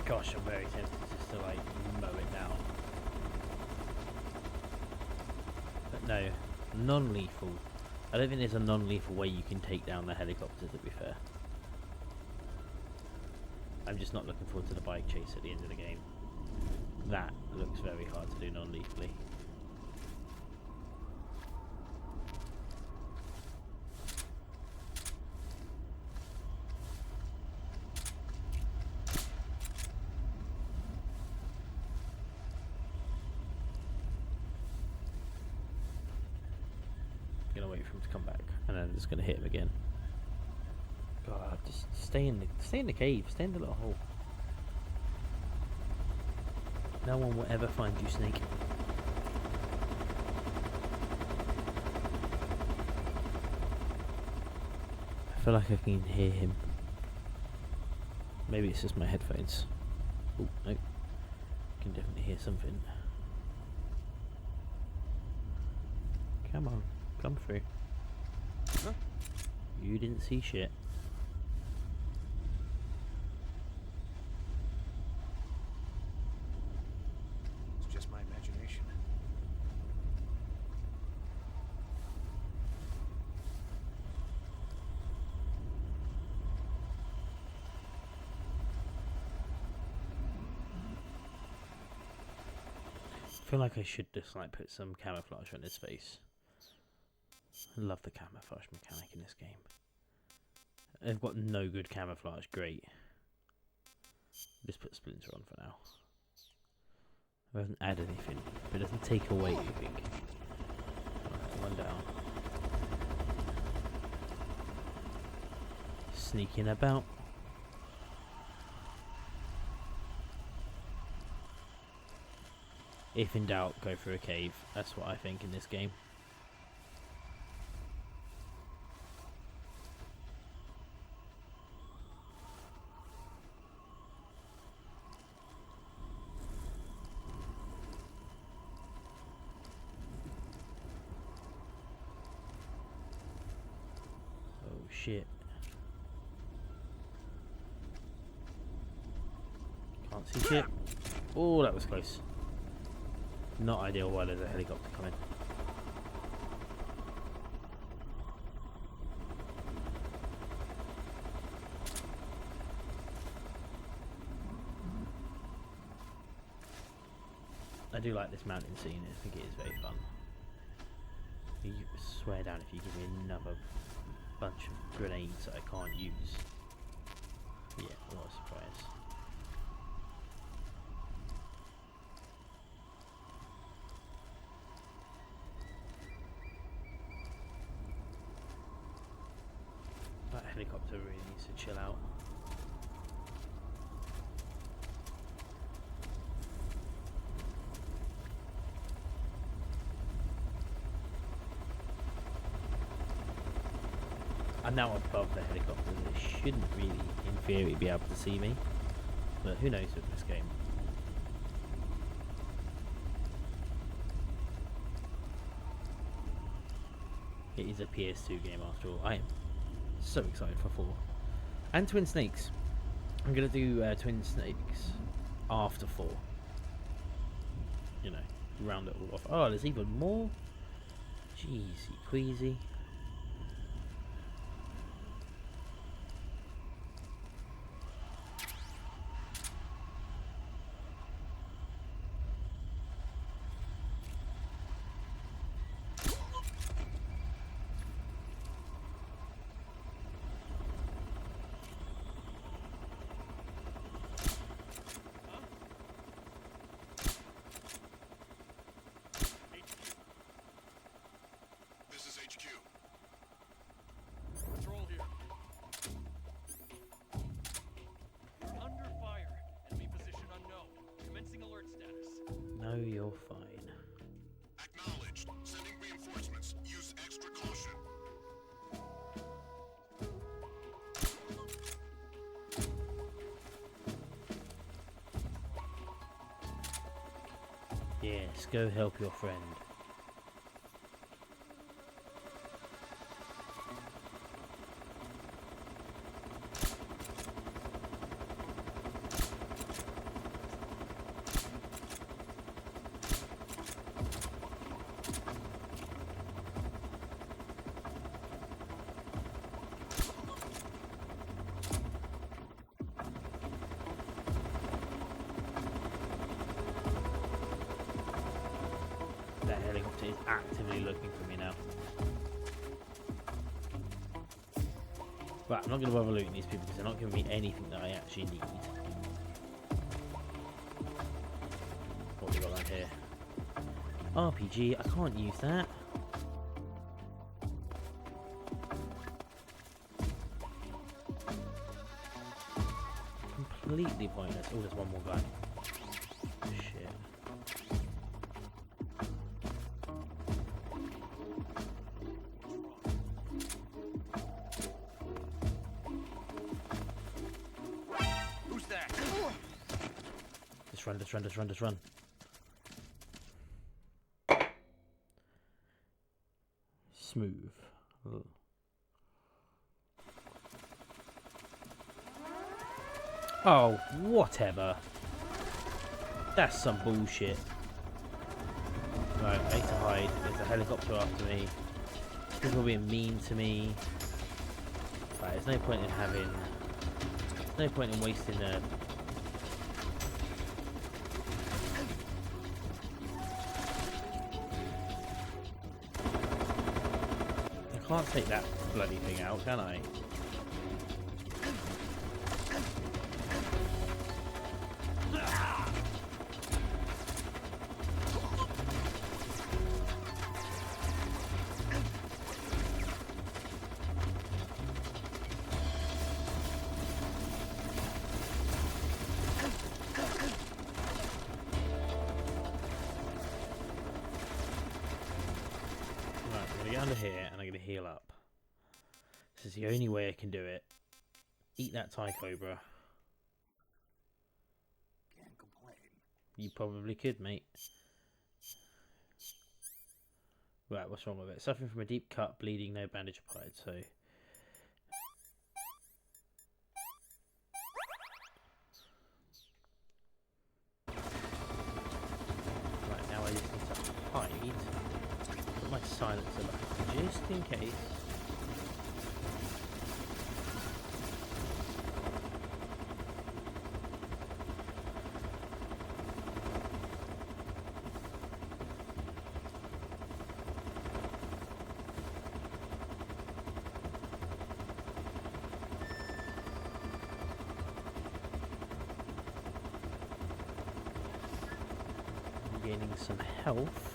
Gosh, I'm very tempted just to like mow it down. But no, non-lethal. I don't think there's a non-lethal way you can take down the helicopter, to be fair. I'm just not looking forward to the bike chase at the end of the game. That looks very hard to do non-lethally. Gonna wait for him to come back, and then I'm just gonna hit him again. God, just stay in the cave, stay in the little hole. No one will ever find you, Snake. I feel like I can hear him. Maybe it's just my headphones. Oh no, I can definitely hear something. Come on. Come through. Huh? You didn't see shit. It's just my imagination. I feel like I should just like put some camouflage on his face. I love the camouflage mechanic in this game. They've got no good camouflage, great. Just put Splinter on for now. It doesn't add anything, but it doesn't take away anything. Right, one down. Sneaking about. If in doubt, go through a cave. That's what I think in this game. shit. Can't see shit. Oh, that was close. Not ideal while there's a helicopter coming. I do like this mountain scene. I think it is very fun. You swear down if you give me another bunch of grenades that I can't use. Yeah, what a surprise. That helicopter really needs to chill out. I'm now above the helicopter. They shouldn't really, in theory, be able to see me. But who knows with this game. It is a PS2 game after all. I am so excited for 4. And Twin Snakes. I'm going to do Twin Snakes after 4. You know, round it all off. Oh, there's even more? Jeezy queasy. No, you're fine. Acknowledged. Sending reinforcements. Use extra caution. Yes, go help your friend. That helicopter is actively looking for me now. Right, I'm not going to bother looting these people because they're not giving me anything that I actually need. What have we got down here? RPG, I can't use that. Completely pointless. Oh, there's one more guy. Shit. Who's that? Just run, just run, just run, just run. Smooth. Ugh. Oh, whatever. That's some bullshit. Right, I need to hide. There's a helicopter after me. People are being mean to me. Right, there's no point in having... There's no point in wasting a... I can't take that bloody thing out, can I? Under here and I'm going to heal up. This is the only way I can do it. Eat that Thai Cobra. Can't complain. You probably could, mate. Right, what's wrong with it? Suffering from a deep cut, bleeding, no bandage applied, so... silencer back, just in case. Gaining some health.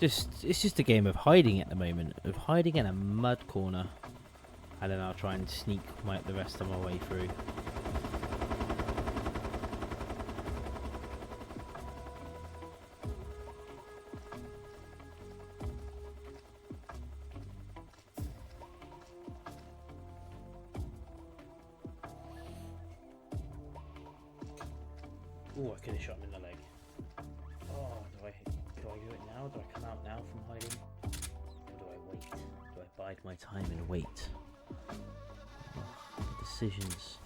It's just a game of hiding at the moment, of hiding in a mud corner, and then I'll try and sneak the rest of my way through. Oh, I could have shot him in the leg. Oh, do I do it now? Do I come out now from hiding? Or do I wait? Do I bide my time and wait? Oh, decisions.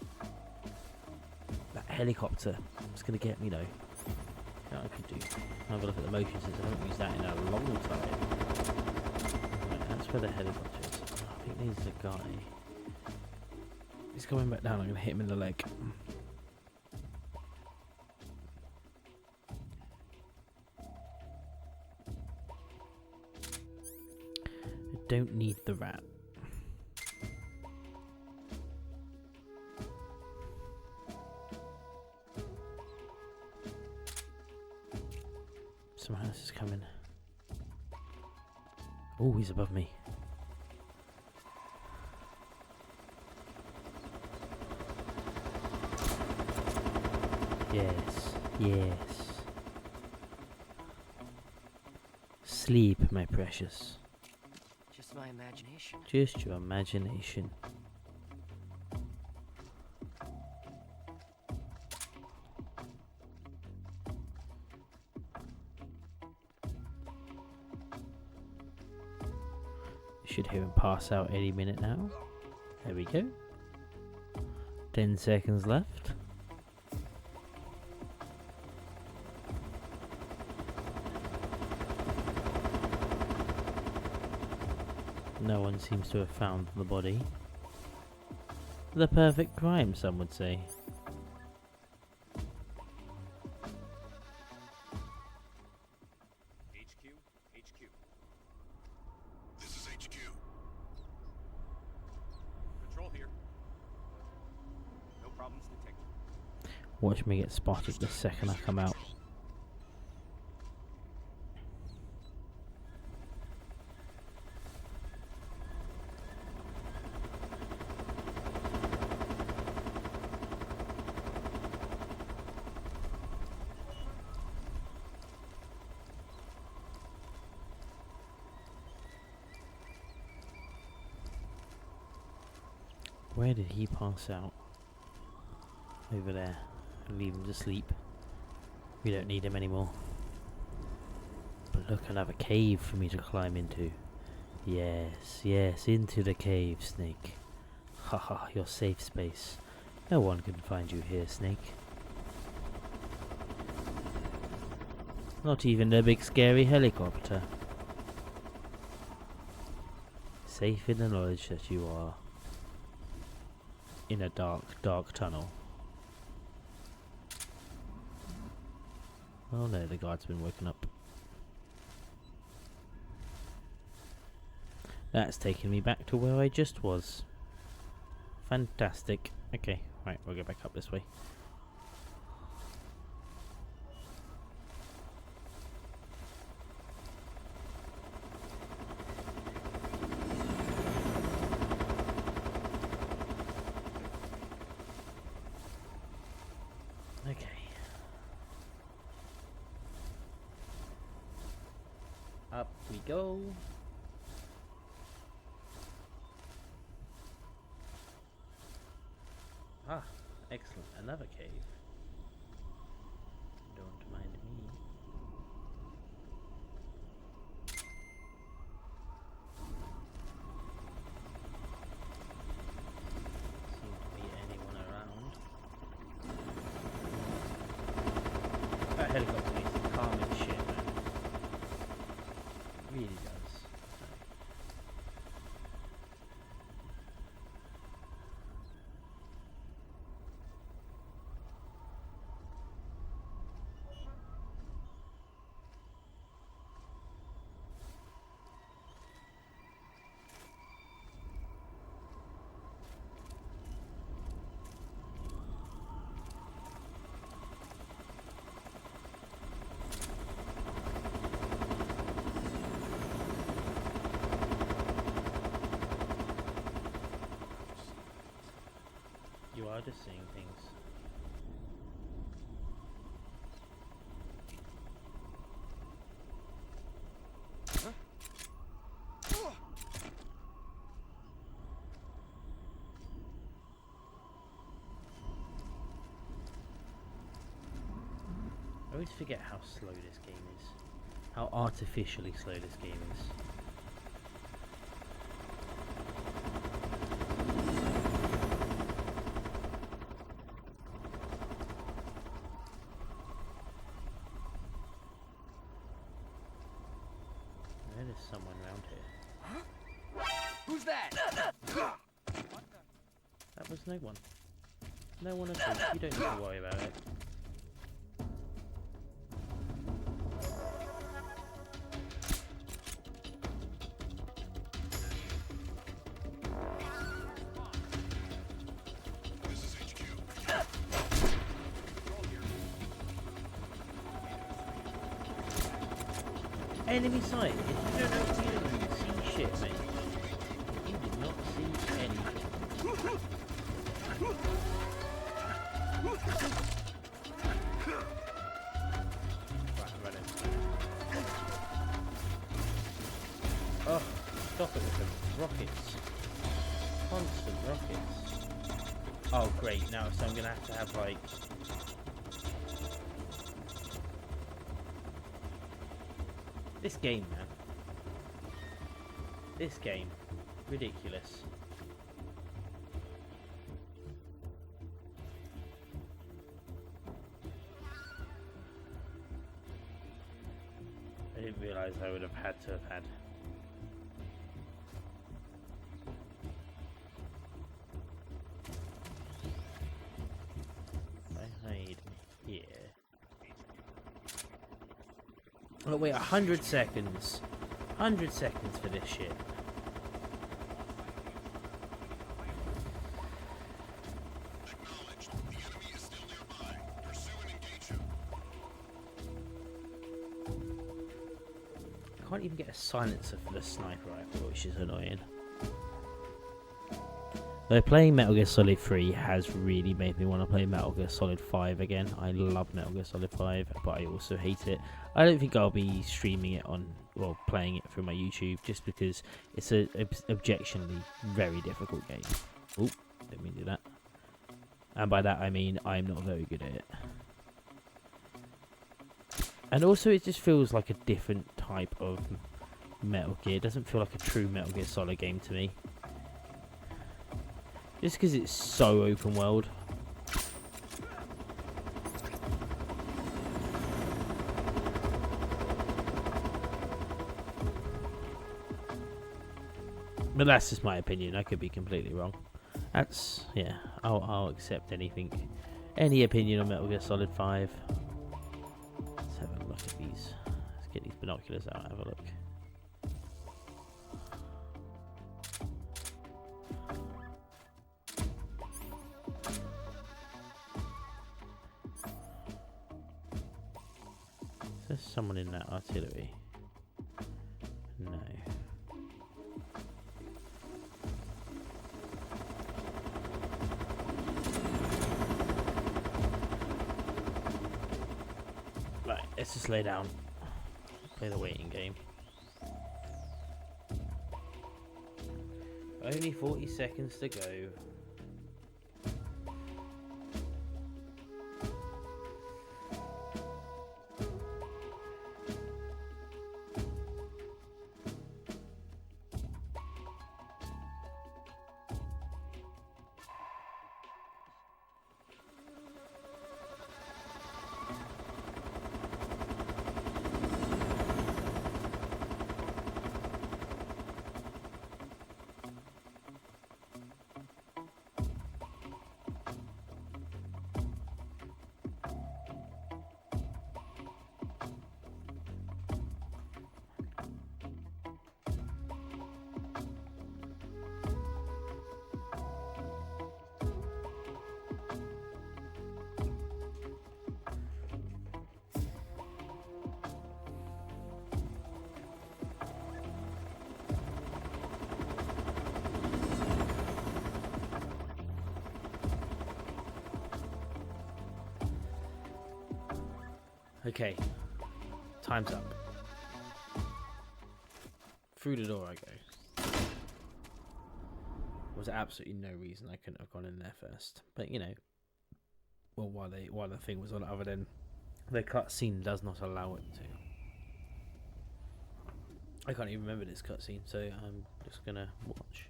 That helicopter is going to get me though. You know what I could do? Have a look at the motion sensor. I haven't used that in a long time. Right, that's where the helicopter is. Oh, I think there's a guy. He's coming back down. I'm going to hit him in the leg. Don't need the rat. Someone else is coming. Oh, he's above me. Yes, yes. Sleep, my precious. Just my imagination. Just your imagination. Should hear him pass out any minute now. There we go. 10 seconds left. No one seems to have found the body. The perfect crime, some would say. HQ. This is HQ. Control here. No problems detected. Watch me get spotted the second I come out. Where did he pass out? Over there. Leave him to sleep. We don't need him anymore. But look, another cave for me to climb into. Yes, yes, into the cave, Snake. Haha, your safe space. No one can find you here, Snake. Not even the big scary helicopter. Safe in the knowledge that you are in a dark, dark tunnel. Oh no, the guard's been woken up. That's taken me back to where I just was. Fantastic. Okay, right, we'll go back up this way. Okay. Up we go. Ah, excellent. Another cave. Don't mind me. Seems to be anyone around. That helicopter needs to calm its shit, man. It really does. You are just seeing things. I always forget how slow this game is. How artificially slow this game is. There is someone around here. Who's that? That was no one. No one at all. You don't need to worry about it. Enemy sight. If you don't know, you don't even see shit, mate. You did not see anything. Right, I'm running. Oh, stop it with the rockets. Constant rockets. Oh, great. Now, so I'm gonna have to have like. This game, man. This game. Ridiculous. I didn't realise I would have had to have had. I hide here. Oh wait, 100 seconds. 100 seconds for this shit. I can't even get a silencer for the sniper rifle, which is annoying. Though playing Metal Gear Solid 3 has really made me want to play Metal Gear Solid 5 again. I love Metal Gear Solid 5, but I also hate it. I don't think I'll be streaming it on, well, playing it through my YouTube, just because it's a objectively very difficult game. Oh, didn't mean to do that. And by that I mean I'm not very good at it. And also it just feels like a different type of Metal Gear. It doesn't feel like a true Metal Gear Solid game to me. Just because it's so open world. But that's just my opinion. I could be completely wrong. That's, yeah, I'll accept anything. Any opinion on Metal Gear Solid 5. Let's have a look at these. Let's get these binoculars out and have a look. someone in that artillery? No. Right, let's just lay down. Play the waiting game. Only 40 seconds to go. Okay, time's up. Through the door I go. Was absolutely no reason I couldn't have gone in there first, but you know, well, while the thing was on, other than the cutscene does not allow it to. I can't even remember this cutscene, so I'm just gonna watch.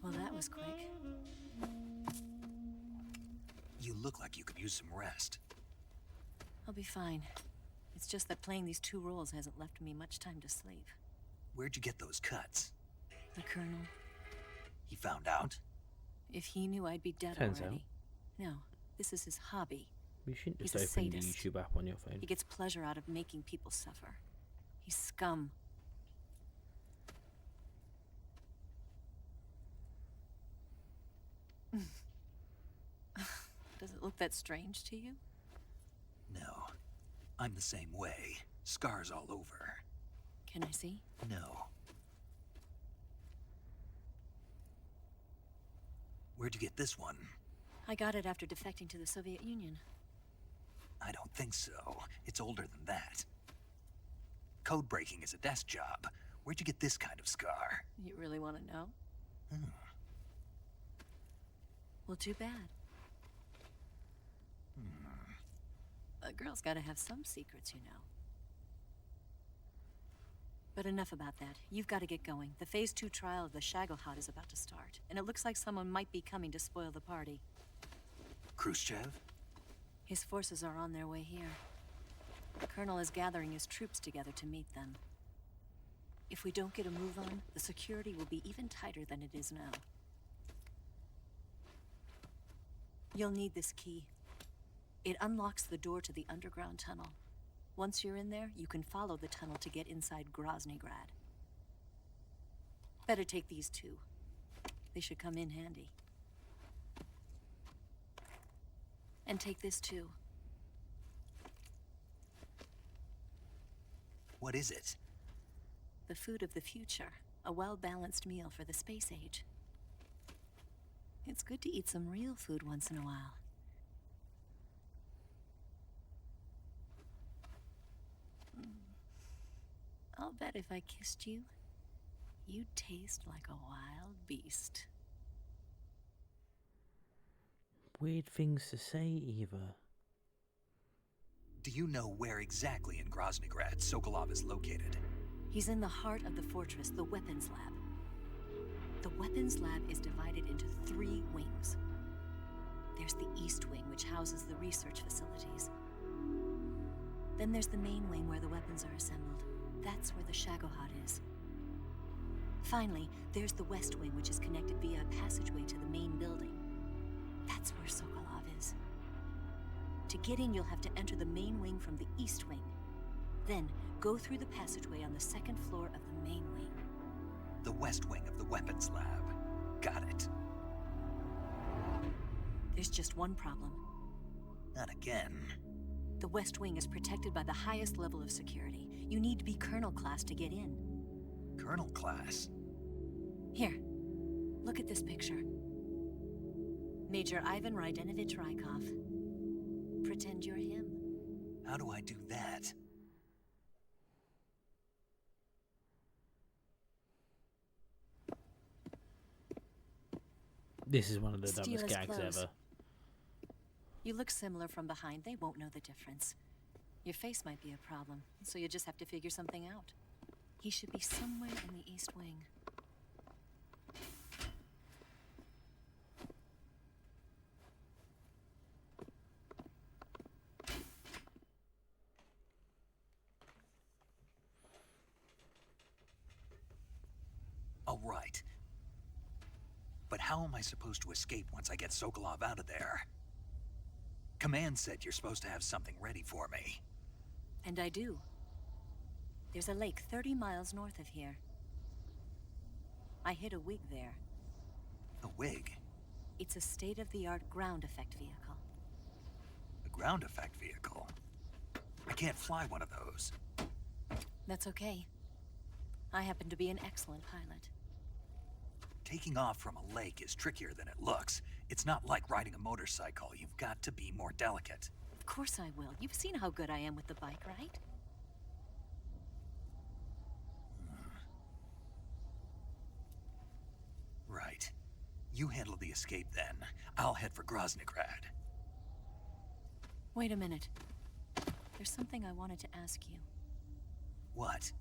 Well, that was quick. You look like you could use some rest. I'll be fine. It's just that playing these two roles hasn't left me much time to sleep. Where'd you get those cuts? The Colonel. He found out? If he knew, I'd be dead Turns already. No, this is his hobby. You shouldn't just He's a open the sadist. YouTube app on your phone. He gets pleasure out of making people suffer. He's scum. Does it look that strange to you? No. I'm the same way. Scars all over. Can I see? No. Where'd you get this one? I got it after defecting to the Soviet Union. I don't think so. It's older than that. Code breaking is a desk job. Where'd you get this kind of scar? You really want to know? Hmm. Well, too bad. A girl's gotta have some secrets, you know. But enough about that. You've got to get going. The Phase 2 trial of the Shagohod is about to start, and it looks like someone might be coming to spoil the party. Khrushchev? His forces are on their way here. The Colonel is gathering his troops together to meet them. If we don't get a move on, the security will be even tighter than it is now. You'll need this key. It unlocks the door to the underground tunnel. Once you're in there, you can follow the tunnel to get inside Groznygrad. Better take these two. They should come in handy. And take this too. What is it? The food of the future. A well-balanced meal for the space age. It's good to eat some real food once in a while. I'll bet if I kissed you, you'd taste like a wild beast. Weird things to say, Eva. Do you know where exactly in Groznygrad Sokolov is located? He's in the heart of the fortress, the weapons lab. The weapons lab is divided into 3 wings. There's the East Wing, which houses the research facilities. Then there's the main wing where the weapons are assembled. That's where the Shagohod is. Finally, there's the West Wing, which is connected via a passageway to the main building. That's where Sokolov is. To get in, you'll have to enter the main wing from the east wing. Then, go through the passageway on the second floor of the main wing. The west wing of the weapons lab. Got it. There's just one problem. Not again. The west wing is protected by the highest level of security. You need to be Colonel class to get in. Colonel class? Here, look at this picture. Major Ivan Rydenovich Rykov. Pretend you're him. How do I do that? This is one of the Steal dumbest his gags clothes. ever. You look similar from behind. They won't know the difference. Your face might be a problem, so you just have to figure something out. He should be somewhere in the east wing. All right. But how am I supposed to escape once I get Sokolov out of there? Command said you're supposed to have something ready for me. And I do. There's a lake 30 miles north of here. I hid a wig there. A wig? It's a state-of-the-art ground effect vehicle. A ground effect vehicle? I can't fly one of those. That's okay. I happen to be an excellent pilot. Taking off from a lake is trickier than it looks. It's not like riding a motorcycle. You've got to be more delicate. Of course I will. You've seen how good I am with the bike, right? Right. You handle the escape then. I'll head for Groznygrad. Wait a minute. There's something I wanted to ask you. What?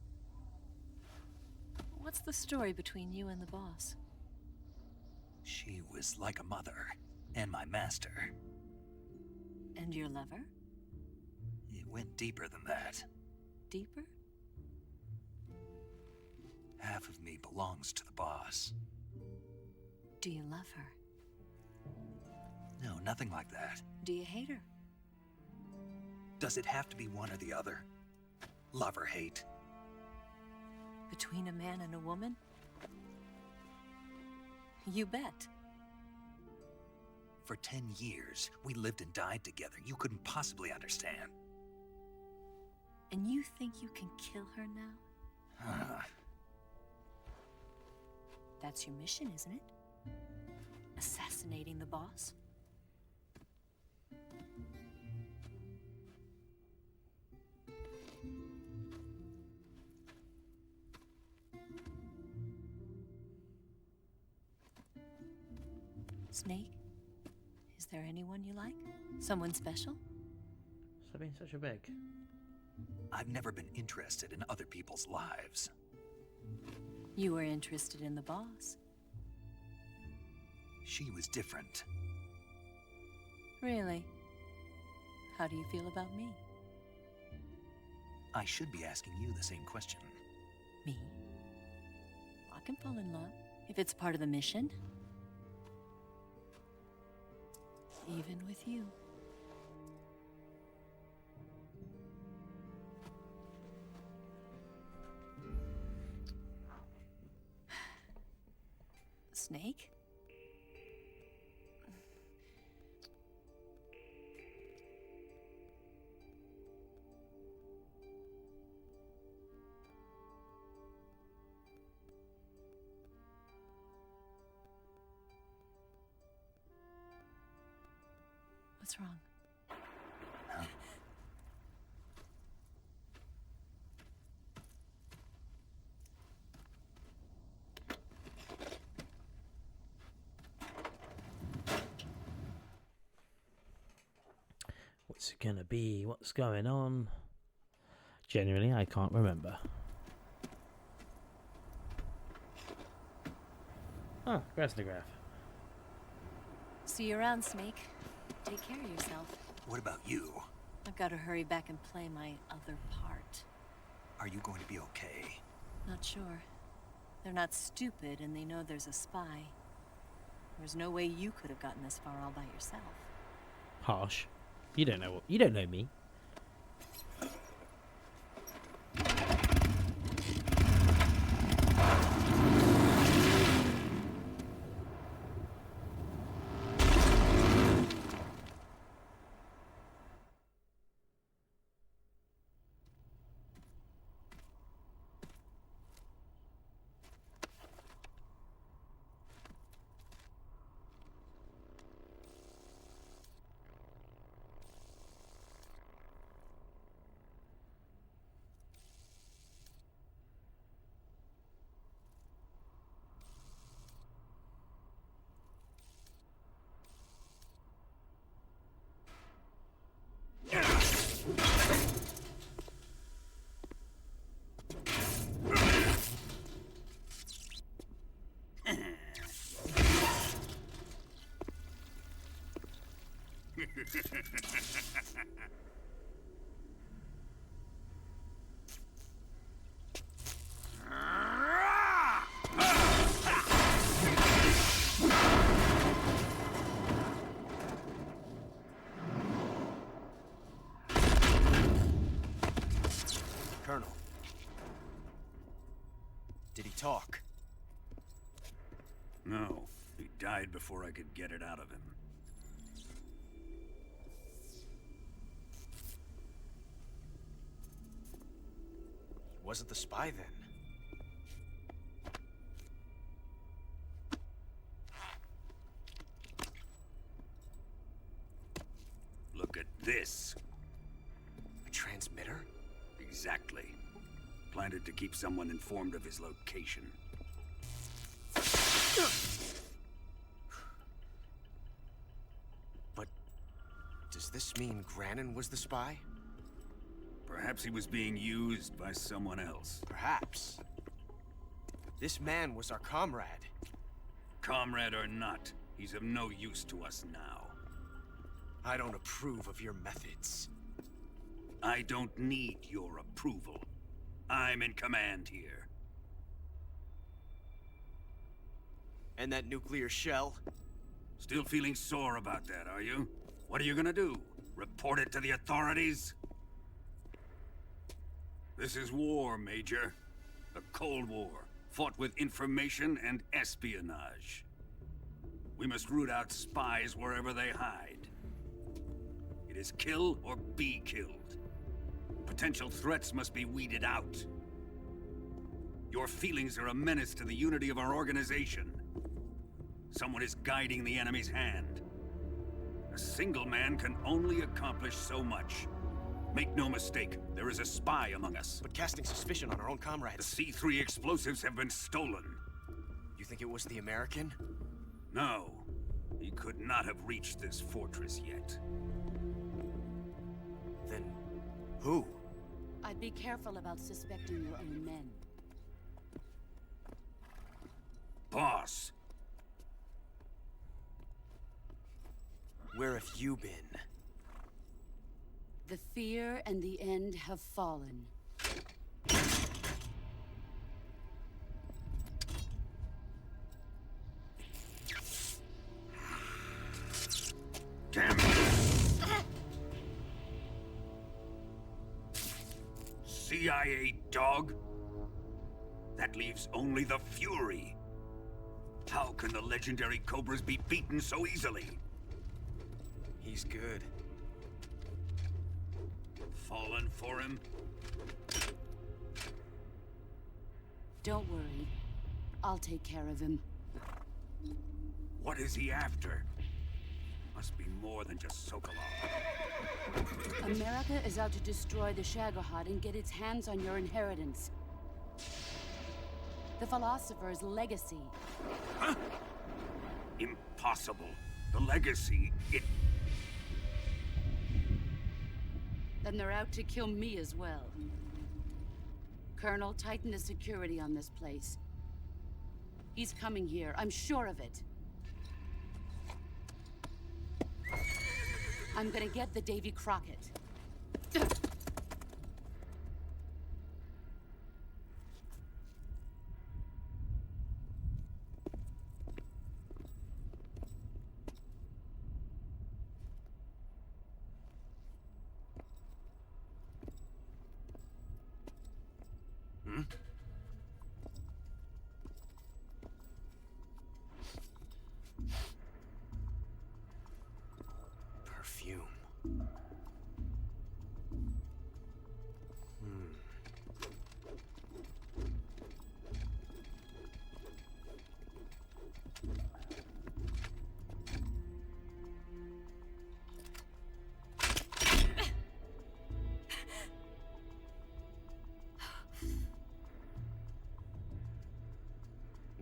What's the story between you and the boss? She was like a mother, and my master. And your lover? It went deeper than that. Deeper? Half of me belongs to the boss. Do you love her? No, nothing like that. Do you hate her? Does it have to be one or the other? Love or hate? Between a man and a woman? You bet. For 10 years, we lived and died together. You couldn't possibly understand. And you think you can kill her now? That's your mission, isn't it? Assassinating the boss? Snake? Is there anyone you like? Someone special? Stop being such a beg. I've never been interested in other people's lives. You were interested in the boss. She was different. Really? How do you feel about me? I should be asking you the same question. Me? I can fall in love if it's part of the mission. Even with you. Snake? What's wrong? What's it gonna be? What's going on? Genuinely, I can't remember. Oh, Groznygrad. See you around, Snake. Take care of yourself. What about you? I've got to hurry back and play my other part. Are you going to be okay? Not sure. They're not stupid, and they know there's a spy. There's no way you could have gotten this far all by yourself. Harsh. You don't know what. You don't know me. Colonel. Did he talk? No, he died before I could get it out of him. He wasn't the spy then. Look at this. A transmitter? Exactly. Planted to keep someone informed of his location. But does this mean Grannon was the spy? Perhaps he was being used by someone else. Perhaps. This man was our comrade. Comrade or not, he's of no use to us now. I don't approve of your methods. I don't need your approval. I'm in command here. And that nuclear shell? Still feeling sore about that, are you? What are you gonna do? Report it to the authorities? This is war, Major. The Cold War, fought with information and espionage. We must root out spies wherever they hide. It is kill or be killed. Potential threats must be weeded out. Your feelings are a menace to the unity of our organization. Someone is guiding the enemy's hand. A single man can only accomplish so much. Make no mistake, there is a spy among us. But casting suspicion on our own comrades. The C3 explosives have been stolen. You think it was the American? No. He could not have reached this fortress yet. Then who? I'd be careful about suspecting your own men. Boss! Where have you been? The fear and the end have fallen. Damn it! CIA dog? That leaves only the Fury. How can the legendary Cobras be beaten so easily? He's good. Fallen for him? Don't worry. I'll take care of him. What is he after? Must be more than just Sokolov. America is out to destroy the Shagohod and get its hands on your inheritance. The philosopher's legacy. Huh? Impossible. The legacy, it... Then they're out to kill me as well. Colonel, tighten the security on this place. He's coming here, I'm sure of it. I'm gonna get the Davy Crockett.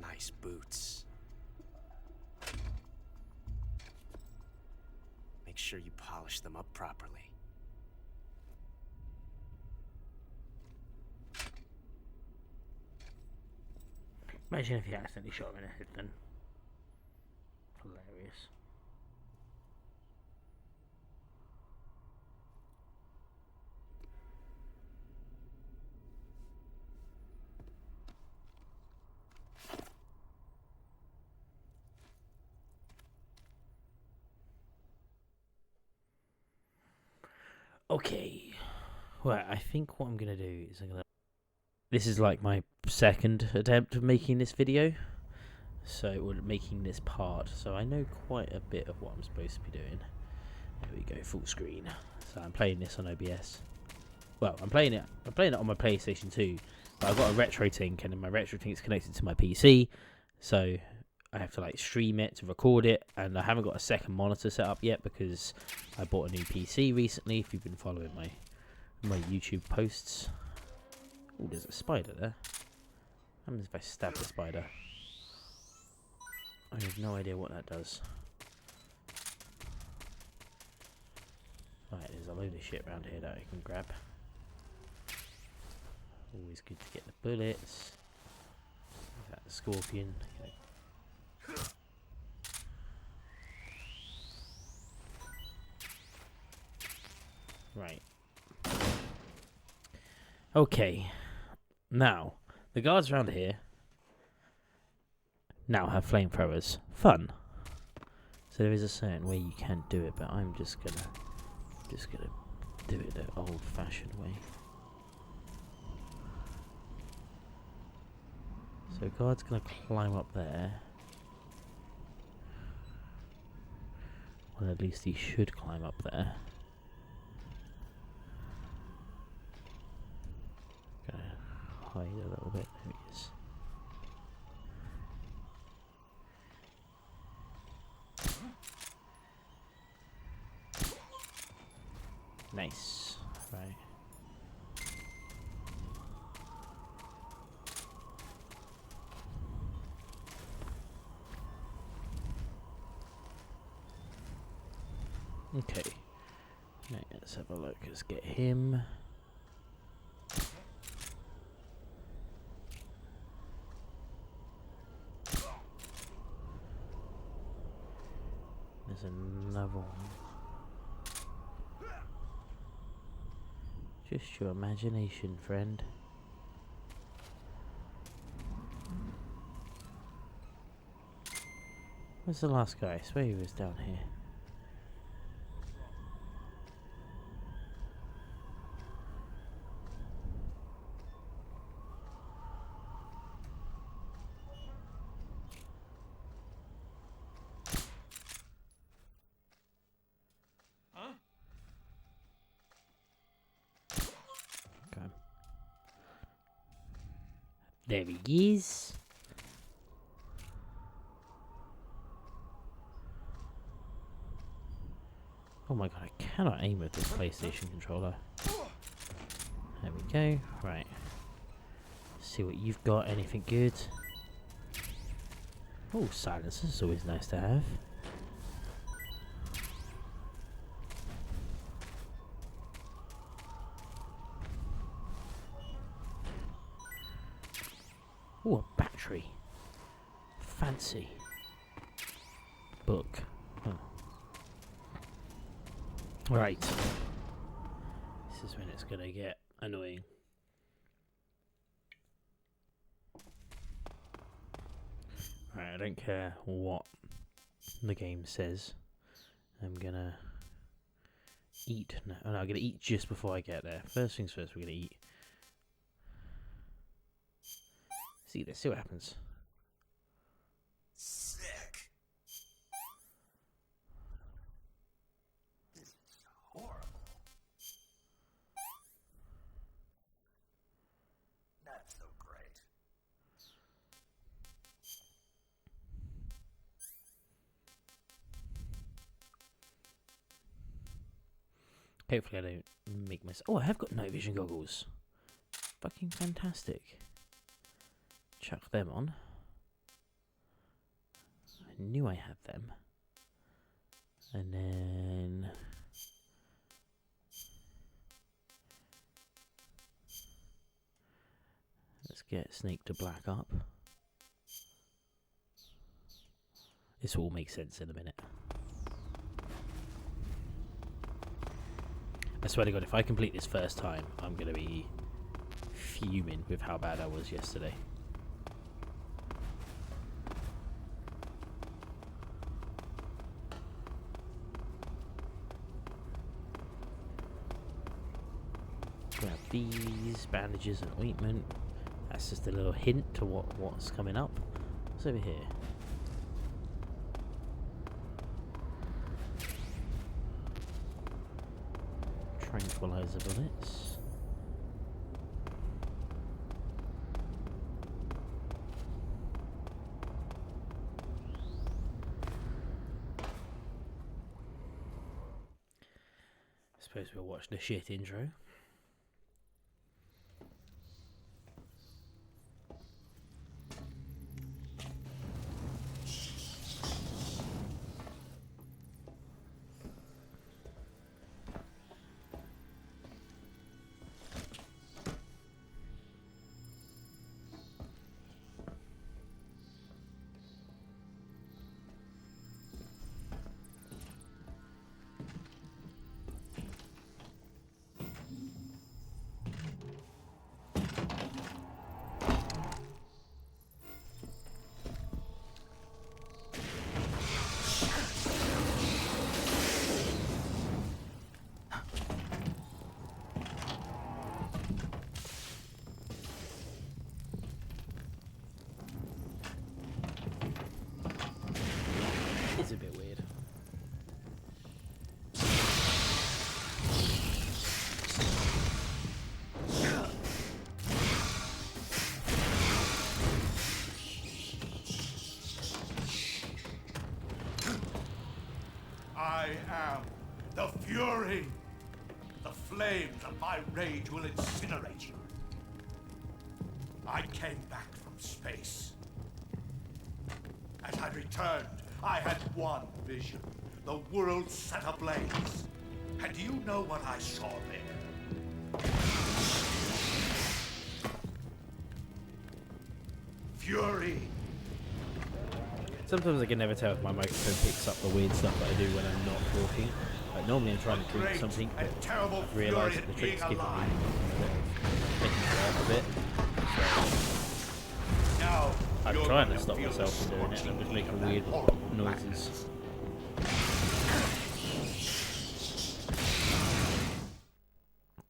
Nice boots. Make sure you polish them up properly. Imagine if he accidentally shot him in the head then. Hilarious. Okay. Well, I think what I'm going to do is This is like my second attempt of making this video. So, we're making this part. So, I know quite a bit of what I'm supposed to be doing. There we go, full screen. So, I'm playing this on OBS. Well, I'm playing it on my PlayStation 2. But I've got a RetroTink, and then my RetroTink's connected to my PC. So, I have to like stream it to record it, and I haven't got a second monitor set up yet because I bought a new PC recently. If you've been following my YouTube posts. Oh, there's a spider there. What happens if I stab the spider? I have no idea what that does. Right, there's a load of shit around here that I can grab. Always good to get the bullets. Is that the scorpion? Okay. Right. Okay. Now, the guards around here now have flamethrowers. Fun. So there is a certain way you can do it, but I'm just gonna do it the old-fashioned way. So guard's gonna climb up there. Well, at least he should climb up there. Gonna hide a little bit. There he is. Nice. Right. Okay. Now let's have a look. Let's get him. There's another one. Just your imagination, friend. Where's the last guy? I swear he was down here. There he is. Oh my god, I cannot aim with this PlayStation controller. There we go. Right. See what you've got. Anything good? Oh, silencer is always nice to have. Oh, a battery. Fancy. Book. Oh. Right. This is when it's gonna get annoying. Right, I don't care what the game says. I'm gonna eat. No, I'm gonna eat just before I get there. First things first, we're gonna eat. See this, see what happens. Sick. Hopefully I don't make myself... Oh, I have got night vision goggles. Fucking fantastic. Chuck them on. I knew I had them. And then... let's get Snake to black up. This will all make sense in a minute. I swear to God, if I complete this first time, I'm going to be fuming with how bad I was yesterday. Grab these, bandages and ointment. That's just a little hint to what's coming up. What's over here? Tranquilizer bullets. I suppose we'll watch the shit intro. It's a bit weird. I am the Fury. The flames of my rage will incinerate you. I came back from space. As I returned, I had one vision. The world set ablaze. And do you know what I saw there? Fury. Sometimes I can never tell if my microphone picks up the weird stuff that I do when I'm not talking. Like normally I'm trying to drink something, but I've realised that the trick's giving me making me laugh a bit. Now, I'm trying to stop myself from doing it, and I'm just making weird noises.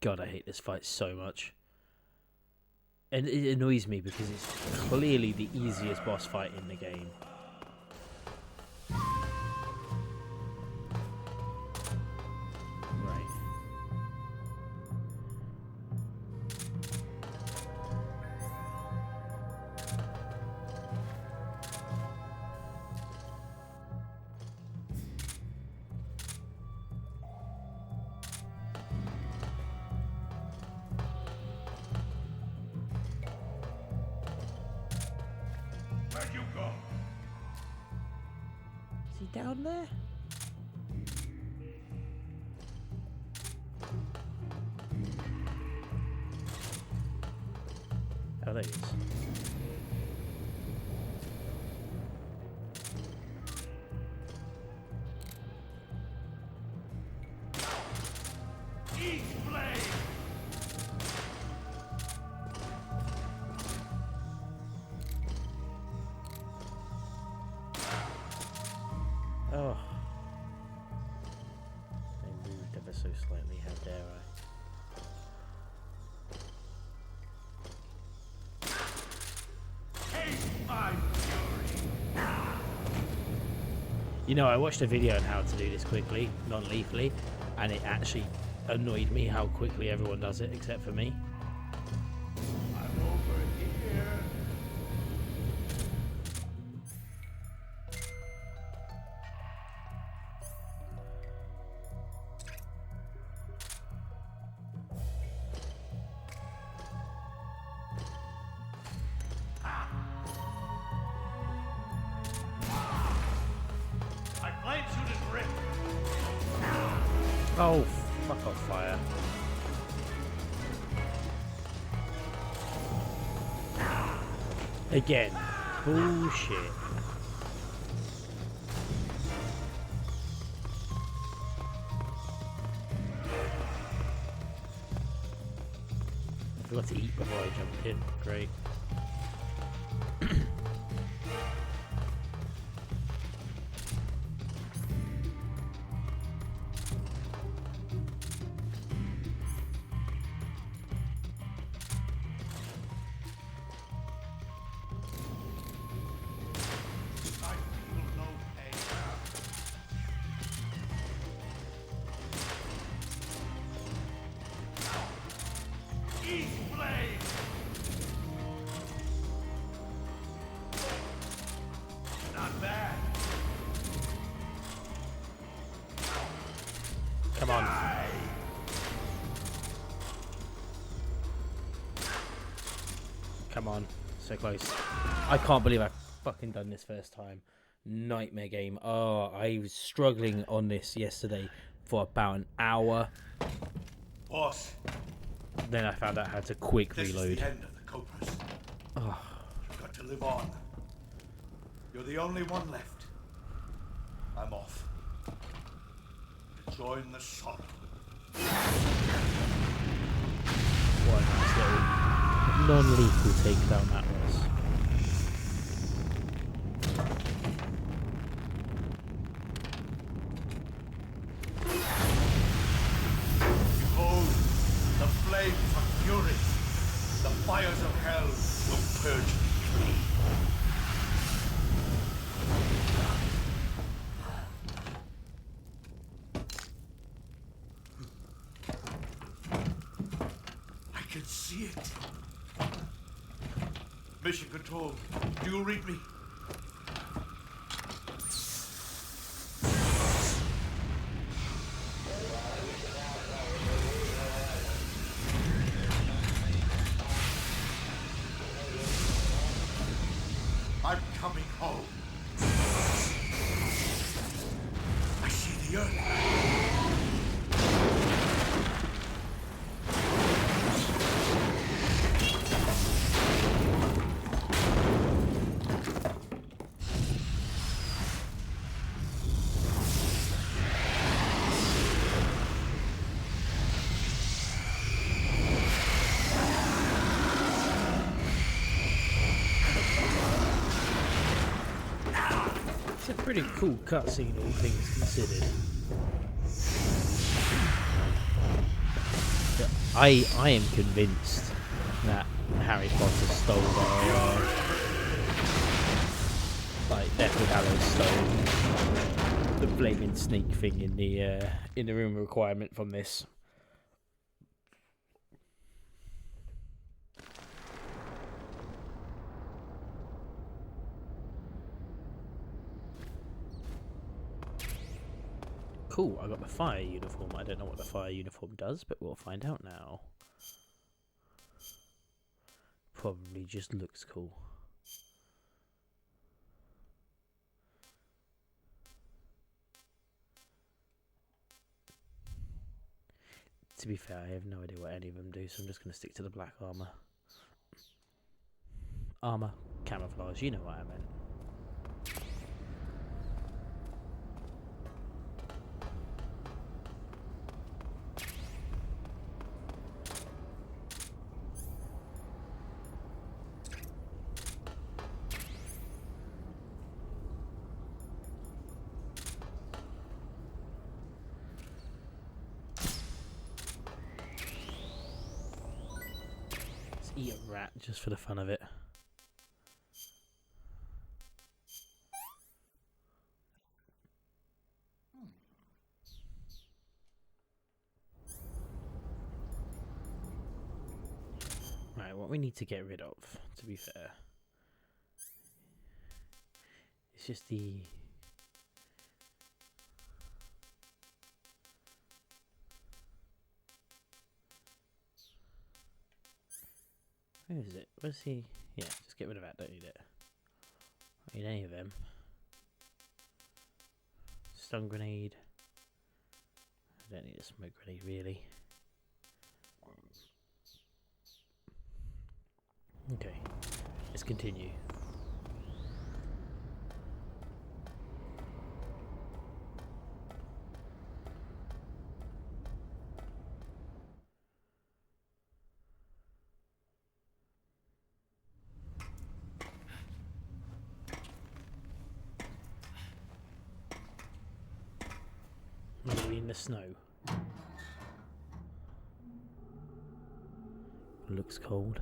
God, I hate this fight so much. And it annoys me because it's clearly the easiest boss fight in the game. Where'd you go? Is he down there? Oh, there he is. Eat flame! Oh. I moved ever so slightly, how dare I? You know, I watched a video on how to do this quickly, non-lethally, and it actually annoyed me how quickly everyone does it, except for me. I'm over here. Oh, fuck off, fire. Again. Bullshit. I forgot to eat before I jumped in. Great. Come on. Come on. So close. I can't believe I've fucking done this first time. Nightmare game. Oh, I was struggling on this yesterday for about an hour. Boss. Then I found out how to quick reload. This is the end of the Cobras. Oh. You've got to live on. You're the only one left. I'm off. To join the sorrow. What a nice little non-lethal takedown that was. Behold, the flames of fury. The fires of hell will purge me clean. I can see it. Mission Control, do you read me? I'm coming home. I see the earth. It's a pretty cool cutscene, all things considered. But I am convinced that Harry Potter stole their like Deathly Hallows stole the flaming snake thing in the room requirement from this. Cool, I got the fire uniform. I don't know what the fire uniform does, but we'll find out now. Probably just looks cool. To be fair, I have no idea what any of them do, so I'm just going to stick to the black armour. Armour, camouflage, you know what I meant. Eat a rat just for the fun of it. Right, what we need to get rid of, to be fair, it's just the... Where is it? Where's he? Yeah, just get rid of that, don't need it. Don't need any of them. Stun grenade. I don't need a smoke grenade really. Okay, let's continue. Maybe in the snow. Looks cold.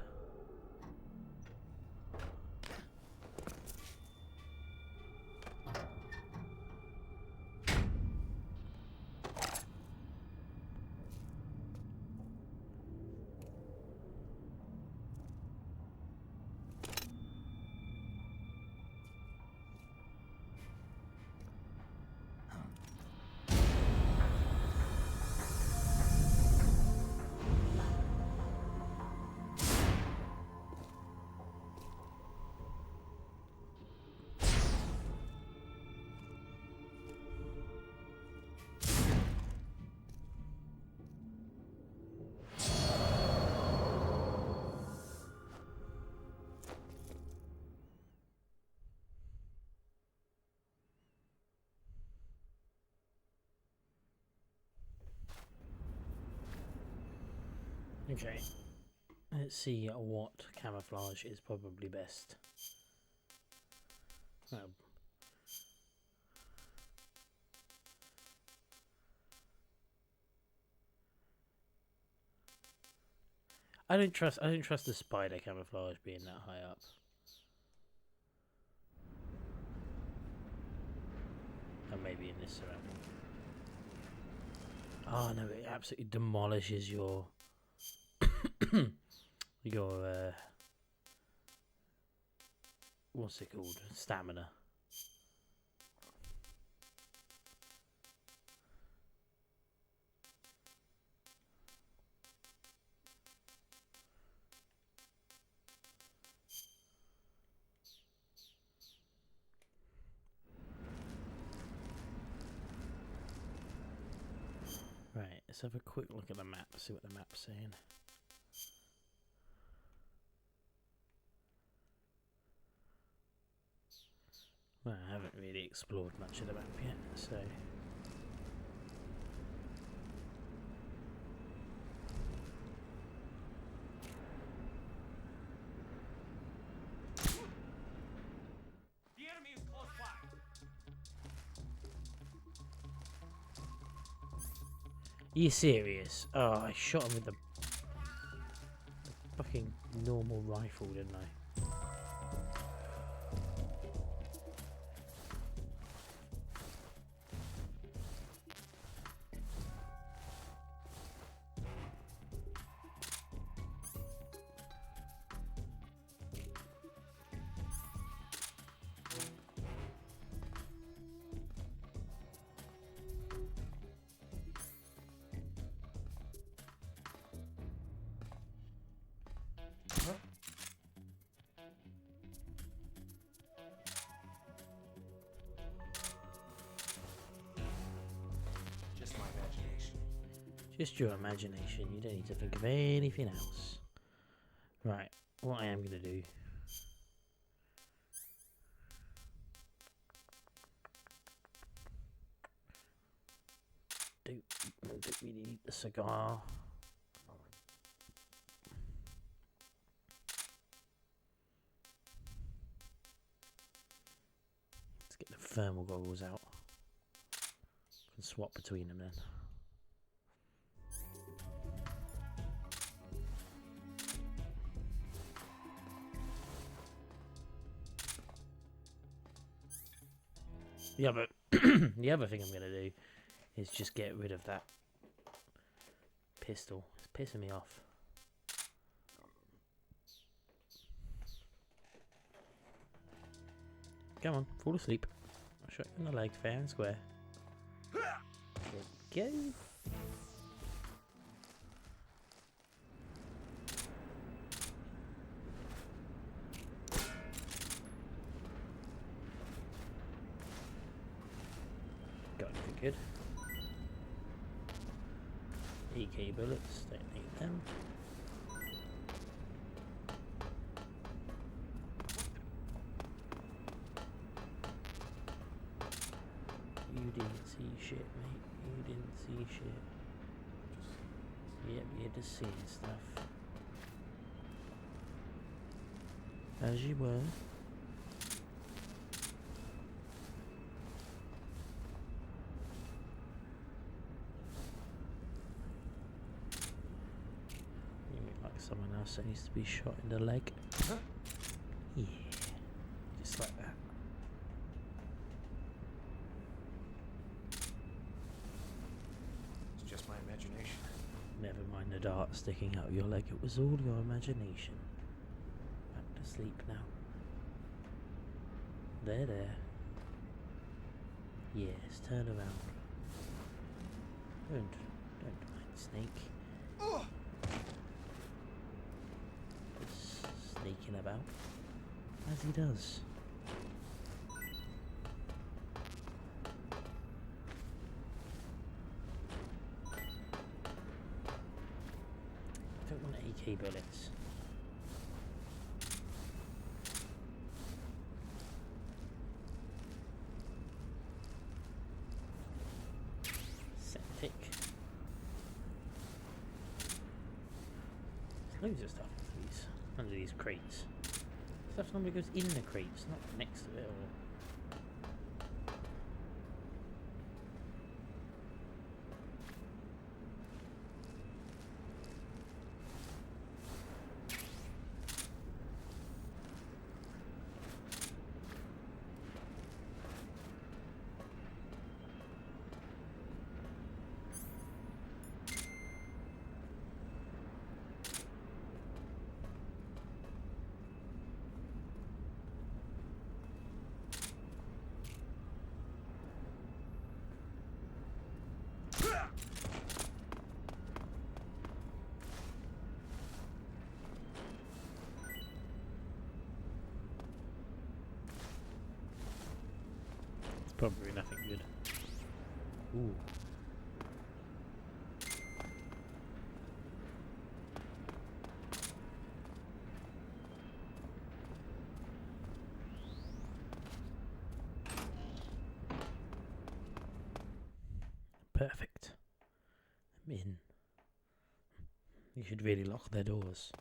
Okay, let's see what camouflage is probably best. I don't trust the spider camouflage being that high up. And maybe in this surrounding. Oh no, it absolutely demolishes your your what's it called? Stamina. Right, let's have a quick look at the map, see what the map's saying. Well, I haven't really explored much of the map yet, so... The enemy is close by. You serious? Oh, I shot him with the fucking normal rifle, didn't I? Just my imagination. Just your imagination, you don't need to think of anything else. Right, what I am going to do... Don't really need the cigar. Let's get the thermal goggles out. Can swap between them then. The other thing I'm gonna do is just get rid of that pistol. It's pissing me off. Come on, fall asleep. I'll shot you in the leg fair and square. There we go. Got anything good? PK bullets, don't need them. You didn't see shit, mate. You didn't see shit. Yep, you're just seeing stuff. As you were. You look like someone else that needs to be shot in the leg. Yeah, just like that. It's just my imagination. Never mind the dart sticking out of your leg, it was all your imagination. Back to sleep now. There. Yes, turn around. Don't mind Snake. Just sneaking about, as he does. Don't want AK bullets. Septic. There's loads of stuff under these crates. Stuff normally goes in the crates, not next to it or. Probably nothing good. Ooh. Perfect. I'm in. You should really lock their doors.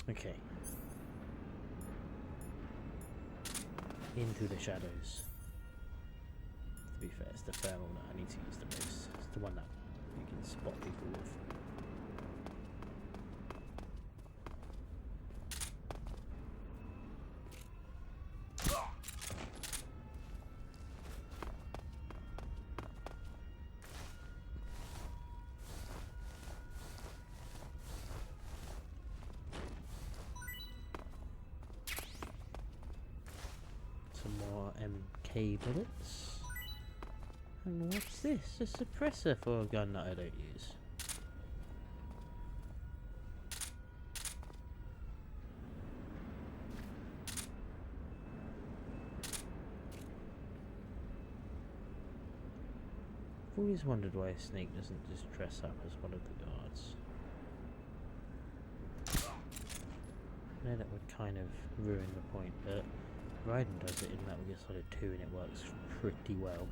Okay. Into the shadows. To be fair, it's the thermal that I need to use the most. It's the one that you can spot people with. More MK bullets. And what's this? A suppressor for a gun that I don't use. I've always wondered why a Snake doesn't just dress up as one of the guards. I know that would kind of ruin the point, but Raiden does it in Metal Gear Solid 2 and it works pretty well.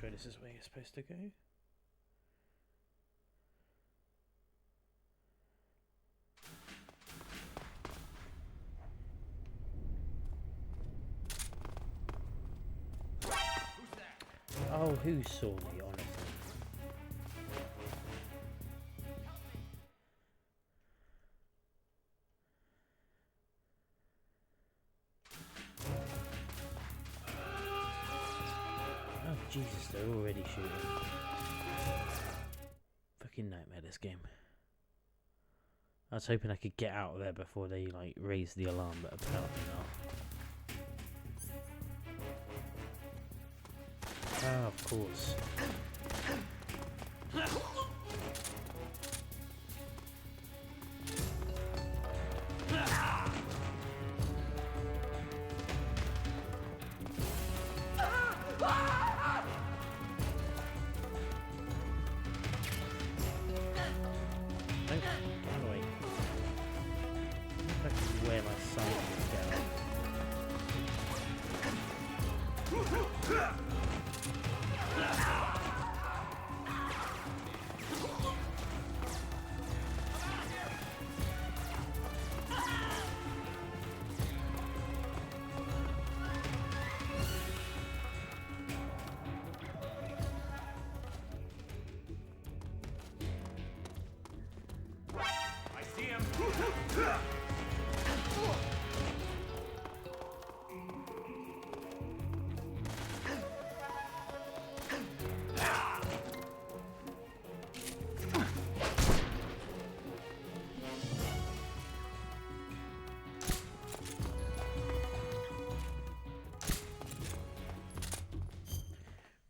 Sure this is where you're supposed to go. Oh, who saw me, honestly? Jesus, they're already shooting. Fucking nightmare, this game. I was hoping I could get out of there before they like raise the alarm, but apparently not. Ah, of course.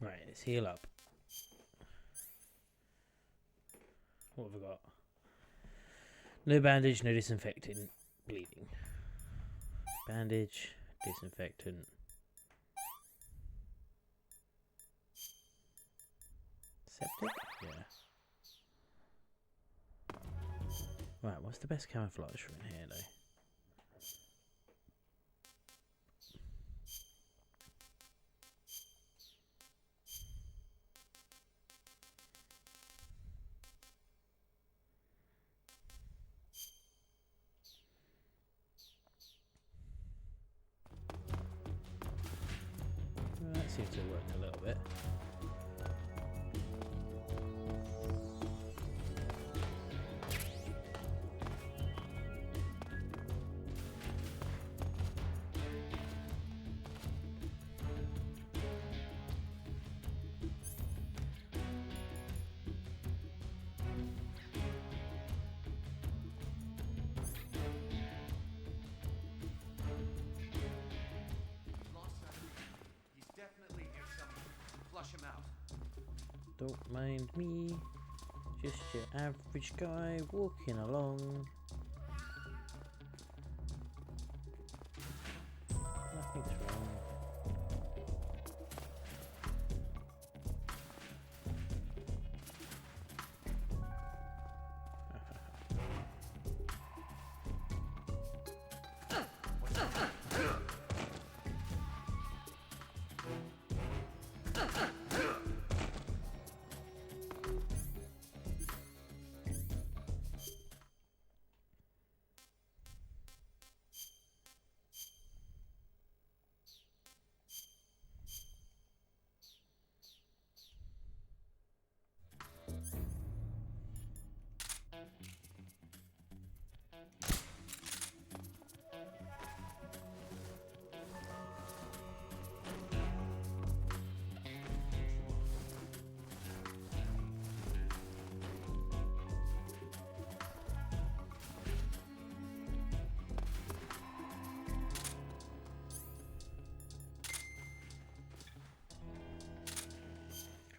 Right, let's heal up. What have I got? No bandage, no disinfectant, bleeding. Bandage, disinfectant. Septic? Yeah. Right, what's the best camouflage for in here though? That seems to have worked a little bit. Don't mind me, just your average guy walking along. Nothing's wrong.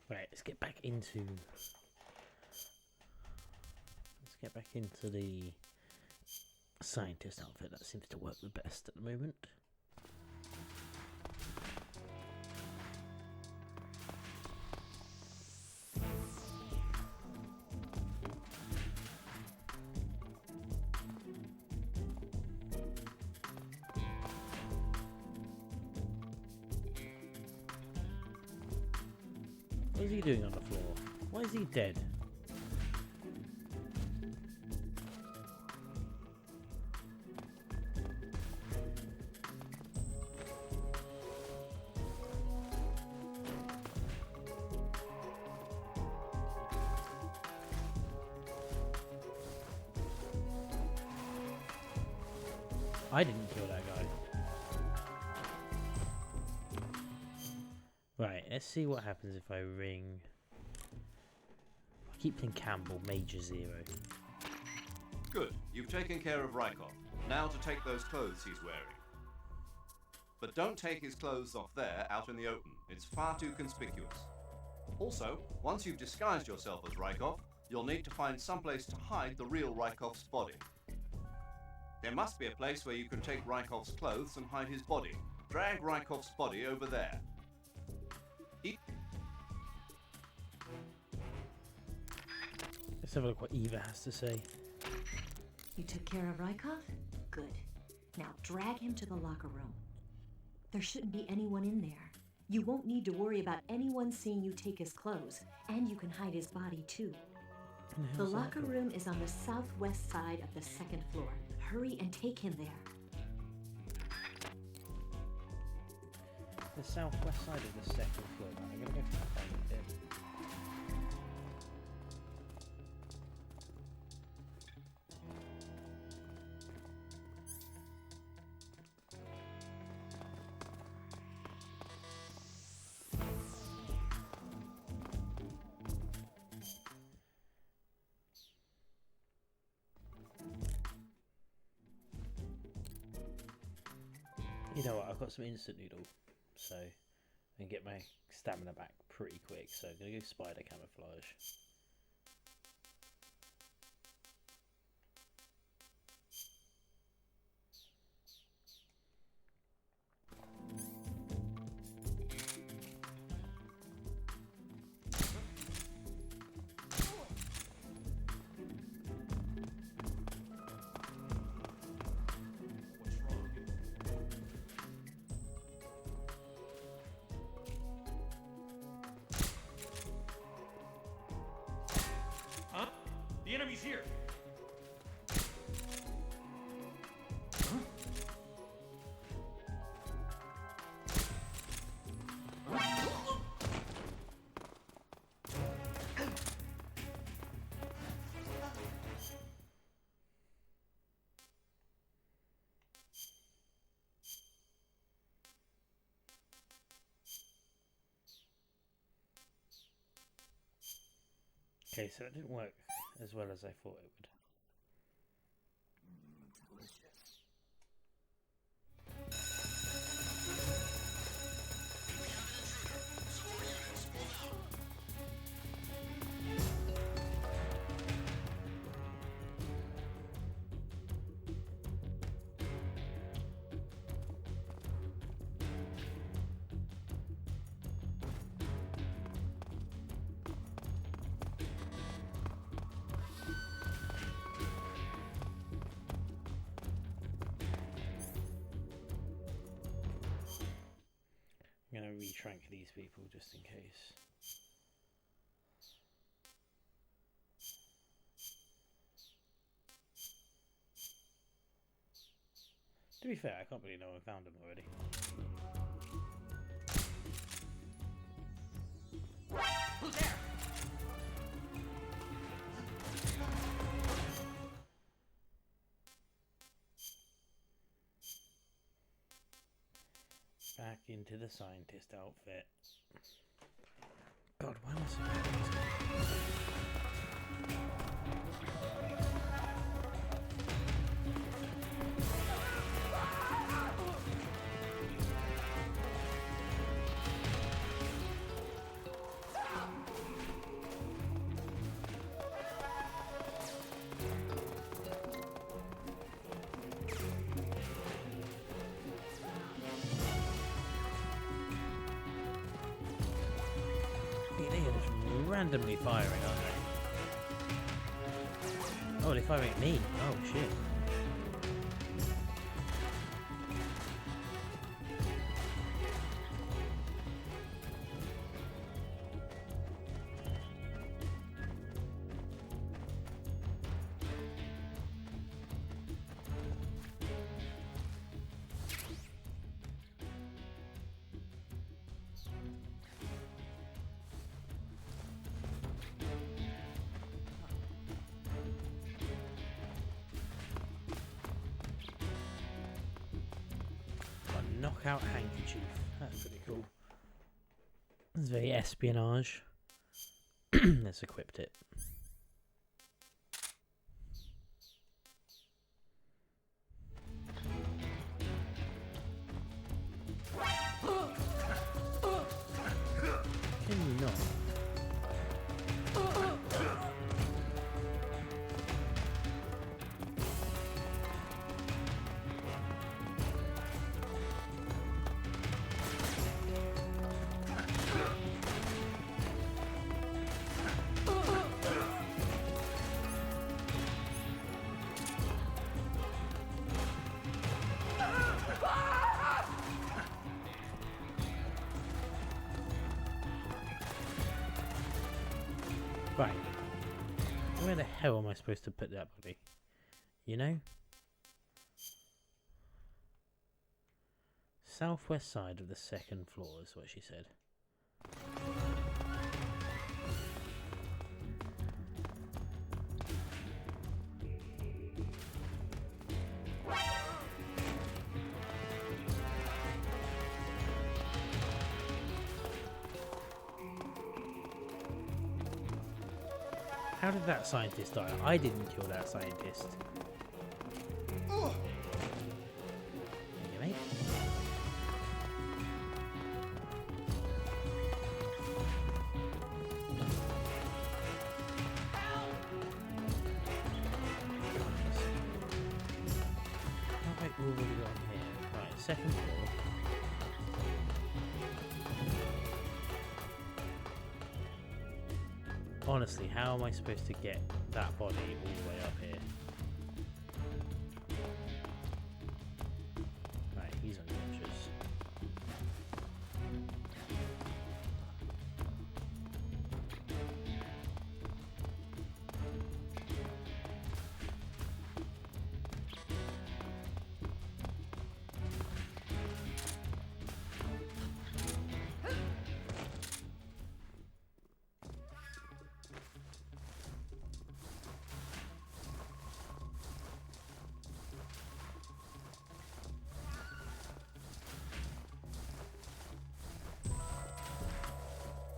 Right, let's get back into the scientist outfit. That seems to work the best at the moment. What is he doing on the floor? Why is he dead? I didn't kill that guy. Right, let's see what happens if I ring. I keep thinking Campbell, Major Zero. Good. You've taken care of Rykov. Now to take those clothes he's wearing. But don't take his clothes off there, out in the open. It's far too conspicuous. Also, once you've disguised yourself as Rykov, you'll need to find someplace to hide the real Rykov's body. There must be a place where you can take Rykov's clothes and hide his body. Drag Rykov's body over there. Let's have a look what Eva has to say. You took care of Rykov? Good. Now drag him to the locker room. There shouldn't be anyone in there. You won't need to worry about anyone seeing you take his clothes, and you can hide his body too. The locker room is on the southwest side of the second floor. Hurry and take him there. The southwest side of the second floor. I'm gonna go find it. You know what, I've got some instant noodle, so I can get my stamina back pretty quick, so I'm going to go spider camouflage. Huh? The enemy's here! Okay, so it didn't work as well as I thought it would. I'm going to retrank these people just in case. To be fair, I can't believe no one found them already. Who's there? Back into the scientist outfit. God, why am I so bad at this? They are just randomly firing, aren't they? Oh, they're firing at me. Oh, shit. Knockout handkerchief. That's pretty cool. It's very espionage. Let's equip it. Can you not? Right. Where the hell am I supposed to put that body? You know? Southwest side of the second floor is what she said. How did that scientist die? I didn't kill that scientist. There you mate. How about all we got here? Right, second floor. Honestly, how am I supposed to get that body all the way up here? Right, he's unconscious.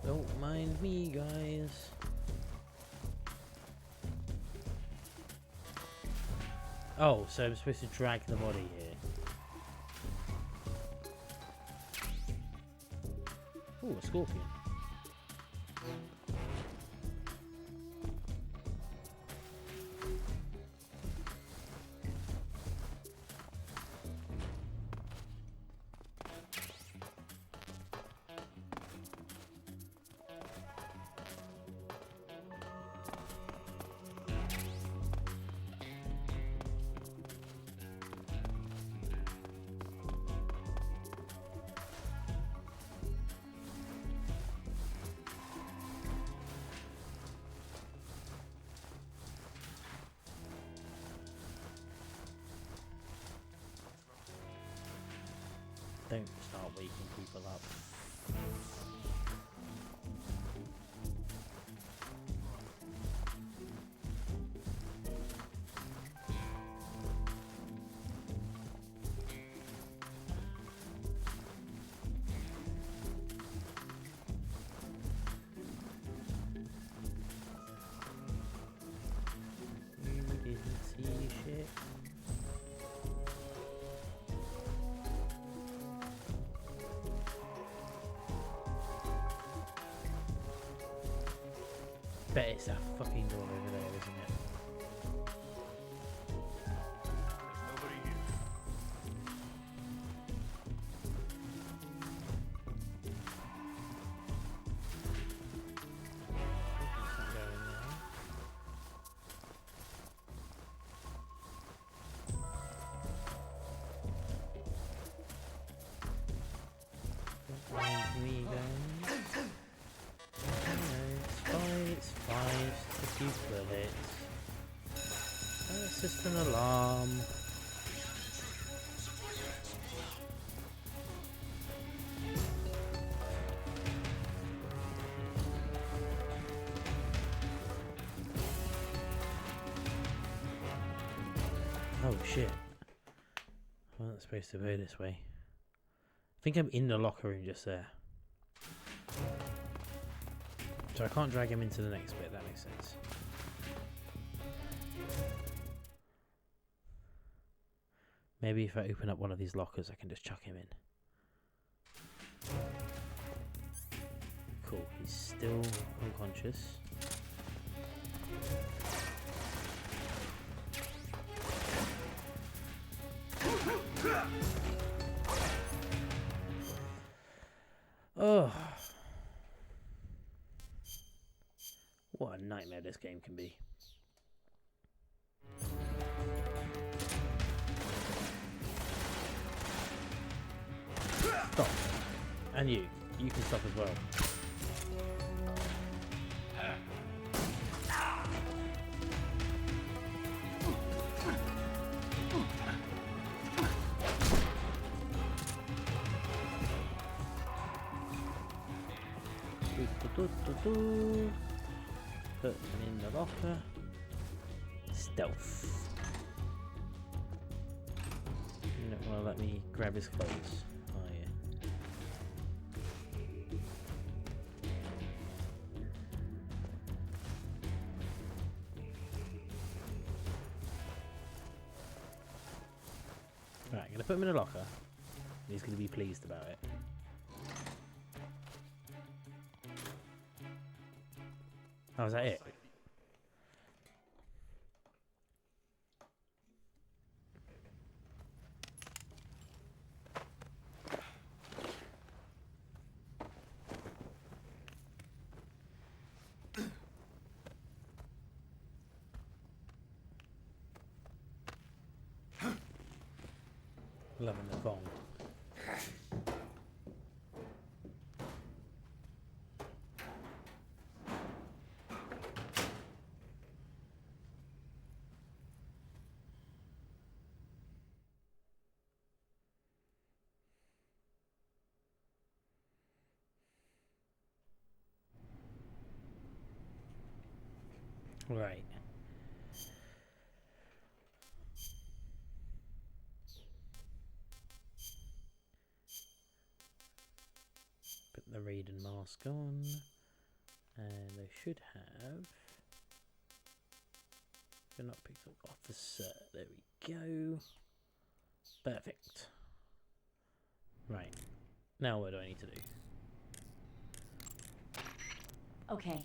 Don't mind me, guys. Oh, so I'm supposed to drag the body here. Ooh, a scorpion. Don't start waking people up. You didn't see shit. Bet it's that fucking door over there, isn't it? Nobody here. It's not going there. Don't mind me going. It's fine, just a few bullets. Oh, it's just an alarm. Oh shit. I'm not supposed to go this way. I think I'm in the locker room just there. So I can't drag him into the next bit, that makes sense. Maybe if I open up one of these lockers I can just chuck him in. Cool, he's still unconscious. Oh, what a nightmare this game can be. Stop. And you can stop as well. Put him in the locker. Stealth. You don't want to let me grab his clothes, are you? Right, I'm going to put him in a locker. He's going to be pleased about it. Oh, is that it? Loving the thong. Right. Put the Raiden mask on, and I should have. If not picked up officer, there we go. Perfect. Right. Now what do I need to do? Okay,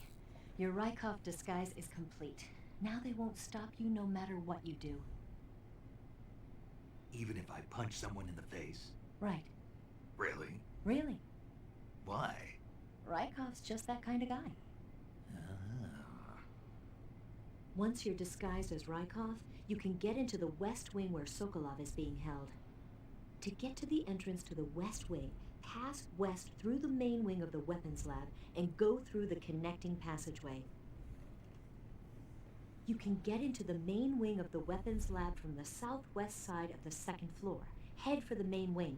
your Rykov disguise is complete. Now they won't stop you no matter what you do. Even if I punch someone in the face? Right. Really? Really. Why? Rykov's just that kind of guy. Once you're disguised as Rykov, you can get into the West Wing where Sokolov is being held. To get to the entrance to the West Wing, pass west through the main wing of the weapons lab and go through the connecting passageway. You can get into the main wing of the weapons lab from the southwest side of the second floor. Head for the main wing.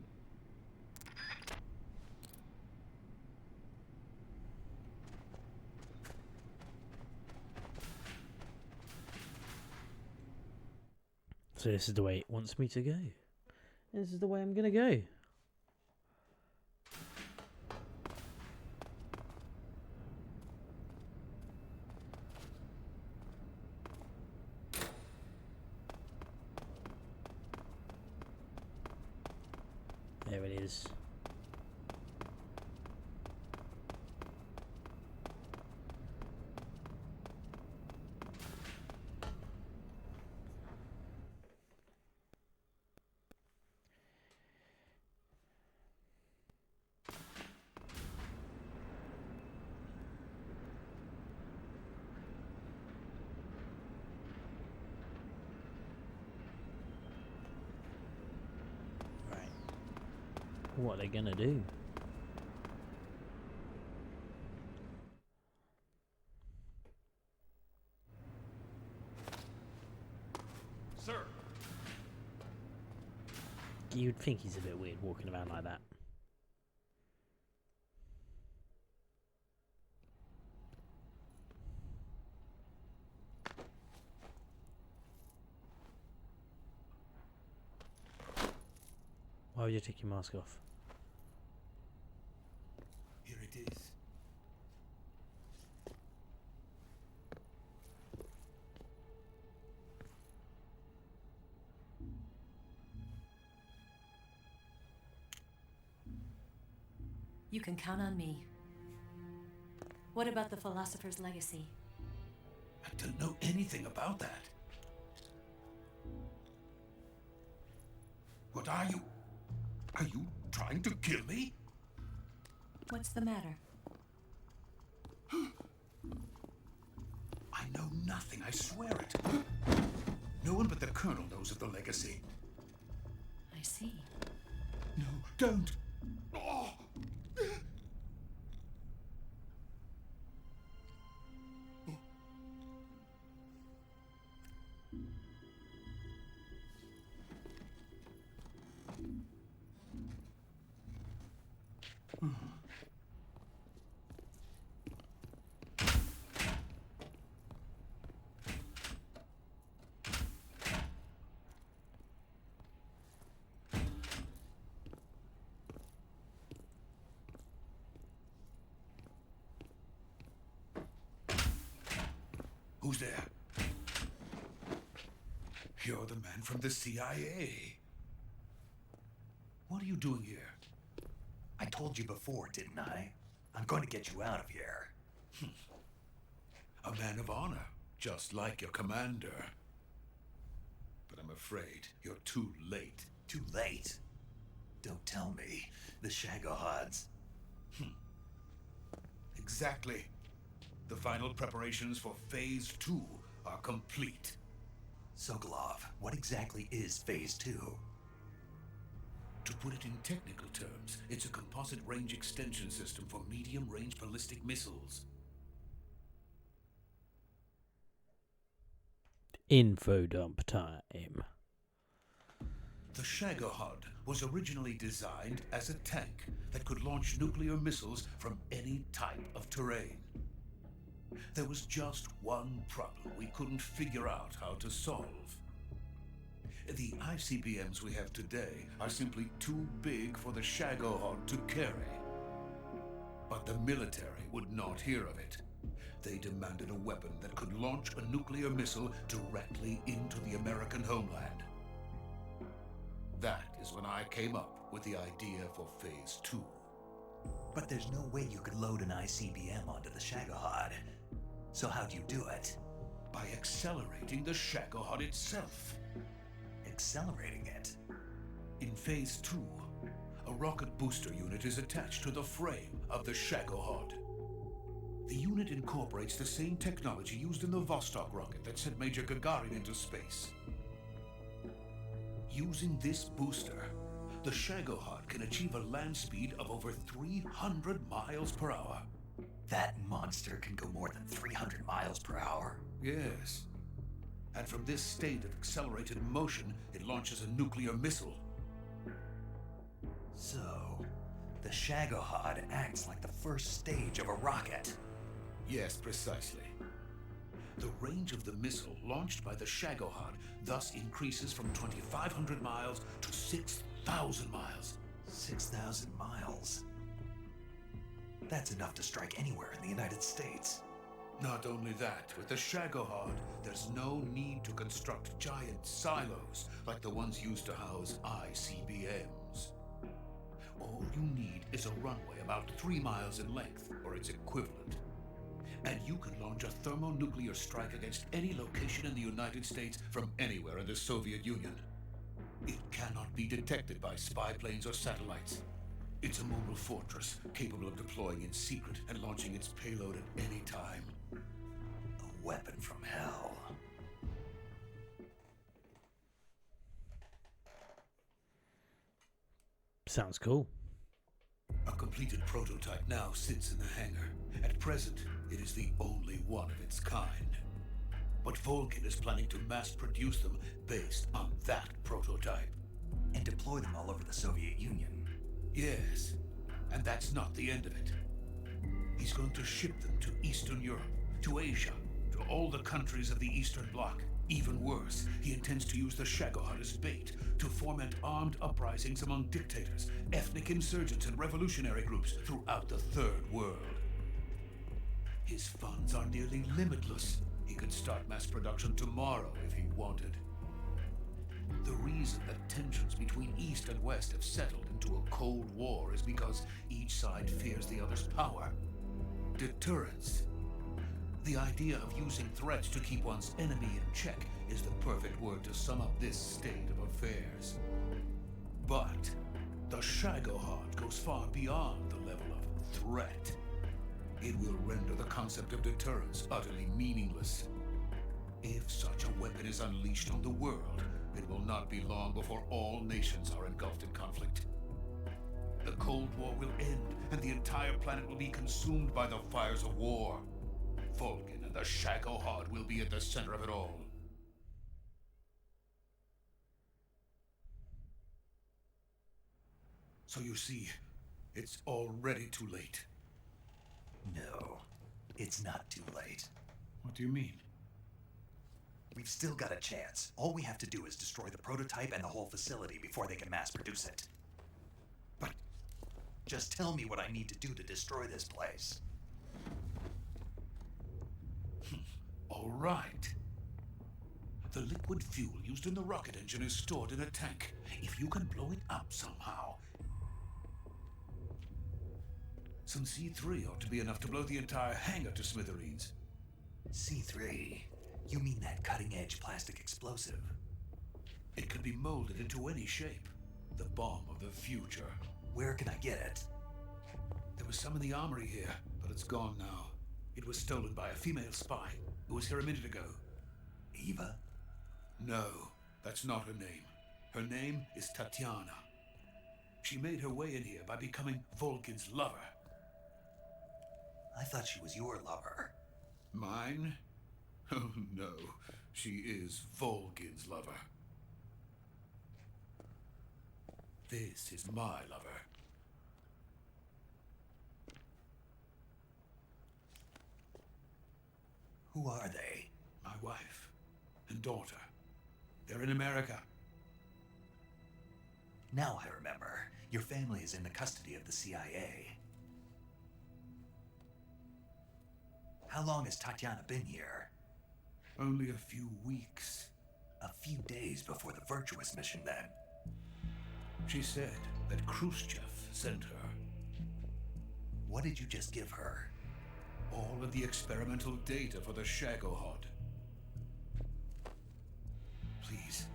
So this is the way it wants me to go. This is the way I'm gonna go. There it is. What are they gonna do? Sir. You'd think he's a bit weird walking around like that. Why would you take your mask off? Here it is. You can count on me. What about the philosopher's legacy? I don't know anything about that. What are you? Are you trying to kill me? What's the matter? I know nothing, I swear it. No one but the Colonel knows of the legacy. I see. No, don't! Oh. Who's there? You're the man from the CIA. What are you doing here? I told you before, didn't I? I'm going to get you out of here. A man of honor, just like your commander. But I'm afraid you're too late. Too late? Don't tell me. The Shagohods. Exactly. The final preparations for Phase 2 are complete. Sokolov, what exactly is Phase 2? To put it in technical terms, it's a composite range extension system for medium-range ballistic missiles. Info dump time. The Shagohod was originally designed as a tank that could launch nuclear missiles from any type of terrain. There was just one problem we couldn't figure out how to solve. The ICBMs we have today are simply too big for the Shagohod to carry. But the military would not hear of it. They demanded a weapon that could launch a nuclear missile directly into the American homeland. That is when I came up with the idea for Phase 2. But there's no way you could load an ICBM onto the Shagohod. So how'd you do it? By accelerating the Shagohod itself. Accelerating it? In Phase 2, a rocket booster unit is attached to the frame of the Shagohod. The unit incorporates the same technology used in the Vostok rocket that sent Major Gagarin into space. Using this booster, the Shagohod can achieve a land speed of over 300 miles per hour. That monster can go more than 300 miles per hour? Yes. And from this state of accelerated motion, it launches a nuclear missile. So, the Shagohod acts like the first stage of a rocket. Yes, precisely. The range of the missile launched by the Shagohod thus increases from 2,500 miles to 6,000 miles. 6,000 miles? That's enough to strike anywhere in the United States. Not only that, with the Shagohod, there's no need to construct giant silos like the ones used to house ICBMs. All you need is a runway about 3 miles in length, or its equivalent. And you can launch a thermonuclear strike against any location in the United States from anywhere in the Soviet Union. It cannot be detected by spy planes or satellites. It's a mobile fortress, capable of deploying in secret and launching its payload at any time. A weapon from hell. Sounds cool. A completed prototype now sits in the hangar. At present, it is the only one of its kind. But Volgin is planning to mass produce them based on that prototype. And deploy them all over the Soviet Union. Yes, and that's not the end of it. He's going to ship them to Eastern Europe, to Asia, to all the countries of the Eastern Bloc. Even worse, he intends to use the Shagohod as bait to foment armed uprisings among dictators, ethnic insurgents, and revolutionary groups throughout the Third World. His funds are nearly limitless. He could start mass production tomorrow if he wanted. The reason that tensions between East and West have settled into a Cold War is because each side fears the other's power. Deterrence. The idea of using threats to keep one's enemy in check is the perfect word to sum up this state of affairs. But the Shagohod goes far beyond the level of threat. It will render the concept of deterrence utterly meaningless. If such a weapon is unleashed on the world, it will not be long before all nations are engulfed in conflict. The Cold War will end, and the entire planet will be consumed by the fires of war. Vulcan and the Shagohod will be at the center of it all. So you see, it's already too late. No, it's not too late. What do you mean? We've still got a chance. All we have to do is destroy the prototype and the whole facility before they can mass produce it. But just tell me what I need to do to destroy this place. All right. The liquid fuel used in the rocket engine is stored in a tank. If you can blow it up somehow. Some C3 ought to be enough to blow the entire hangar to smithereens. C3? You mean that cutting-edge plastic explosive? It can be molded into any shape. The bomb of the future. Where can I get it? There was some in the armory here, but it's gone now. It was stolen by a female spy who was here a minute ago. Eva? No, that's not her name. Her name is Tatiana. She made her way in here by becoming Vulcan's lover. I thought she was your lover. Mine? Oh no, she is Vulcan's lover. This is my lover. Who are they? My wife and daughter. They're in America. Now I remember. Your family is in the custody of the CIA. How long has Tatiana been here? Only a few weeks. A few days before the Virtuous mission, then. She said that Khrushchev sent her. What did you just give her? All of the experimental data for the Shagohod. Please,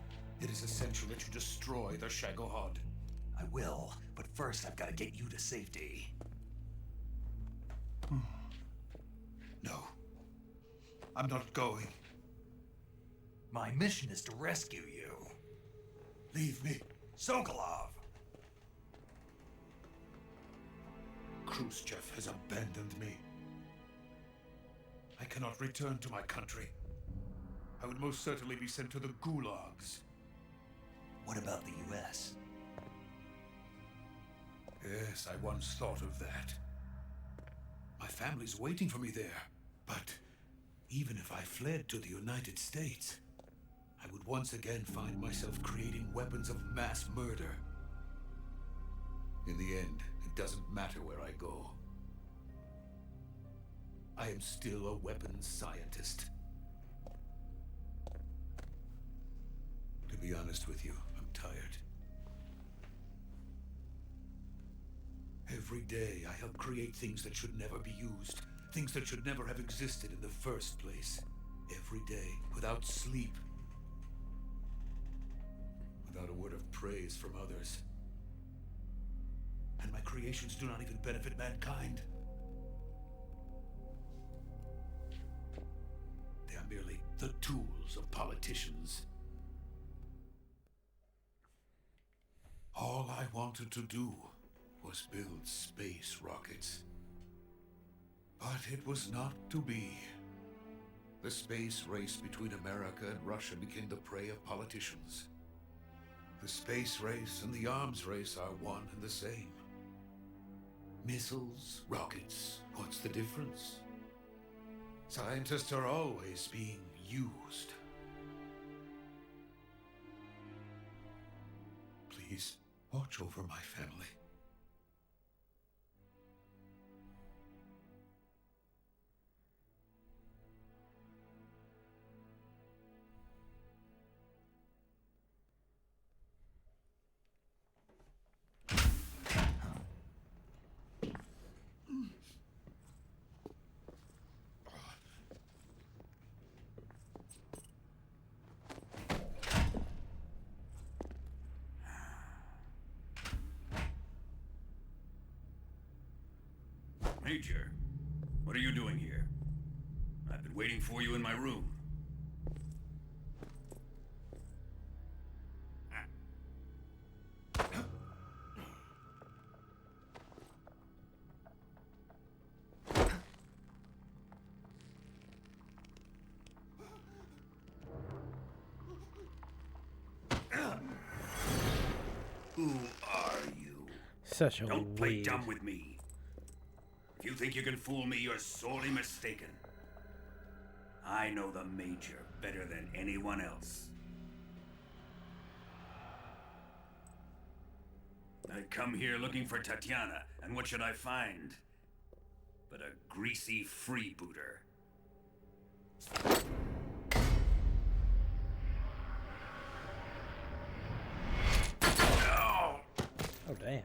it is essential that you destroy the Shagohod. I will, but first I've got to get you to safety. No. I'm not going. My mission is to rescue you. Leave me. Sokolov! Khrushchev has abandoned me. I cannot return to my country. I would most certainly be sent to the gulags. What about the US? Yes, I once thought of that. My family's waiting for me there. But even if I fled to the United States, I would once again find myself creating weapons of mass murder. In the end, it doesn't matter where I go. I am still a weapons scientist. To be honest with you, I'm tired. Every day, I help create things that should never be used. Things that should never have existed in the first place. Every day, without sleep. Without a word of praise from others. And my creations do not even benefit mankind. They are merely the tools of politicians. All I wanted to do was build space rockets. But it was not to be. The space race between America and Russia became the prey of politicians. The space race and the arms race are one and the same. Missiles, rockets, what's the difference? Scientists are always being used. Please, watch over my family. Major, what are you doing here? I've been waiting for you in my room. Who are you? Such a Don't play weird. dumb with me. If you think you can fool me, you're sorely mistaken. I know the Major better than anyone else. I come here looking for Tatiana, and what should I find? But a greasy freebooter. Oh damn.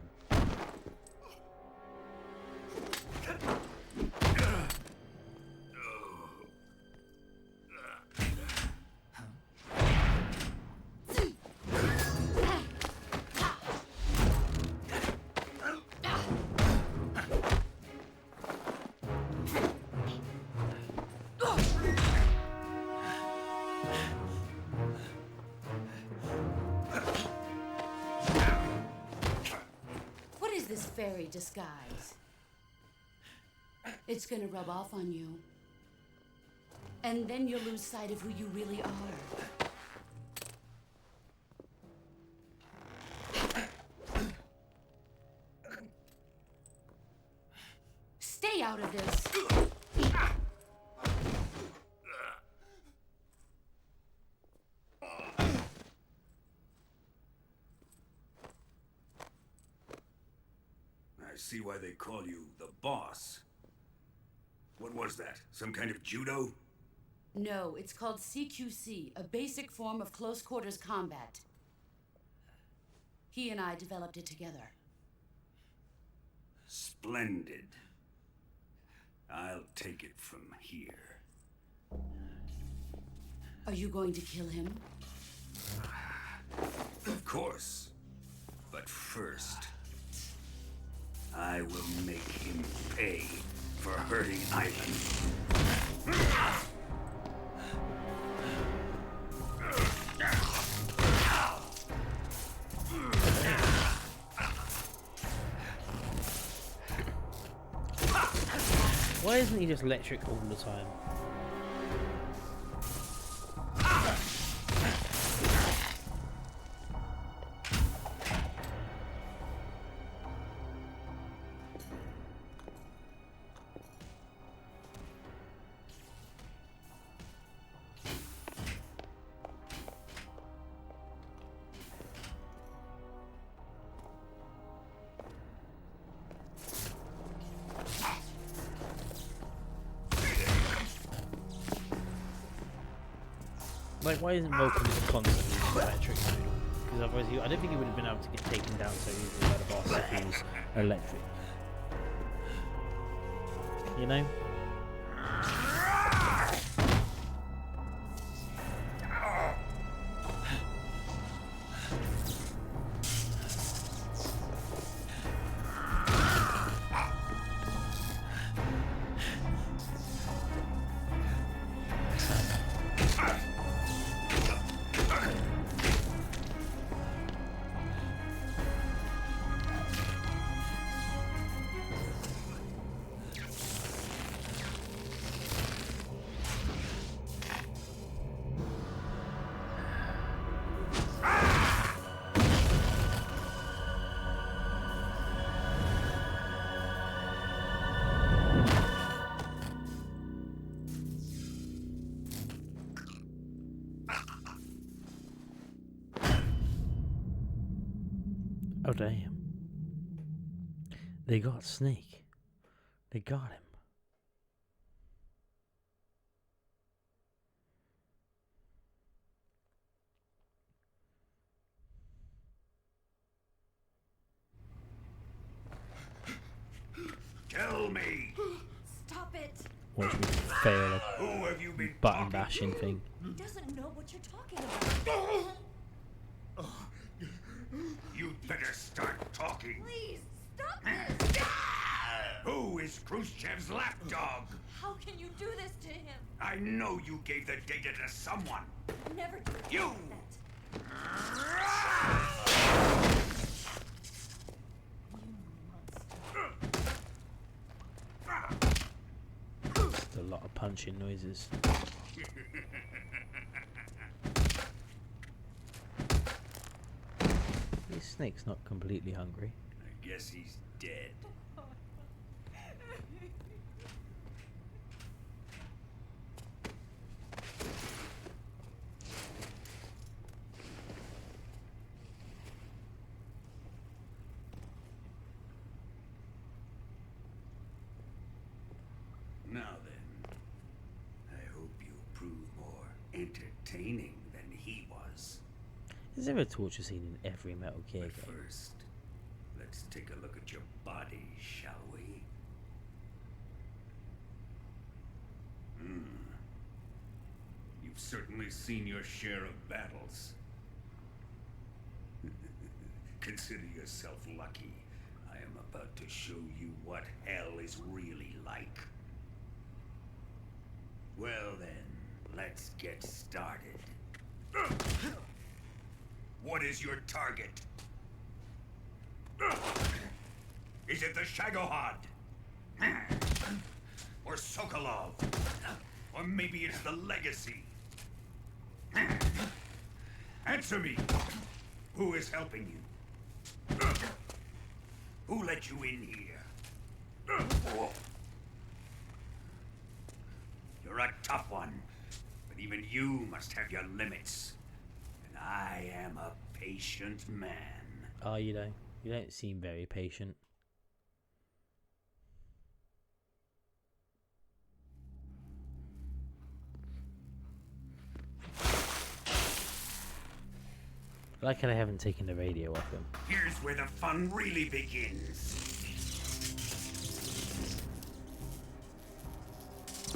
What is this fairy disguise? It's gonna rub off on you. And then you'll lose sight of who you really are. Stay out of this. I see why they call you the boss. What was that? Some kind of judo? No, it's called CQC, a basic form of close quarters combat. He and I developed it together. Splendid. I'll take it from here. Are you going to kill him? Of course. But first, I will make him pay for hurting Ivan. Why isn't he just electric all the time? Like, why isn't Vulcan just constantly using electric mode? Because otherwise, I don't think he would have been able to get taken down so easily by the boss if he was electric. You know? Oh damn. They got Snake. They got him. Tell me! Stop it! Watch me fail Who have you a been button bashing thing. He doesn't know what you're talking about. You'd better start talking. Please, stop this! Who is Khrushchev's lapdog. How can you do this to him? I know you gave the data to someone. Never do You! Just a lot of punching noises. This snake's not completely hungry. I guess he's dead. Now then, I hope you prove more entertaining than he was. Is there a torture scene in every Metal Gear game? First, let's take a look at your body, shall we? You've certainly seen your share of battles. Consider yourself lucky. I am about to show you what hell is really like. Well then, let's get started. What is your target? Is it the Shagohod? Or Sokolov? Or maybe it's the Legacy? Answer me! Who is helping you? Who let you in here? You're a tough one, but even you must have your limits. And I am a patient man. Oh, you don't seem very patient. I like how they haven't taken the radio off him. Here's where the fun really begins.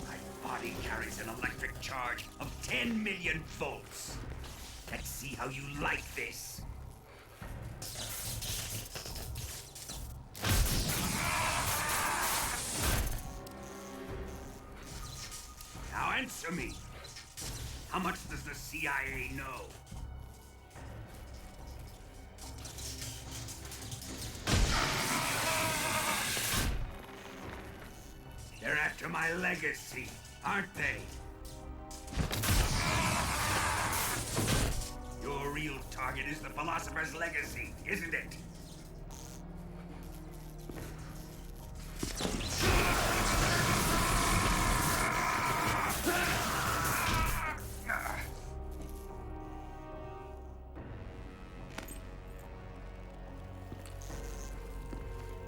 My body carries an electric charge of 10 million volts. Let's see how you like this. Now answer me. How much does the CIA know? They're after my legacy, aren't they? Your real target is the Philosopher's Legacy, isn't it?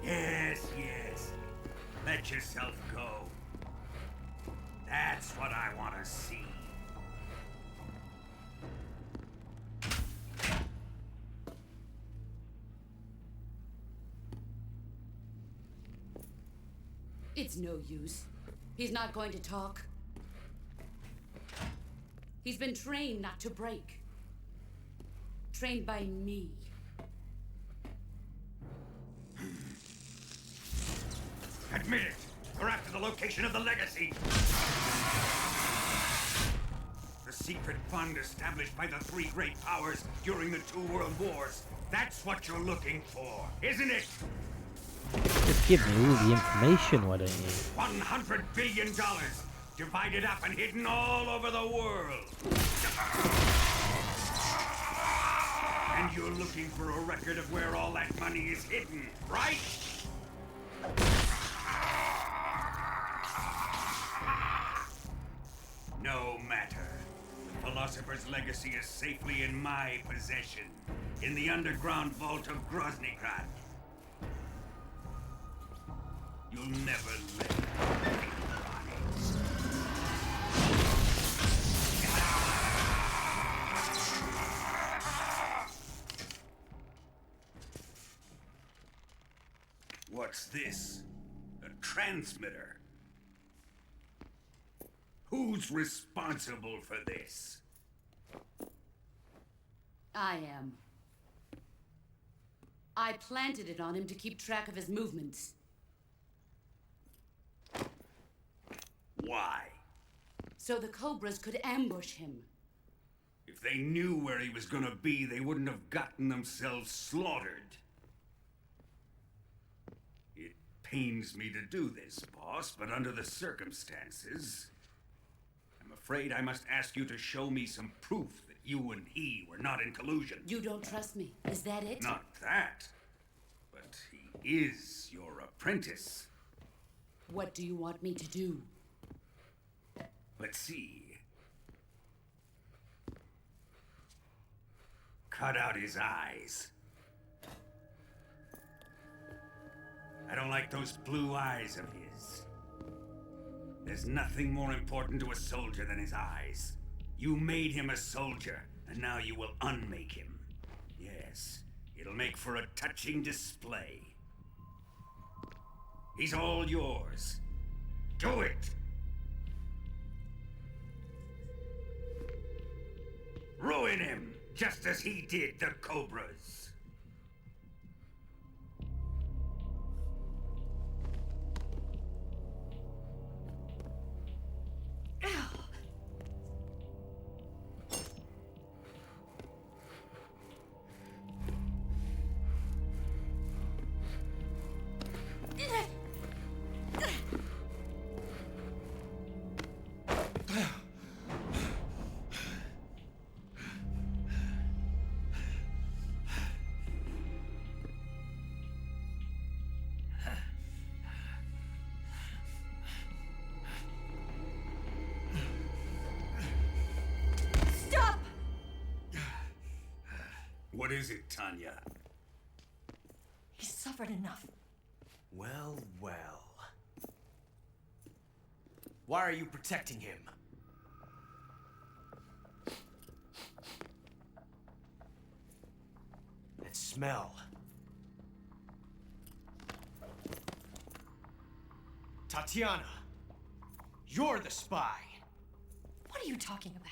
Yes. Let yourself go. That's what I want to see. It's no use. He's not going to talk. He's been trained not to break. Trained by me. Admit it! You're after the location of the legacy! The secret fund established by the three great powers during the 2 world wars. That's what you're looking for, isn't it? Just give me all the information, why don't you? $100 billion! Divided up and hidden all over the world! And you're looking for a record of where all that money is hidden, right? No matter. The Philosopher's Legacy is safely in my possession, in the underground vault of Groznygrad. You'll never live on it. What's this? A transmitter? Who's responsible for this? I am. I planted it on him to keep track of his movements. Why? So the Cobras could ambush him. If they knew where he was gonna be, they wouldn't have gotten themselves slaughtered. It pains me to do this, boss, but under the circumstances, I'm afraid I must ask you to show me some proof that you and he were not in collusion. You don't trust me. Is that it? Not that, but he is your apprentice. What do you want me to do? Let's see. Cut out his eyes. I don't like those blue eyes of his. There's nothing more important to a soldier than his eyes. You made him a soldier, and now you will unmake him. Yes, it'll make for a touching display. He's all yours. Do it! Ruin him, just as he did the Cobras. What is it, Tanya? He's suffered enough. Well, well. Why are you protecting him? That smell. Tatiana, you're the spy. What are you talking about?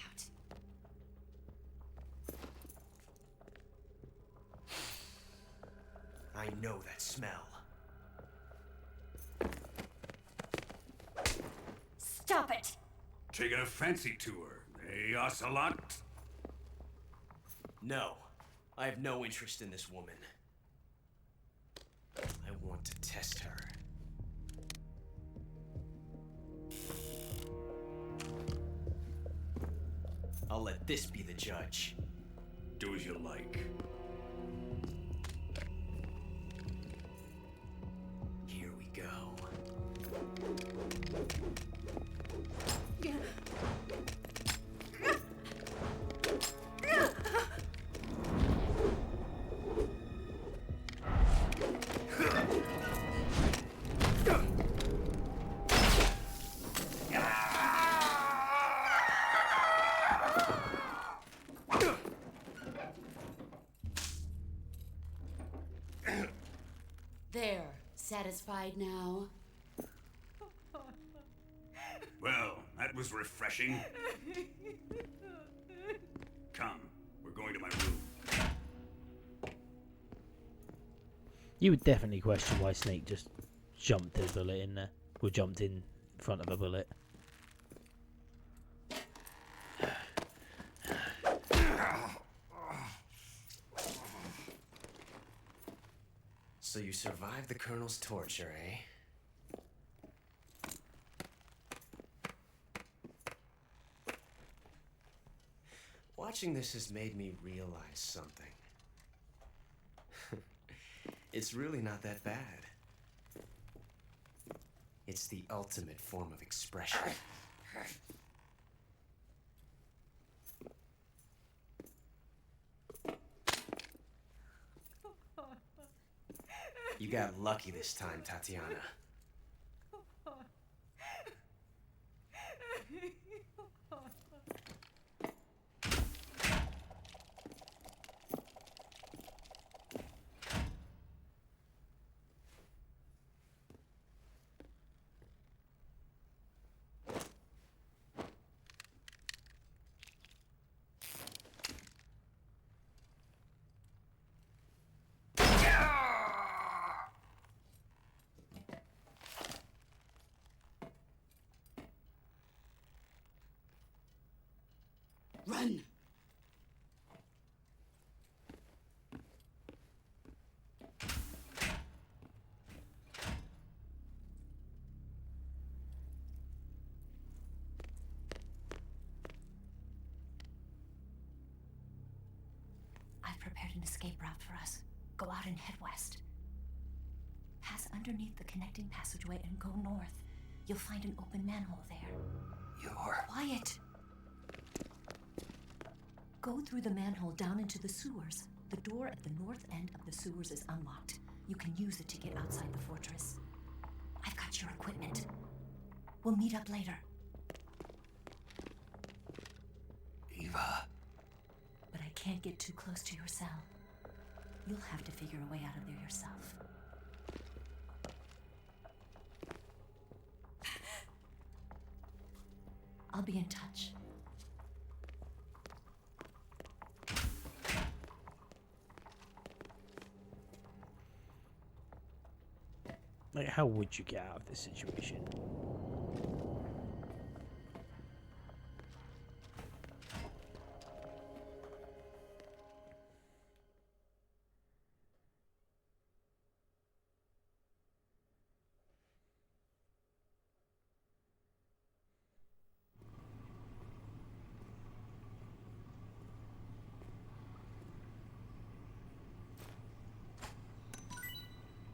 I know that smell. Stop it! Taking a fancy to her, eh, Ocelot? No, I have no interest in this woman. I want to test her. I'll let this be the judge. Do as you like. Here we go. There. Satisfied now? Well, that was refreshing. Come, we're going to my room. You would definitely question why Snake just jumped his bullet in there. Or jumped in front of a bullet. So you survived the Colonel's torture, eh? Watching this has made me realize something. It's really not that bad. It's the ultimate form of expression. You got lucky this time, Tatiana. Run! I've prepared an escape route for us. Go out and head west. Pass underneath the connecting passageway and go north. You'll find an open manhole there. You're... Quiet! Go through the manhole down into the sewers. The door at the north end of the sewers is unlocked. You can use it to get outside the fortress. I've got your equipment. We'll meet up later. Eva. But I can't get too close to your cell. You'll have to figure a way out of there yourself. I'll be in touch. Like, how would you get out of this situation?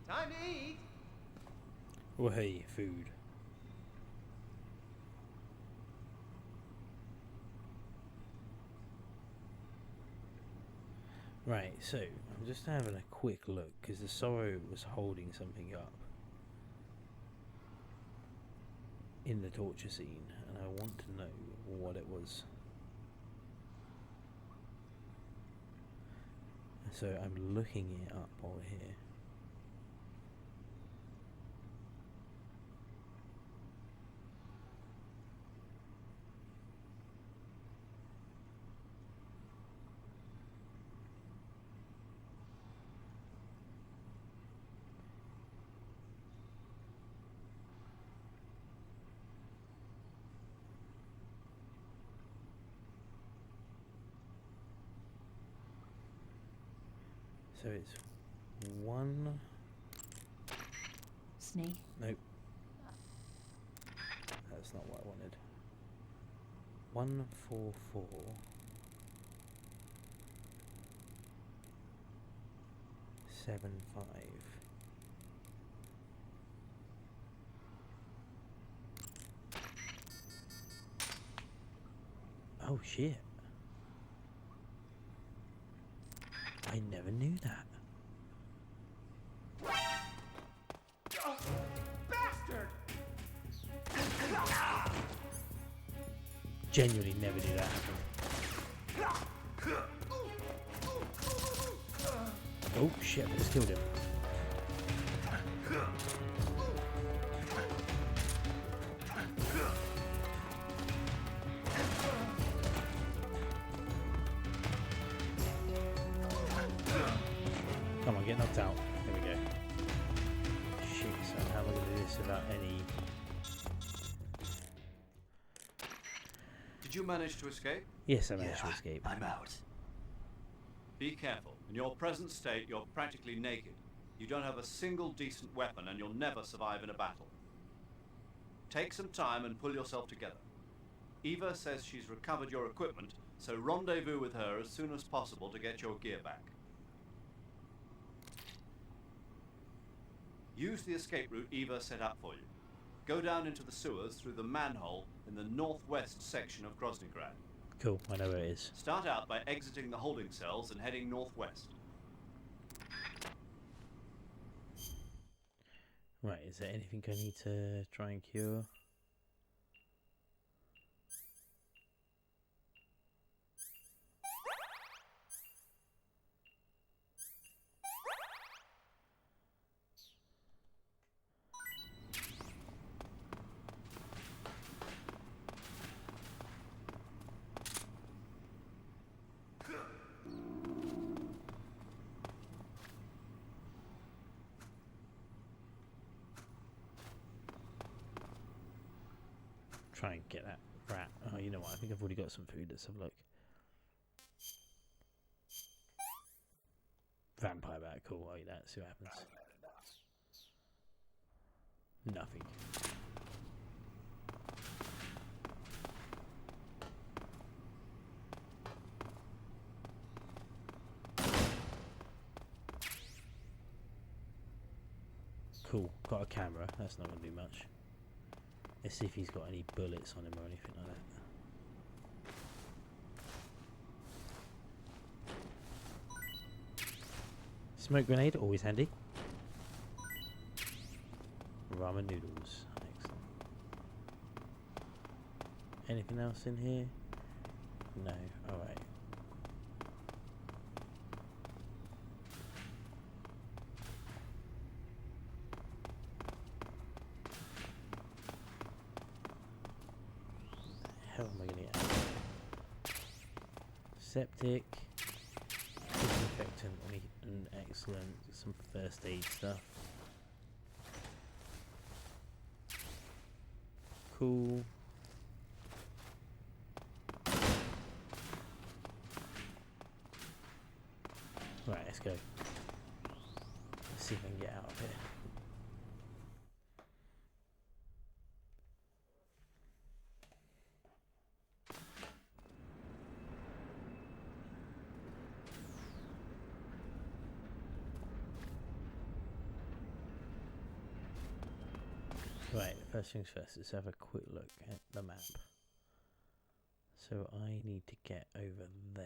Time to eat. Well, hey, food. Right, so I'm just having a quick look because the Sorrow was holding something up in the torture scene, and I want to know what it was. So I'm looking it up over here. So it's one. Snake? Nope. That's not what I wanted. 144 75. Oh shit. I never knew that. Bastard! Genuinely never knew that happened. Oh shit, I just killed him. Come on, get knocked out. There we go. Shit, so how am I going to do this without any... Did you manage to escape? Yes, I managed to escape. I'm out. Be careful. In your present state, you're practically naked. You don't have a single decent weapon, and you'll never survive in a battle. Take some time and pull yourself together. Eva says she's recovered your equipment, so rendezvous with her as soon as possible to get your gear back. Use the escape route Eva set up for you. Go down into the sewers through the manhole in the northwest section of Groznygrad. Cool, I know where it is. Start out by exiting the holding cells and heading northwest. Right, is there anything I need to try and cure? Try and get that rat. Oh, you know what? I think I've already got some food. Let's have a look. cool. Like that. See what happens. Nothing. Cool. Got a camera. That's not going to do much. Let's see if he's got any bullets on him or anything like that. Smoke grenade, always handy. Ramen noodles. Excellent. Anything else in here? No. Alright. How am I going to get out? Septic. Disinfectant. Excellent. Some first aid stuff. Cool. Right, let's go. Let's see if I can get out of here. Right, first things first, let's have a quick look at the map. So I need to get over there.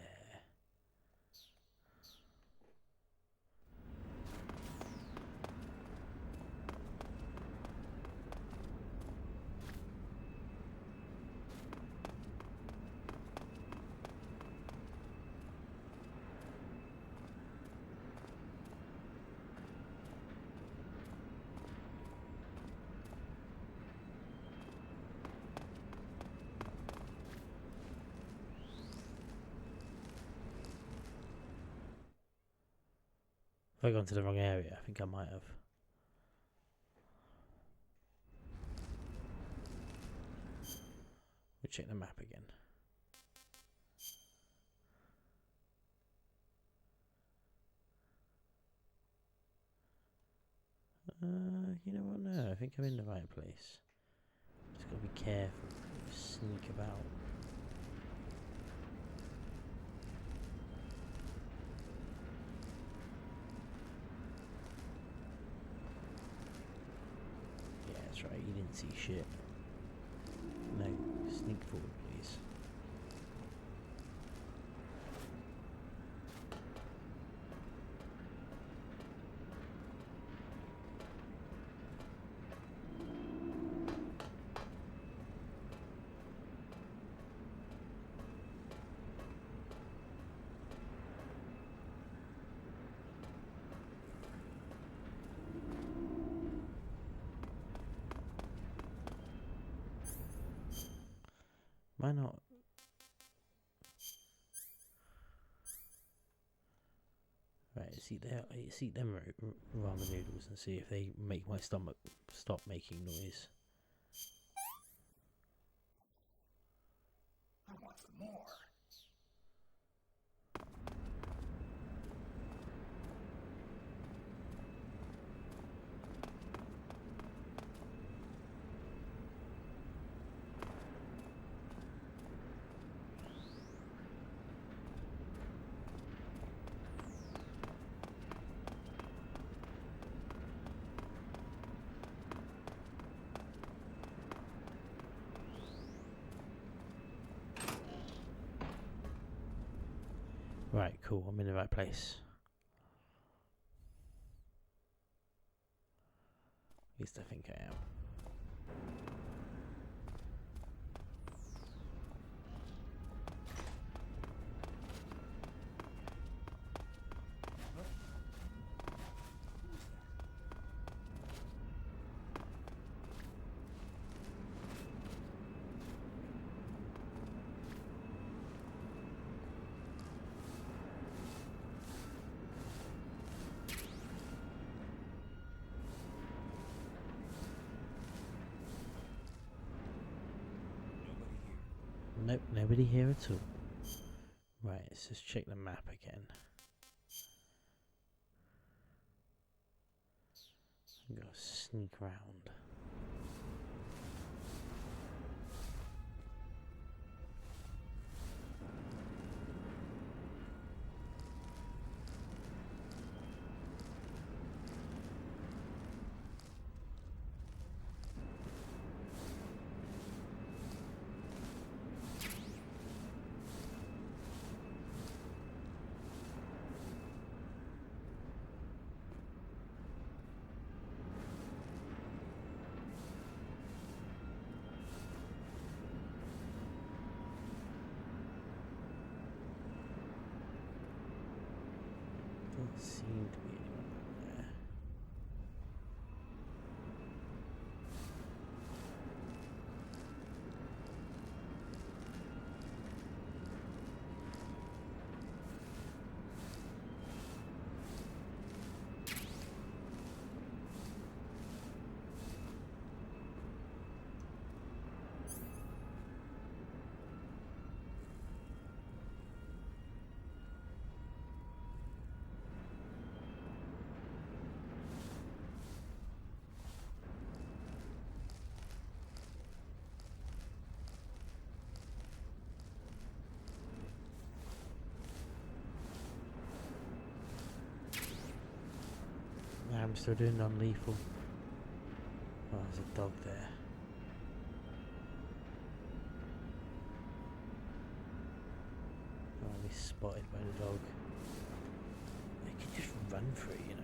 Have I gone to the wrong area? I think I might have. We'll check the map again. You know what? No, I think I'm in the right place. Just gotta be careful. Sneak about. That's right, you didn't see shit. No, sneak forward, please. Why not? Right, let's eat them ramen noodles and see if they make my stomach stop making noise. I want some more. Right, cool, I'm in the right place. At least I think I am. Nope, nobody here at all. Right, let's just check the map again. We gotta sneak around. Doesn't seem to be anyone there. I'm still doing non-lethal. Oh, there's a dog there. Oh, he's spotted by the dog. They could just run for it, you know.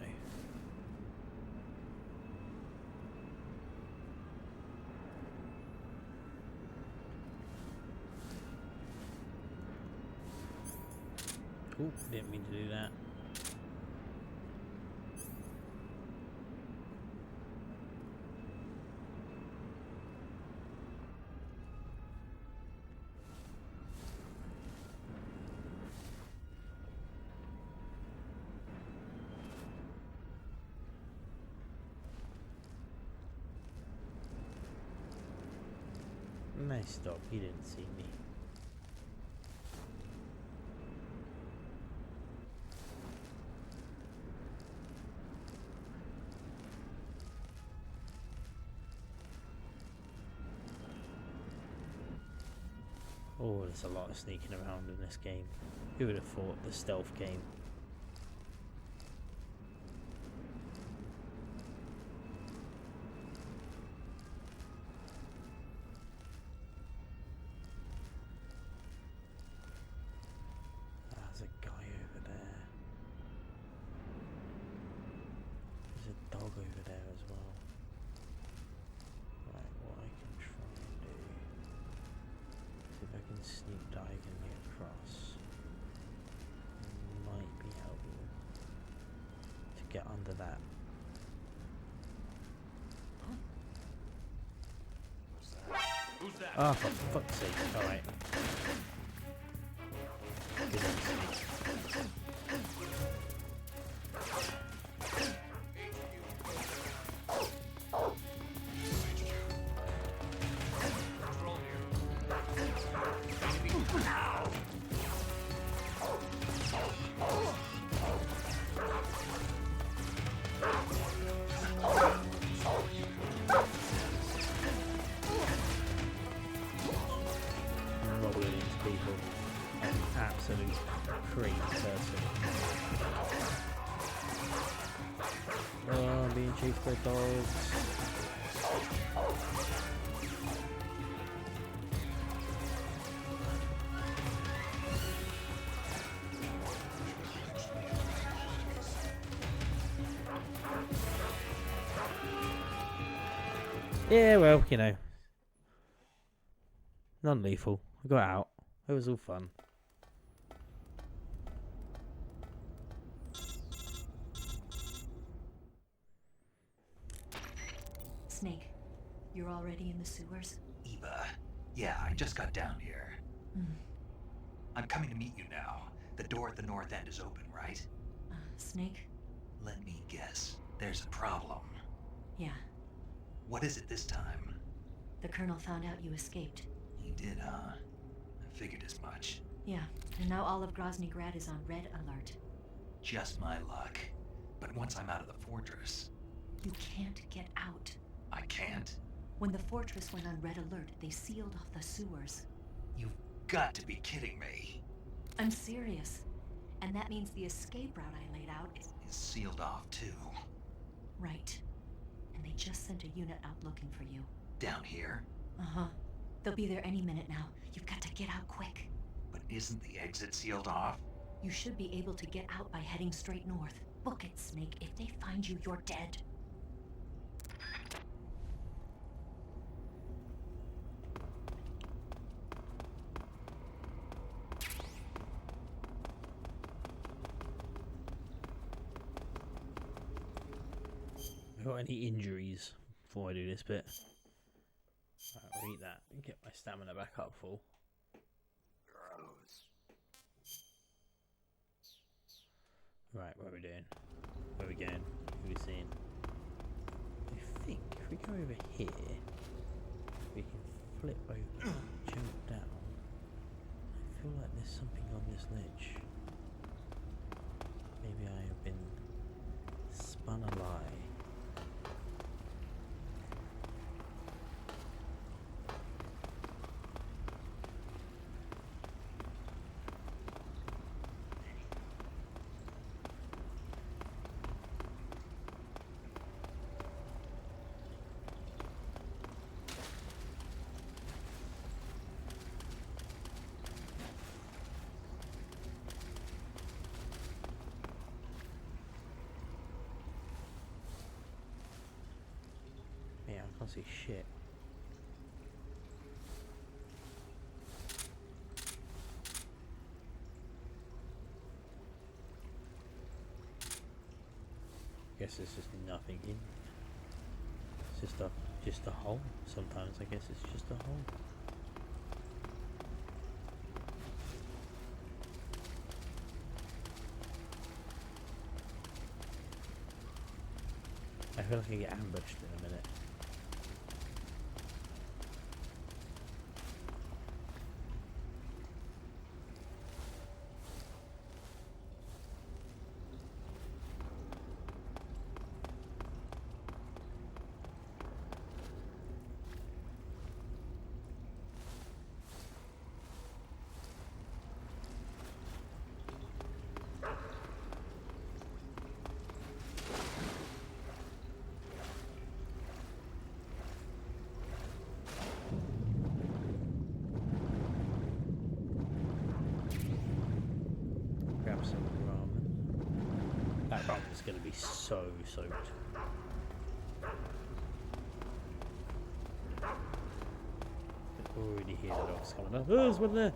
Oh, didn't mean to do that. Nice dog, he didn't see me. Oh, there's a lot of sneaking around in this game. Who would have thought the stealth game? There's a guy over there. There's a dog over there as well. Right, what I can try and do. See if I can sneak diagonally across. Might be helpful to get under that. Who's that? Oh, for fuck's sake. Alright. Good on sneak. Rolling into people. An absolute crazy person. Oh, I'm being chased by dogs. Yeah, well, you know. Non-lethal. I got out. It was all fun. Snake, you're already in the sewers? Eva, yeah, I just got down here. I'm coming to meet you now. The door at the north end is open, right? Snake? Let me guess. There's a problem. Yeah. What is it this time? The Colonel found out you escaped. He did, huh? I figured as much. Yeah, and now all of Grozny Grad is on red alert. Just my luck. But once I'm out of the fortress... You can't get out. I can't? When the fortress went on red alert, they sealed off the sewers. You've got to be kidding me. I'm serious. And that means the escape route I laid out is Sealed off, too. right. And they just sent a unit out looking for you. Down here? Uh-huh. They'll be there any minute now. You've got to get out quick. But isn't the exit sealed off? You should be able to get out by heading straight north. Book it, Snake. If they find you, you're dead. Got any injuries before I do this bit? Right, I'll eat that and get my stamina back up full. Right, what are we doing? Where are we going? Who are we seeing? I think if we go over here, we can flip over, jump down. I feel like there's something on this ledge. Maybe I have been spun a lie. Yeah, I can't see shit. Guess there's just nothing in. It's just a hole. Sometimes I guess it's just a hole. I feel like I get ambushed in a minute. Grab some ramen. That ramen is going to be so soaked. I can already hear the dogs coming up. Oh, there's one there!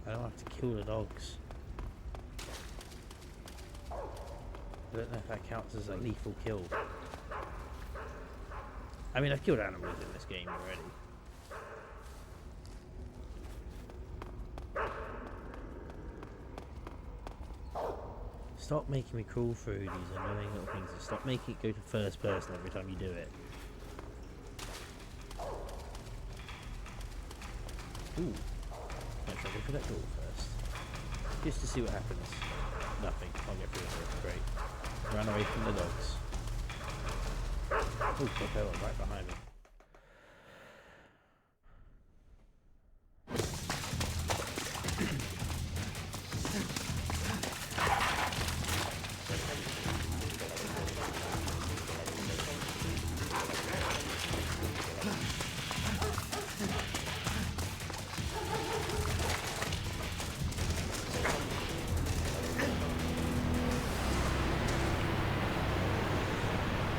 I don't have to kill the dogs. I don't know if that counts as a lethal kill. I mean, I've killed animals in this game already. Stop making me crawl through these annoying little things and stop making it go to first person every time you do it. Ooh. Let's go for that door first. Just to see what happens. Nothing. I'll get through it. Great. Run away from the dogs. Oh, what the hell? Right behind me.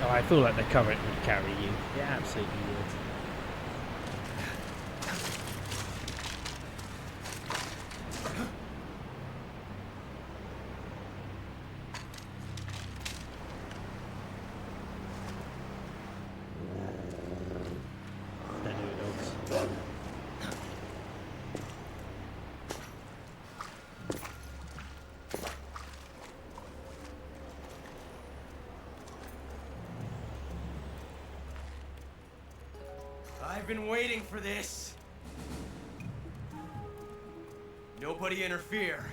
I feel like the current would carry you. It absolutely would. I've been waiting for this. Nobody interfere.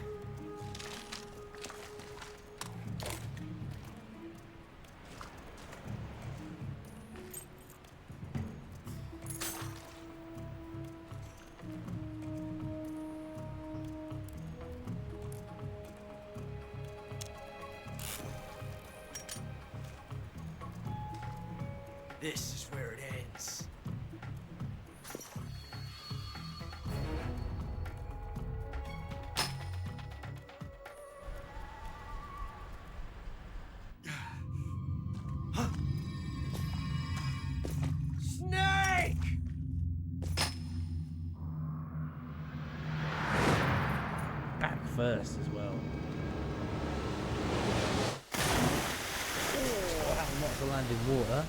This is where it ends. Snake! Back first as well. Oh, how not to land in water.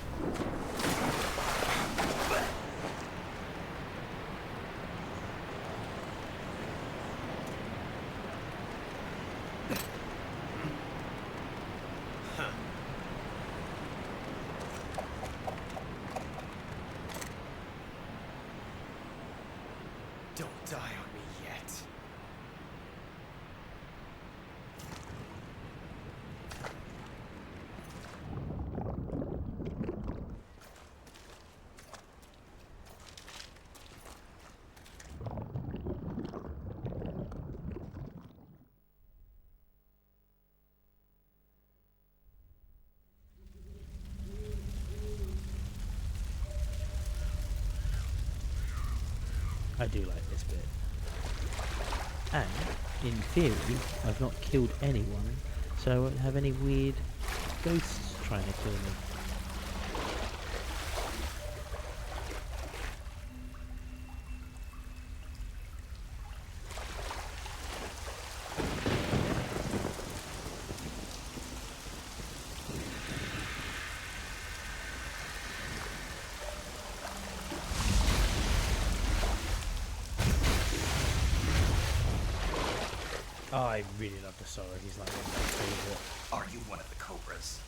Don't die on me yet. I do like this bit. And, in theory, I've not killed anyone, so I won't have any weird ghosts trying to kill me. Oh, I really love the Sorrow. He's like one of my favourite. Are you one of the Cobras?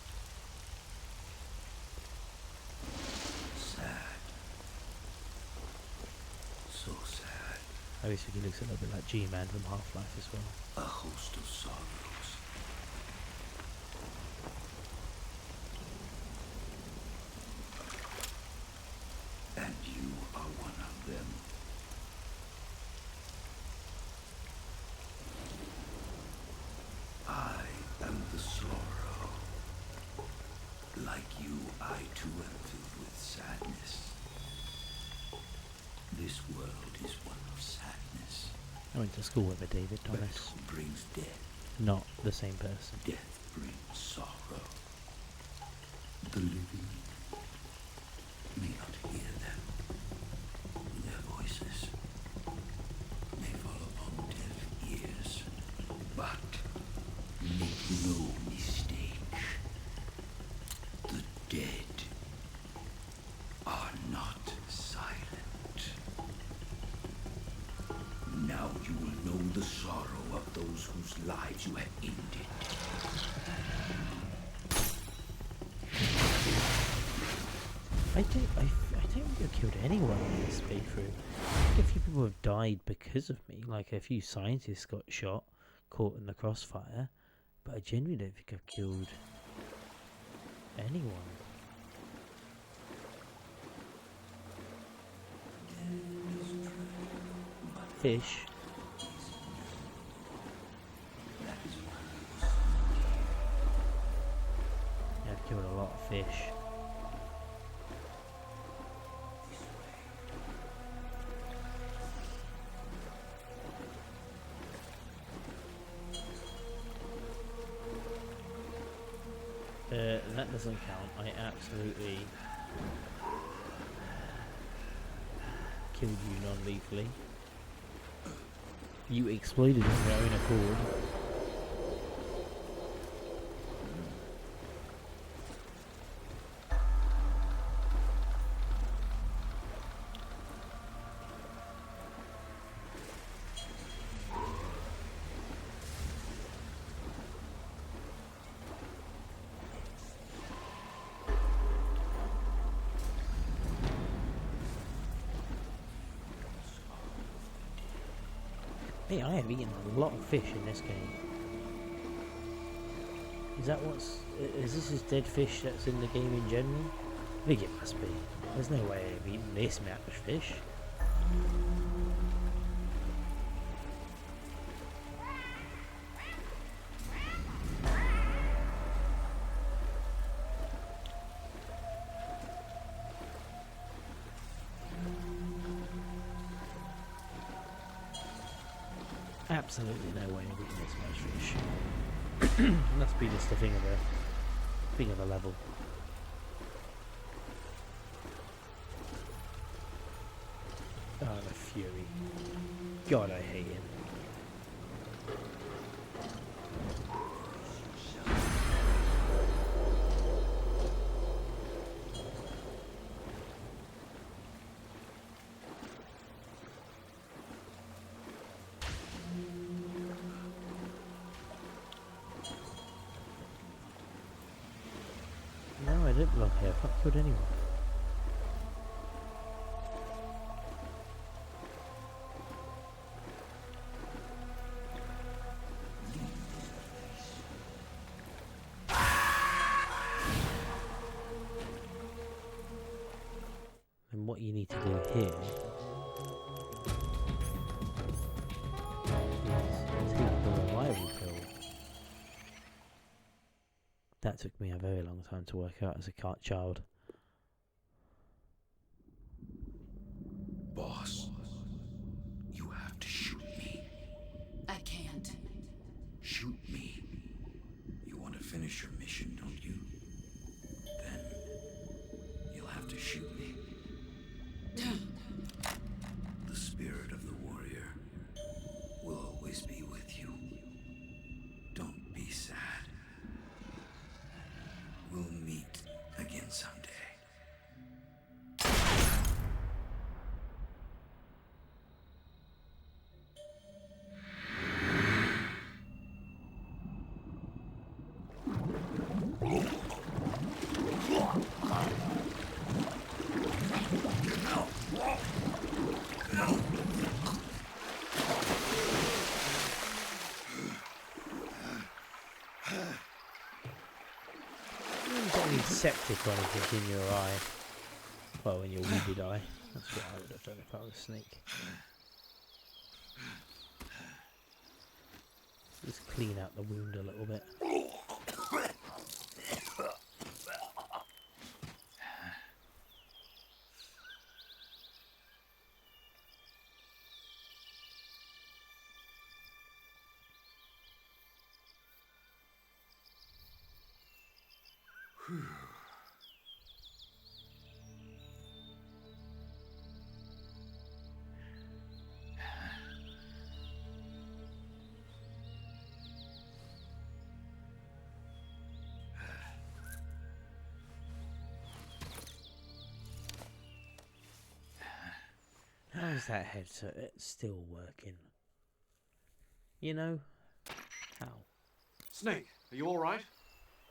Sad. So sad. I always think he looks a little bit like G-Man from Half-Life as well. A host of sorrows. And you are one of them. I am the sorrow. Like you, I too am filled with sadness. This world is one of sadness. I went to school with a David Thomas. Battle brings death. Not the same person. Death brings sorrow. The living may not hear them. Their voices may fall upon deaf ears. But make no mistake, the dead are not silent. Now you will know the sorrow of those whose lives you have ended. I don't think I've killed anyone in this playthrough. I think a few people have died because of me. Like a few scientists got shot, caught in the crossfire. But I genuinely don't think I've killed anyone. Fish. Yeah, I've killed a lot of fish. That doesn't count. I absolutely killed you non-lethally. You exploded on your own accord. Hey, I have eaten a lot of fish in this game. Is that what's... Is this just dead fish that's in the game in general? I think it must be. There's no way I've eaten this much fish. absolutely no way of getting this much fish. Must be just a thing of a level. Oh, the fury. God, I hate him. No, I didn't block here. I've not killed anyone. And what you need to do here is take the revival pill. That took me a very long time to work out as a child. Boss, you have to shoot me. I can't. Shoot me. You want to finish your mission, don't you? Then you'll have to shoot me. The spirit of the warrior will always be with you. Don't be sad. We'll meet again someday. Septic or anything in your eye. Well, in your wounded eye. That's what I would have done if I was a snake. Just clean out the wound a little bit. How's that headset still working? You know? How? Snake, are you alright?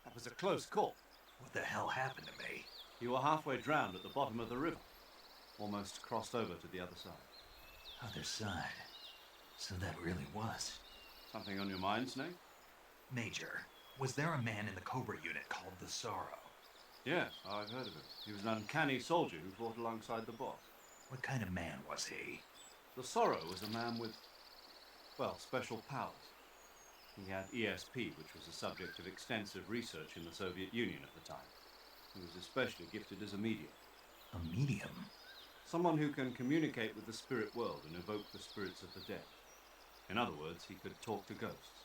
That was a close call. What the hell happened to me? You were halfway drowned at the bottom of the river. Almost crossed over to the other side. Other side? So that really was. Something on your mind, Snake? Major, was there a man in the Cobra unit called the Sorrow? Yes, I've heard of him. He was an uncanny soldier who fought alongside the boss. What kind of man was he? The Sorrow was a man with, well, special powers. He had ESP, which was the subject of extensive research in the Soviet Union at the time. He was especially gifted as a medium. A medium? Someone who can communicate with the spirit world and evoke the spirits of the dead. In other words, he could talk to ghosts.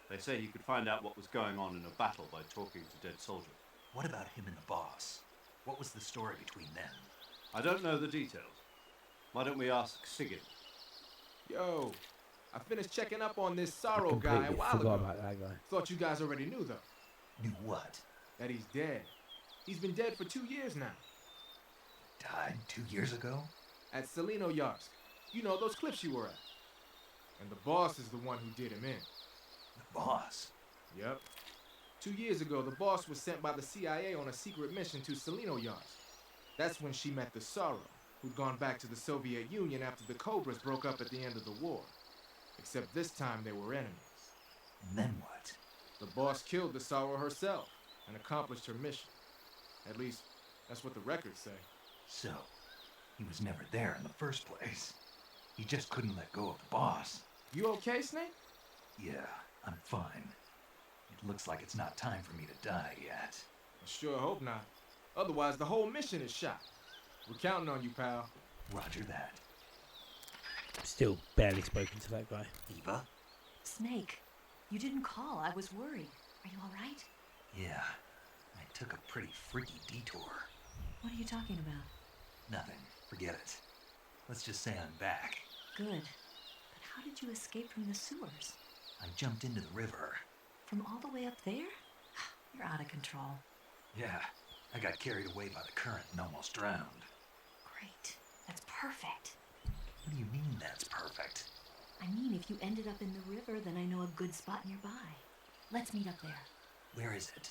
They say he could find out what was going on in a battle by talking to dead soldiers. What about him and the boss? What was the story between them? I don't know the details. Why don't we ask Sigurd? Yo, I finished checking up on this Sorrow guy a while ago. About that guy. Thought you guys already knew, though. Knew what? That he's dead. He's been dead for 2 years now. Died 2 years ago? At Selino Yarsk. You know, those cliffs you were at. And the boss is the one who did him in. The boss? Yep. 2 years ago, the boss was sent by the CIA on a secret mission to Selino Yarsk. That's when she met the Sorrow, who'd gone back to the Soviet Union after the Cobras broke up at the end of the war. Except this time they were enemies. And then what? The boss killed the Sorrow herself and accomplished her mission. At least, that's what the records say. So, he was never there in the first place. He just couldn't let go of the boss. You okay, Snake? Yeah, I'm fine. It looks like it's not time for me to die yet. I sure hope not. Otherwise, the whole mission is shot. We're counting on you, pal. Roger that. Still barely spoken to that guy. Eva? Snake, you didn't call. I was worried. Are you all right? Yeah, I took a pretty freaky detour. What are you talking about? Nothing. Forget it. Let's just say I'm back. Good. But how did you escape from the sewers? I jumped into the river. From all the way up there? You're out of control. Yeah, I got carried away by the current and almost drowned. Great. That's perfect. What do you mean that's perfect? I mean, if you ended up in the river, then I know a good spot nearby. Let's meet up there. Where is it?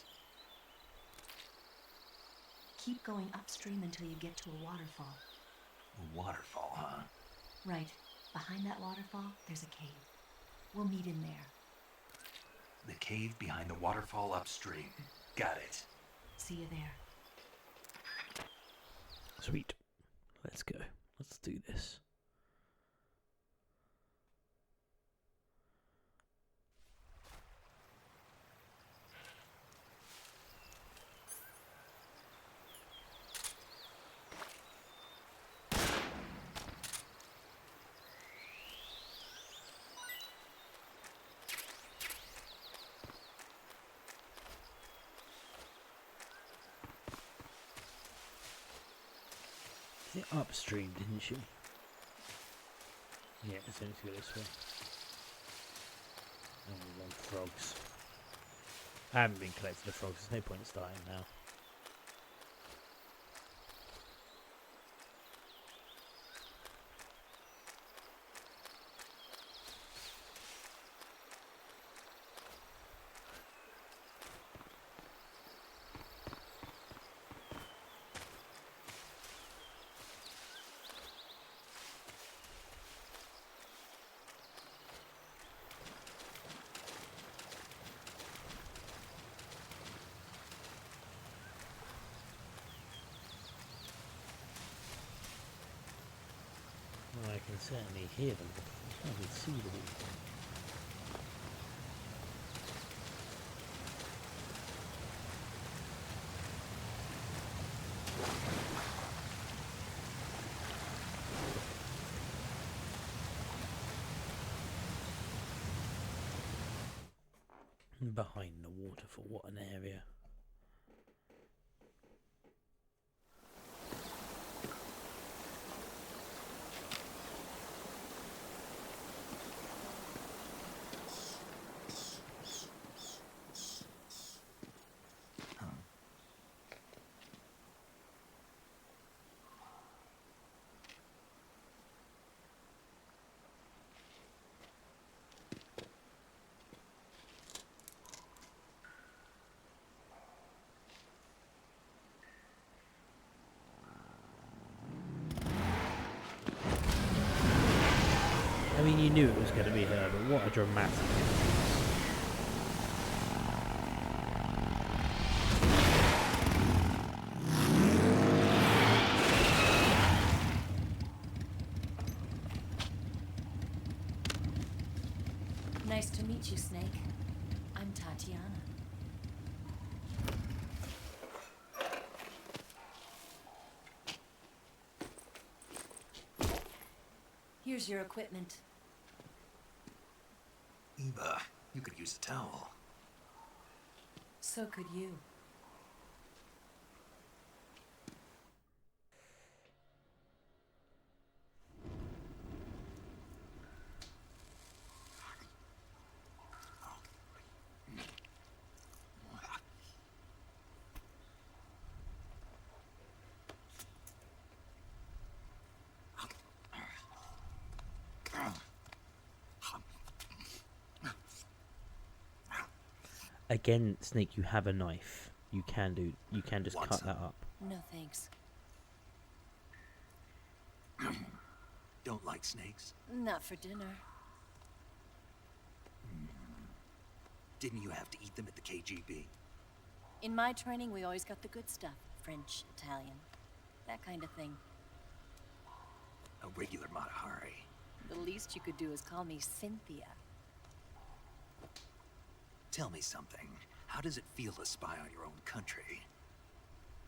Keep going upstream until you get to a waterfall. A waterfall, huh? Right. Behind that waterfall, there's a cave. We'll meet in there. The cave behind the waterfall upstream. Got it. See you there. Sweet. Let's go. Let's do this. Upstream, didn't she? Yeah, it's only to go this way. Oh, we want frogs. I haven't been collecting the frogs, there's no point in starting now. Well, I can certainly hear them. I can see them. Behind the waterfall, what an area. I mean, you knew it was going to be her, but what a dramatic entrance. Nice to meet you, Snake. I'm Tatiana. Here's your equipment. Eva, you could use a towel. So could you. Again, Snake, you have a knife. You can just Want cut some? that up. No thanks. Don't like snakes? Not for dinner. Didn't you have to eat them at the KGB? In my training, we always got the good stuff. French, Italian, that kind of thing. A regular Matahari. The least you could do is call me Cynthia. Tell me something. How does it feel to spy on your own country?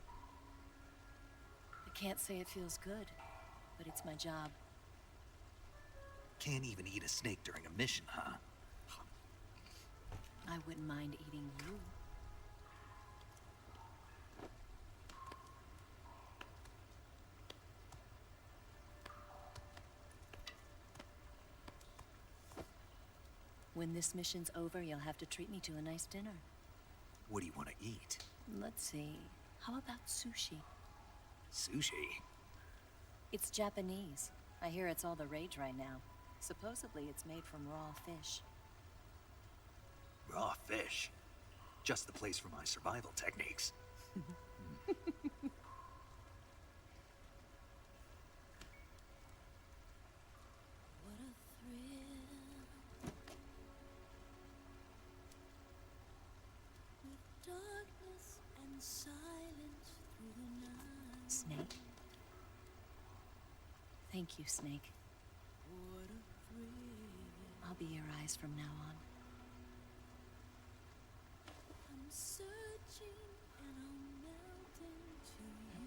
I can't say it feels good, but it's my job. Can't even eat a snake during a mission, huh? I wouldn't mind eating you. When this mission's over, you'll have to treat me to a nice dinner. What do you want to eat? Let's see. How about sushi? Sushi? It's Japanese. I hear it's all the rage right now. Supposedly it's made from raw fish. Raw fish? Just the place for my survival techniques. Snake? Thank you, Snake. I'll be your eyes from now on. I'm searching and I'm melting to you.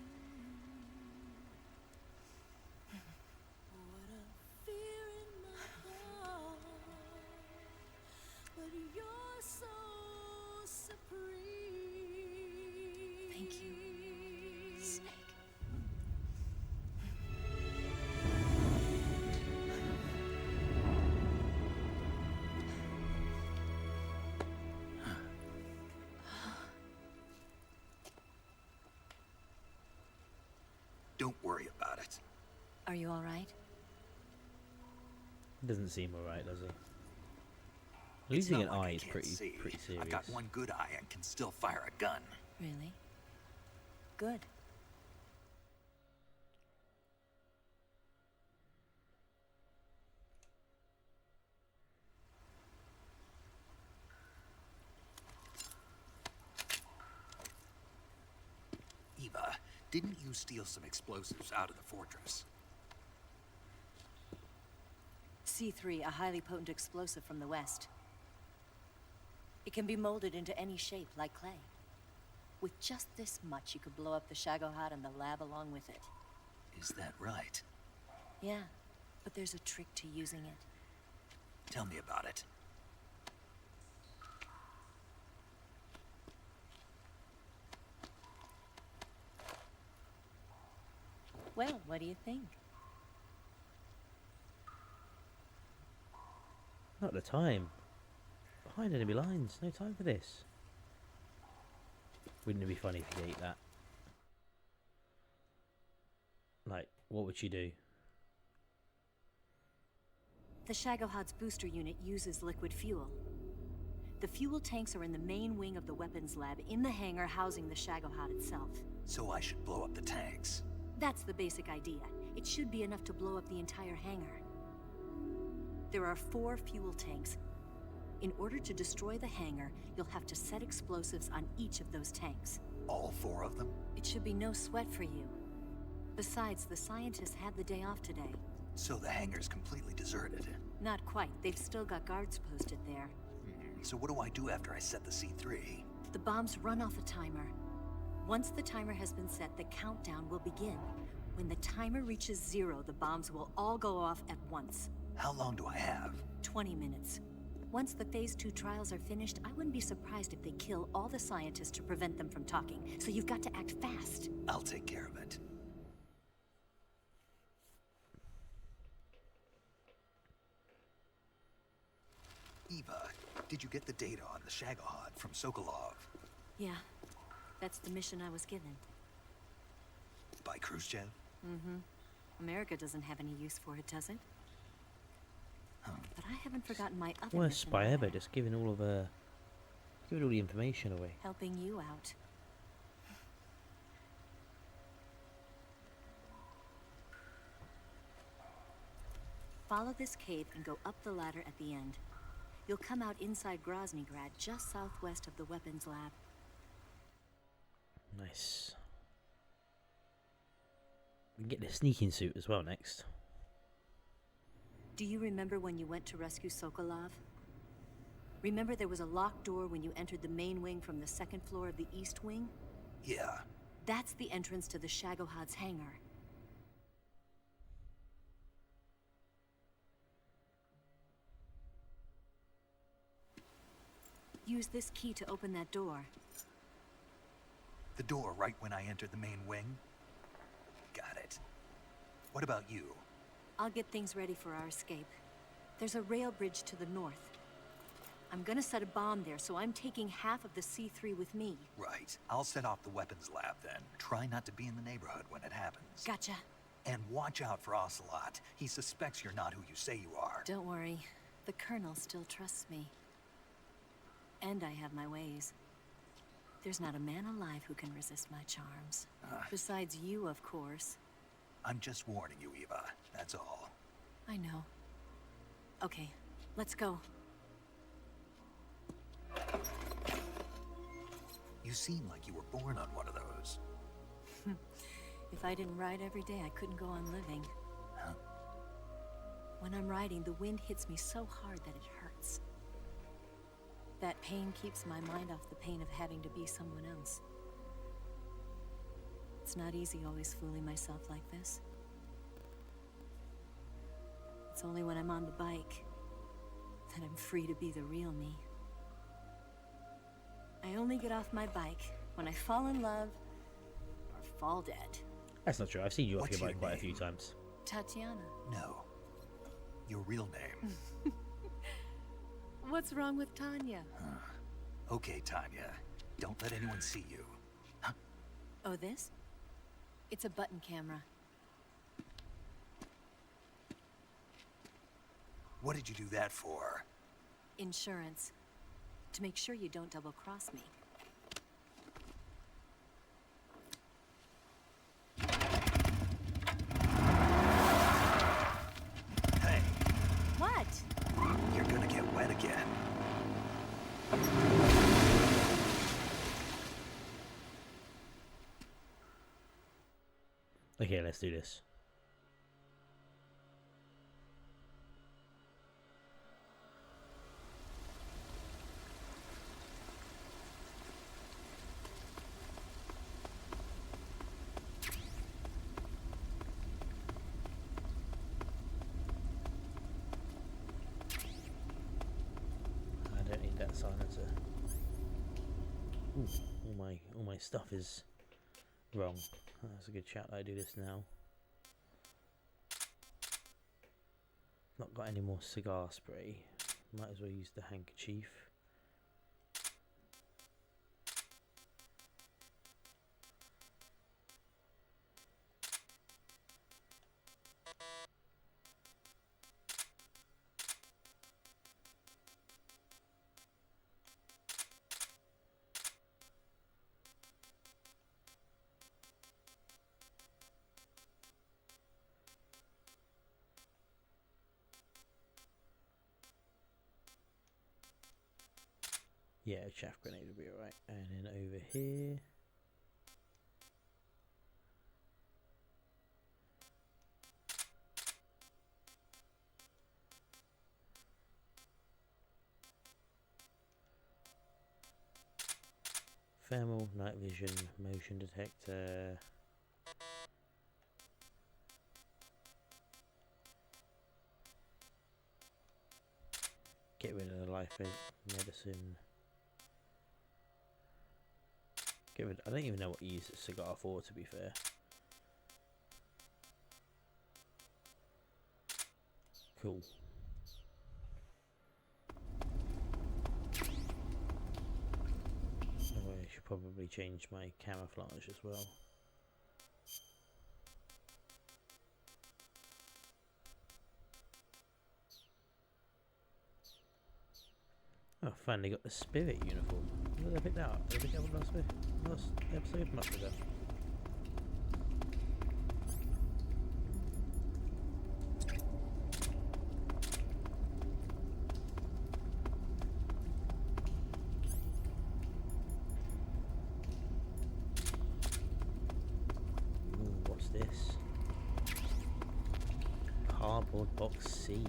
What a fear in my heart, but you're so supreme. Thank you, Snake. Don't worry about it. Are you all right? Doesn't seem alright, does he? It's Losing not an like I eye is can't pretty see. serious. I've got one good eye and can still fire a gun. Really? Good. Eva, didn't you steal some explosives out of the fortress? C3, a highly potent explosive from the west. It can be molded into any shape, like clay. With just this much, you could blow up the Shagohod and the lab along with it. Is that right? Yeah, but there's a trick to using it. Tell me about it. Well, what do you think? Not the time. Behind enemy lines. No time for this. Wouldn't it be funny if you ate that? Like, what would you do? The Shagohod's booster unit uses liquid fuel. The fuel tanks are in the main wing of the weapons lab in the hangar housing the Shagohod itself. So I should blow up the tanks. That's the basic idea. It should be enough to blow up the entire hangar. There are 4 fuel tanks. In order to destroy the hangar, you'll have to set explosives on each of those tanks. All 4 of them? It should be no sweat for you. Besides, the scientists had the day off today. So the hangar's completely deserted. Not quite. They've still got guards posted there. So what do I do after I set the C3? The bombs run off a timer. Once the timer has been set, the countdown will begin. When the timer reaches 0, the bombs will all go off at once. How long do I have? 20 minutes. Once the Phase 2 trials are finished, I wouldn't be surprised if they kill all the scientists to prevent them from talking. So you've got to act fast. I'll take care of it. Eva, did you get the data on the Shagohod from Sokolov? Yeah, that's the mission I was given. By Khrushchev? Mm-hmm. America doesn't have any use for it, does it? But I haven't forgotten my other Worst mission spy ever, either. just giving all of giving all the information away. Helping you out. Follow this cave and go up the ladder at the end. You'll come out inside Groznygrad, just southwest of the weapons lab. Nice. We can get the sneaking suit as well next. Do you remember when you went to rescue Sokolov? Remember there was a locked door when you entered the main wing from the 2nd floor of the east wing? Yeah. That's the entrance to the Shagohod's hangar. Use this key to open that door. The door right when I entered the main wing? Got it. What about you? I'll get things ready for our escape. There's a rail bridge to the north. I'm gonna set a bomb there, so I'm taking half of the C3 with me. Right. I'll set off the weapons lab then. Try not to be in the neighborhood when it happens. Gotcha. And watch out for Ocelot. He suspects you're not who you say you are. Don't worry. The Colonel still trusts me. And I have my ways. There's not a man alive who can resist my charms. Besides you, of course. I'm just warning you, Eva. That's all. I know. Okay, let's go. You seem like you were born on one of those. If I didn't ride every day, I couldn't go on living. Huh? When I'm riding, the wind hits me so hard that it hurts. That pain keeps my mind off the pain of having to be someone else. It's not easy always fooling myself like this. It's only when I'm on the bike that I'm free to be the real me. I only get off my bike when I fall in love or fall dead. That's not true. I've seen you off What's your bike your quite a name? few times. Tatiana. No. Your real name. What's wrong with Tanya? Okay, Tanya. Don't let anyone see you. Oh, this? It's a button camera. What did you do that for? Insurance. To make sure you don't double-cross me. Hey, What? you're gonna get wet again. Okay, let's do this. I don't need that silencer. Ooh, all my stuff is wrong. That's a good shout that I do this now. Not got any more cigar spray. Might as well use the handkerchief. Yeah, a chaff grenade will be alright. And then over here. Thermal, night vision, motion detector. Get rid of the life medicine. Get rid. I don't even know what you use a cigar for, to be fair. Cool. Oh, I should probably change my camouflage as well. Oh, finally got the spirit uniform. Where did I pick that up? Did I pick that up last episode? Must have done. Ooh, what's this? Cardboard box C.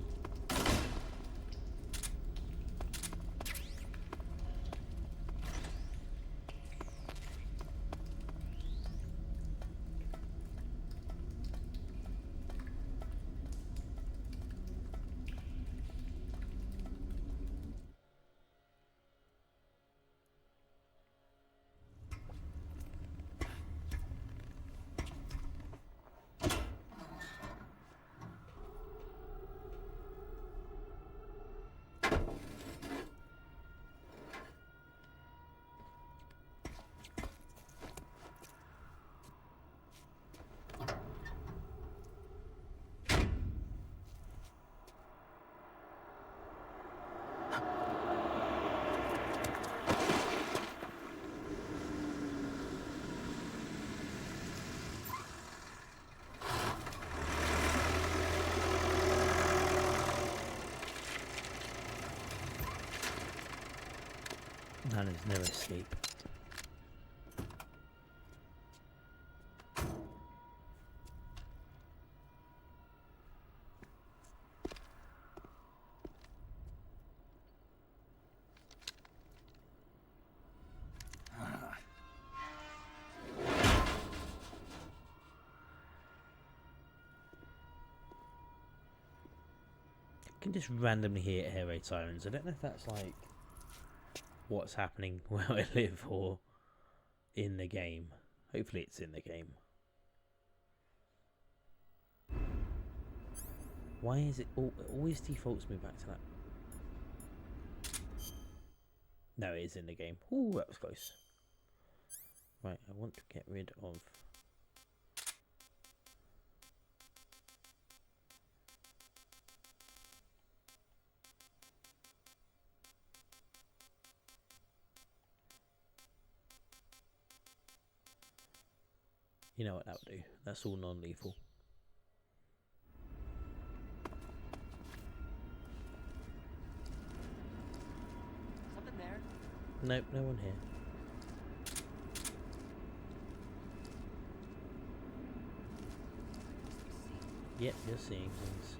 Cannons never escape. I can just randomly hear air raid sirens. I don't know if that's like what's happening where I live or in the game. Hopefully it's in the game. Why is it always defaults me back to that? No, it is in the game. Ooh, that was close. Right, I want to get rid of... You know what that would do. That's all non-lethal. Something there? Nope, no one here. Yep, you're seeing things.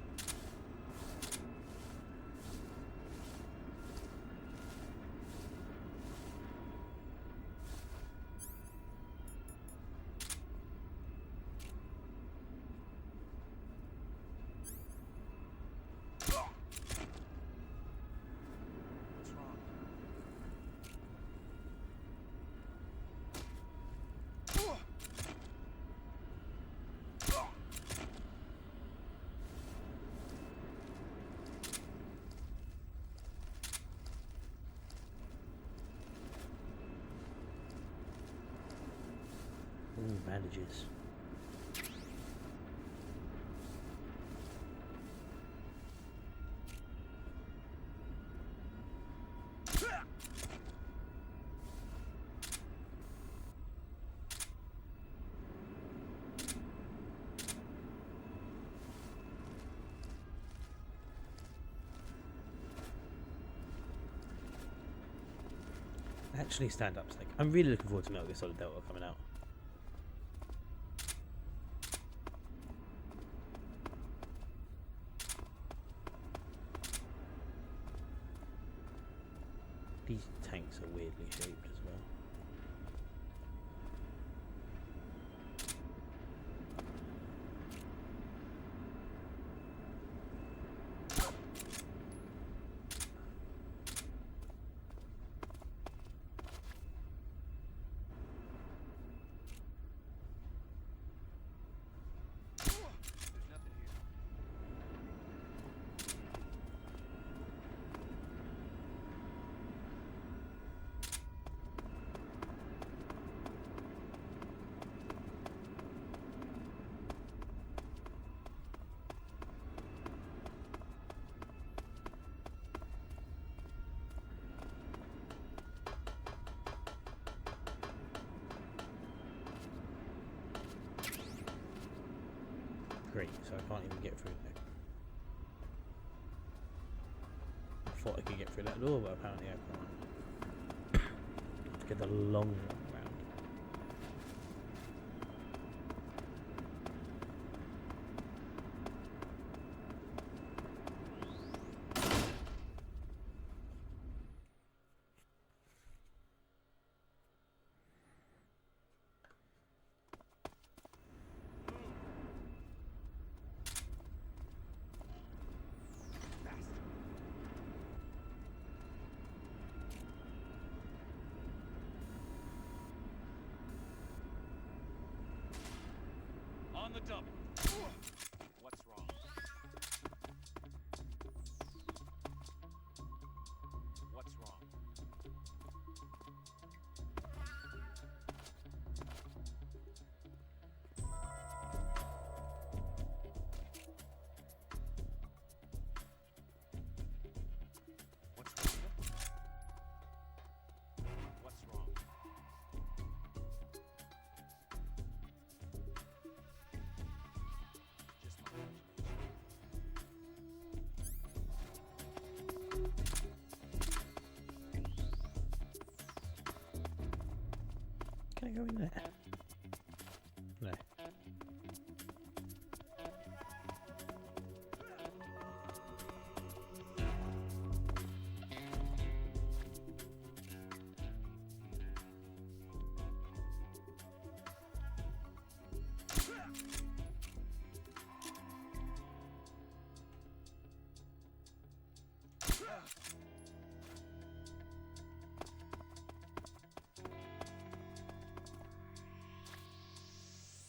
Ooh, bandages. Actually, stand up, Snake. I'm really looking forward to Metal Gear Solid Delta coming out. These tanks are weirdly shaped as well. Great, so I can't even get through there. I thought I could get through that door, but apparently I can't. Let's get the long one round. On the double. What's wrong? What's wrong? What's wrong? What's wrong? go in there? No.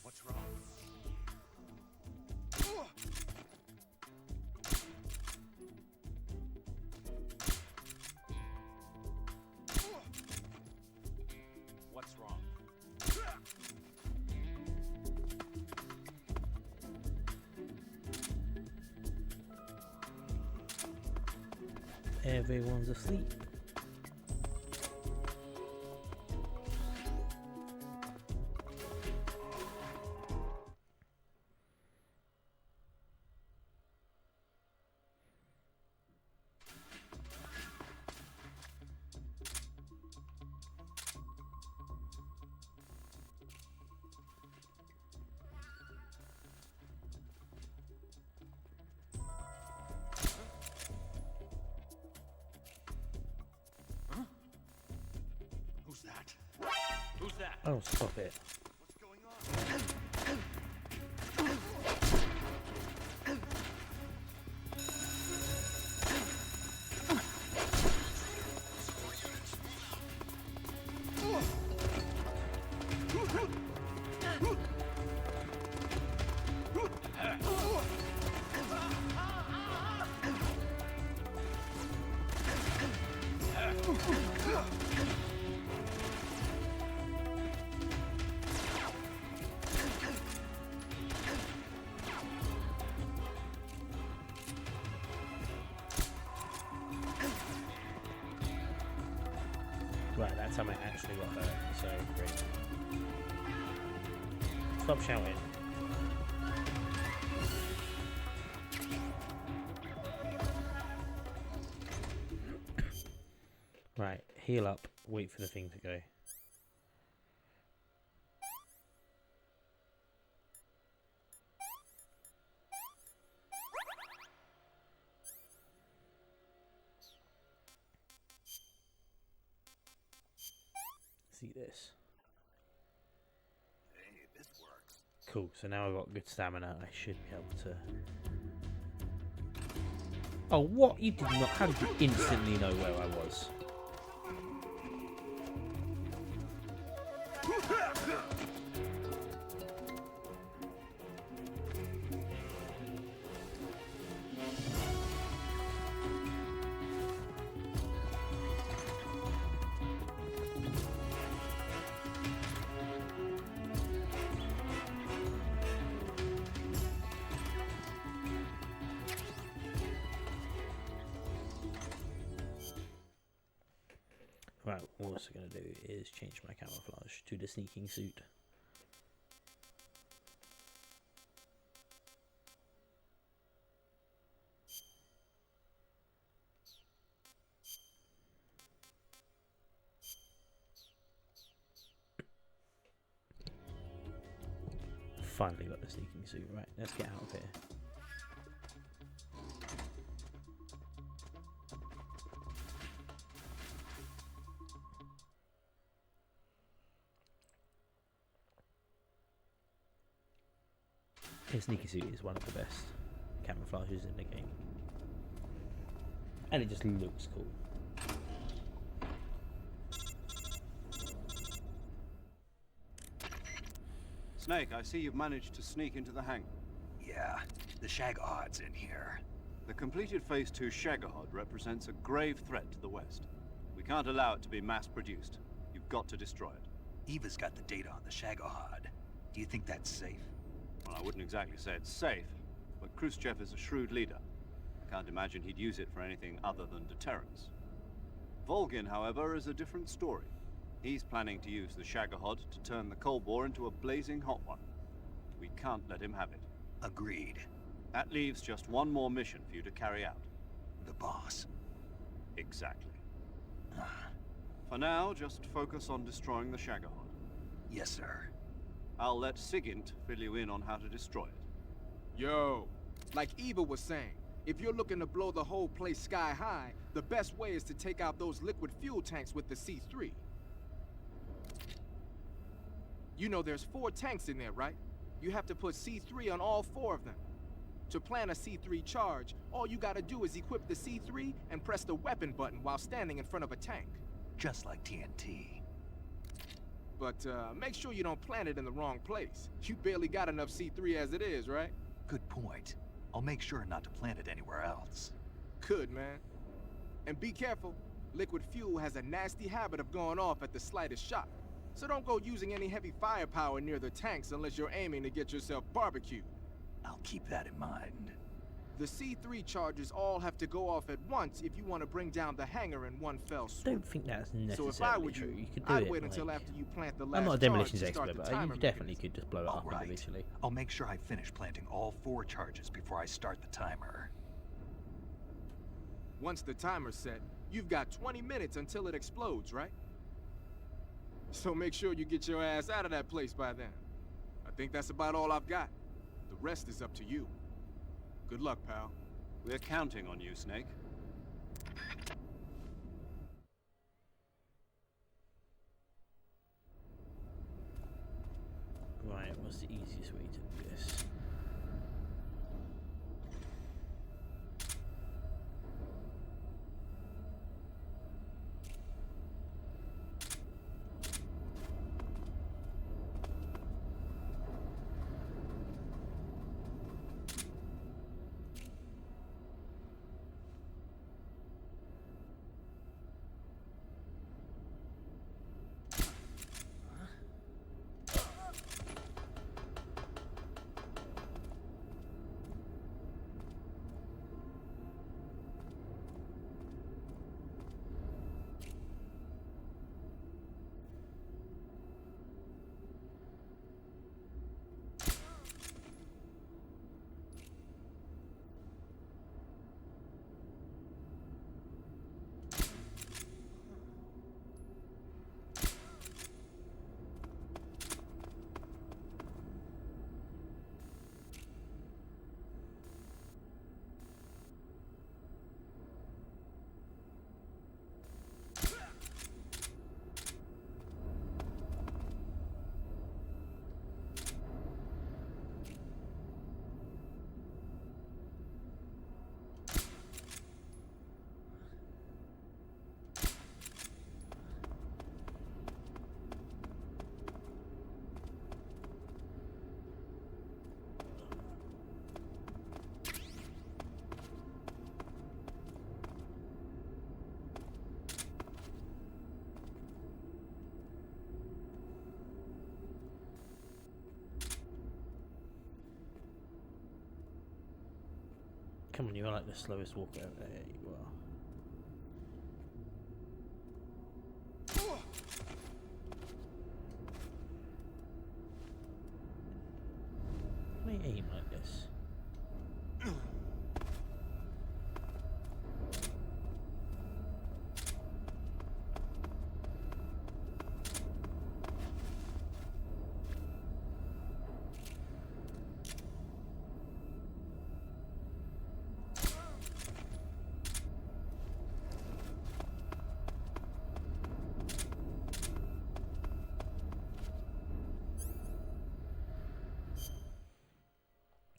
What's wrong? What's wrong? Everyone's asleep. Who's that? Who's that? Oh, stop it. What's going on? Right, that time I actually got hurt, so great. Stop shouting. Right, heal up, wait for the thing to go. See this. Hey, this works. Cool, so now I've got good stamina, I should be able to... Oh, what? You did not... How did you instantly know where I was? Right, what I'm also going to do is change my camouflage to the sneaking suit. Finally got the sneaking suit. Right, let's get out of here. The sneaky suit is one of the best camouflages in the game, and it just looks cool. Snake, I see you've managed to sneak into the hangar. Yeah, the Shagahard's in here. The completed Phase 2 Shagahod represents a grave threat to the West. We can't allow it to be mass-produced. You've got to destroy it. Eva's got the data on the Shagahard. Do you think that's safe? Well, I wouldn't exactly say it's safe, but Khrushchev is a shrewd leader. I can't imagine he'd use it for anything other than deterrence. Volgin, however, is a different story. He's planning to use the Shagahod to turn the Cold War into a blazing hot one. We can't let him have it. Agreed. That leaves just one more mission for you to carry out. The boss. Exactly. For now, just focus on destroying the Shagahod. Yes, sir. I'll let Sigint fill you in on how to destroy it. Yo, like Eva was saying, if you're looking to blow the whole place sky high, the best way is to take out those liquid fuel tanks with the C3. You know there's 4 tanks in there, right? You have to put C3 on all 4 of them. To plan a C3 charge, all you gotta do is equip the C3 and press the weapon button while standing in front of a tank. Just like TNT. But make sure you don't plant it in the wrong place. You barely got enough C3 as it is, right? Good point. I'll make sure not to plant it anywhere else. Good, man. And be careful. Liquid fuel has a nasty habit of going off at the slightest shock. So don't go using any heavy firepower near the tanks unless you're aiming to get yourself barbecued. I'll keep that in mind. The C3 charges all have to go off at once if you want to bring down the hangar in one fell I swoop. don't think that's necessarily So if I were true. you, You could do I'd it wait like... until after you plant the last I'm not a charge demolitions to expert, start the but you timer definitely could just blow it All up right. individually. I'll make sure I finish planting all 4 charges before I start the timer. Once the timer's set, you've got 20 minutes until it explodes, right? So make sure you get your ass out of that place by then. I think that's about all I've got. The rest is up to you. Good luck, pal. We're counting on you, Snake. Right, what's the easiest way to do this? Come on, you're like the slowest walker out there. You are. Can I aim like this?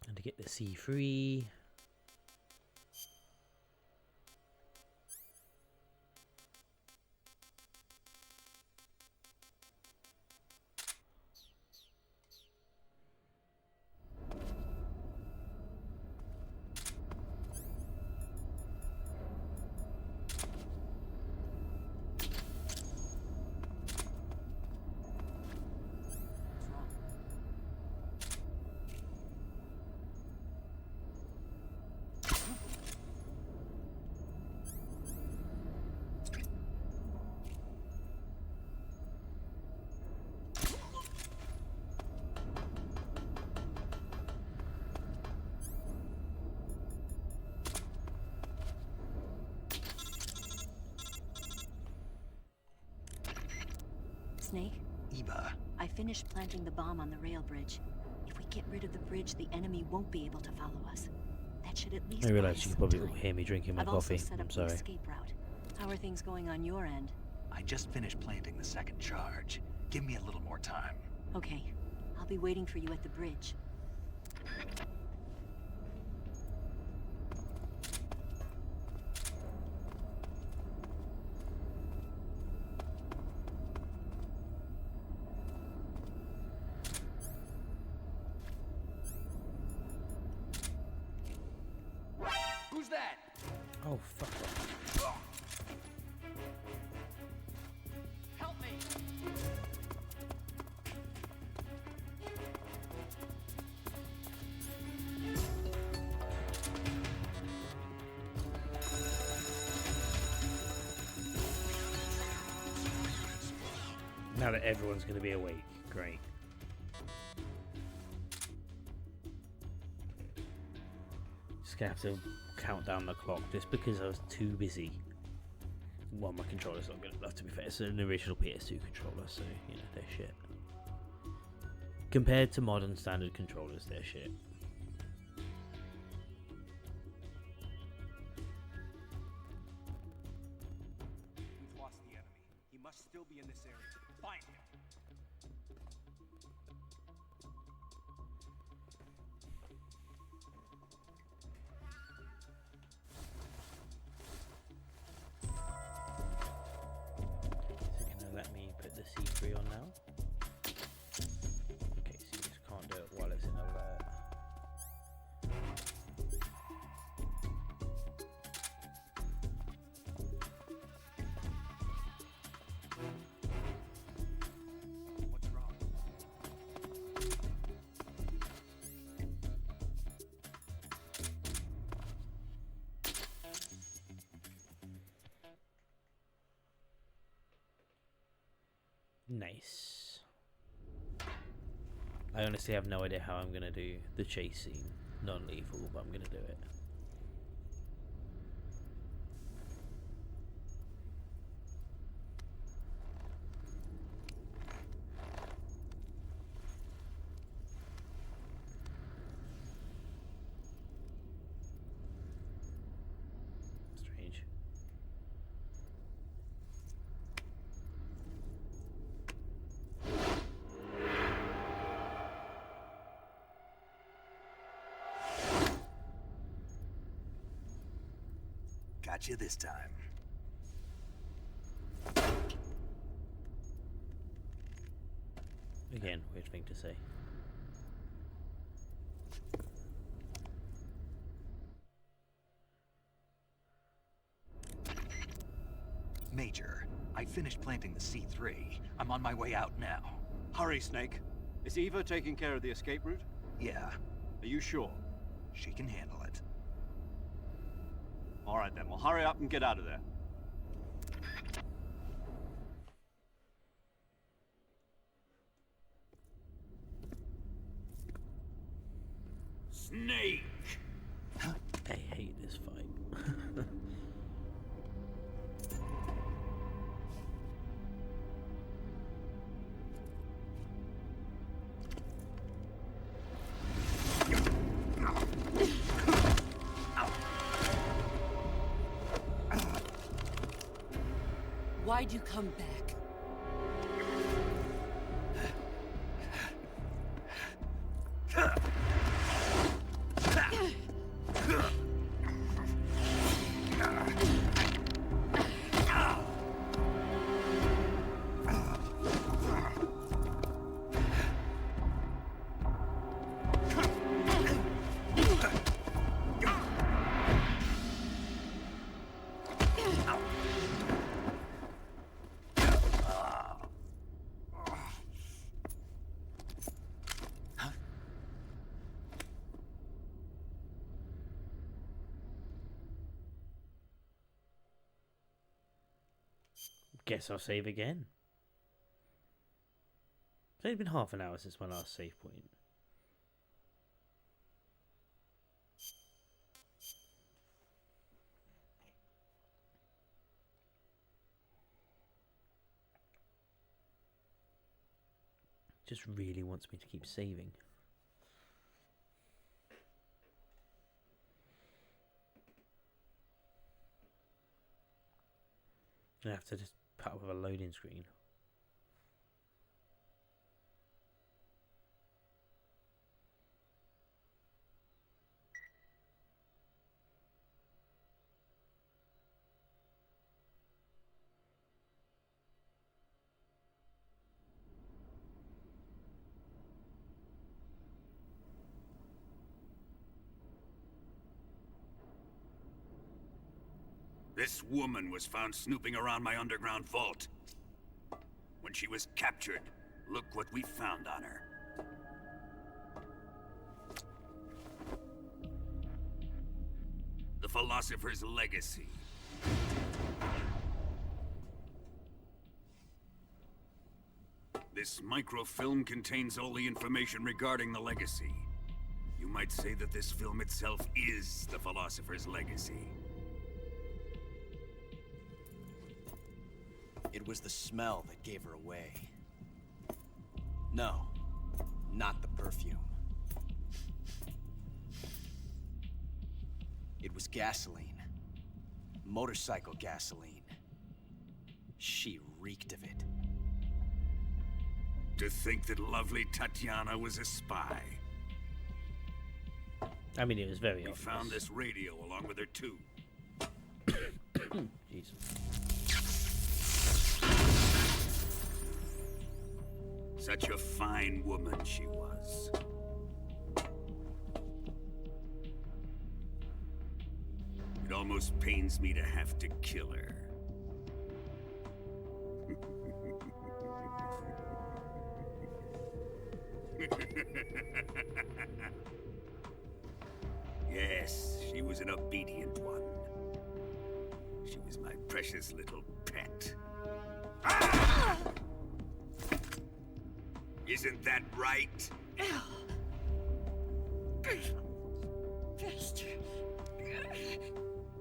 And to get the C3. Snake? Eva, I finished planting the bomb on the rail bridge. If we get rid of the bridge, the enemy won't be able to follow us. That should at least I buy realise us you some can probably time. hear me drinking my I've also coffee. set I'm up the sorry. escape route. How are things going on your end? I just finished planting the second charge. Give me a little more time. Okay, I'll be waiting for you at the bridge. Who's that? Oh, fuck off. Help me! Now that everyone's going to be awake. Great. Just gonna have to count down the clock just because I was too busy. Well, my controller's not good enough, to be fair. It's an original PS2 controller, so, you know, they're shit. Compared to modern standard controllers, they're shit. We've lost the enemy. He must still be in this area. Find him. Is it gonna let me put the C3 on now? Okay, so you just can't do it while it's in alert. What's wrong? Nice. I honestly have no idea how I'm gonna do the chase scene non-lethal, but I'm gonna do it. Strange. Got you this time. Again, weird thing to say. Major, I finished planting the C3. I'm on my way out now. Hurry, Snake. Is Eva taking care of the escape route? Yeah, Are you sure? she can handle it. All right then, well hurry up and get out of there. Snake! I hate this fight. Why'd you come back? Guess I'll save again. It's only been half an hour since my last save point. just really wants me to keep saving. I have to just put up with a loading screen. This woman was found snooping around my underground vault. When she was captured, look what we found on her. The Philosopher's Legacy. This microfilm contains all the information regarding the Legacy. You might say that this film itself is the Philosopher's Legacy. It was the smell that gave her away. No, not the perfume. It was gasoline. Motorcycle gasoline. She reeked of it. To think that lovely Tatiana was a spy. I mean, it was very We obvious. found this radio along with her too. Jesus. Such a fine woman she was. It almost pains me to have to kill her. Yes, she was an obedient one. She was my precious little pet. Ah! Isn't that right?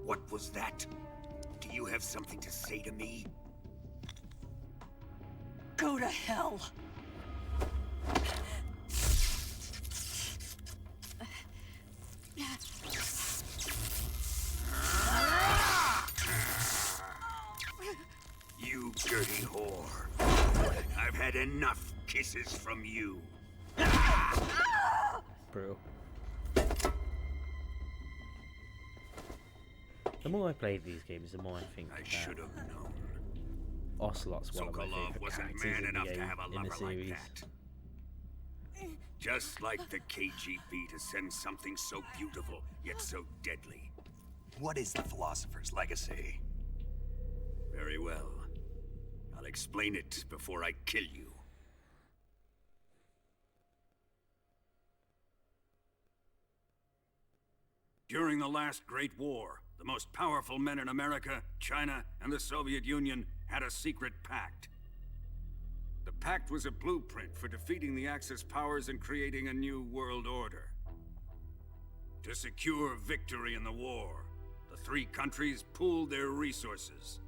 What was that? Do you have something to say to me? Go to hell. You dirty whore. I've had enough kisses from you. Brutal. The more I played these games, the more I think I should have known. Ocelot's one of my Sokolov favourite wasn't characters man in the enough to game, have a in the lover like series. that. Just like the KGB to send something so beautiful, yet so deadly. What is the Philosopher's Legacy? Very well. I'll explain it before I kill you. During the last Great War, the most powerful men in America, China, and the Soviet Union had a secret pact. The pact was a blueprint for defeating the Axis powers and creating a new world order. To secure victory in the war, the three countries pooled their resources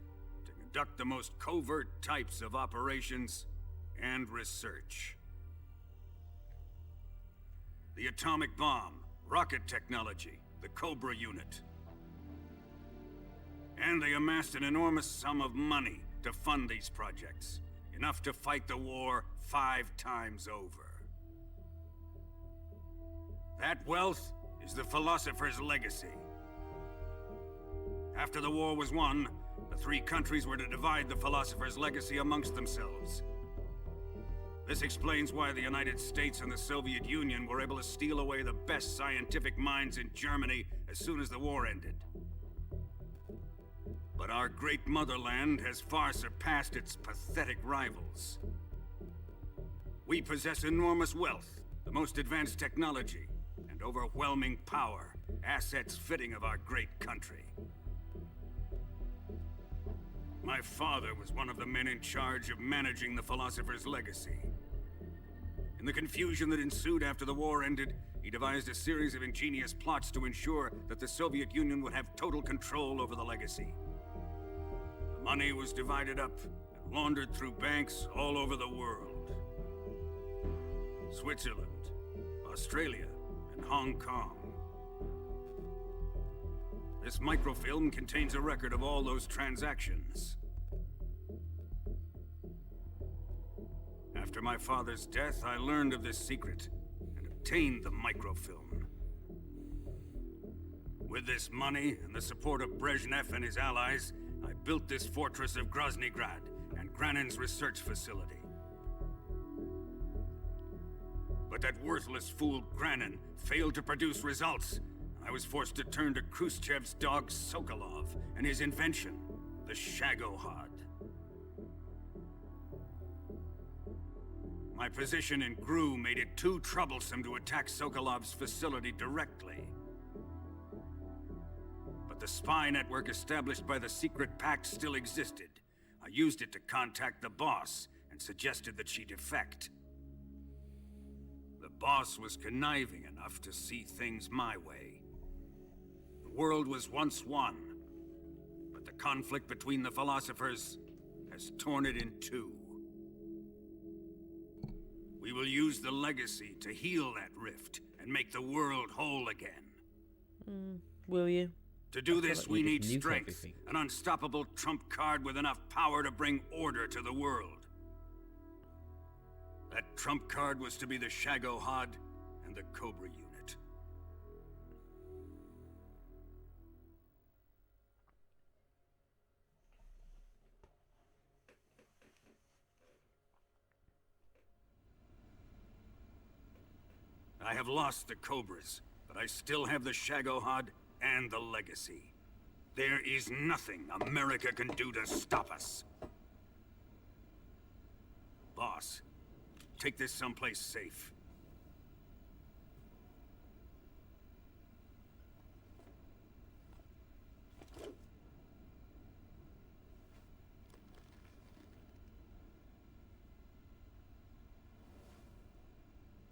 to conduct the most covert types of operations and research. The atomic bomb, rocket technology, the Cobra unit. And they amassed an enormous sum of money to fund these projects, enough to fight the war 5 times over. That wealth is the Philosopher's Legacy. After the war was won, the three countries were to divide the Philosopher's Legacy amongst themselves. This explains why the United States and the Soviet Union were able to steal away the best scientific minds in Germany as soon as the war ended. But our great motherland has far surpassed its pathetic rivals. We possess enormous wealth, the most advanced technology, and overwhelming power, assets fitting of our great country. My father was one of the men in charge of managing the Philosopher's Legacy. In the confusion that ensued after the war ended, he devised a series of ingenious plots to ensure that the Soviet Union would have total control over the Legacy. The money was divided up and laundered through banks all over the world. Switzerland, Australia, and Hong Kong. This microfilm contains a record of all those transactions. After my father's death, I learned of this secret and obtained the microfilm. With this money and the support of Brezhnev and his allies, I built this fortress of Groznygrad and Granin's research facility. But that worthless fool Granin failed to produce results. I was forced to turn to Khrushchev's dog Sokolov and his invention, the Shagohod. My position in GRU made it too troublesome to attack Sokolov's facility directly. But the spy network established by the secret pact still existed. I used it to contact the boss and suggested that she defect. The boss was conniving enough to see things my way. The world was once one, but the conflict between the philosophers has torn it in two. We will use the legacy to heal that rift and make the world whole again. Will you? To do I feel this, like we you need just nuke strength, everything. an unstoppable trump card with enough power to bring order to the world. That trump card was to be the Shagohod and the Cobra unit. I have lost the Cobras, but I still have the Shagohod and the legacy. There is nothing America can do to stop us. Boss, take this someplace safe.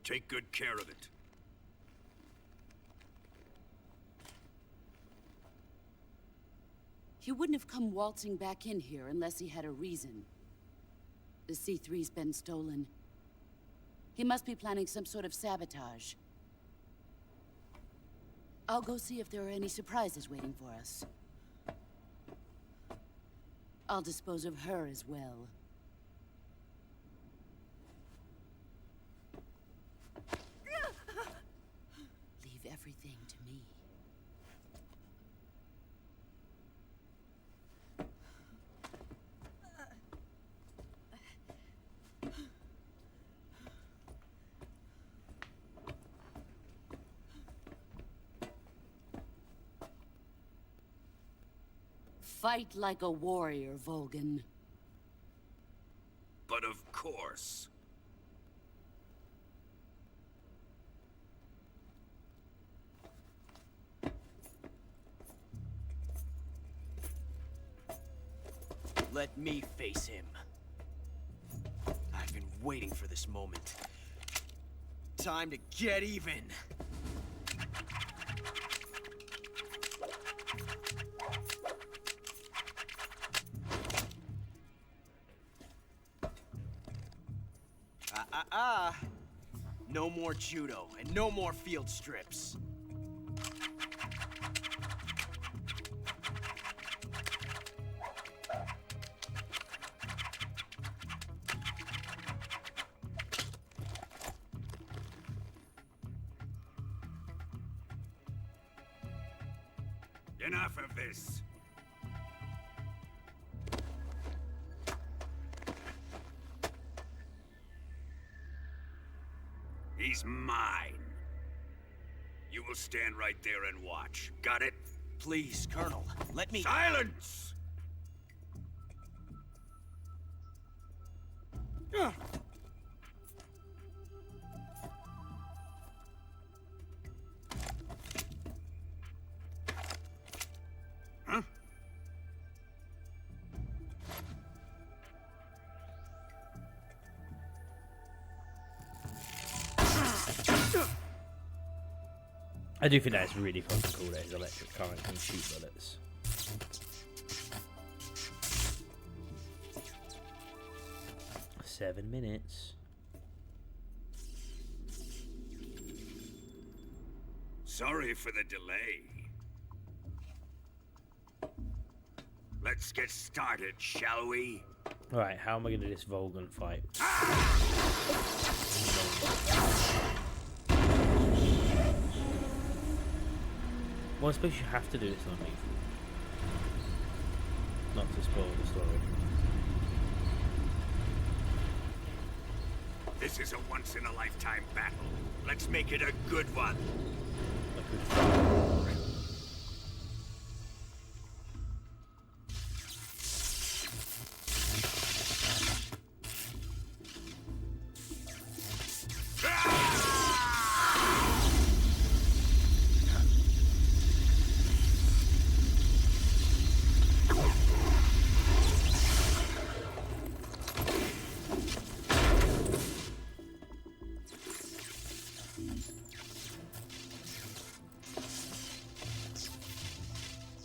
Take good care of it. He wouldn't have come waltzing back in here unless he had a reason. The C3's been stolen. He must be planning some sort of sabotage. I'll go see if there are any surprises waiting for us. I'll dispose of her as well. Leave everything to me. Fight like a warrior, Volgan. But of course. Let me face him. I've been waiting for this moment. Time to get even. No more judo, and no more field strips. Enough of this. He's mine. You will stand right there and watch. Got it? Please, Colonel, let me— Silence! Huh? I do think that's really fucking cool that his electric current can shoot bullets. Sorry for the delay. Let's get started, shall we? Alright, how am I going to do this Volgan fight? Well, I suppose you have to do this on lethal. Not to spoil the story. This is a once-in-a-lifetime battle. Let's make it a good one. A good fight.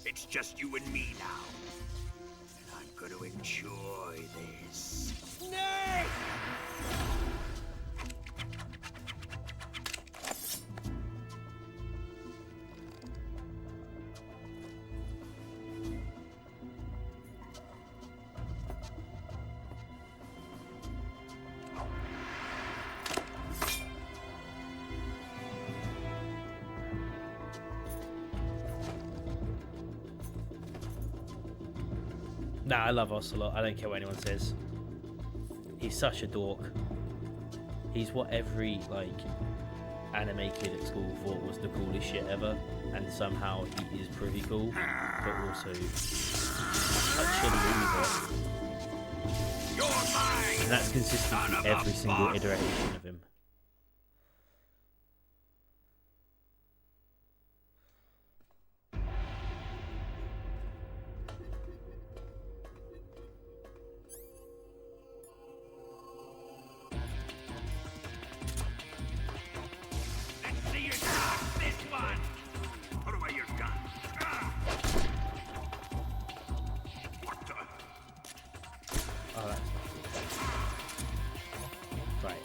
It's just you and me now. And I'm going to enjoy this. Snake! Nah, I love Ocelot. I don't care what anyone says. He's such a dork. He's what every anime kid at school thought was the coolest shit ever, and somehow he is pretty cool, but also such a loser. And that's consistent through every single iteration of him.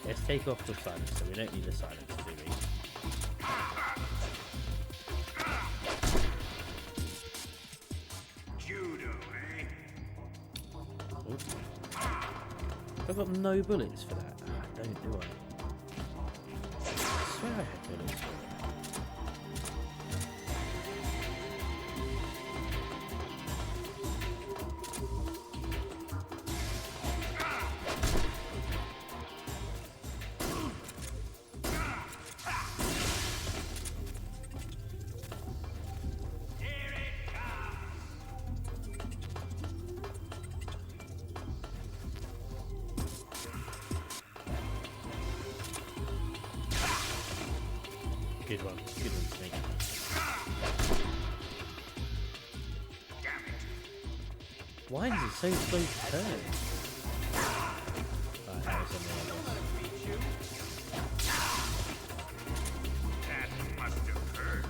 Let's take off the silencer. We don't need a silencer, do we? Judo, eh? I've got no bullets for that. I don't, do I? I swear I had bullets for it. Good one, Snake. Why is it so slow to turn? Right, that was on the other. That must have hurt.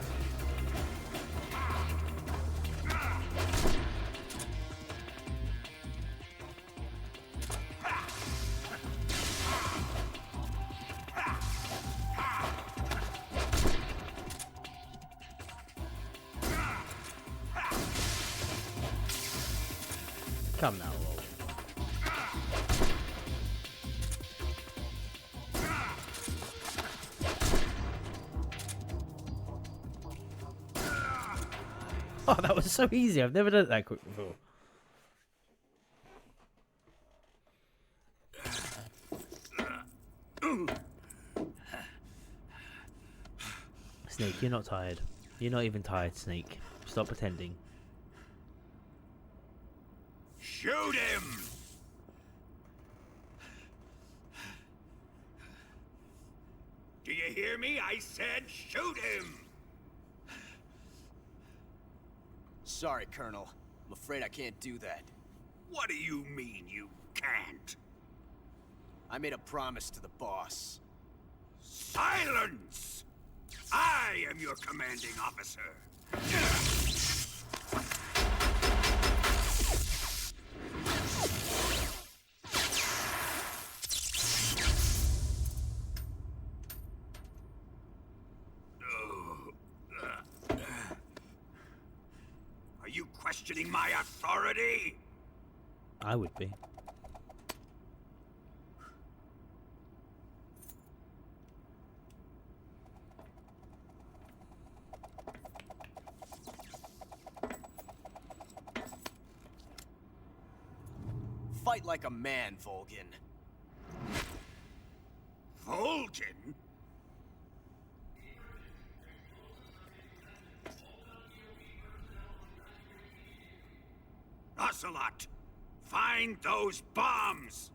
Come now, Lol. Oh, that was so easy. I've never done it that quick before. Snake, you're not tired. You're not even tired, Snake. Stop pretending. Shoot him! Do you hear me? I said shoot him! Sorry, Colonel. I'm afraid I can't do that. What do you mean you can't? I made a promise to the boss. Silence! I am your commanding officer. questioning my authority? I would be. Fight like a man, Volgin. Volgin? Ocelot, find those bombs!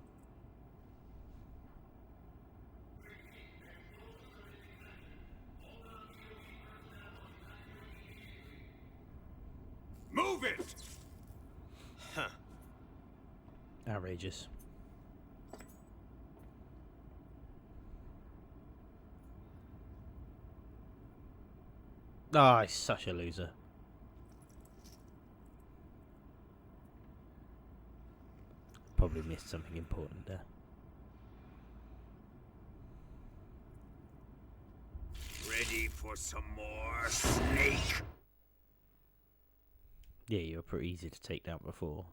Move it! Huh. Outrageous. Ah, he's such a loser. Probably missed something important there. Ready for some more, Snake? Yeah, you were pretty easy to take down before.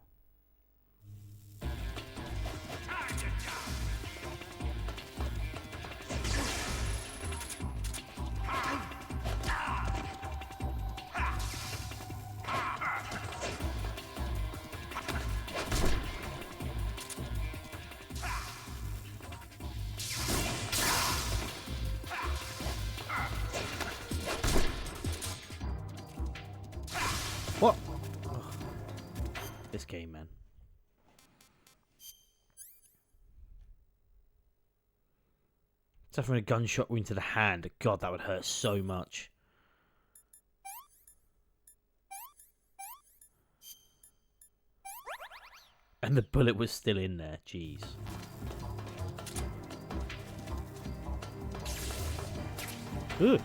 What? Ugh. This game, man. Suffering a gunshot wound to the hand. God, that would hurt so much. And the bullet was still in there. Jeez. Ooh.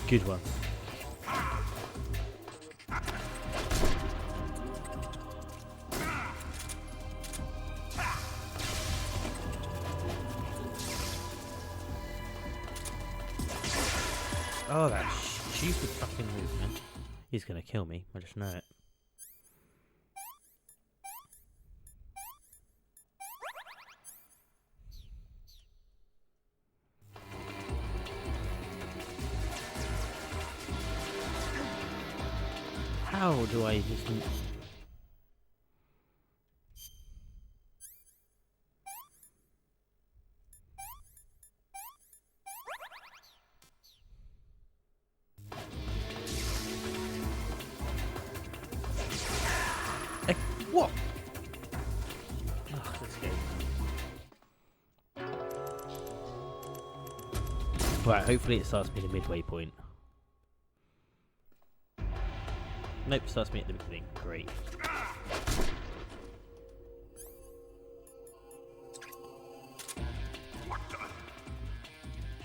Good one. Oh, that stupid fucking movement. He's gonna kill me, I just know it. How do I just... What? Oh, this game. Right, hopefully it starts me at the midway point. Nope, starts me at the beginning. Great. What the?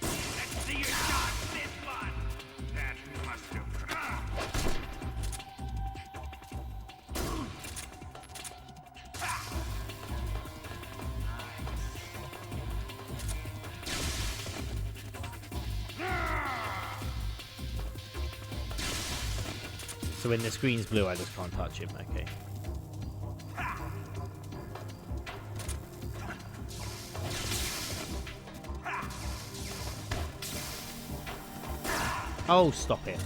Let's see you dodge this one! That must have... So when the screen's blue, I just can't touch him. Okay. Oh, stop it.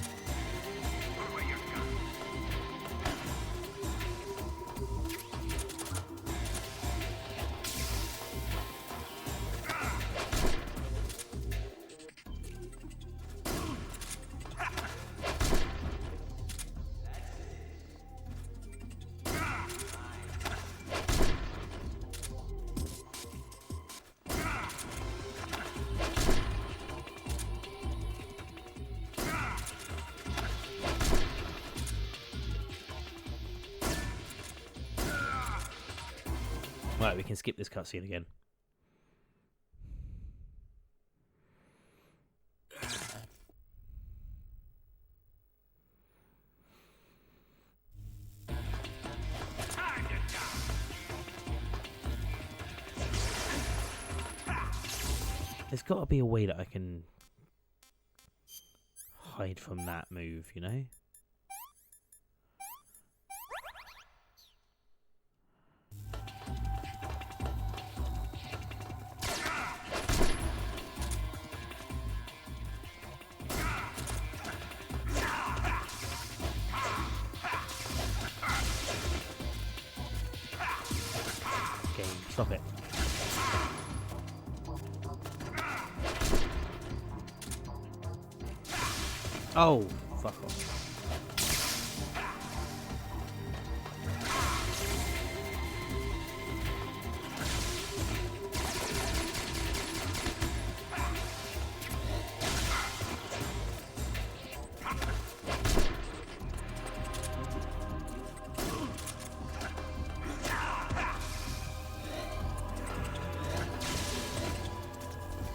Right, we can skip this cutscene again. There's got to be a way that I can hide from that move, you know? Game, stop it. Oh, fuck off.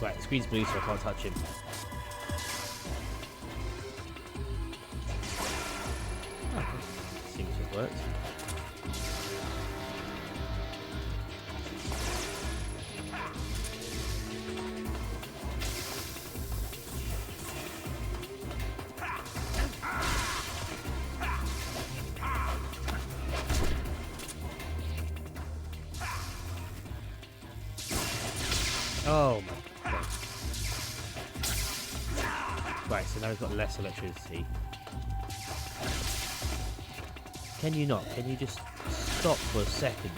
Right, the screen's blue, so I can't touch him. Seems to have worked. Oh my god. Right, so now we've got less electricity. Can you not? Can you just stop for a second?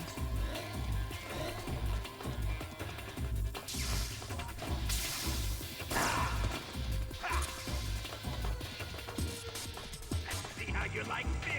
See how you like this?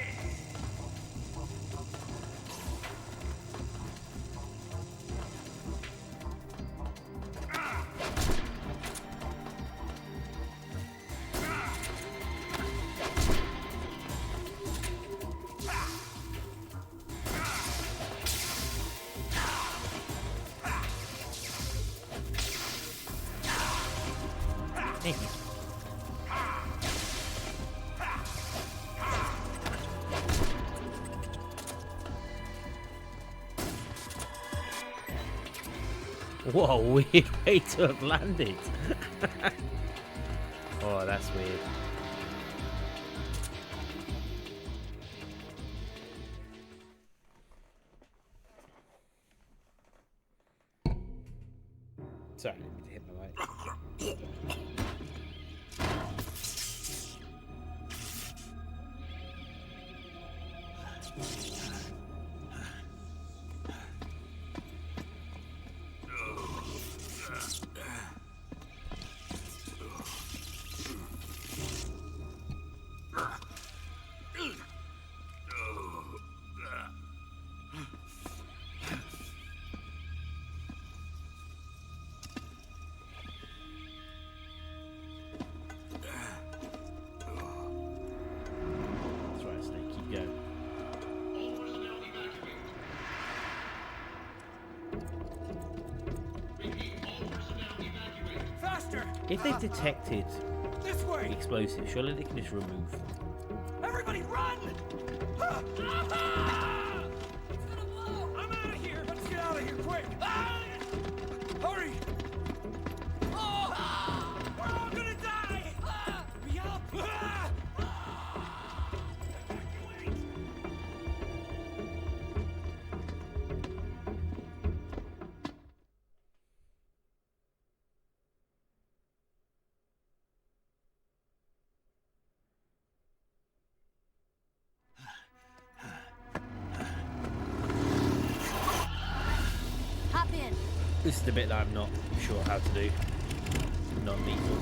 What a weird way to have landed. Oh, that's weird. Sorry, I didn't hit my mic. That's right, Snake, keep going. Faster! If they've detected This way! explosives, surely they can just remove them. Everybody run! Ah! Ah! It's gonna blow! I'm out of here! Let's get out of here quick! Ah! Hurry! Oh! Ah! We're all gonna die! Ah! Hurry up! Ah! Hop in. This is the bit that I'm not sure how to do. Non-lethal.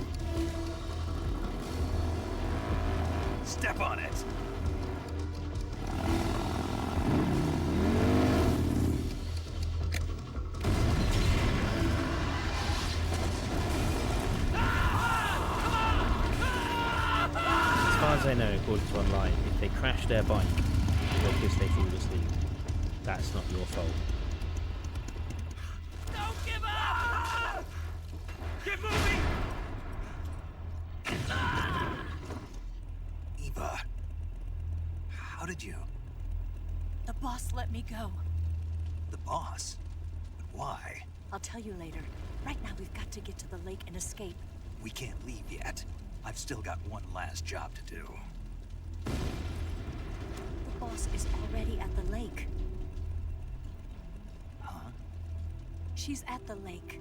Step on it! As far as I know, according to online, if they crash their bike because they fall asleep, that's not your fault. Don't give up! Get moving! Eva, how did you? The boss let me go. The boss? But why? I'll tell you later. Right now, we've got to get to the lake and escape. We can't leave yet. I've still got one last job to do. The boss is already at the lake. Huh? She's at the lake.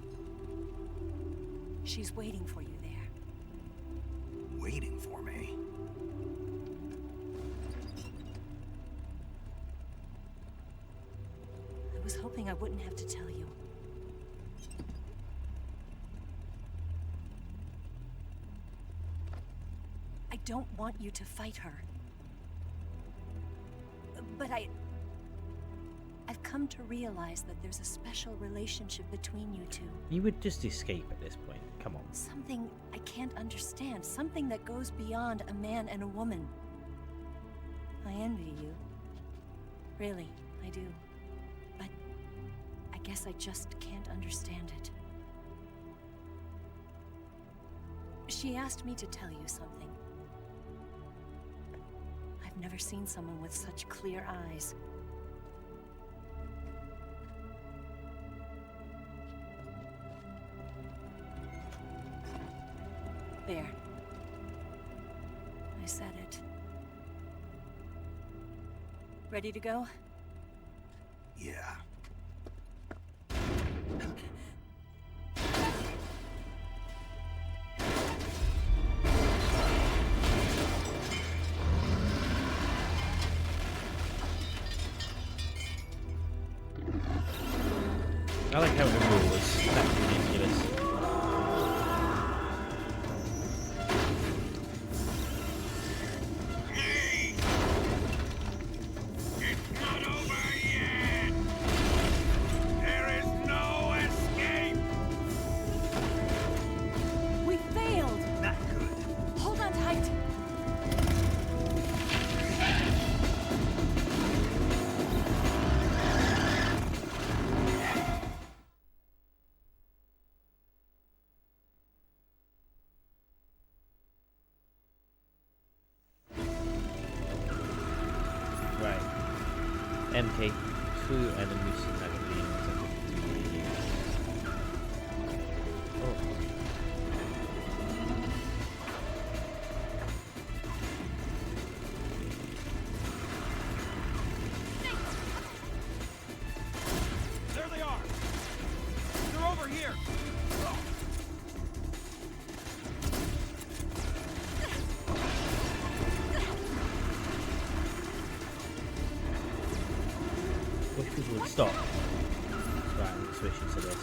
She's waiting for you there. Waiting for me? I was hoping I wouldn't have to tell you. I don't want you to fight her. But I've come to realize that there's a special relationship between you two. You would just escape at this point. Come on. Something I can't understand. Something that goes beyond a man and a woman. I envy you. Really, I do. But I guess I just can't understand it. She asked me to tell you something. I've never seen someone with such clear eyes. There. I said it. Ready to go? Yeah. I like how it roars. That's ridiculous. We failed! Not good. Hold on tight! Right. MK2 enemies magazines. Oh. There they are! They're over here! Wish people would stop. Right, I'm switching to this.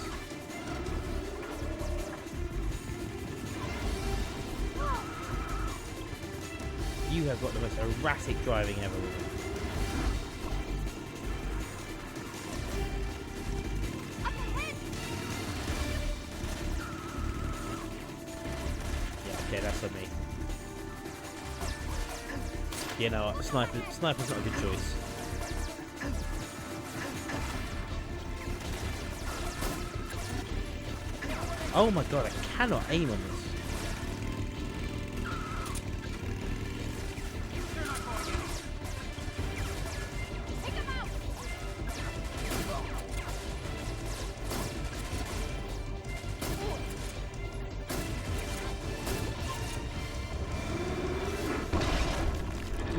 You have got the most erratic driving ever. Yeah, okay, that's on me. You know what, sniper's not a good choice. Oh my god, I cannot aim on this.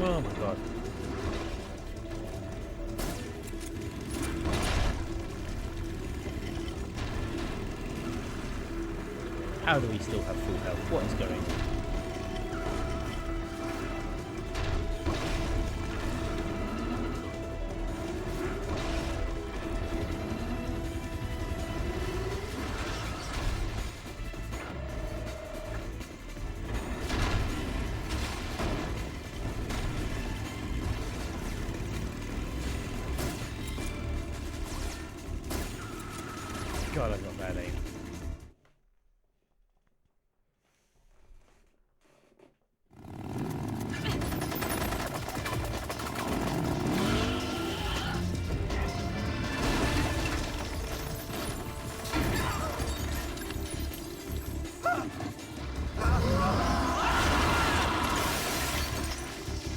Oh my god. How do we still have full health? What is going on? God, I've got bad aim.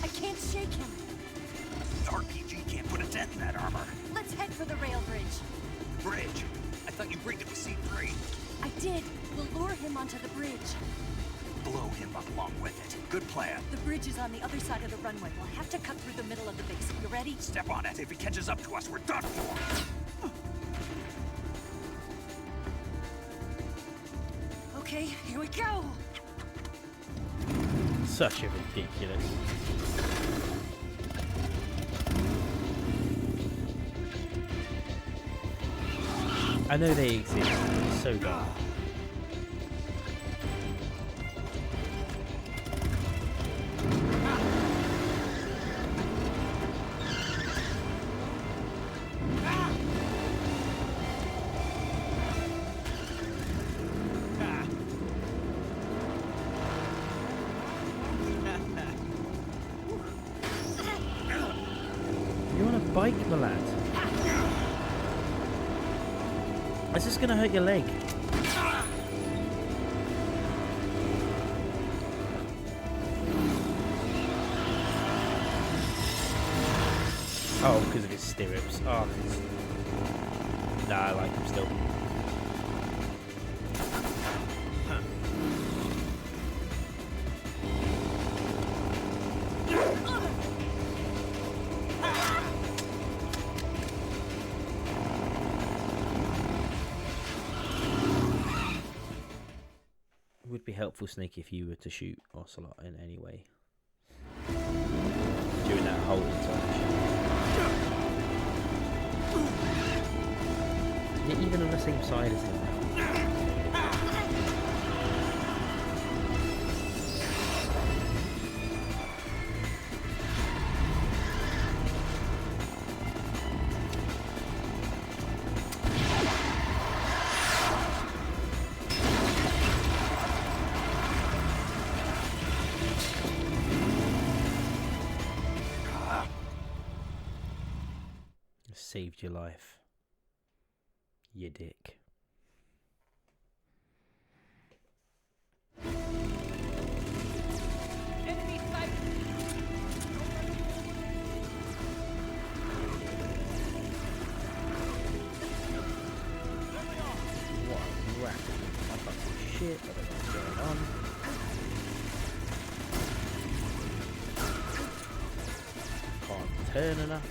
I can't shake him. The RPG can't put a dent in that armor. Let's head for the rail bridge. Bridge? I thought you rigged it with C3. I did. We'll lure him onto the bridge. Blow him up along with it. Good plan. The bridge is on the other side of the runway. We'll have to cut through the middle of the base. You ready? Step on it. If he catches up to us, we're done for. Okay, here we go. Such a ridiculous. I know they exist, but it's so dark. You're on a bike, my lad. Is this gonna hurt your leg? Oh, because of his stirrups. Oh, nah, I like him still. Would be helpful, Snake, if you were to shoot Ocelot in any way during that whole interaction. You're even on the same side as him now. Saved your life, you dick. Enemy sighted. What a rat. I can't see shit, I don't know what's going on. Can't turn enough.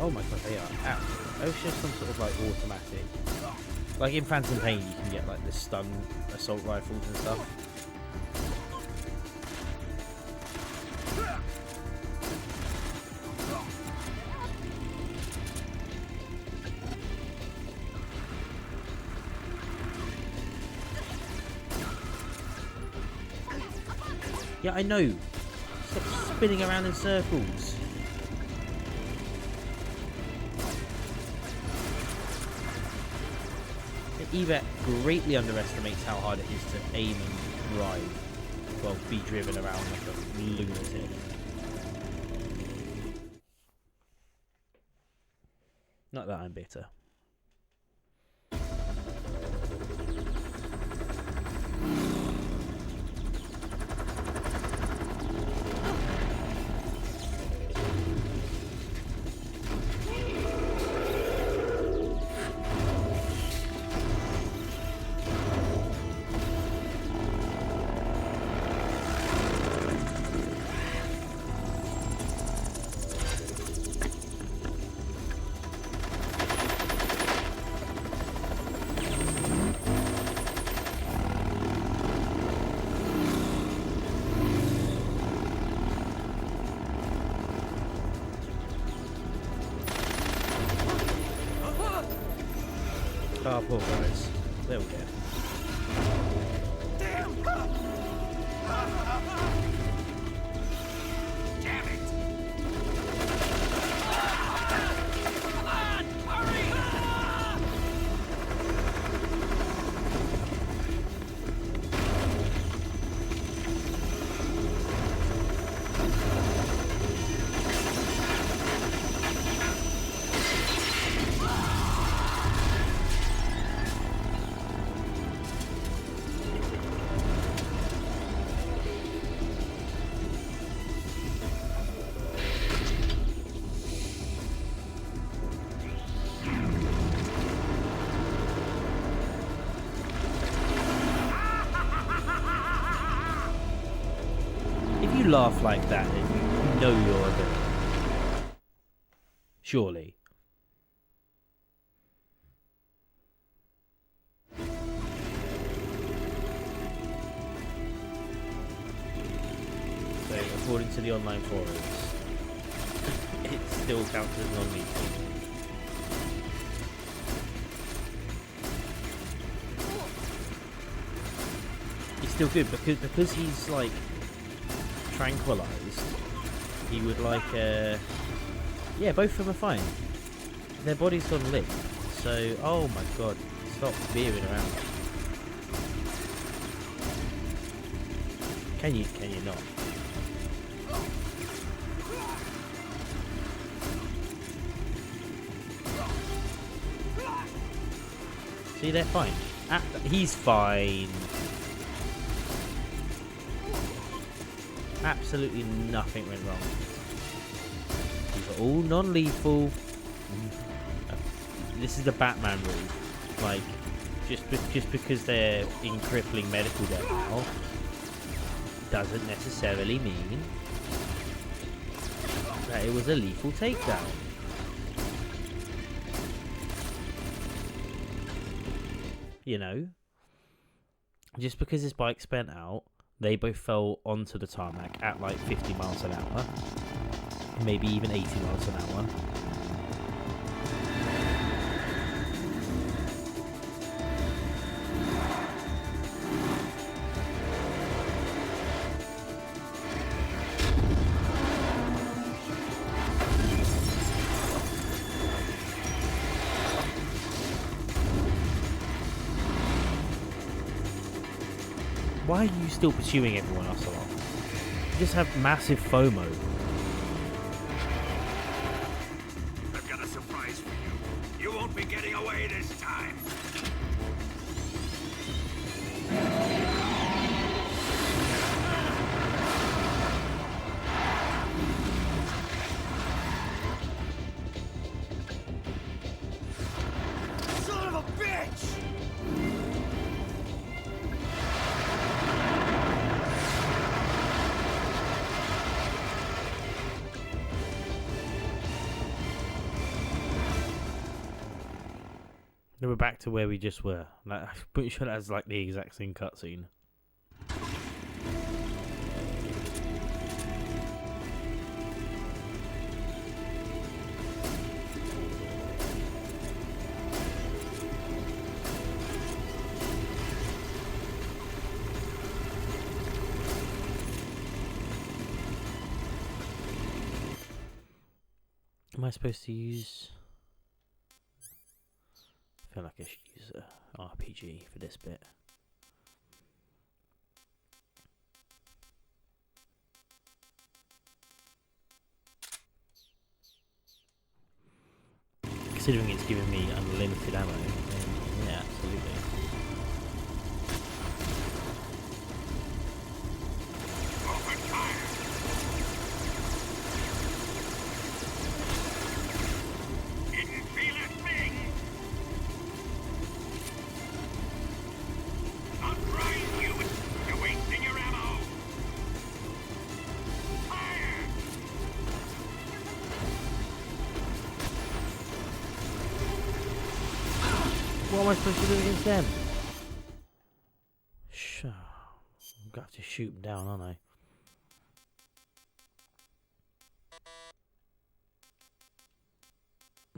Oh my god, they are out. Oh, it's just some sort of like automatic. Like in Phantom Pain, you can get like the stun assault rifles and stuff. Yeah, I know. Stop spinning around in circles. Yvette greatly underestimates how hard it is to aim and ride, well, be driven around like a lunatic. Not that I'm bitter. Oh, poor guys. There we go. Damn! Damn it! Come on! Hurry! laugh like that, then you know you're a villain. Surely. So, according to the online forums, it still counts as non-lethal. He's still good because he's like tranquilized. He would like yeah, both of them are fine. Their body's gone limp. So, oh my god, stop veering around. Can you not? See, they're fine. He's fine. Absolutely nothing went wrong. These are all non-lethal. This is the Batman rule. Like, just because they're in crippling medical now doesn't necessarily mean that it was a lethal takedown. You know, just because his bike spent out, they both fell onto the tarmac at like 50 miles an hour, maybe even 80 miles an hour. Why are you still pursuing everyone else along? You just have massive FOMO. I've got a surprise for you. You won't be getting away this time. Son of a bitch! We're back to where we just were. Like, I'm pretty sure that's like the exact same cutscene. Am I supposed to use... I feel like I should use a RPG for this bit. Considering it's giving me unlimited ammo, then yeah, absolutely. What am I supposed to do against them? Sure. I'm gonna have to shoot them down, aren't I?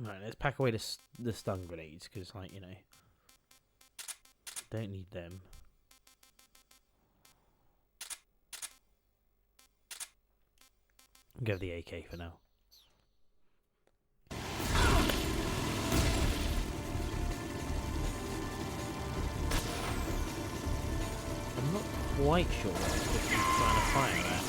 Right, let's pack away the stun grenades, because, like, you know, don't need them. I'll go with the AK for now. I'm not quite sure what I'm supposed to be trying to fire at.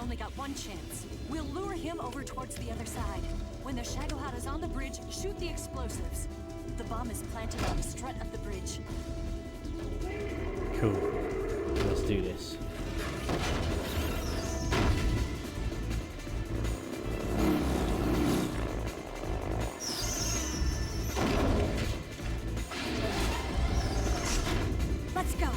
only got one chance. We'll lure him over towards the other side. When the Shagohod is on the bridge, shoot the explosives. The bomb is planted on the strut of the bridge. Cool. Let's do this. Let's go.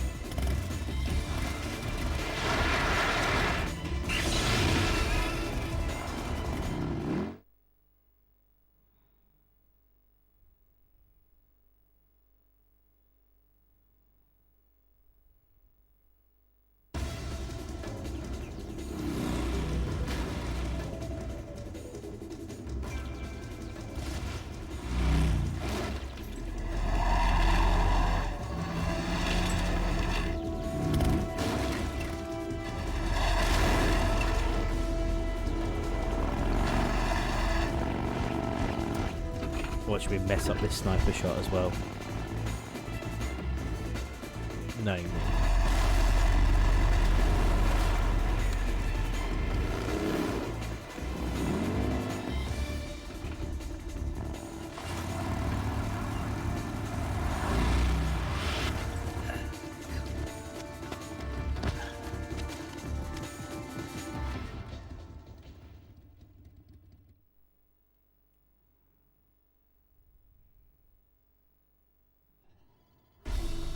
Watch me mess up this sniper shot as well. No.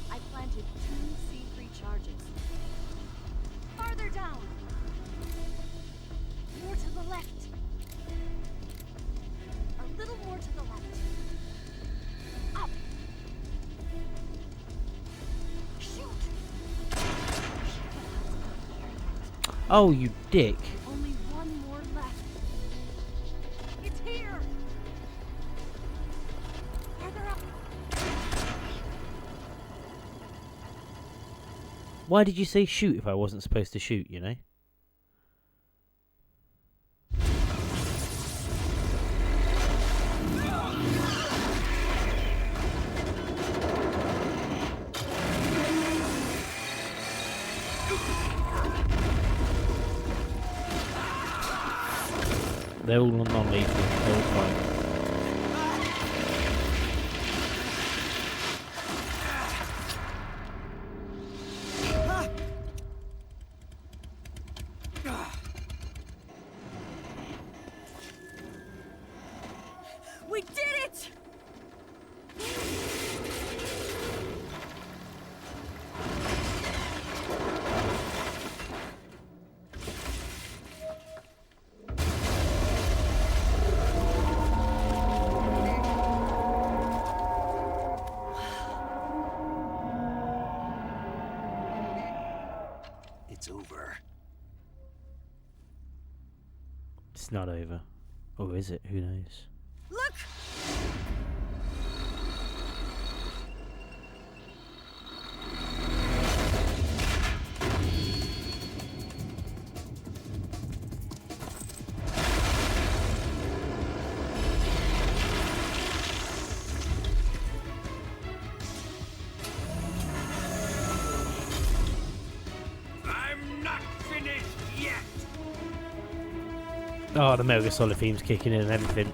I planted 2 C3 charges. Farther down. More to the left. A little more to the left. Up. Shoot. Oh, you dick. Only one more left. It's here. Farther up. Why did you say shoot if I wasn't supposed to shoot, you know? They're all non-lethal, they're all fine. We did it! It's over. It's not over. Or is it? Who knows? Look! I'm not finished yet! Oh, the Metal Gear Solid theme's kicking in and everything.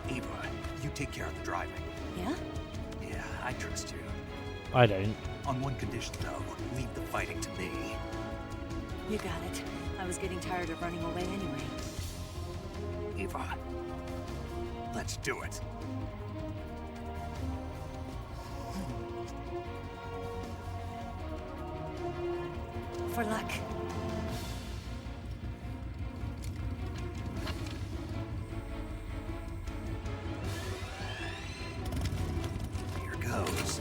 Eva, you take care of the driving. Yeah? Yeah, I trust you. I don't. On one condition, though, leave the fighting to me. You got it. I was getting tired of running away anyway. Eva, let's do it. For luck. Here goes.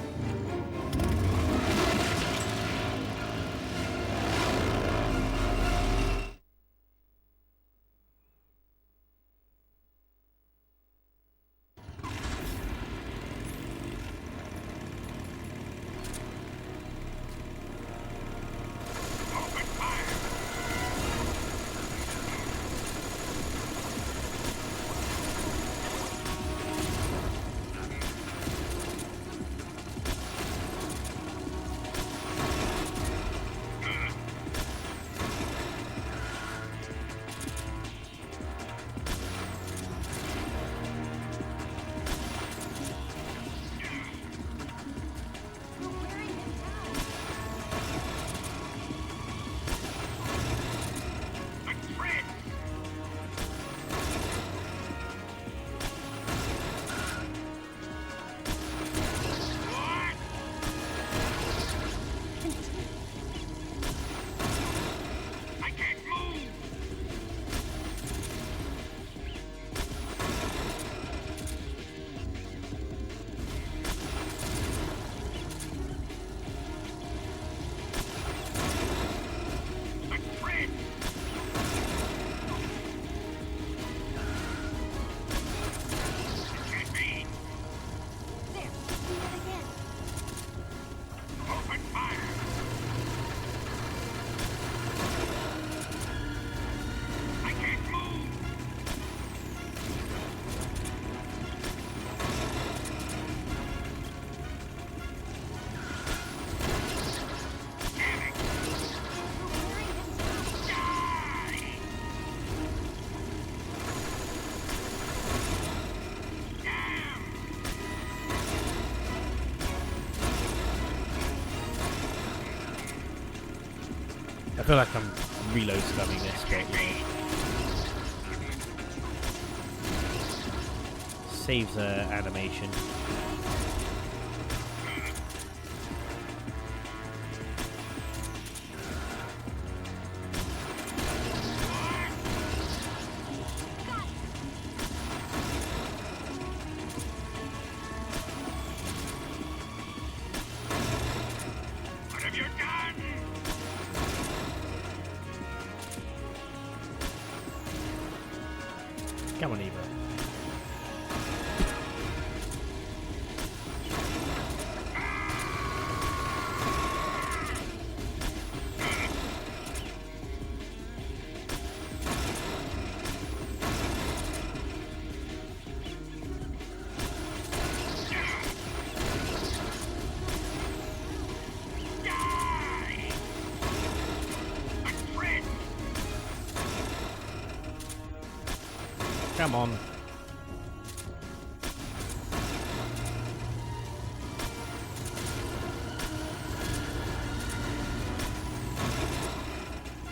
feel like I'm reload scumming this, but you know. Saves animation. Come on, Eva. Come on.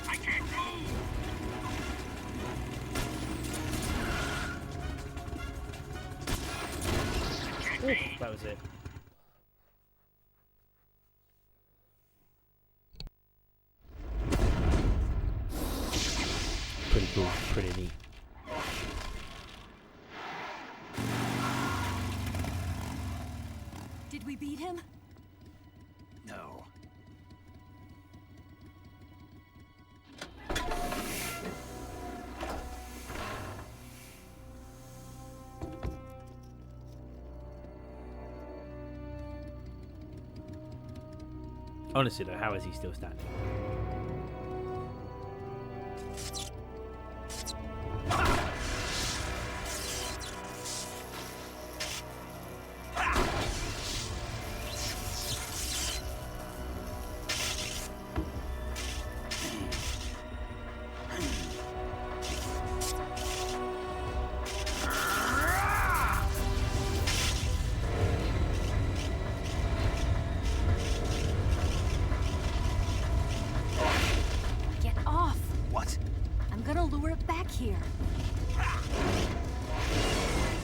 I can't move. Ooh, that was it. Pretty cool, pretty neat. Did we beat him? No. Honestly though, how is he still standing? Get off! What? I'm gonna lure it back here.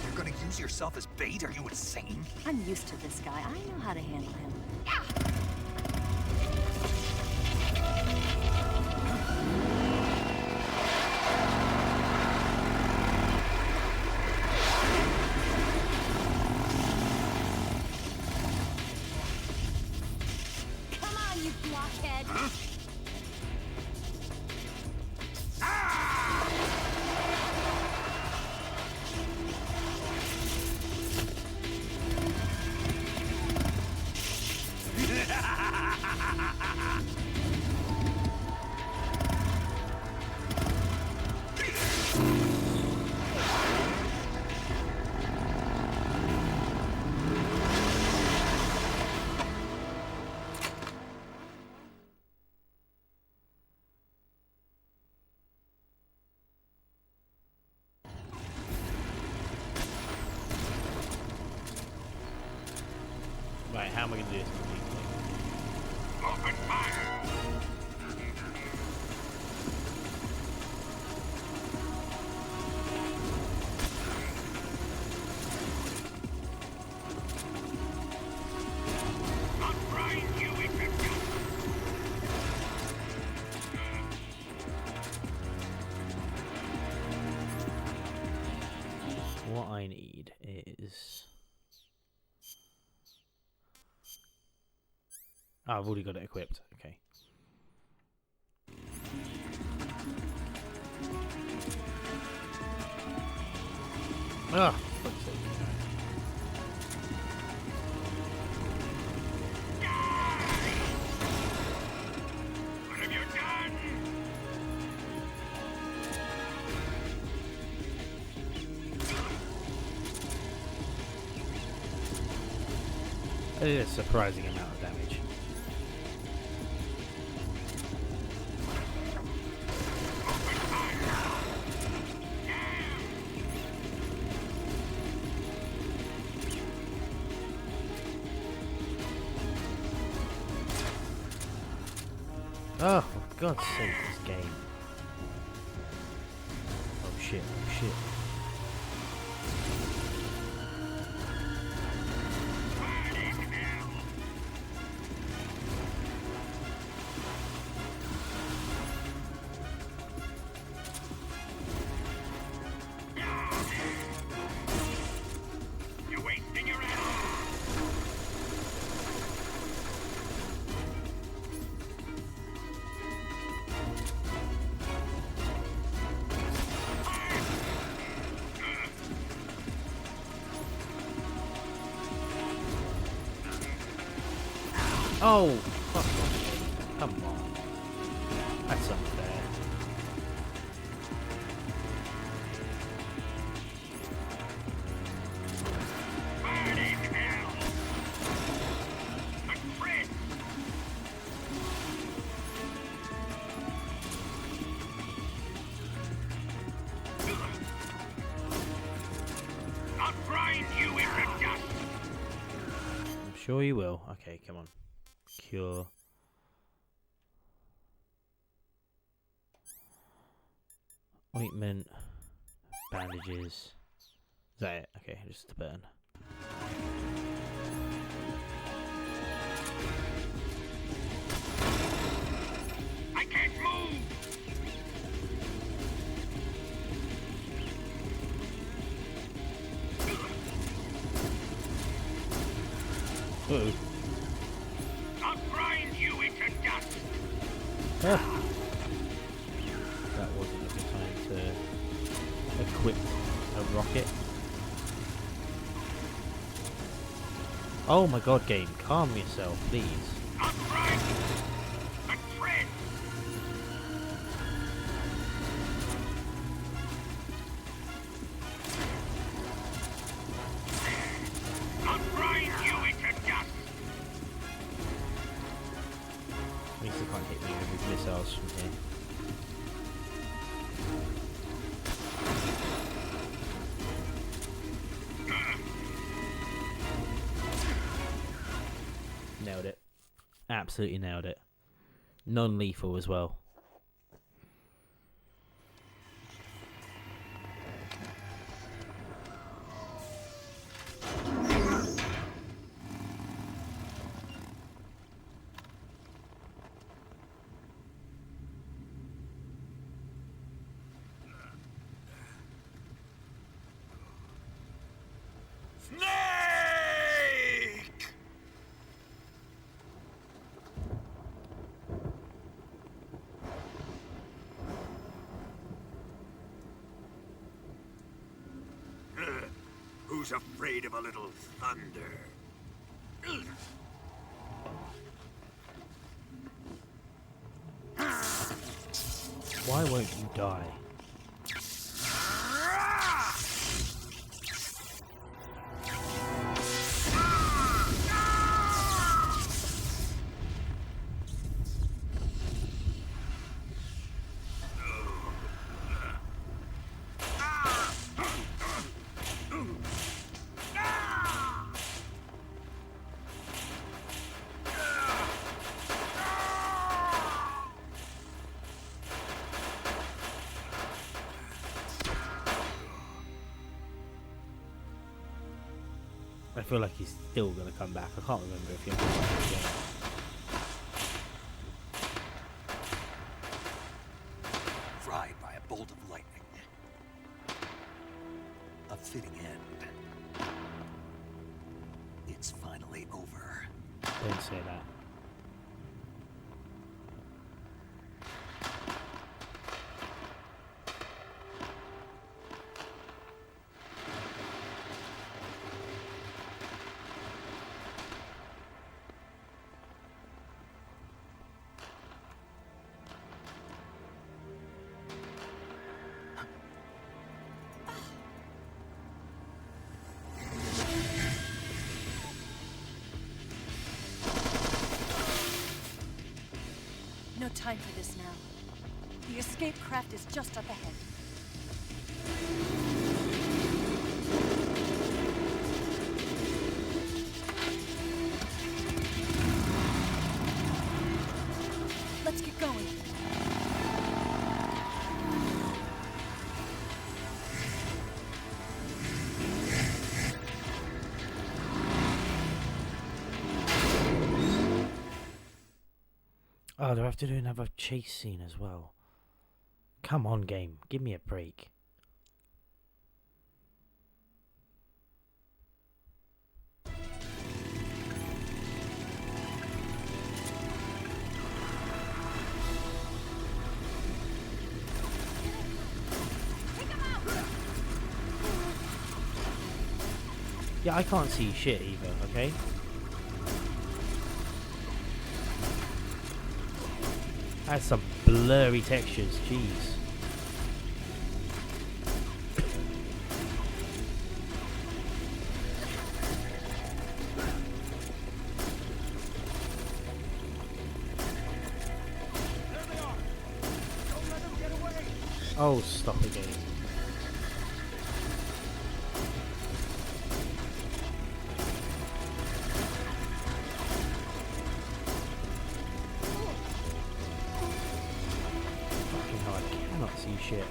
You're gonna use yourself as bait? Are you insane? I'm used to this guy. I know how to handle him. Come on, you blockhead! Right, how am I gonna do this? Open fire. I'll grind you into dust. What I need is... Oh, I've already got it equipped. Okay. Ah, for fuck's sake. What have you done? That is a surprising amount of damage. Oh, God's sake, this game. Oh shit, oh shit. You're wasting your ammo. Oh, fuck off. Come on. That's unfair. I'll grind you into dust. I'm sure you will. Okay, come on. Cure. Ointment. Bandages. Is that it? Okay, just to burn. I can't move. Uh-oh. I'll grind you into dust. Ah. That wasn't a good time to equip a rocket. Oh my god, game, calm yourself, please. I'll grind a tread. I'll grind you into dust. At least I can't hit me with missiles from here. Nailed it. Absolutely nailed it. Non-lethal as well. Snake! Who's afraid of a little thunder? Why won't you die? I feel like he's still going to come back. I can't remember if he comes back again. Fried by a bolt of lightning. A fitting end. It's finally over. Don't say that. No time for this now. The escape craft is just up ahead. Let's get going. Oh, do I have to do another chase scene as well? Come on, game. Give me a break. Yeah, I can't see shit either, okay? That's some blurry textures, jeez. Oh, stop again. Fucking hell, I cannot see shit.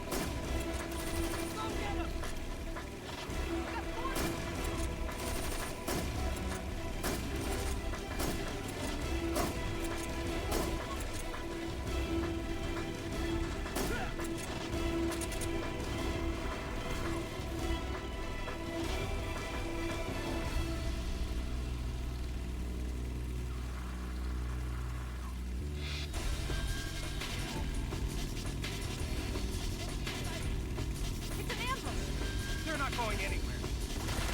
They're not going anywhere.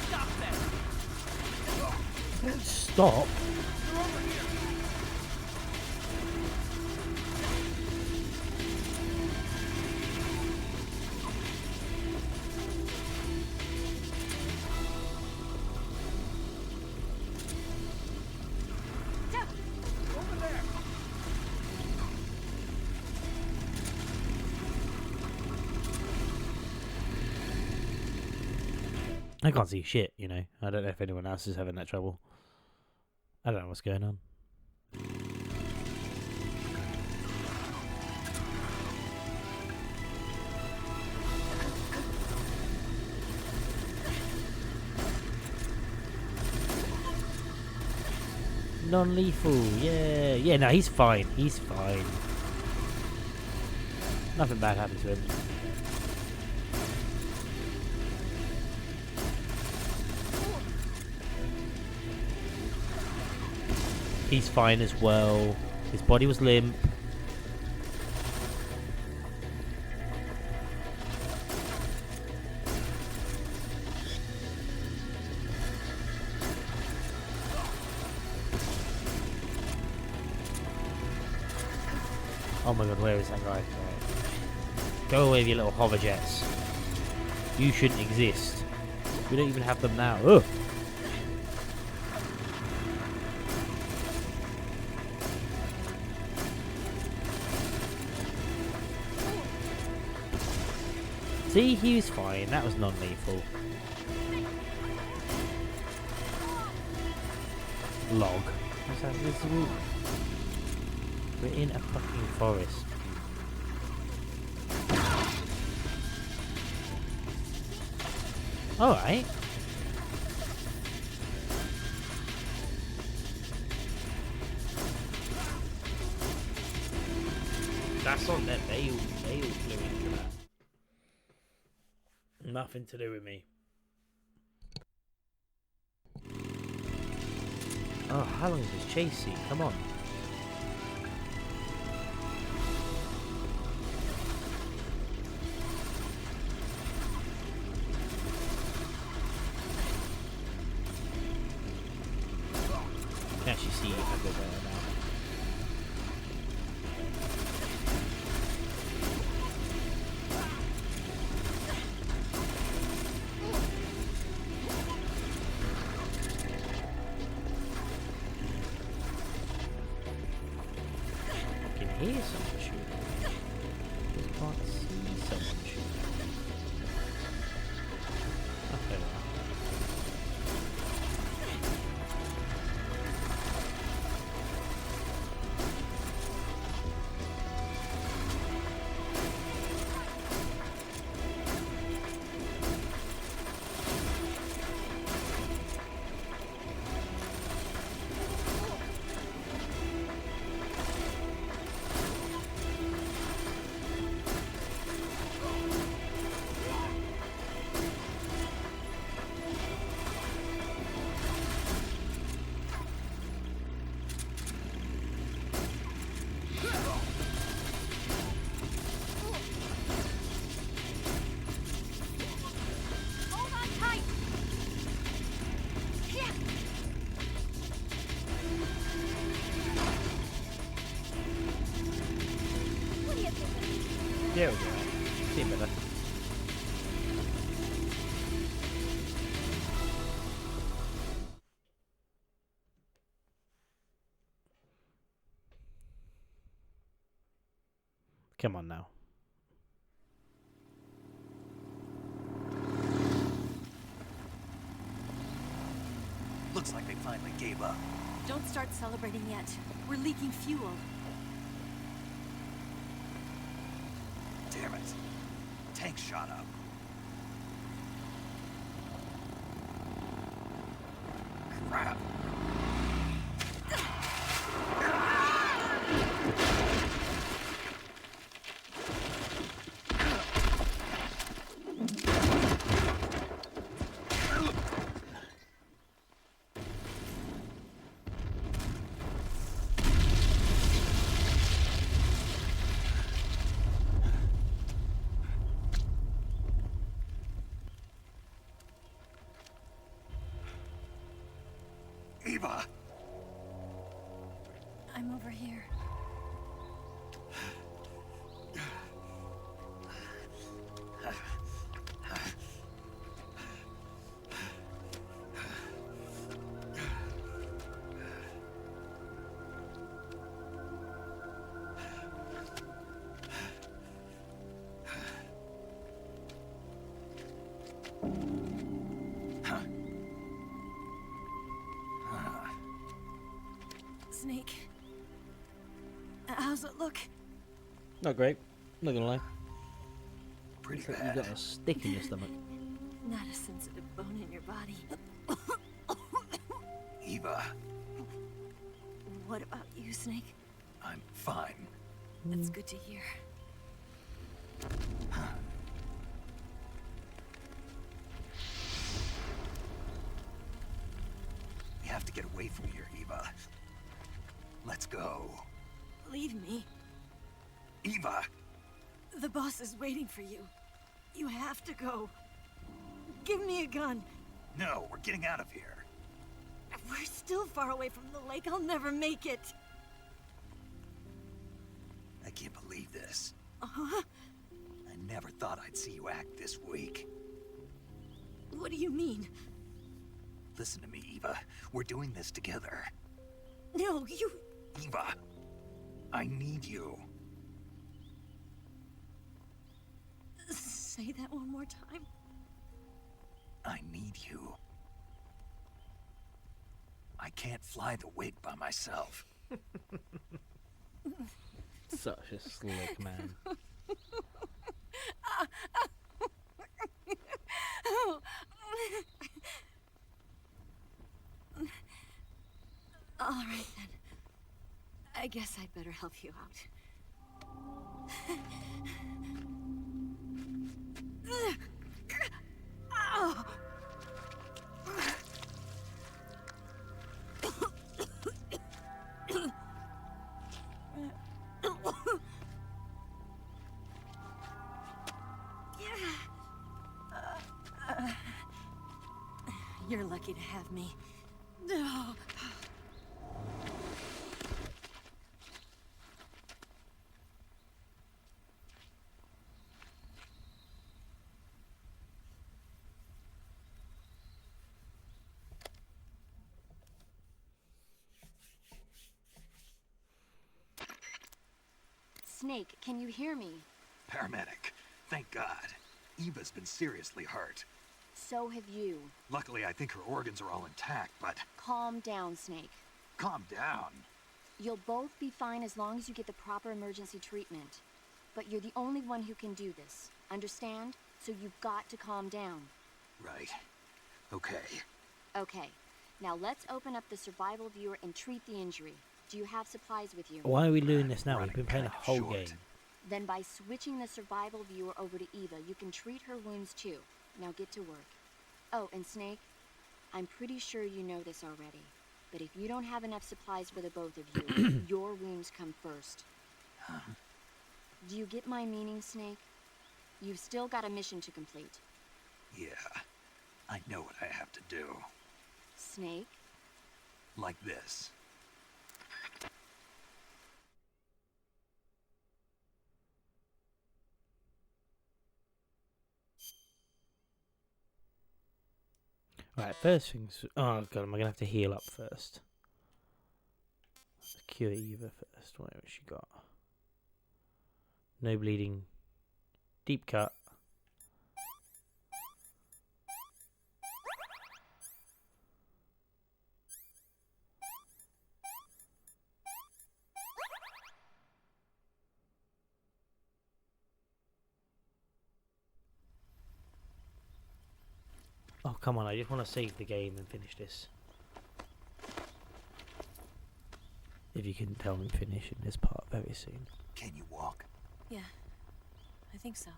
Stop them. Stop? They're over here. Over there. I can't see shit, you know. I don't know if anyone else is having that trouble. I don't know what's going on. Non-lethal, yeah. Yeah, no, he's fine. He's fine. Nothing bad happened to him. He's fine as well. His body was limp. Oh my god, where is that guy? Right. Go away with your little hover jets. You shouldn't exist. We don't even have them now. Ugh. See, he was fine. That was non-lethal. Log. What's that visible? We're in a fucking forest. Alright. That's on them. They all flew into that. Nothing to do with me. Oh, how long is this chase scene? Come on. You can actually see if I go better now. There we go. See better. Come on now. Looks like they finally gave up. Don't start celebrating yet. We're leaking fuel. Damn it. Tank shot up. Crap. Eva! I'm over here. Snake. How's it look? Not great. Not gonna lie. Pretty Looks like you got a stick in your stomach. Not a sensitive bone in your body. Eva, What about you, Snake? I'm fine. That's good to hear. We have to get away from here, Eva. Let's go. Leave me. Eva! The boss is waiting for you. You have to go. Give me a gun. No, we're getting out of here. We're still far away from the lake. I'll never make it. I can't believe this. Uh-huh. I never thought I'd see you act this weak. What do you mean? Listen to me, Eva. We're doing this together. No, you... Eva, I need you. Say that one more time. I need you. I can't fly the wig by myself. Such a slick man. All right, then. I guess I'd better help you out. Ow! You're lucky to have me. No. Snake, can you hear me? Paramedic, thank God. Eva's been seriously hurt. So have you. Luckily, I think her organs are all intact, but... Calm down, Snake. Calm down. You'll both be fine as long as you get the proper emergency treatment. But you're the only one who can do this. Understand? So you've got to calm down. Right. Okay. Okay. Now let's open up the survival viewer and treat the injury. Do you have supplies with you? Why are we doing this now? We've been playing a whole game. Then by switching the survival viewer over to Eva, you can treat her wounds too. Now get to work. Oh, and Snake, I'm pretty sure you know this already, but if you don't have enough supplies for the both of you, your wounds come first. Huh? Do you get my meaning, Snake? You've still got a mission to complete. Yeah. I know what I have to do. Snake? Like this. Right, first things. Oh god, am I gonna have to heal up first? Let's cure Eva first. What has she got? No bleeding. Deep cut. Oh come on! I just want to save the game and finish this. If you couldn't tell, I'm finishing this part very soon. Can you walk? Yeah, I think so.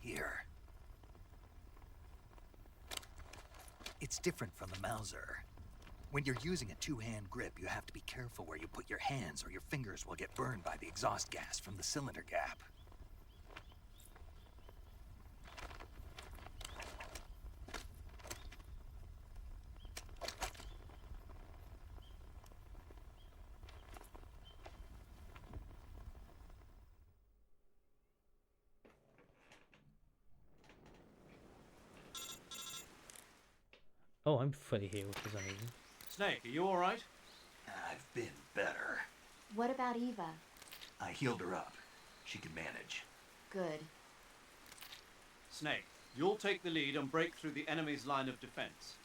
Here. It's different from the Mauser. When you're using a two-hand grip, you have to be careful where you put your hands or your fingers will get burned by the exhaust gas from the cylinder gap. Oh, I'm fully healed for some reason. Snake, are you alright? I've been better. What about Eva? I healed her up. She can manage. Good. Snake, you'll take the lead and break through the enemy's line of defense.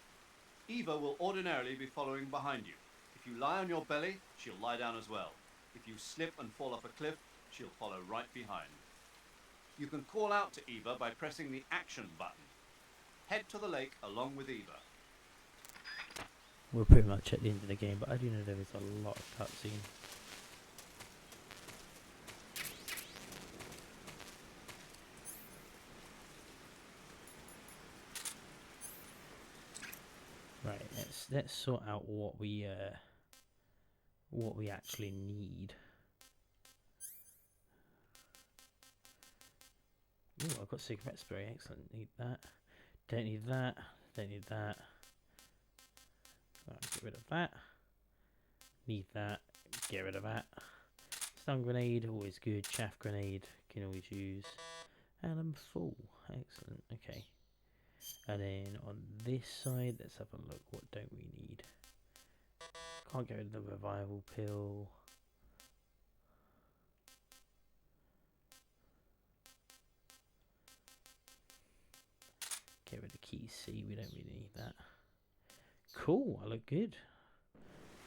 Eva will ordinarily be following behind you. If you lie on your belly, she'll lie down as well. If you slip and fall off a cliff, she'll follow right behind. You can call out to Eva by pressing the action button. Head to the lake along with Eva. We're pretty much at the end of the game, but I do know there is a lot of cutscene. Right, let's sort out what we actually need. Ooh, I've got cigarette spray, excellent. Need that. Don't need that. Don't need that. Right, get rid of that. Need that. Get rid of that. Stun grenade, always good. Chaff grenade, can always use. And I'm full. Excellent. Okay. And then on this side, let's have a look. What don't we need? Can't get rid of the revival pill. Get rid of key C. We don't really need that. Cool, I look good.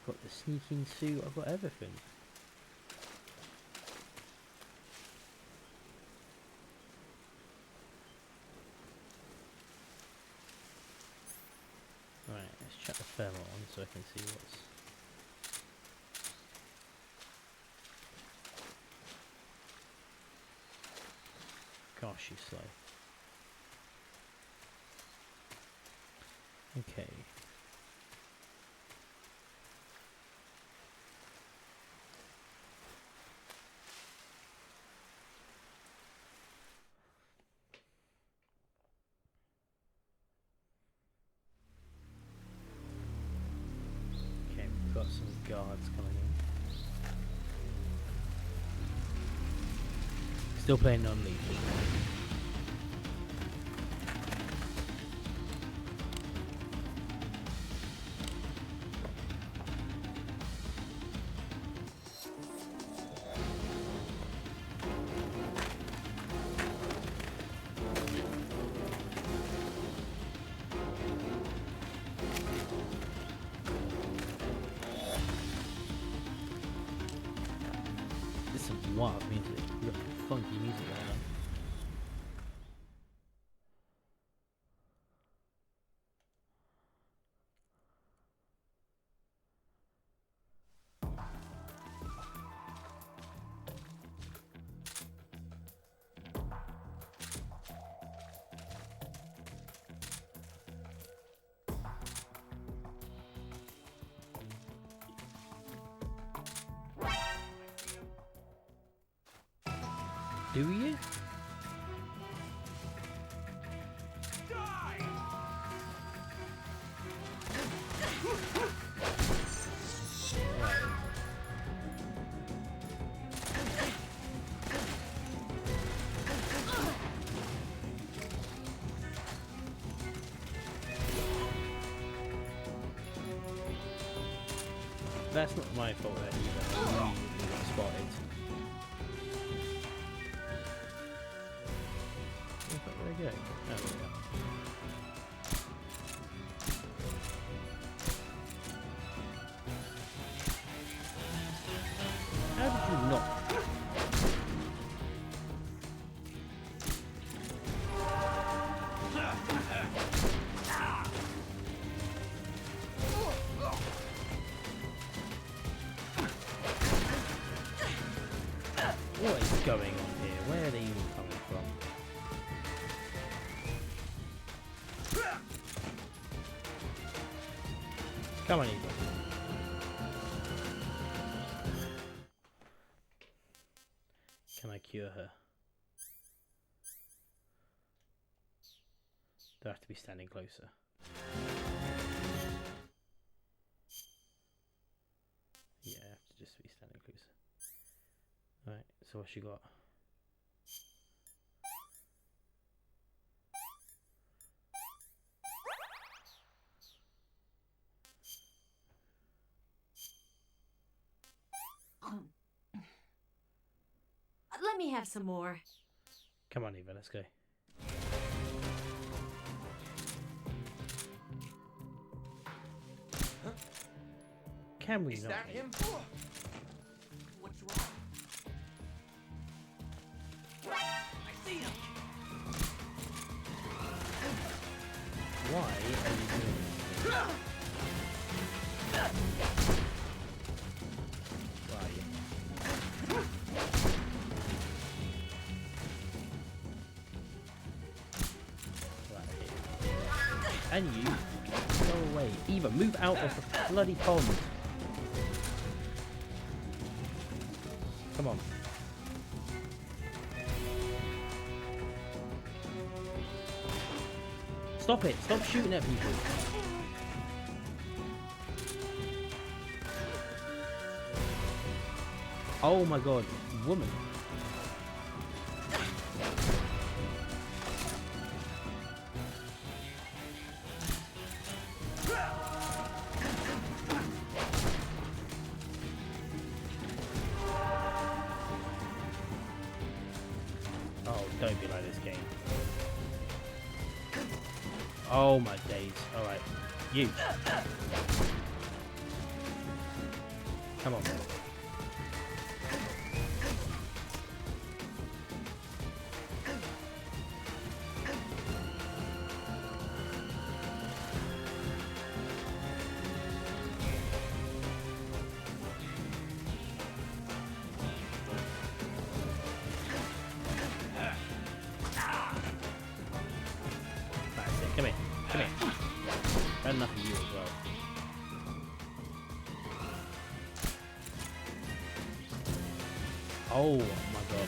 Got the sneaking suit, I've got everything. Right, let's check the thermal on so I can see what's... Gosh, she's slow. Okay. Okay, we've got some guards coming in. Still playing non-lethal. Wild music. We've got funky music going on. Do you? That's not my fault that either. You got spotted. Where did they go? Oh, there we go. How did you not? What is going on here? Where are they even coming from? Come on, Eva. Can I cure her? Do I have to be standing closer? Yeah, I have to just be standing closer. Right, so what she got? Let me have some more. Come on, Eva, let's go. Can we Is not? that him? What's wrong? I see him. Why are you doing this? Why are you? Right here. And you go away. Eva, move out of the bloody pond. Come on. Stop it! Stop shooting at people! Oh my god, woman. Oh, don't be like this game. Oh my days. Alright. You. Come on. That's it. Come here. Come here. Had enough of you as well. Oh my god.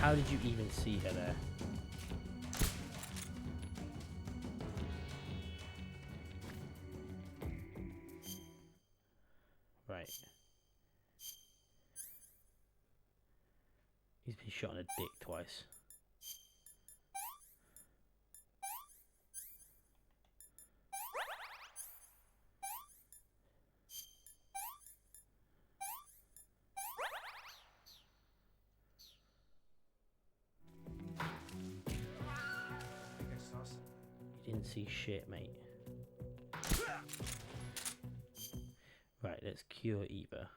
How did you even see her there? Right. He's been shot in the dick twice. You didn't see shit, mate. Right, let's cure Eva.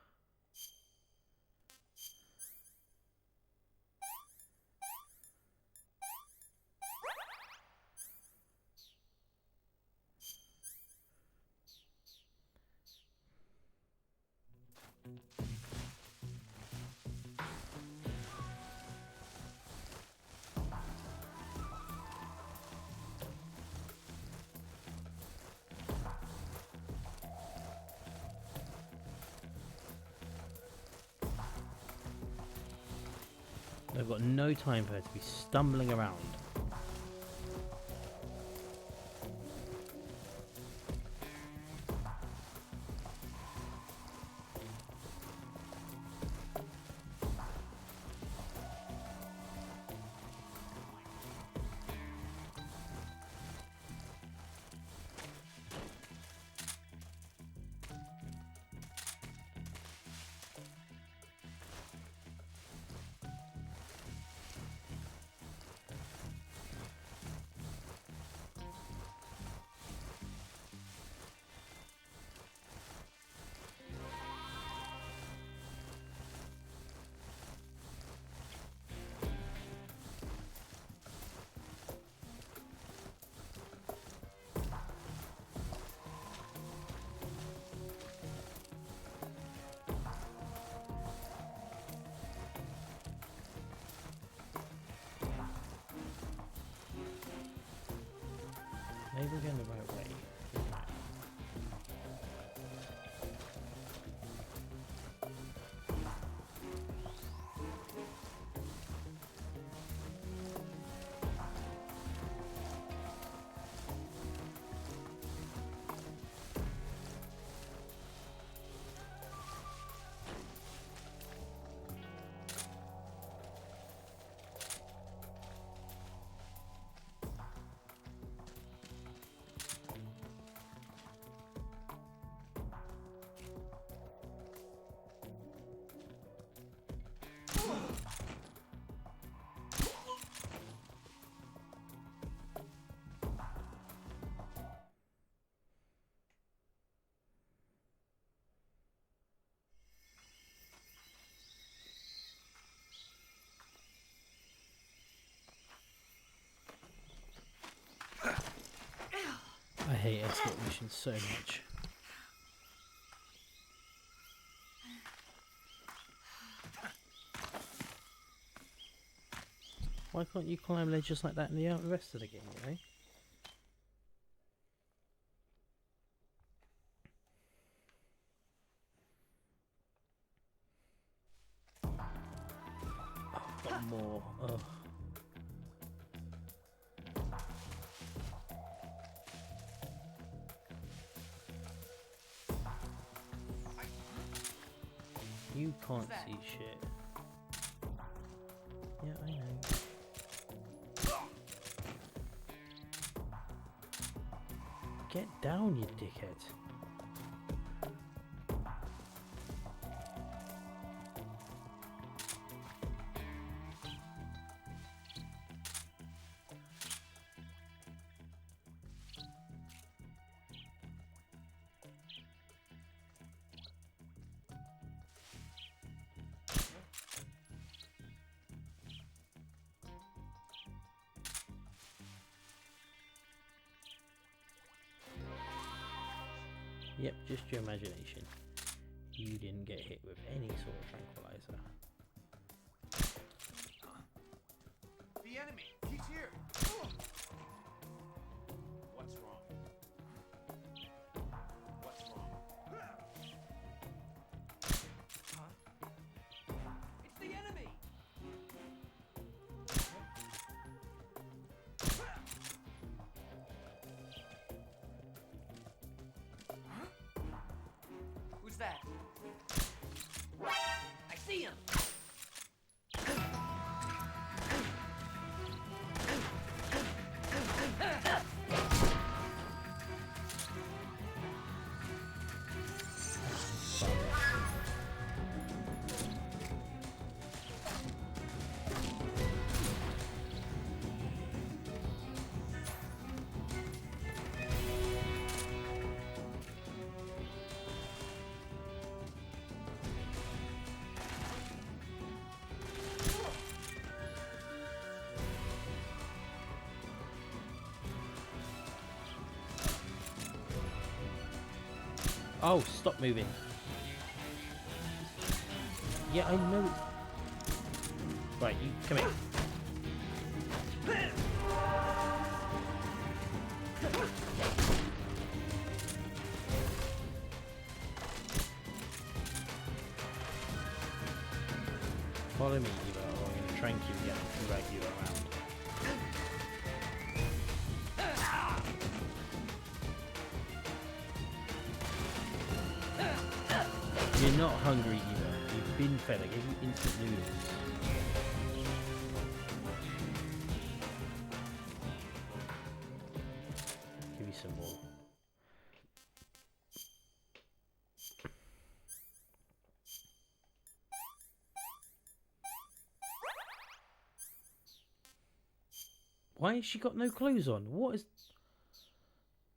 I've got no time for her to be stumbling around. we're going the right way. I hate escape missions so much. Why can't you climb ledges like that in the rest of the game, you know? Oh, I've got more. Ugh. You can't see shit. Yeah, I know. Get down, you dickhead. Yep, just your imagination. You didn't get hit with any sort of tranquilizer. The enemy! He's here! What's wrong? What's wrong? Huh? It's the enemy! Who's that? I see him! Oh, stop moving. Yeah, I know it's... Right, you come here. Follow me, Eva, or I'm going to trank you again and drag you around. You're not hungry, Eva. You've been fed. I gave you instant noodles. Give you some more. Why has she got no clothes on? What is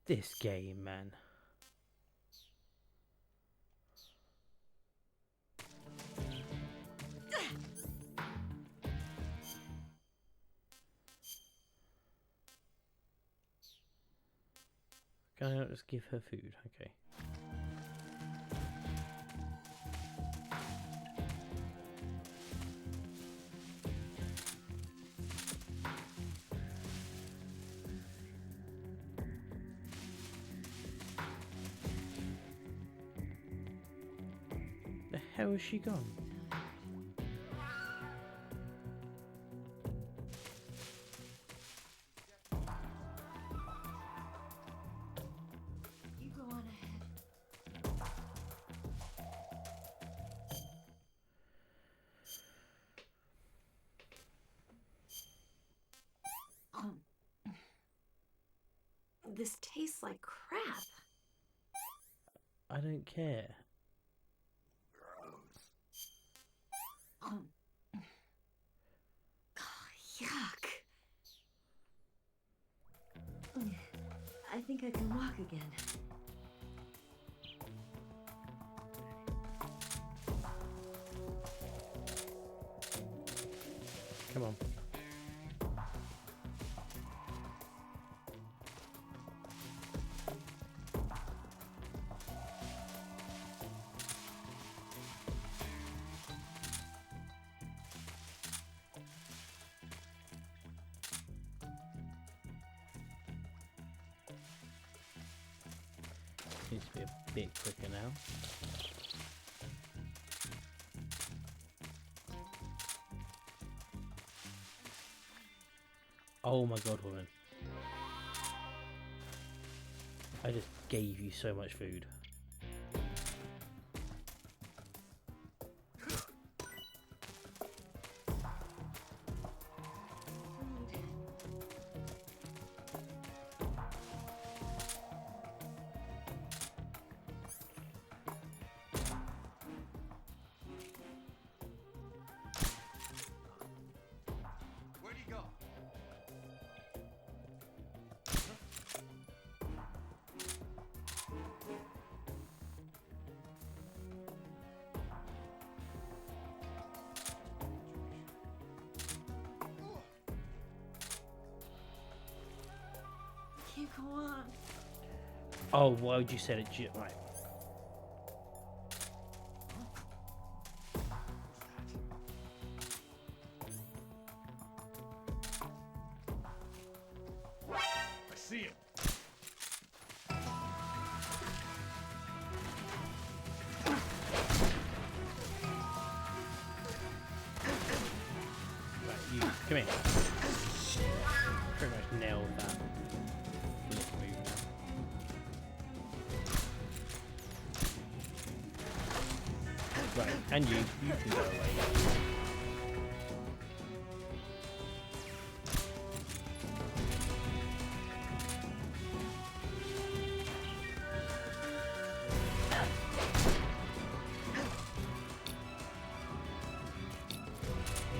this game, man? Can I not just give her food? Okay. hell has she gone? You go on ahead. This tastes like crap. I don't care. Yuck. I think I can walk again. Come on. Needs to be a bit quicker now. Oh my god, woman. I just gave you so much food. Where'd he go? Can't go on. Oh, why would you say it? Right. I see him. Right, you come here. Pretty much nailed that. Flip move now. Right, and you can go away.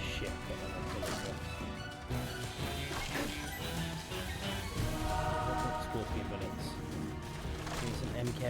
Shit, got that on video. Scorpion bullets. Here's an MK.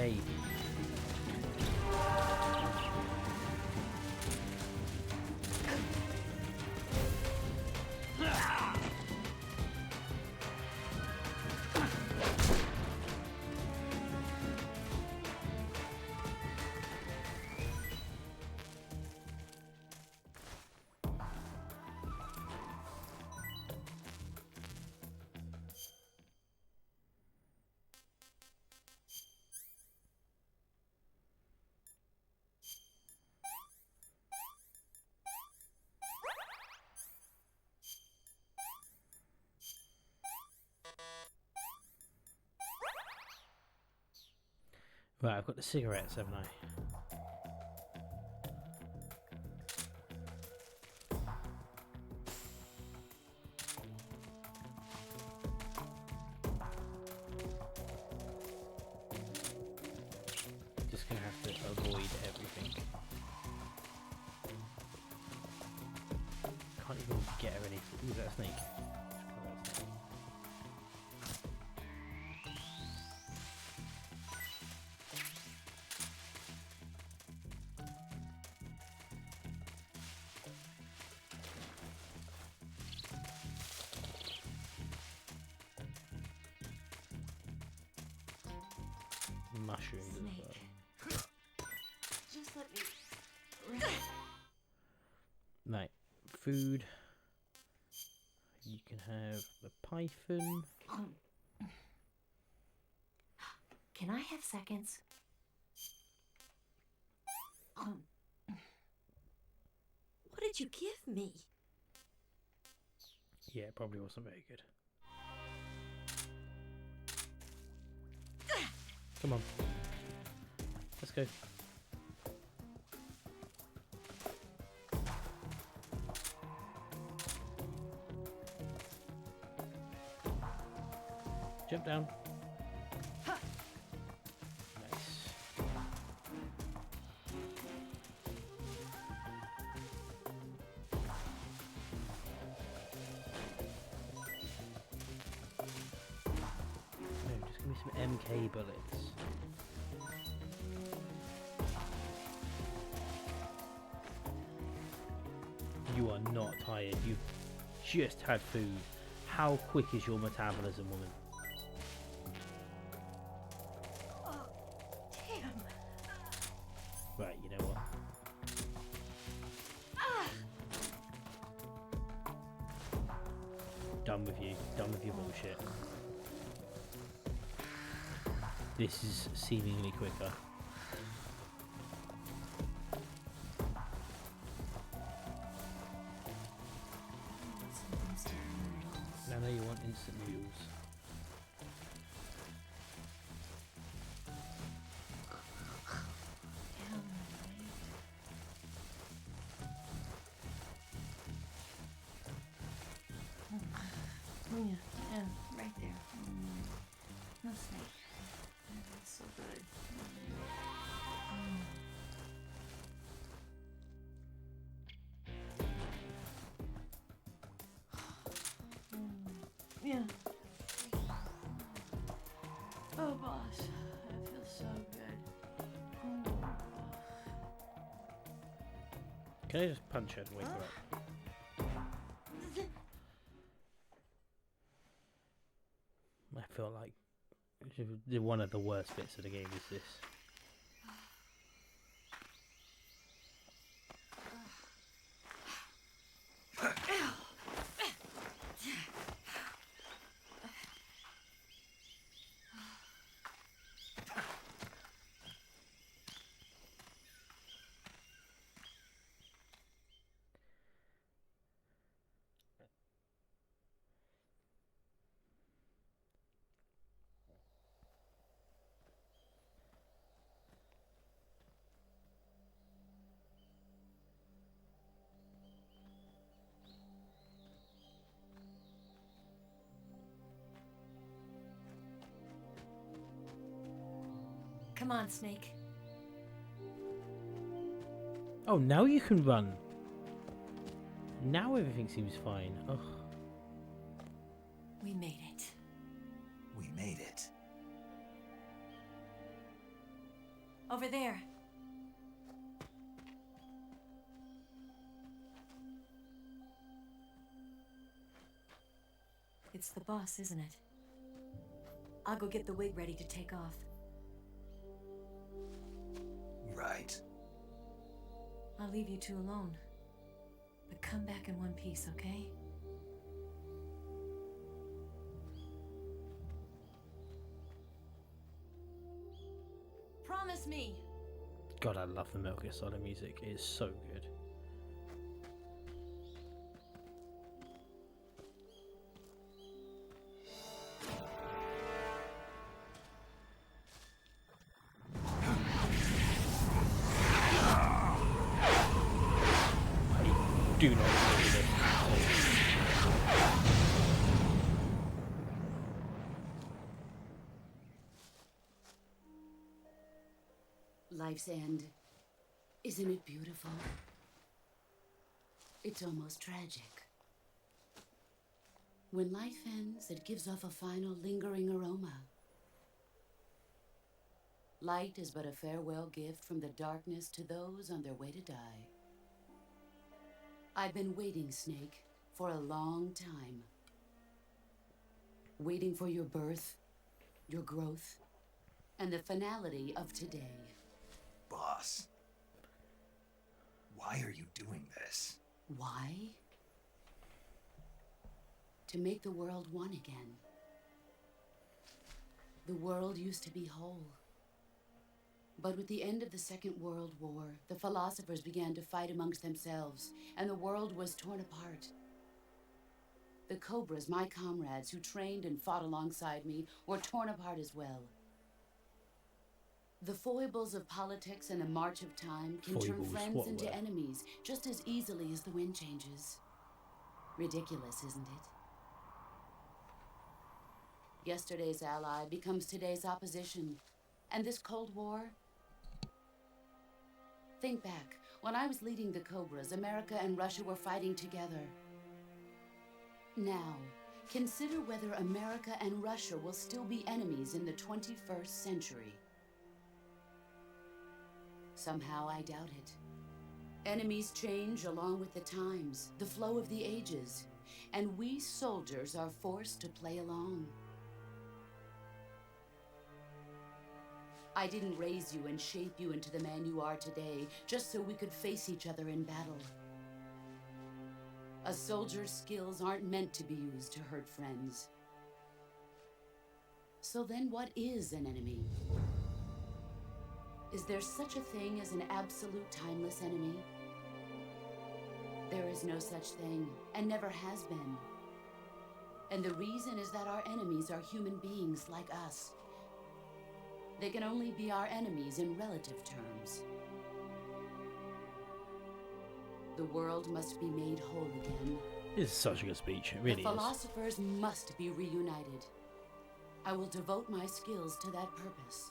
Right, I've got the cigarettes, haven't I? Just gonna have to avoid everything. Can't even get her any. Ooh, that snake. Mushrooms as well. Just let me rest. Right, food. You can have the python. Can I have seconds? did you give me? Yeah, it probably wasn't very good. Come on. Let's go. Jump down. Nice. No, just give me some MK bullets. You are not tired. You've just had food. How quick is your metabolism, woman? Oh, damn. Right, you know what? Done with you. Done with your bullshit. This is seemingly quicker. I know you want instant noodles. Yeah, right there. No snake. That's so good. Yeah. Oh, boss. That feels so good. Can I just punch her and wake her up? I feel like one of the worst bits of the game is this. Come on, Snake. Oh, now you can run. Now everything seems fine. Ugh. We made it. We made it. Over there. It's the boss, isn't it? I'll go get the wig ready to take off. Right. I'll leave you two alone. But come back in one piece, okay? Promise me! God, I love the Metal Gear Solid music. It is so good. Do not do this. Life's end. Isn't it beautiful? It's almost tragic. When life ends, it gives off a final lingering aroma. Light is but a farewell gift from the darkness to those on their way to die. I've been waiting, Snake, for a long time. Waiting for your birth, your growth, and the finality of today. Boss, why are you doing this? Why? To make the world one again. The world used to be whole. But with the end of the Second World War, the philosophers began to fight amongst themselves, and the world was torn apart. The Cobras, my comrades who trained and fought alongside me, were torn apart as well. The foibles of politics and the march of time can turn friends into enemies just as easily as the wind changes. Ridiculous, isn't it? Yesterday's ally becomes today's opposition. And this Cold War? Think back. When I was leading the Cobras, America and Russia were fighting together. Now, consider whether America and Russia will still be enemies in the 21st century. Somehow I doubt it. Enemies change along with the times, the flow of the ages, and we soldiers are forced to play along. I didn't raise you and shape you into the man you are today just so we could face each other in battle. A soldier's skills aren't meant to be used to hurt friends. So then what is an enemy? Is there such a thing as an absolute timeless enemy? There is no such thing, and never has been. And the reason is that our enemies are human beings like us. They can only be our enemies in relative terms. The world must be made whole again. This is such a good speech, it really The is. philosophers must be reunited. I will devote my skills to that purpose.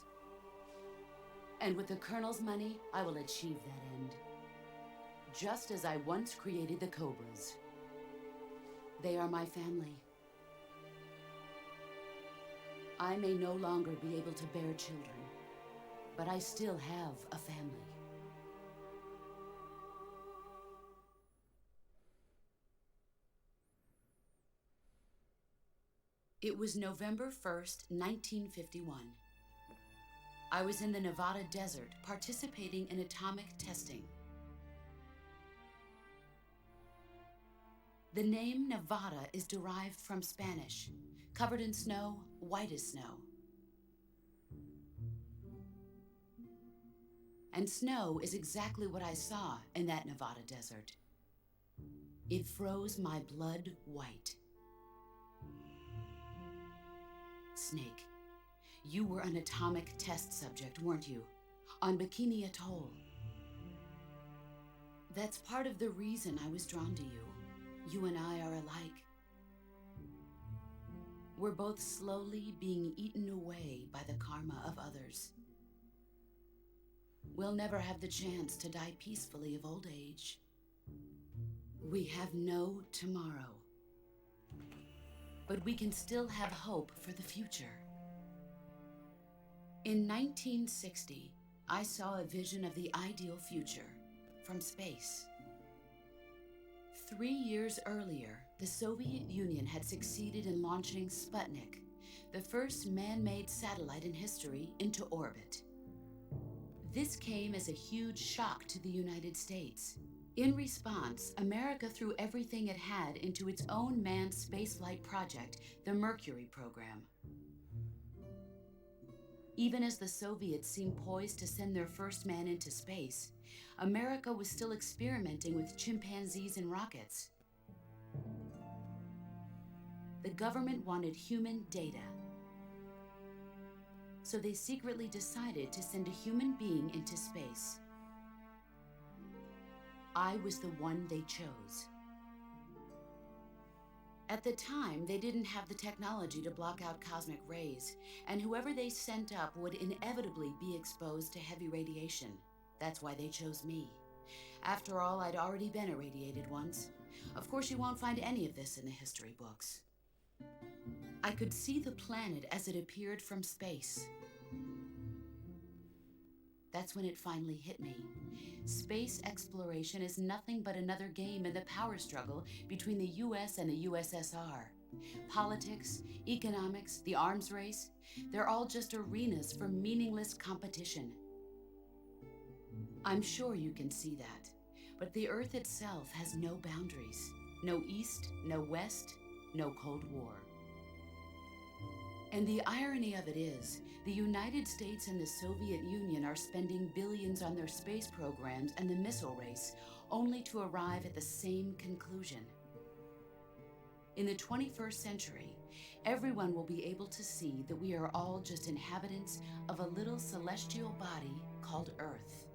And with the Colonel's money, I will achieve that end. Just as I once created the Cobras. They are my family. I may no longer be able to bear children, but I still have a family. It was November 1st, 1951. I was in the Nevada desert participating in atomic testing. The name Nevada is derived from Spanish, covered in snow, white as snow. And snow is exactly what I saw in that Nevada desert. It froze my blood white. Snake, you were an atomic test subject, weren't you? On Bikini Atoll. That's part of the reason I was drawn to you. You and I are alike. We're both slowly being eaten away by the karma of others. We'll never have the chance to die peacefully of old age. We have no tomorrow. But we can still have hope for the future. In 1960, I saw a vision of the ideal future from space. 3 years earlier, the Soviet Union had succeeded in launching Sputnik, the first man-made satellite in history, into orbit. This came as a huge shock to the United States. In response, America threw everything it had into its own manned spaceflight project, the Mercury program. Even as the Soviets seemed poised to send their first man into space, America was still experimenting with chimpanzees and rockets. The government wanted human data. So they secretly decided to send a human being into space. I was the one they chose. At the time, they didn't have the technology to block out cosmic rays, and whoever they sent up would inevitably be exposed to heavy radiation. That's why they chose me. After all, I'd already been irradiated once. Of course, you won't find any of this in the history books. I could see the planet as it appeared from space. That's when it finally hit me. Space exploration is nothing but another game in the power struggle between the US and the USSR. Politics, economics, the arms race, they're all just arenas for meaningless competition. I'm sure you can see that, but the Earth itself has no boundaries. No East, no West, no Cold War. And the irony of it is, the United States and the Soviet Union are spending billions on their space programs and the missile race, only to arrive at the same conclusion. In the 21st century, everyone will be able to see that we are all just inhabitants of a little celestial body called Earth.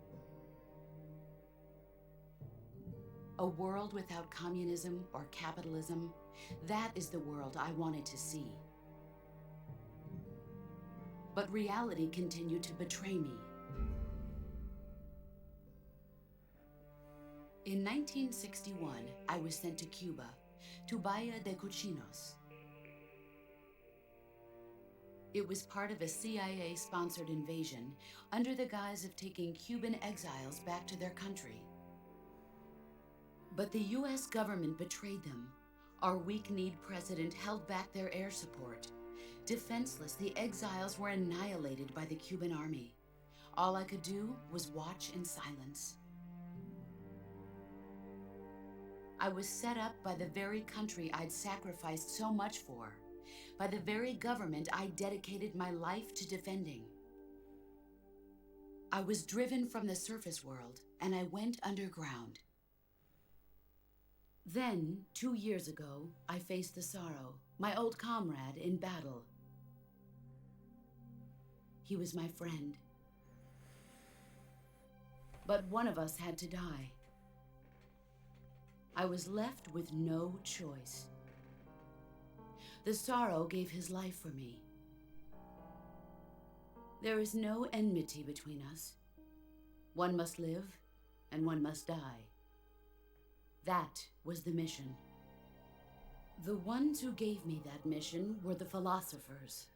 A world without communism or capitalism, that is the world I wanted to see. But reality continued to betray me. In 1961, I was sent to Cuba, to Bahia de Cochinos. It was part of a CIA-sponsored invasion under the guise of taking Cuban exiles back to their country. But the US government betrayed them. Our weak-kneed president held back their air support. Defenseless, the exiles were annihilated by the Cuban army. All I could do was watch in silence. I was set up by the very country I'd sacrificed so much for, by the very government I dedicated my life to defending. I was driven from the surface world, and I went underground. Then, 2 years ago, I faced the Sorrow, my old comrade in battle. He was my friend. But one of us had to die. I was left with no choice. The Sorrow gave his life for me. There is no enmity between us. One must live, and one must die. That was the mission. The ones who gave me that mission were the philosophers.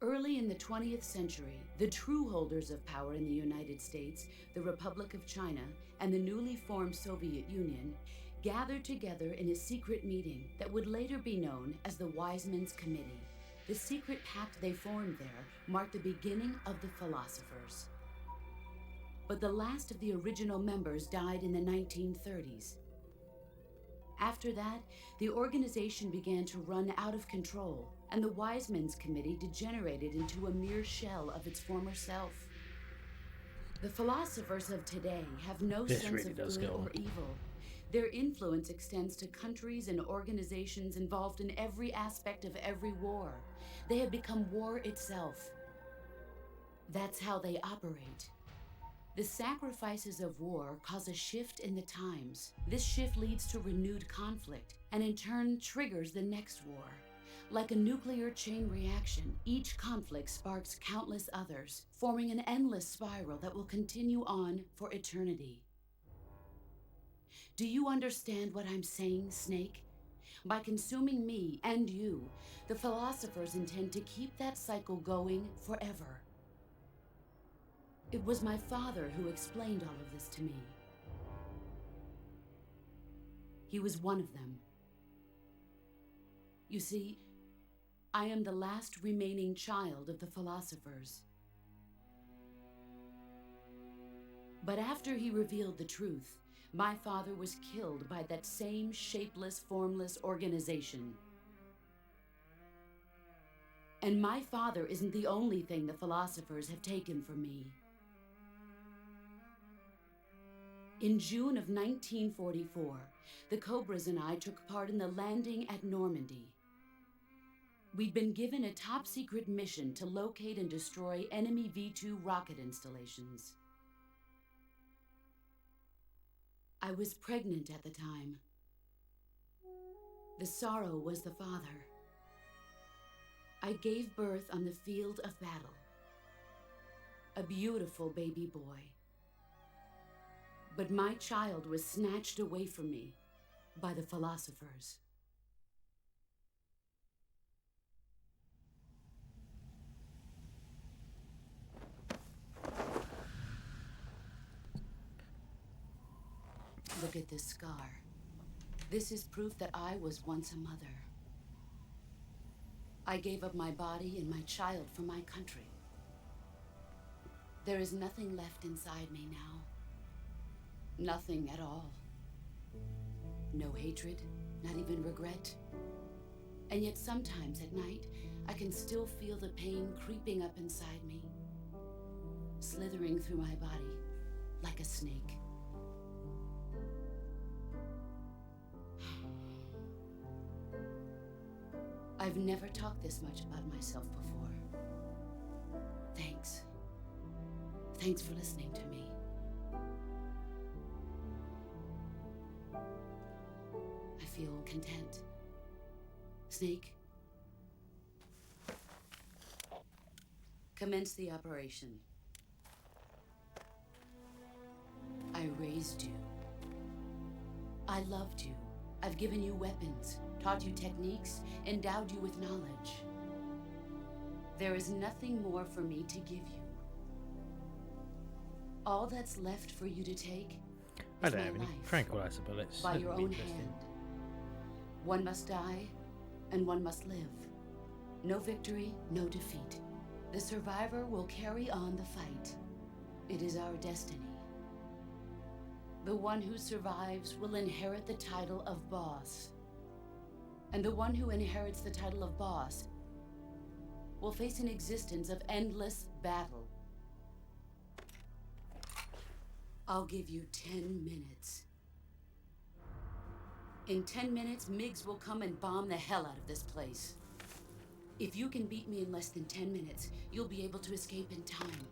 Early in the 20th century, the true holders of power in the United States, the Republic of China, and the newly formed Soviet Union gathered together in a secret meeting that would later be known as the Wise Men's Committee. The secret pact they formed there marked the beginning of the philosophers. But the last of the original members died in the 1930s. After that, the organization began to run out of control, and the Wise Men's Committee degenerated into a mere shell of its former self. The philosophers of today have no sense of good or evil. Their influence extends to countries and organizations involved in every aspect of every war. They have become war itself. That's how they operate. The sacrifices of war cause a shift in the times. This shift leads to renewed conflict, and in turn triggers the next war. Like a nuclear chain reaction, each conflict sparks countless others, forming an endless spiral that will continue on for eternity. Do you understand what I'm saying, Snake? By consuming me and you, the philosophers intend to keep that cycle going forever. It was my father who explained all of this to me. He was one of them. You see, I am the last remaining child of the philosophers. But after he revealed the truth, my father was killed by that same shapeless, formless organization. And my father isn't the only thing the philosophers have taken from me. In June of 1944, the Cobras and I took part in the landing at Normandy. We'd been given a top-secret mission to locate and destroy enemy V-2 rocket installations. I was pregnant at the time. The Sorrow was the father. I gave birth on the field of battle. A beautiful baby boy. But my child was snatched away from me by the philosophers. Look at this scar. This is proof that I was once a mother. I gave up my body and my child for my country. There is nothing left inside me now. Nothing at all. No hatred, not even regret. And yet sometimes at night, I can still feel the pain creeping up inside me, slithering through my body like a snake. I've never talked this much about myself before. Thanks. Thanks for listening to me. I feel content. Snake, commence the operation. I raised you. I loved you. I've given you weapons, taught you techniques, endowed you with knowledge. There is nothing more for me to give you. All that's left for you to take I is don't my have any life, tranquilizer bullets. by That your would be own interesting. hand. One must die, and one must live. No victory, no defeat. The survivor will carry on the fight. It is our destiny. The one who survives will inherit the title of boss. And the one who inherits the title of boss will face an existence of endless battle. I'll give you 10 minutes. In 10 minutes, MiGs will come and bomb the hell out of this place. If you can beat me in less than 10 minutes, you'll be able to escape in time.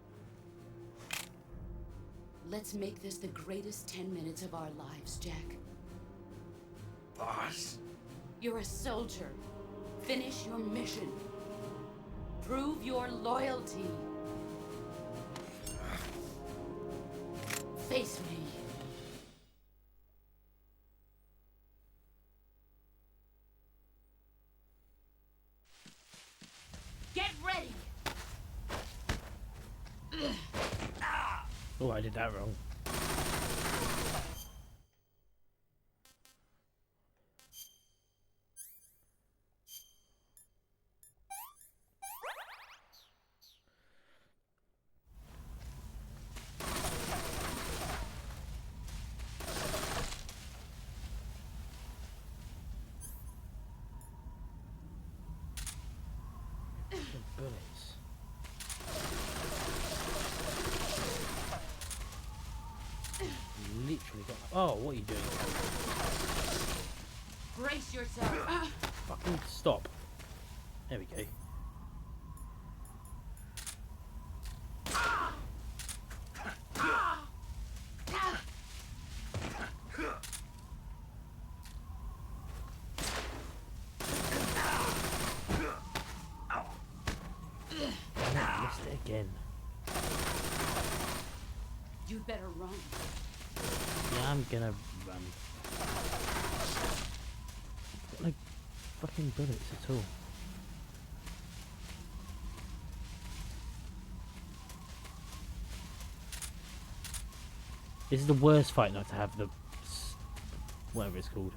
Let's make this the greatest 10 minutes of our lives, Jack. Boss? You're a soldier. Finish your mission. Prove your loyalty. Face me. Get ready! Oh, I did that wrong. Bullets. Literally got. Oh, what are you doing? Brace yourself. Fucking stop. There we go. I missed it again. You'd better run. Yeah, I'm gonna run. Got no fucking bullets at all. This is the worst fight not to have the whatever it's called.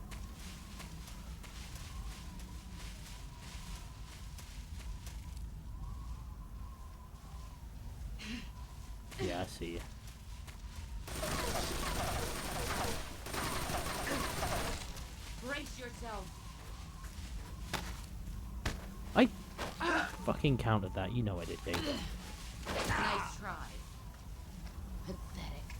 Yeah, I see you. Brace yourself. I fucking countered that. You know I did, Dave. Nice try. Pathetic.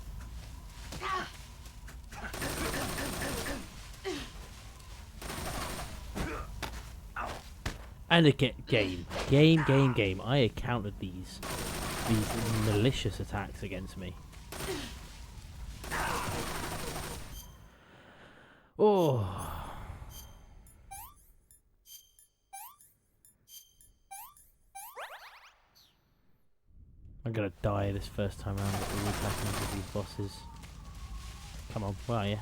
And again, game. I countered these malicious attacks against me. Oh. I'm gonna die this first time around with all these happens with these bosses. Come on, where are you?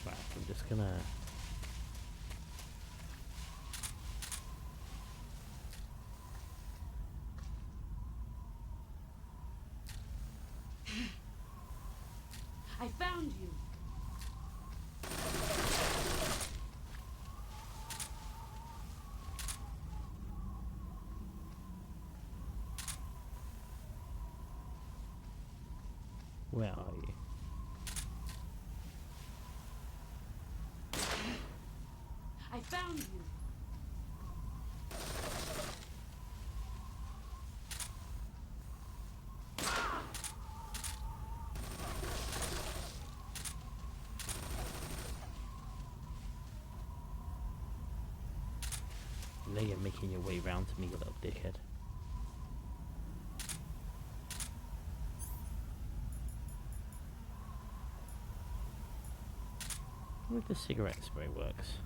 Right, I'm just gonna. I found you. Where are you? found you. Now you're making your way round to me, you little dickhead. I wonder if the cigarette spray works.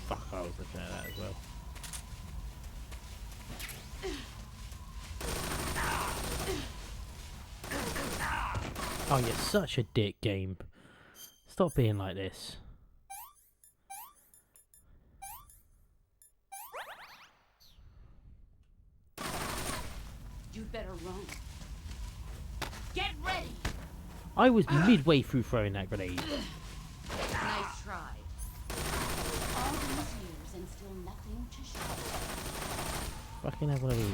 Fuck, I was looking at that as well. Oh, you're such a dick, game. Stop being like this. You'd better run. Get ready! I was midway through throwing that grenade. Nice try. All these years and still nothing to show. Fucking have one of these.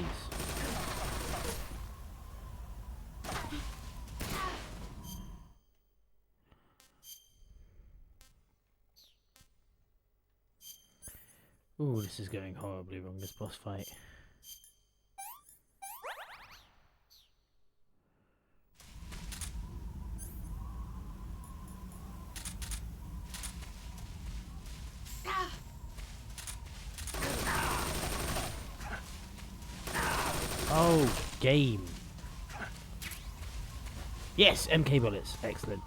Ooh, this is going horribly wrong, this boss fight. Oh, game. Yes, MK bullets. Excellent.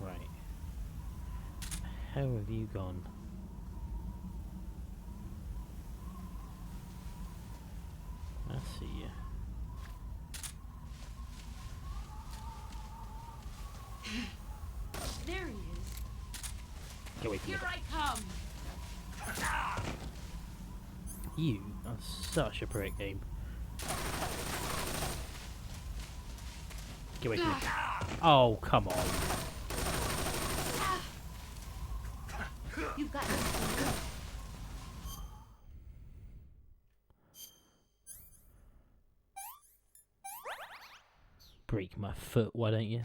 Right. How have you gone? I see you. There he is. Get away from me. Here I come. You are such a prick, game. Get away from me. Oh, come on. You've got this. Break my foot, why don't you?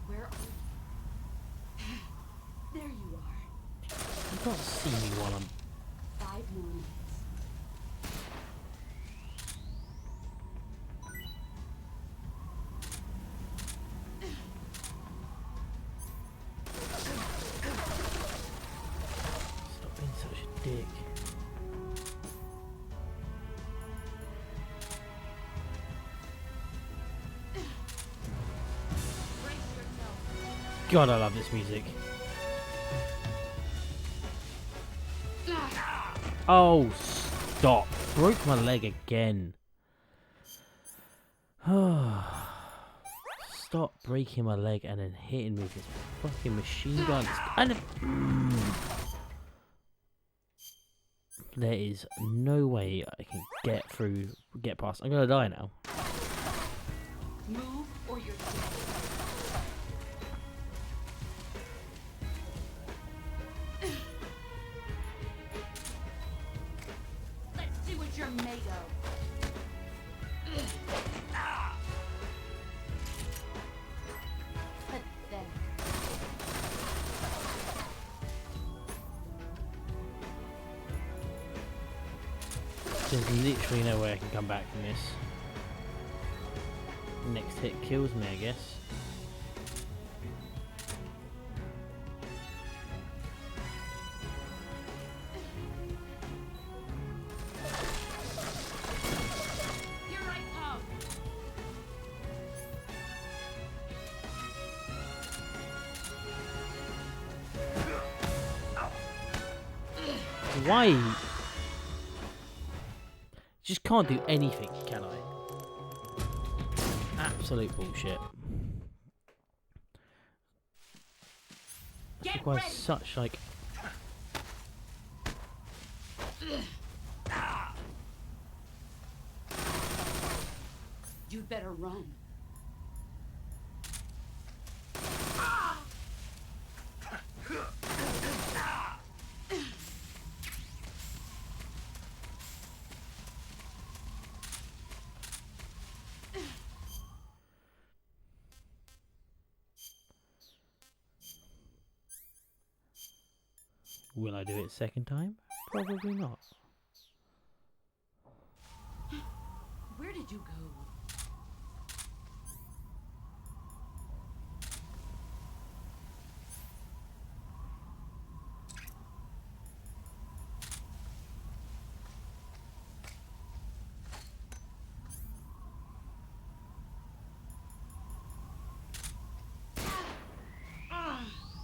Where are you? There you are. You can't see me while I'm... 5 more minutes. Stop being such a dick. God, I love this music. Oh, stop. Broke my leg again. Stop breaking my leg and then hitting me with this fucking machine gun. There is no way I can get past. I'm gonna die now. Move or you're dead. Let's see what you're made of. Pathetic. There's literally no way I can come back from this. Next hit kills me, I guess. Here I come. Why? Just can't do anything, can I? Absolute bullshit. This requires such like. You'd better run. Will I do it second time? Probably not. Where did you go?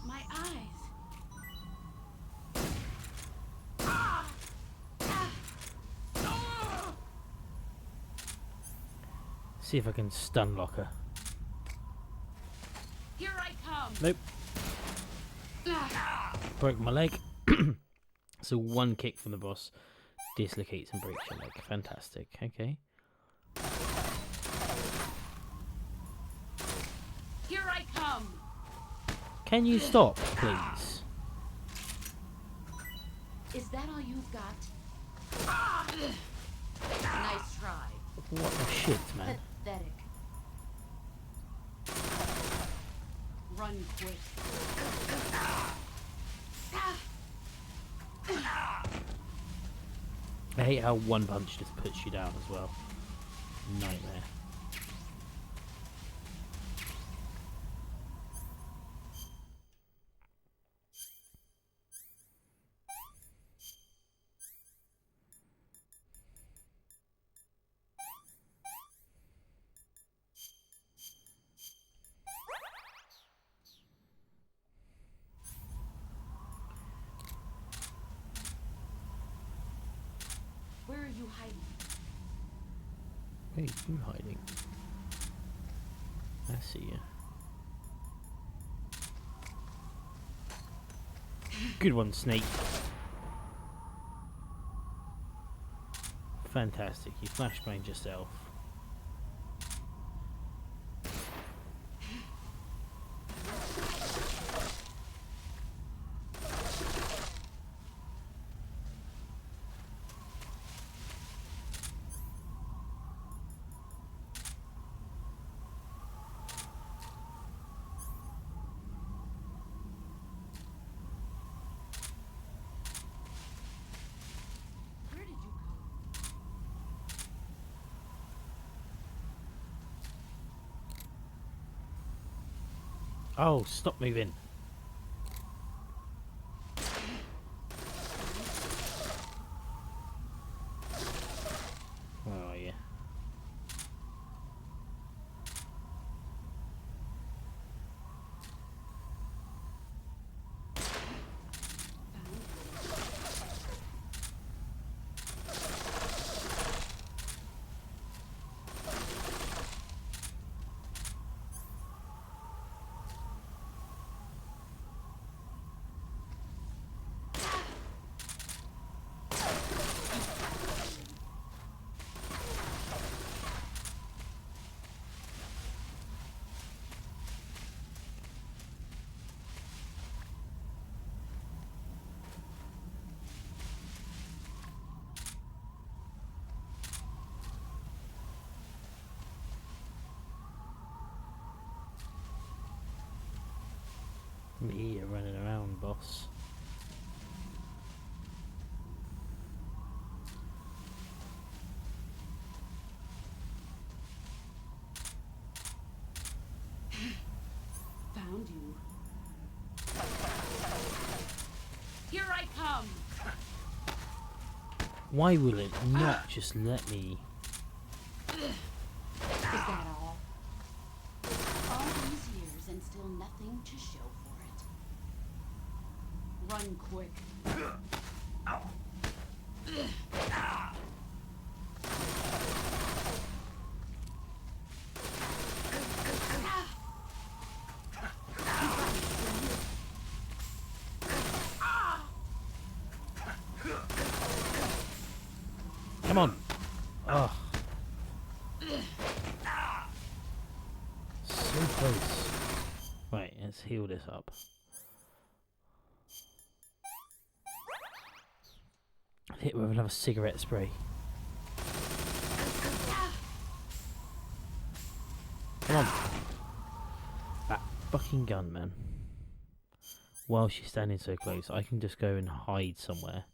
My eyes. See if I can stun lock her. Here I come. Nope. Broke my leg. So one kick from the boss dislocates and breaks your leg. Fantastic. Okay. Here I come. Can you stop, please? Is that all you've got? Nice try. What the shit, man? Pathetic. Run quick. I hate how one punch just puts you down as well. Nightmare. Where are you hiding? Where are you hiding? I see you. Good one, Snake. Fantastic. You flashbanged yourself. Oh, stop moving. Where are you? Me, you're running around, boss. Found you. Here I come. Why will it not just let me? Is that all? All these years and still nothing to show for it. Run quick. Come on. Oh. So close. Right, let's heal this up. Hit with another cigarette spray. Come on. That fucking gun, man. while she's standing so close, I can just go and hide somewhere.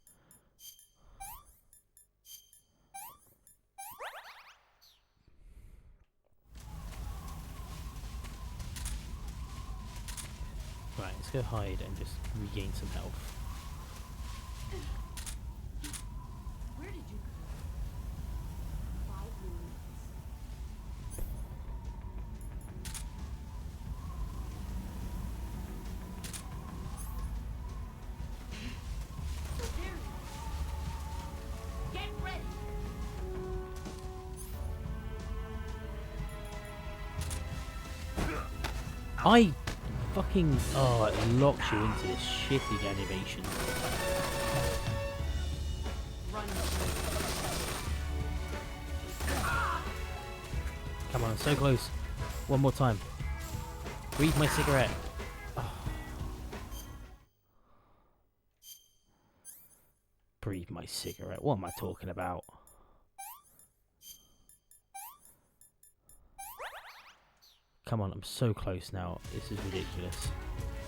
Right, let's go hide and just regain some health. Where did you go? 5 minutes. Get ready. I fucking it locks you into this shitty animation. Come on, so close. One more time. Breathe my cigarette. Oh. Breathe my cigarette. What am I talking about? Come on, I'm so close now. This is ridiculous.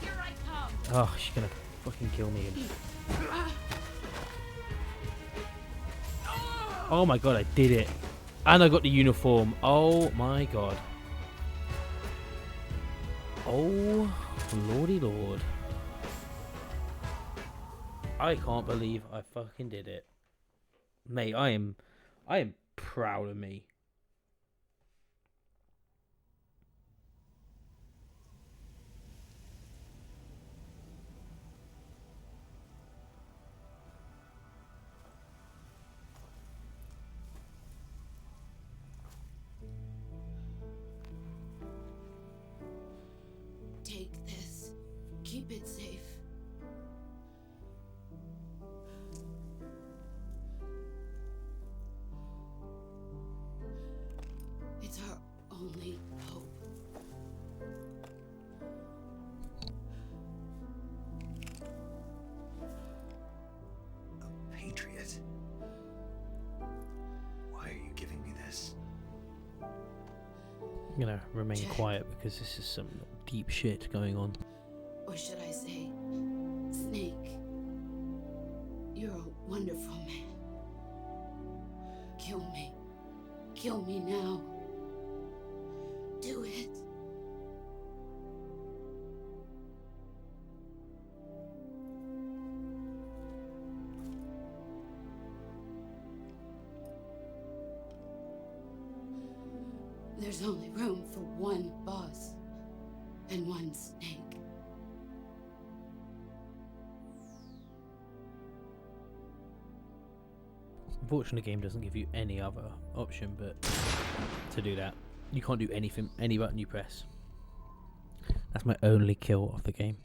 Here I come. Oh, she's gonna fucking kill me. Oh my god, I did it. And I got the uniform. Oh my god. Oh, lordy lord. I can't believe I fucking did it. Mate, I am proud of me. Take this. Keep it safe. It's our only hope. A patriot? Why are you giving me this? I'm gonna remain quiet because this is some deep shit going on. Or should I say, Snake? You're a wonderful man. Kill me. Kill me now. Do it. There's only room for one boss and one snake. Unfortunately, the game doesn't give you any other option but to do that. You can't do anything, any button you press. That's my only kill of the game.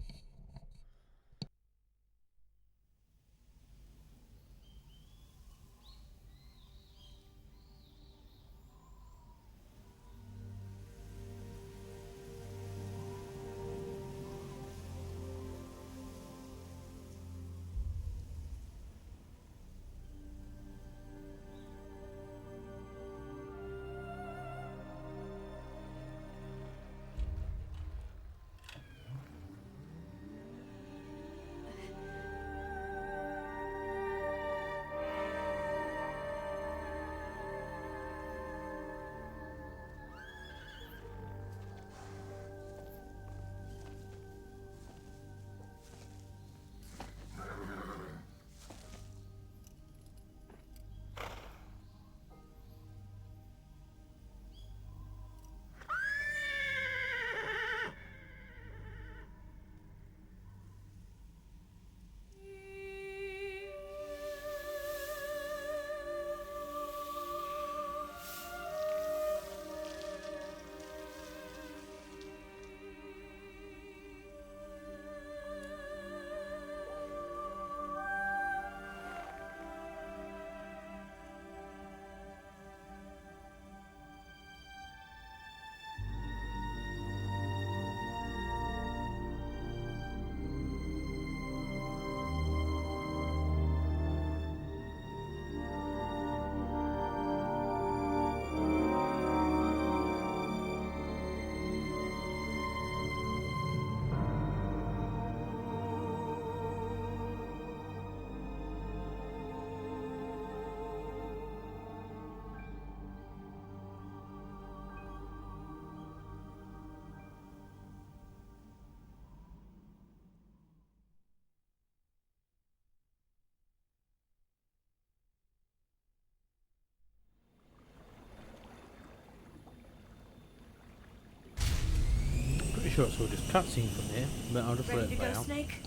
sure it's all just cutscene from here, but I'll just let Ready it to play go, out. Snake?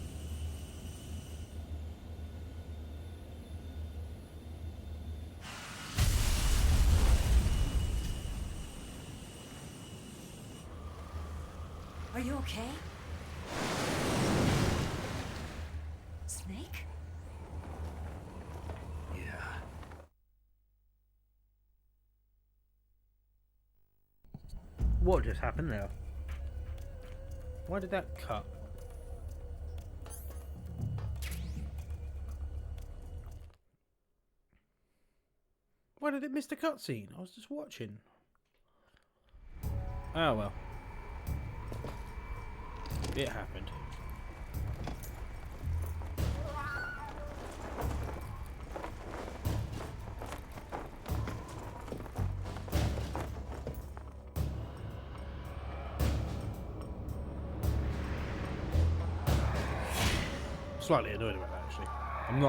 Are you okay? Snake? Yeah. What just happened there? Why did that cut? Why did it miss the cutscene? I was just watching. Oh well. It happened. Slightly annoyed about that actually. I'm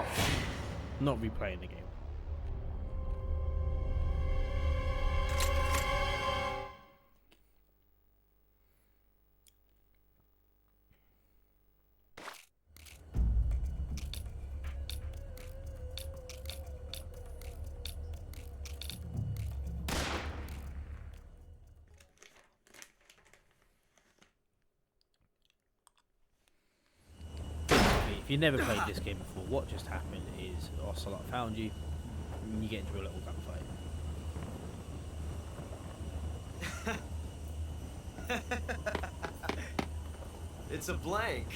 not replaying the game. If you've never played this game before, what just happened is Ocelot found you and you get into a little gunfight. It's a blank.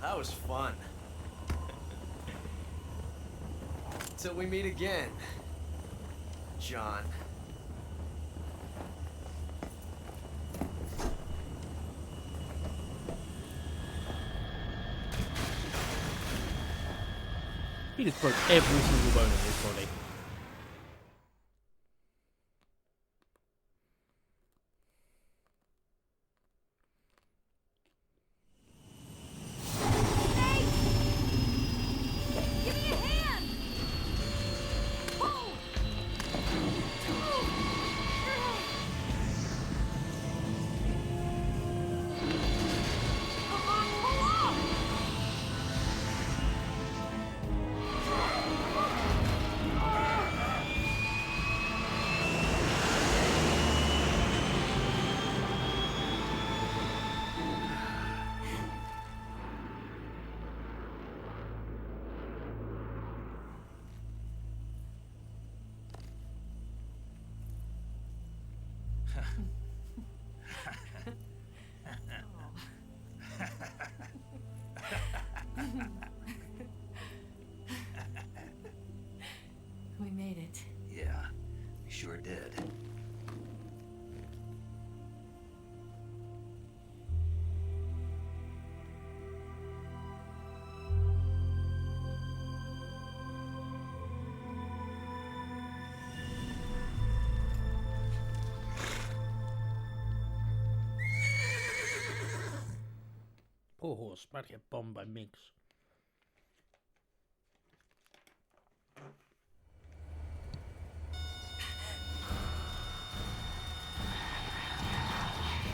That was fun. Till we meet again, John. He just broke every single bone in his body. Give me a hand! Pull! Come on, pull off! We made it. Yeah, we sure did. Poor horse, about to get bombed by minks.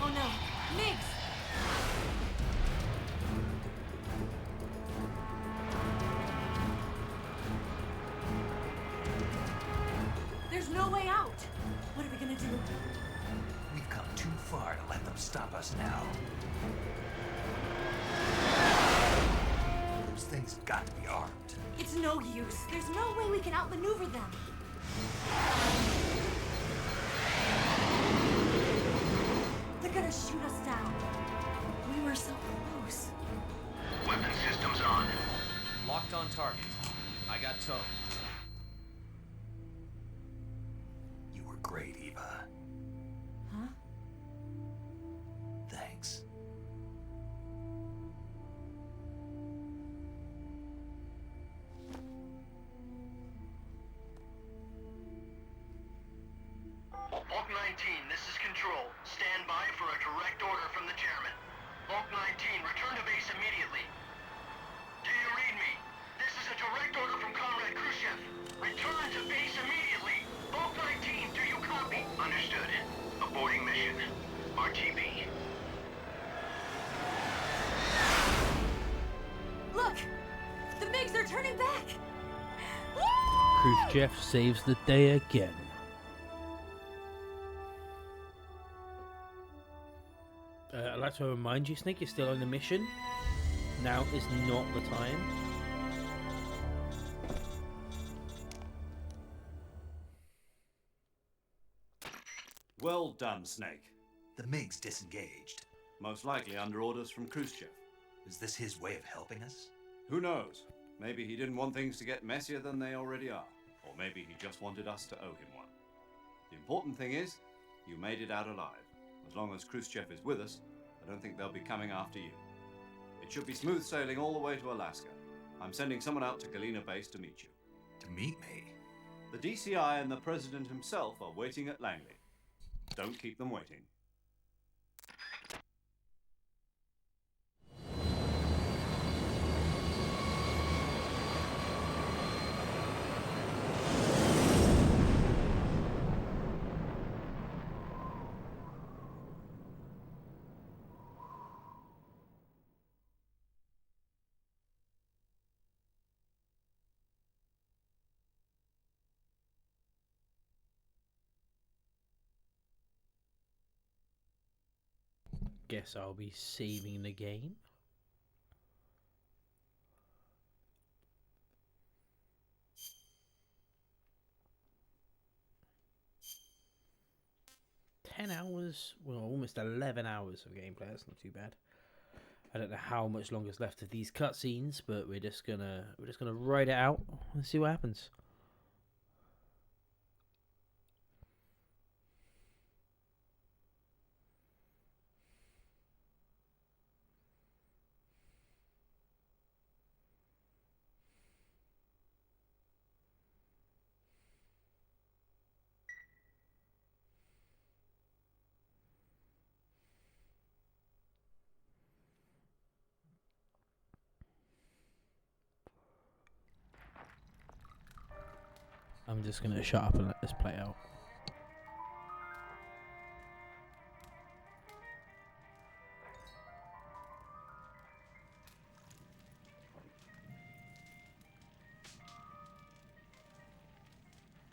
Oh no, Migs! There's no way out! What are we gonna do? We've come too far to let them stop us now. Those things have got to be armed. It's no use. There's no way we can outmaneuver them. They're gonna shoot us down. We were so close. Weapon systems on. Locked on target. I got towed. You were great, Eva. Huh? Thanks. Walk 19, this is Control. Stand by for a direct order from the chairman. Bulk 19, return to base immediately. Do you read me? This is a direct order from Comrade Khrushchev. Return to base immediately. Bulk 19, do you copy? Understood. Aborting mission. RTB. Look! The MiGs are turning back! Khrushchev saves the day again. I'd like to remind you, Snake, you're still on the mission. Now is not the time. Well done, Snake. The MiGs disengaged. Most likely under orders from Khrushchev. Is this his way of helping us? Who knows? Maybe he didn't want things to get messier than they already are. Or maybe he just wanted us to owe him one. The important thing is, you made it out alive. As long as Khrushchev is with us, I don't think they'll be coming after you. It should be smooth sailing all the way to Alaska. I'm sending someone out to Galena Base to meet you. To meet me? The DCI and the President himself are waiting at Langley. Don't keep them waiting. Guess I'll be saving the game. $10, well, almost 11 hours of gameplay. That's not too bad. I don't know how much longer is left of these cutscenes, but we're just gonna ride it out and see what happens. I'm just gonna shut up and let this play out.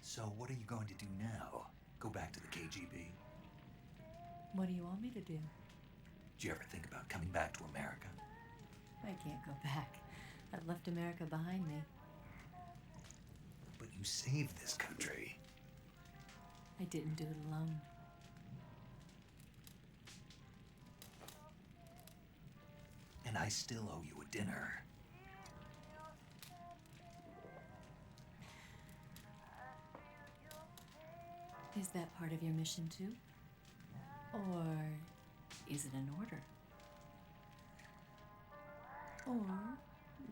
So what are you going to do now? Go back to the KGB? What do you want me to do? Do you ever think about coming back to America? I can't go back. I've left America behind me. But you saved this country. I didn't do it alone. And I still owe you a dinner. Is that part of your mission too? Or is it an order? Or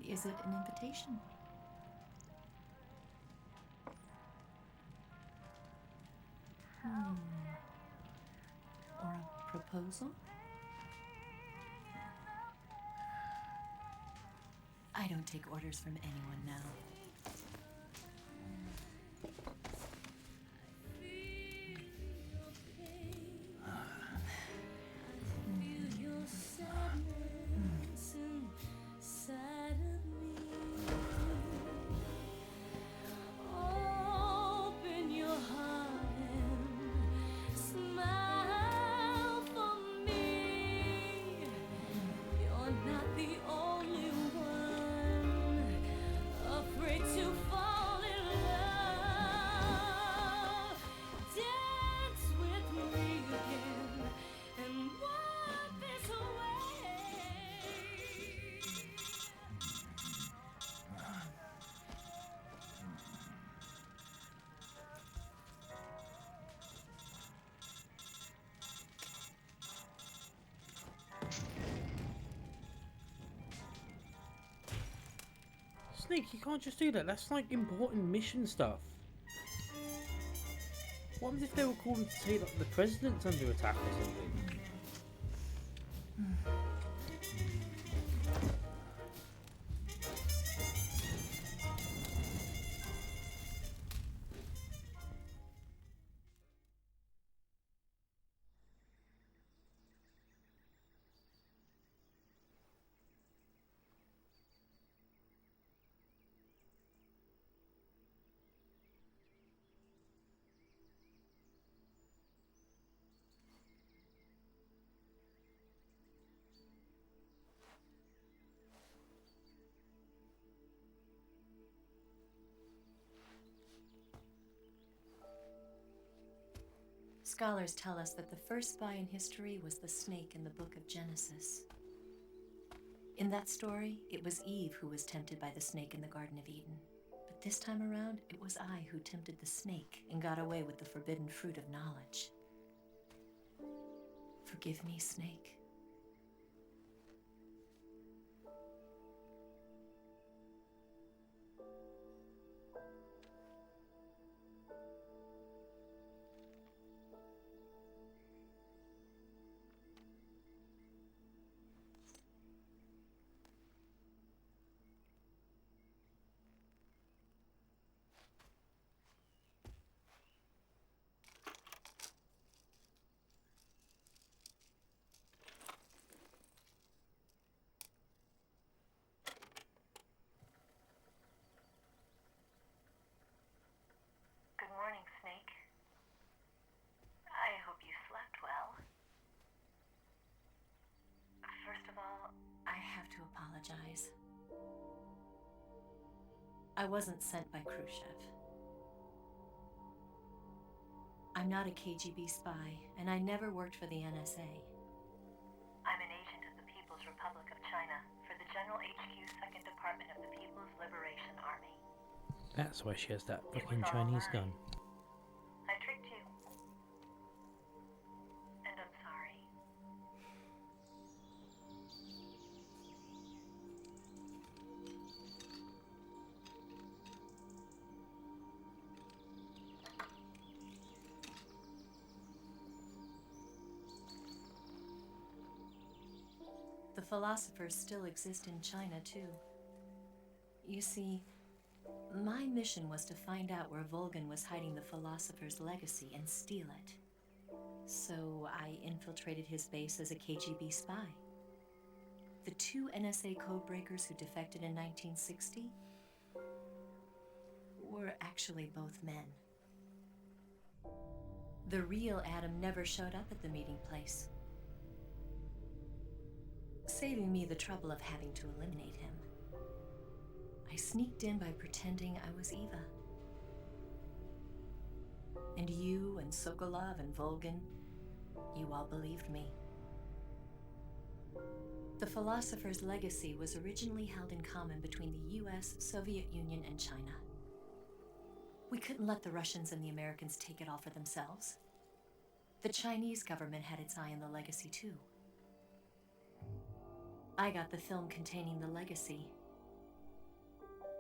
is it an invitation? Or a proposal? I don't take orders from anyone now. Snake, you can't just do that. That's like important mission stuff. What happens if they were calling to say that the president's under attack or something? Scholars tell us that the first spy in history was the snake in the book of Genesis. In that story, it was Eve who was tempted by the snake in the Garden of Eden. But this time around, it was I who tempted the snake and got away with the forbidden fruit of knowledge. Forgive me, Snake. Good morning, Snake. I hope you slept well. First of all, I have to apologize. I wasn't sent by Khrushchev. I'm not a KGB spy, and I never worked for the NSA. I'm an agent of the People's Republic of China for the General HQ 2nd Department of the People's Liberation Army. That's why she has that It fucking was all Chinese a lie. gun. I tricked you. And I'm sorry. The philosophers still exist in China, too. You see, my mission was to find out where Volgan was hiding the philosopher's legacy and steal it. So I infiltrated his base as a KGB spy. The two NSA codebreakers who defected in 1960 were actually both men. The real Adam never showed up at the meeting place, saving me the trouble of having to eliminate him. I sneaked in by pretending I was Eva. And you and Sokolov and Volgan, you all believed me. The philosopher's legacy was originally held in common between the US, Soviet Union, and China. We couldn't let the Russians and the Americans take it all for themselves. The Chinese government had its eye on the legacy too. I got the film containing the legacy,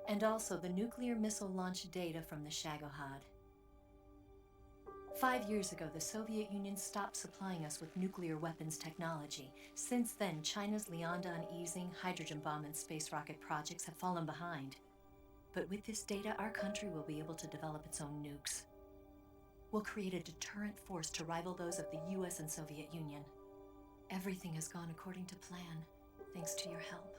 and also the nuclear missile launch data from the Shagohod. 5 years ago, the Soviet Union stopped supplying us with nuclear weapons technology. Since then, China's Liaodong easing, hydrogen bomb, and space rocket projects have fallen behind. But with this data, our country will be able to develop its own nukes. We'll create a deterrent force to rival those of the US and Soviet Union. Everything has gone according to plan, thanks to your help.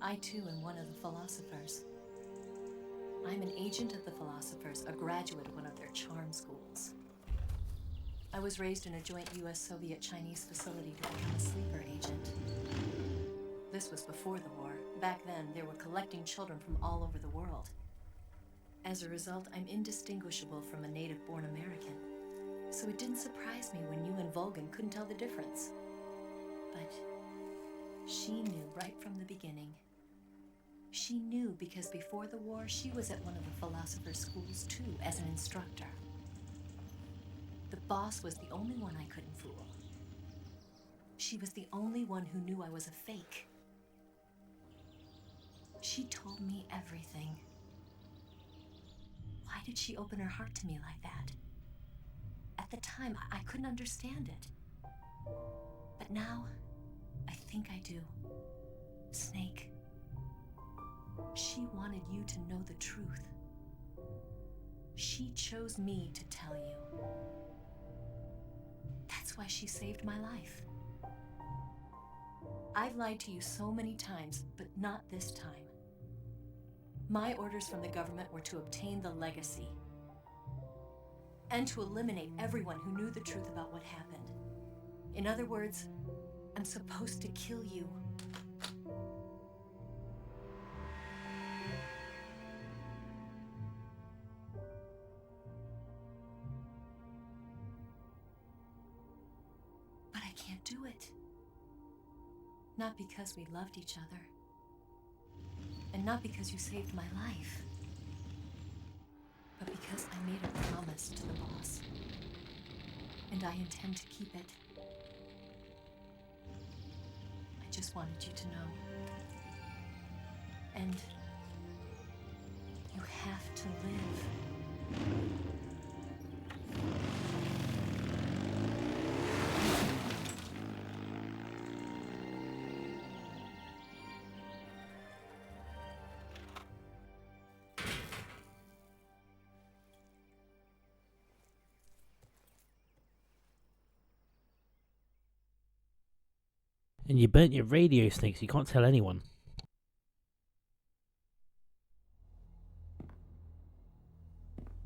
I too am one of the philosophers. I'm an agent of the philosophers, a graduate of one of their charm schools. I was raised in a joint US-Soviet-Chinese facility to become a sleeper agent. This was before the war. Back then, they were collecting children from all over the world. As a result, I'm indistinguishable from a native-born American. So it didn't surprise me when you and Volgan couldn't tell the difference. But she knew right from the beginning. She knew because before the war, she was at one of the philosopher's schools too, as an instructor. The boss was the only one I couldn't fool. She was the only one who knew I was a fake. She told me everything. Why did she open her heart to me like that? At the time, I couldn't understand it. But now, I think I do. Snake. She wanted you to know the truth. She chose me to tell you. That's why she saved my life. I've lied to you so many times, but not this time. My orders from the government were to obtain the legacy and to eliminate everyone who knew the truth about what happened. In other words, I'm supposed to kill you. can't do it. Not because we loved each other. And not because you saved my life. But because I made a promise to the boss. And I intend to keep it. I just wanted you to know. And you have to live. And you burnt your radio, Snake, so you can't tell anyone.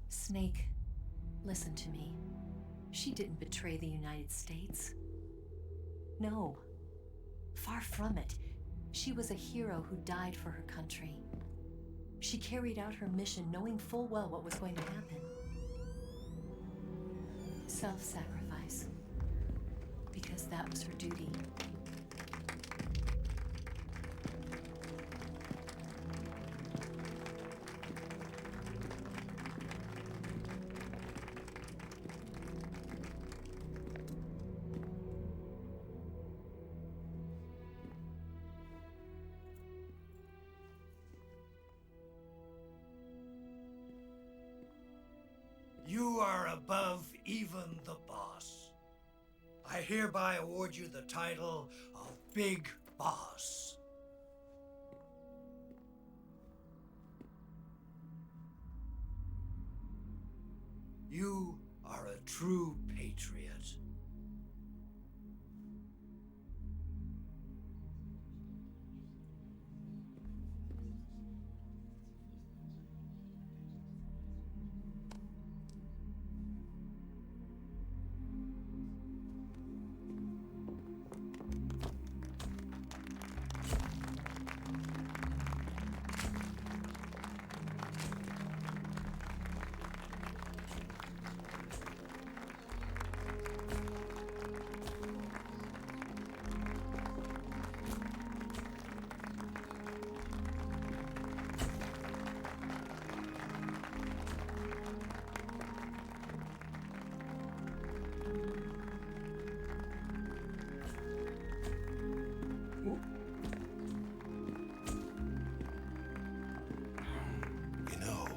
Snake, listen to me. She didn't betray the United States. No. Far from it. She was a hero who died for her country. She carried out her mission knowing full well what was going to happen. Self-sacrifice. Because that was her duty. You are above even the boss. I hereby award you the title of Big Boss. You are a true patriot. You know,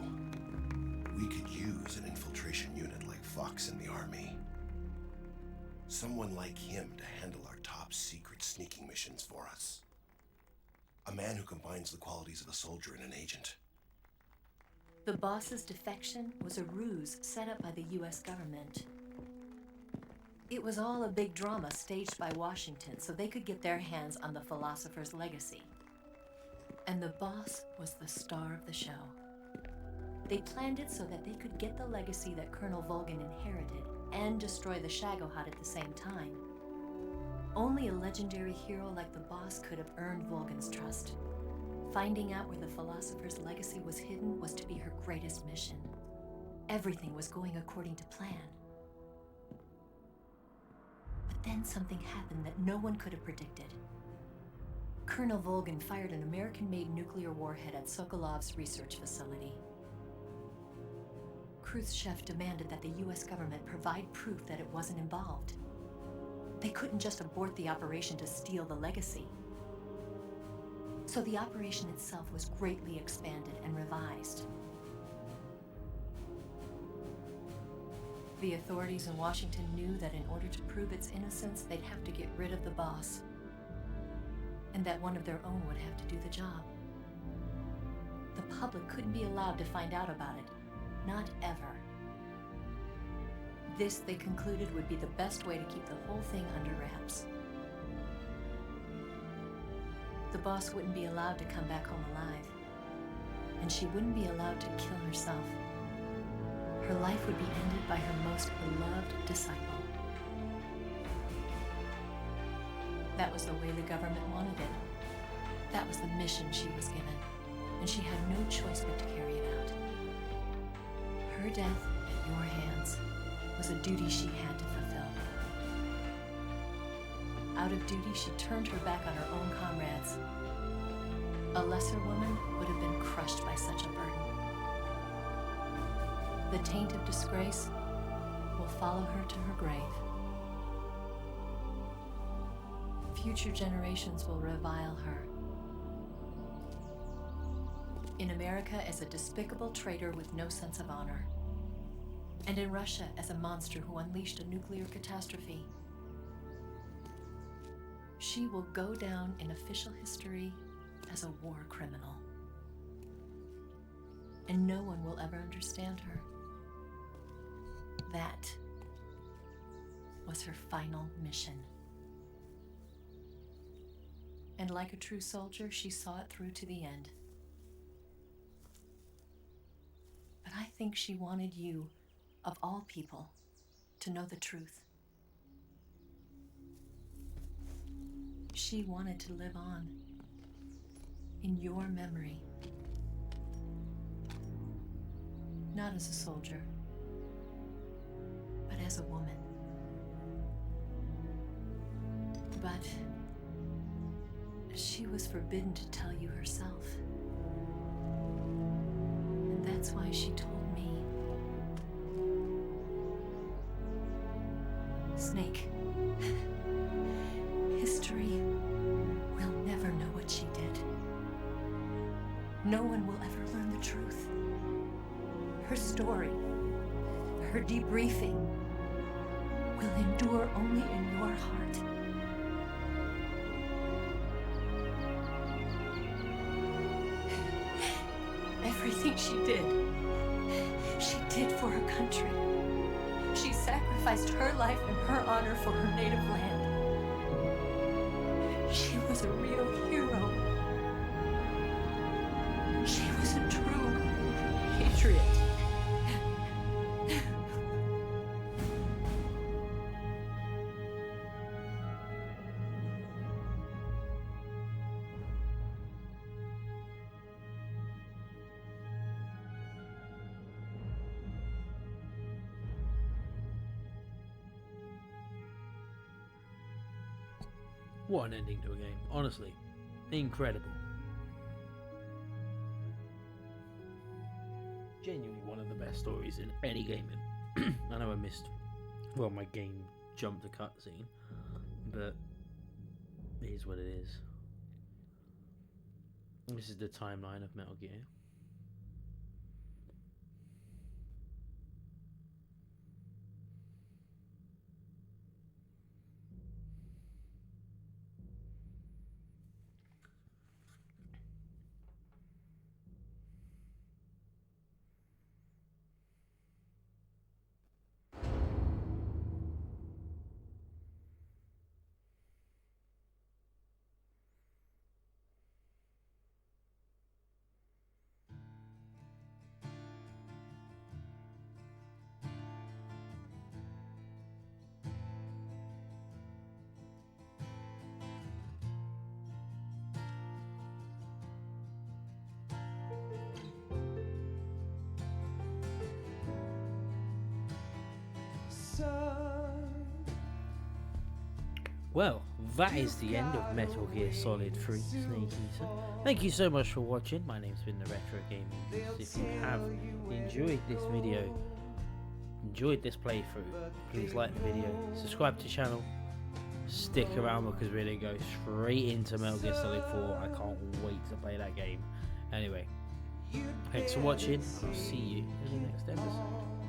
we could use an infiltration unit like Fox in the army. Someone like him to handle our top secret sneaking missions for us. A man who combines the qualities of a soldier and an agent. The boss's defection was a ruse set up by the US government. It was all a big drama staged by Washington so they could get their hands on the philosopher's legacy. And the boss was the star of the show. They planned it so that they could get the legacy that Colonel Volgan inherited and destroy the Shagohod at the same time. Only a legendary hero like the boss could have earned Volgan's trust. Finding out where the philosopher's legacy was hidden was to be her greatest mission. Everything was going according to plan. But then something happened that no one could have predicted. Colonel Volgan fired an American-made nuclear warhead at Sokolov's research facility. Khrushchev demanded that the US government provide proof that it wasn't involved. They couldn't just abort the operation to steal the legacy. So the operation itself was greatly expanded and revised. The authorities in Washington knew that in order to prove its innocence, they'd have to get rid of the boss. And that one of their own would have to do the job. The public couldn't be allowed to find out about it. Not ever. This, they concluded, would be the best way to keep the whole thing under wraps. The boss wouldn't be allowed to come back home alive. And she wouldn't be allowed to kill herself. Her life would be ended by her most beloved disciple. That was the way the government wanted it. That was the mission she was given, and she had no choice but to carry it out. Her death at your hands was a duty she had to fulfill. Out of duty, she turned her back on her own comrades. A lesser woman would have been crushed by such a burden. The taint of disgrace will follow her to her grave. Future generations will revile her. In America as a despicable traitor with no sense of honor. And in Russia as a monster who unleashed a nuclear catastrophe. She will go down in official history as a war criminal. And no one will ever understand her. That was her final mission. And like a true soldier, she saw it through to the end. But I think she wanted you, of all people, to know the truth. She wanted to live on in your memory. Not as a soldier, but as a woman. But she was forbidden to tell you herself. And that's why she told me. Snake, history will never know what she did. No one will ever learn the truth. Her story, her debriefing, will endure only in your heart. Everything she did for her country. She sacrificed her life and her honor for her native land. She was a real hero. She was a true patriot. What an ending to a game, honestly. Incredible. Genuinely one of the best stories in any game. I know I missed, well, my game jumped a cutscene, but it is what it is. This is the timeline of Metal Gear. Well, that is the end of Metal Gear Solid 3 Snake Eater. Thank you so much for watching. My name's been the Retro Gaming Goose. If you have enjoyed this video, enjoyed this playthrough, please like the video, subscribe to the channel, stick around because we're going to go straight into Metal Gear Solid 4. I can't wait to play that game. Anyway, thanks for watching, and I'll see you in the next episode.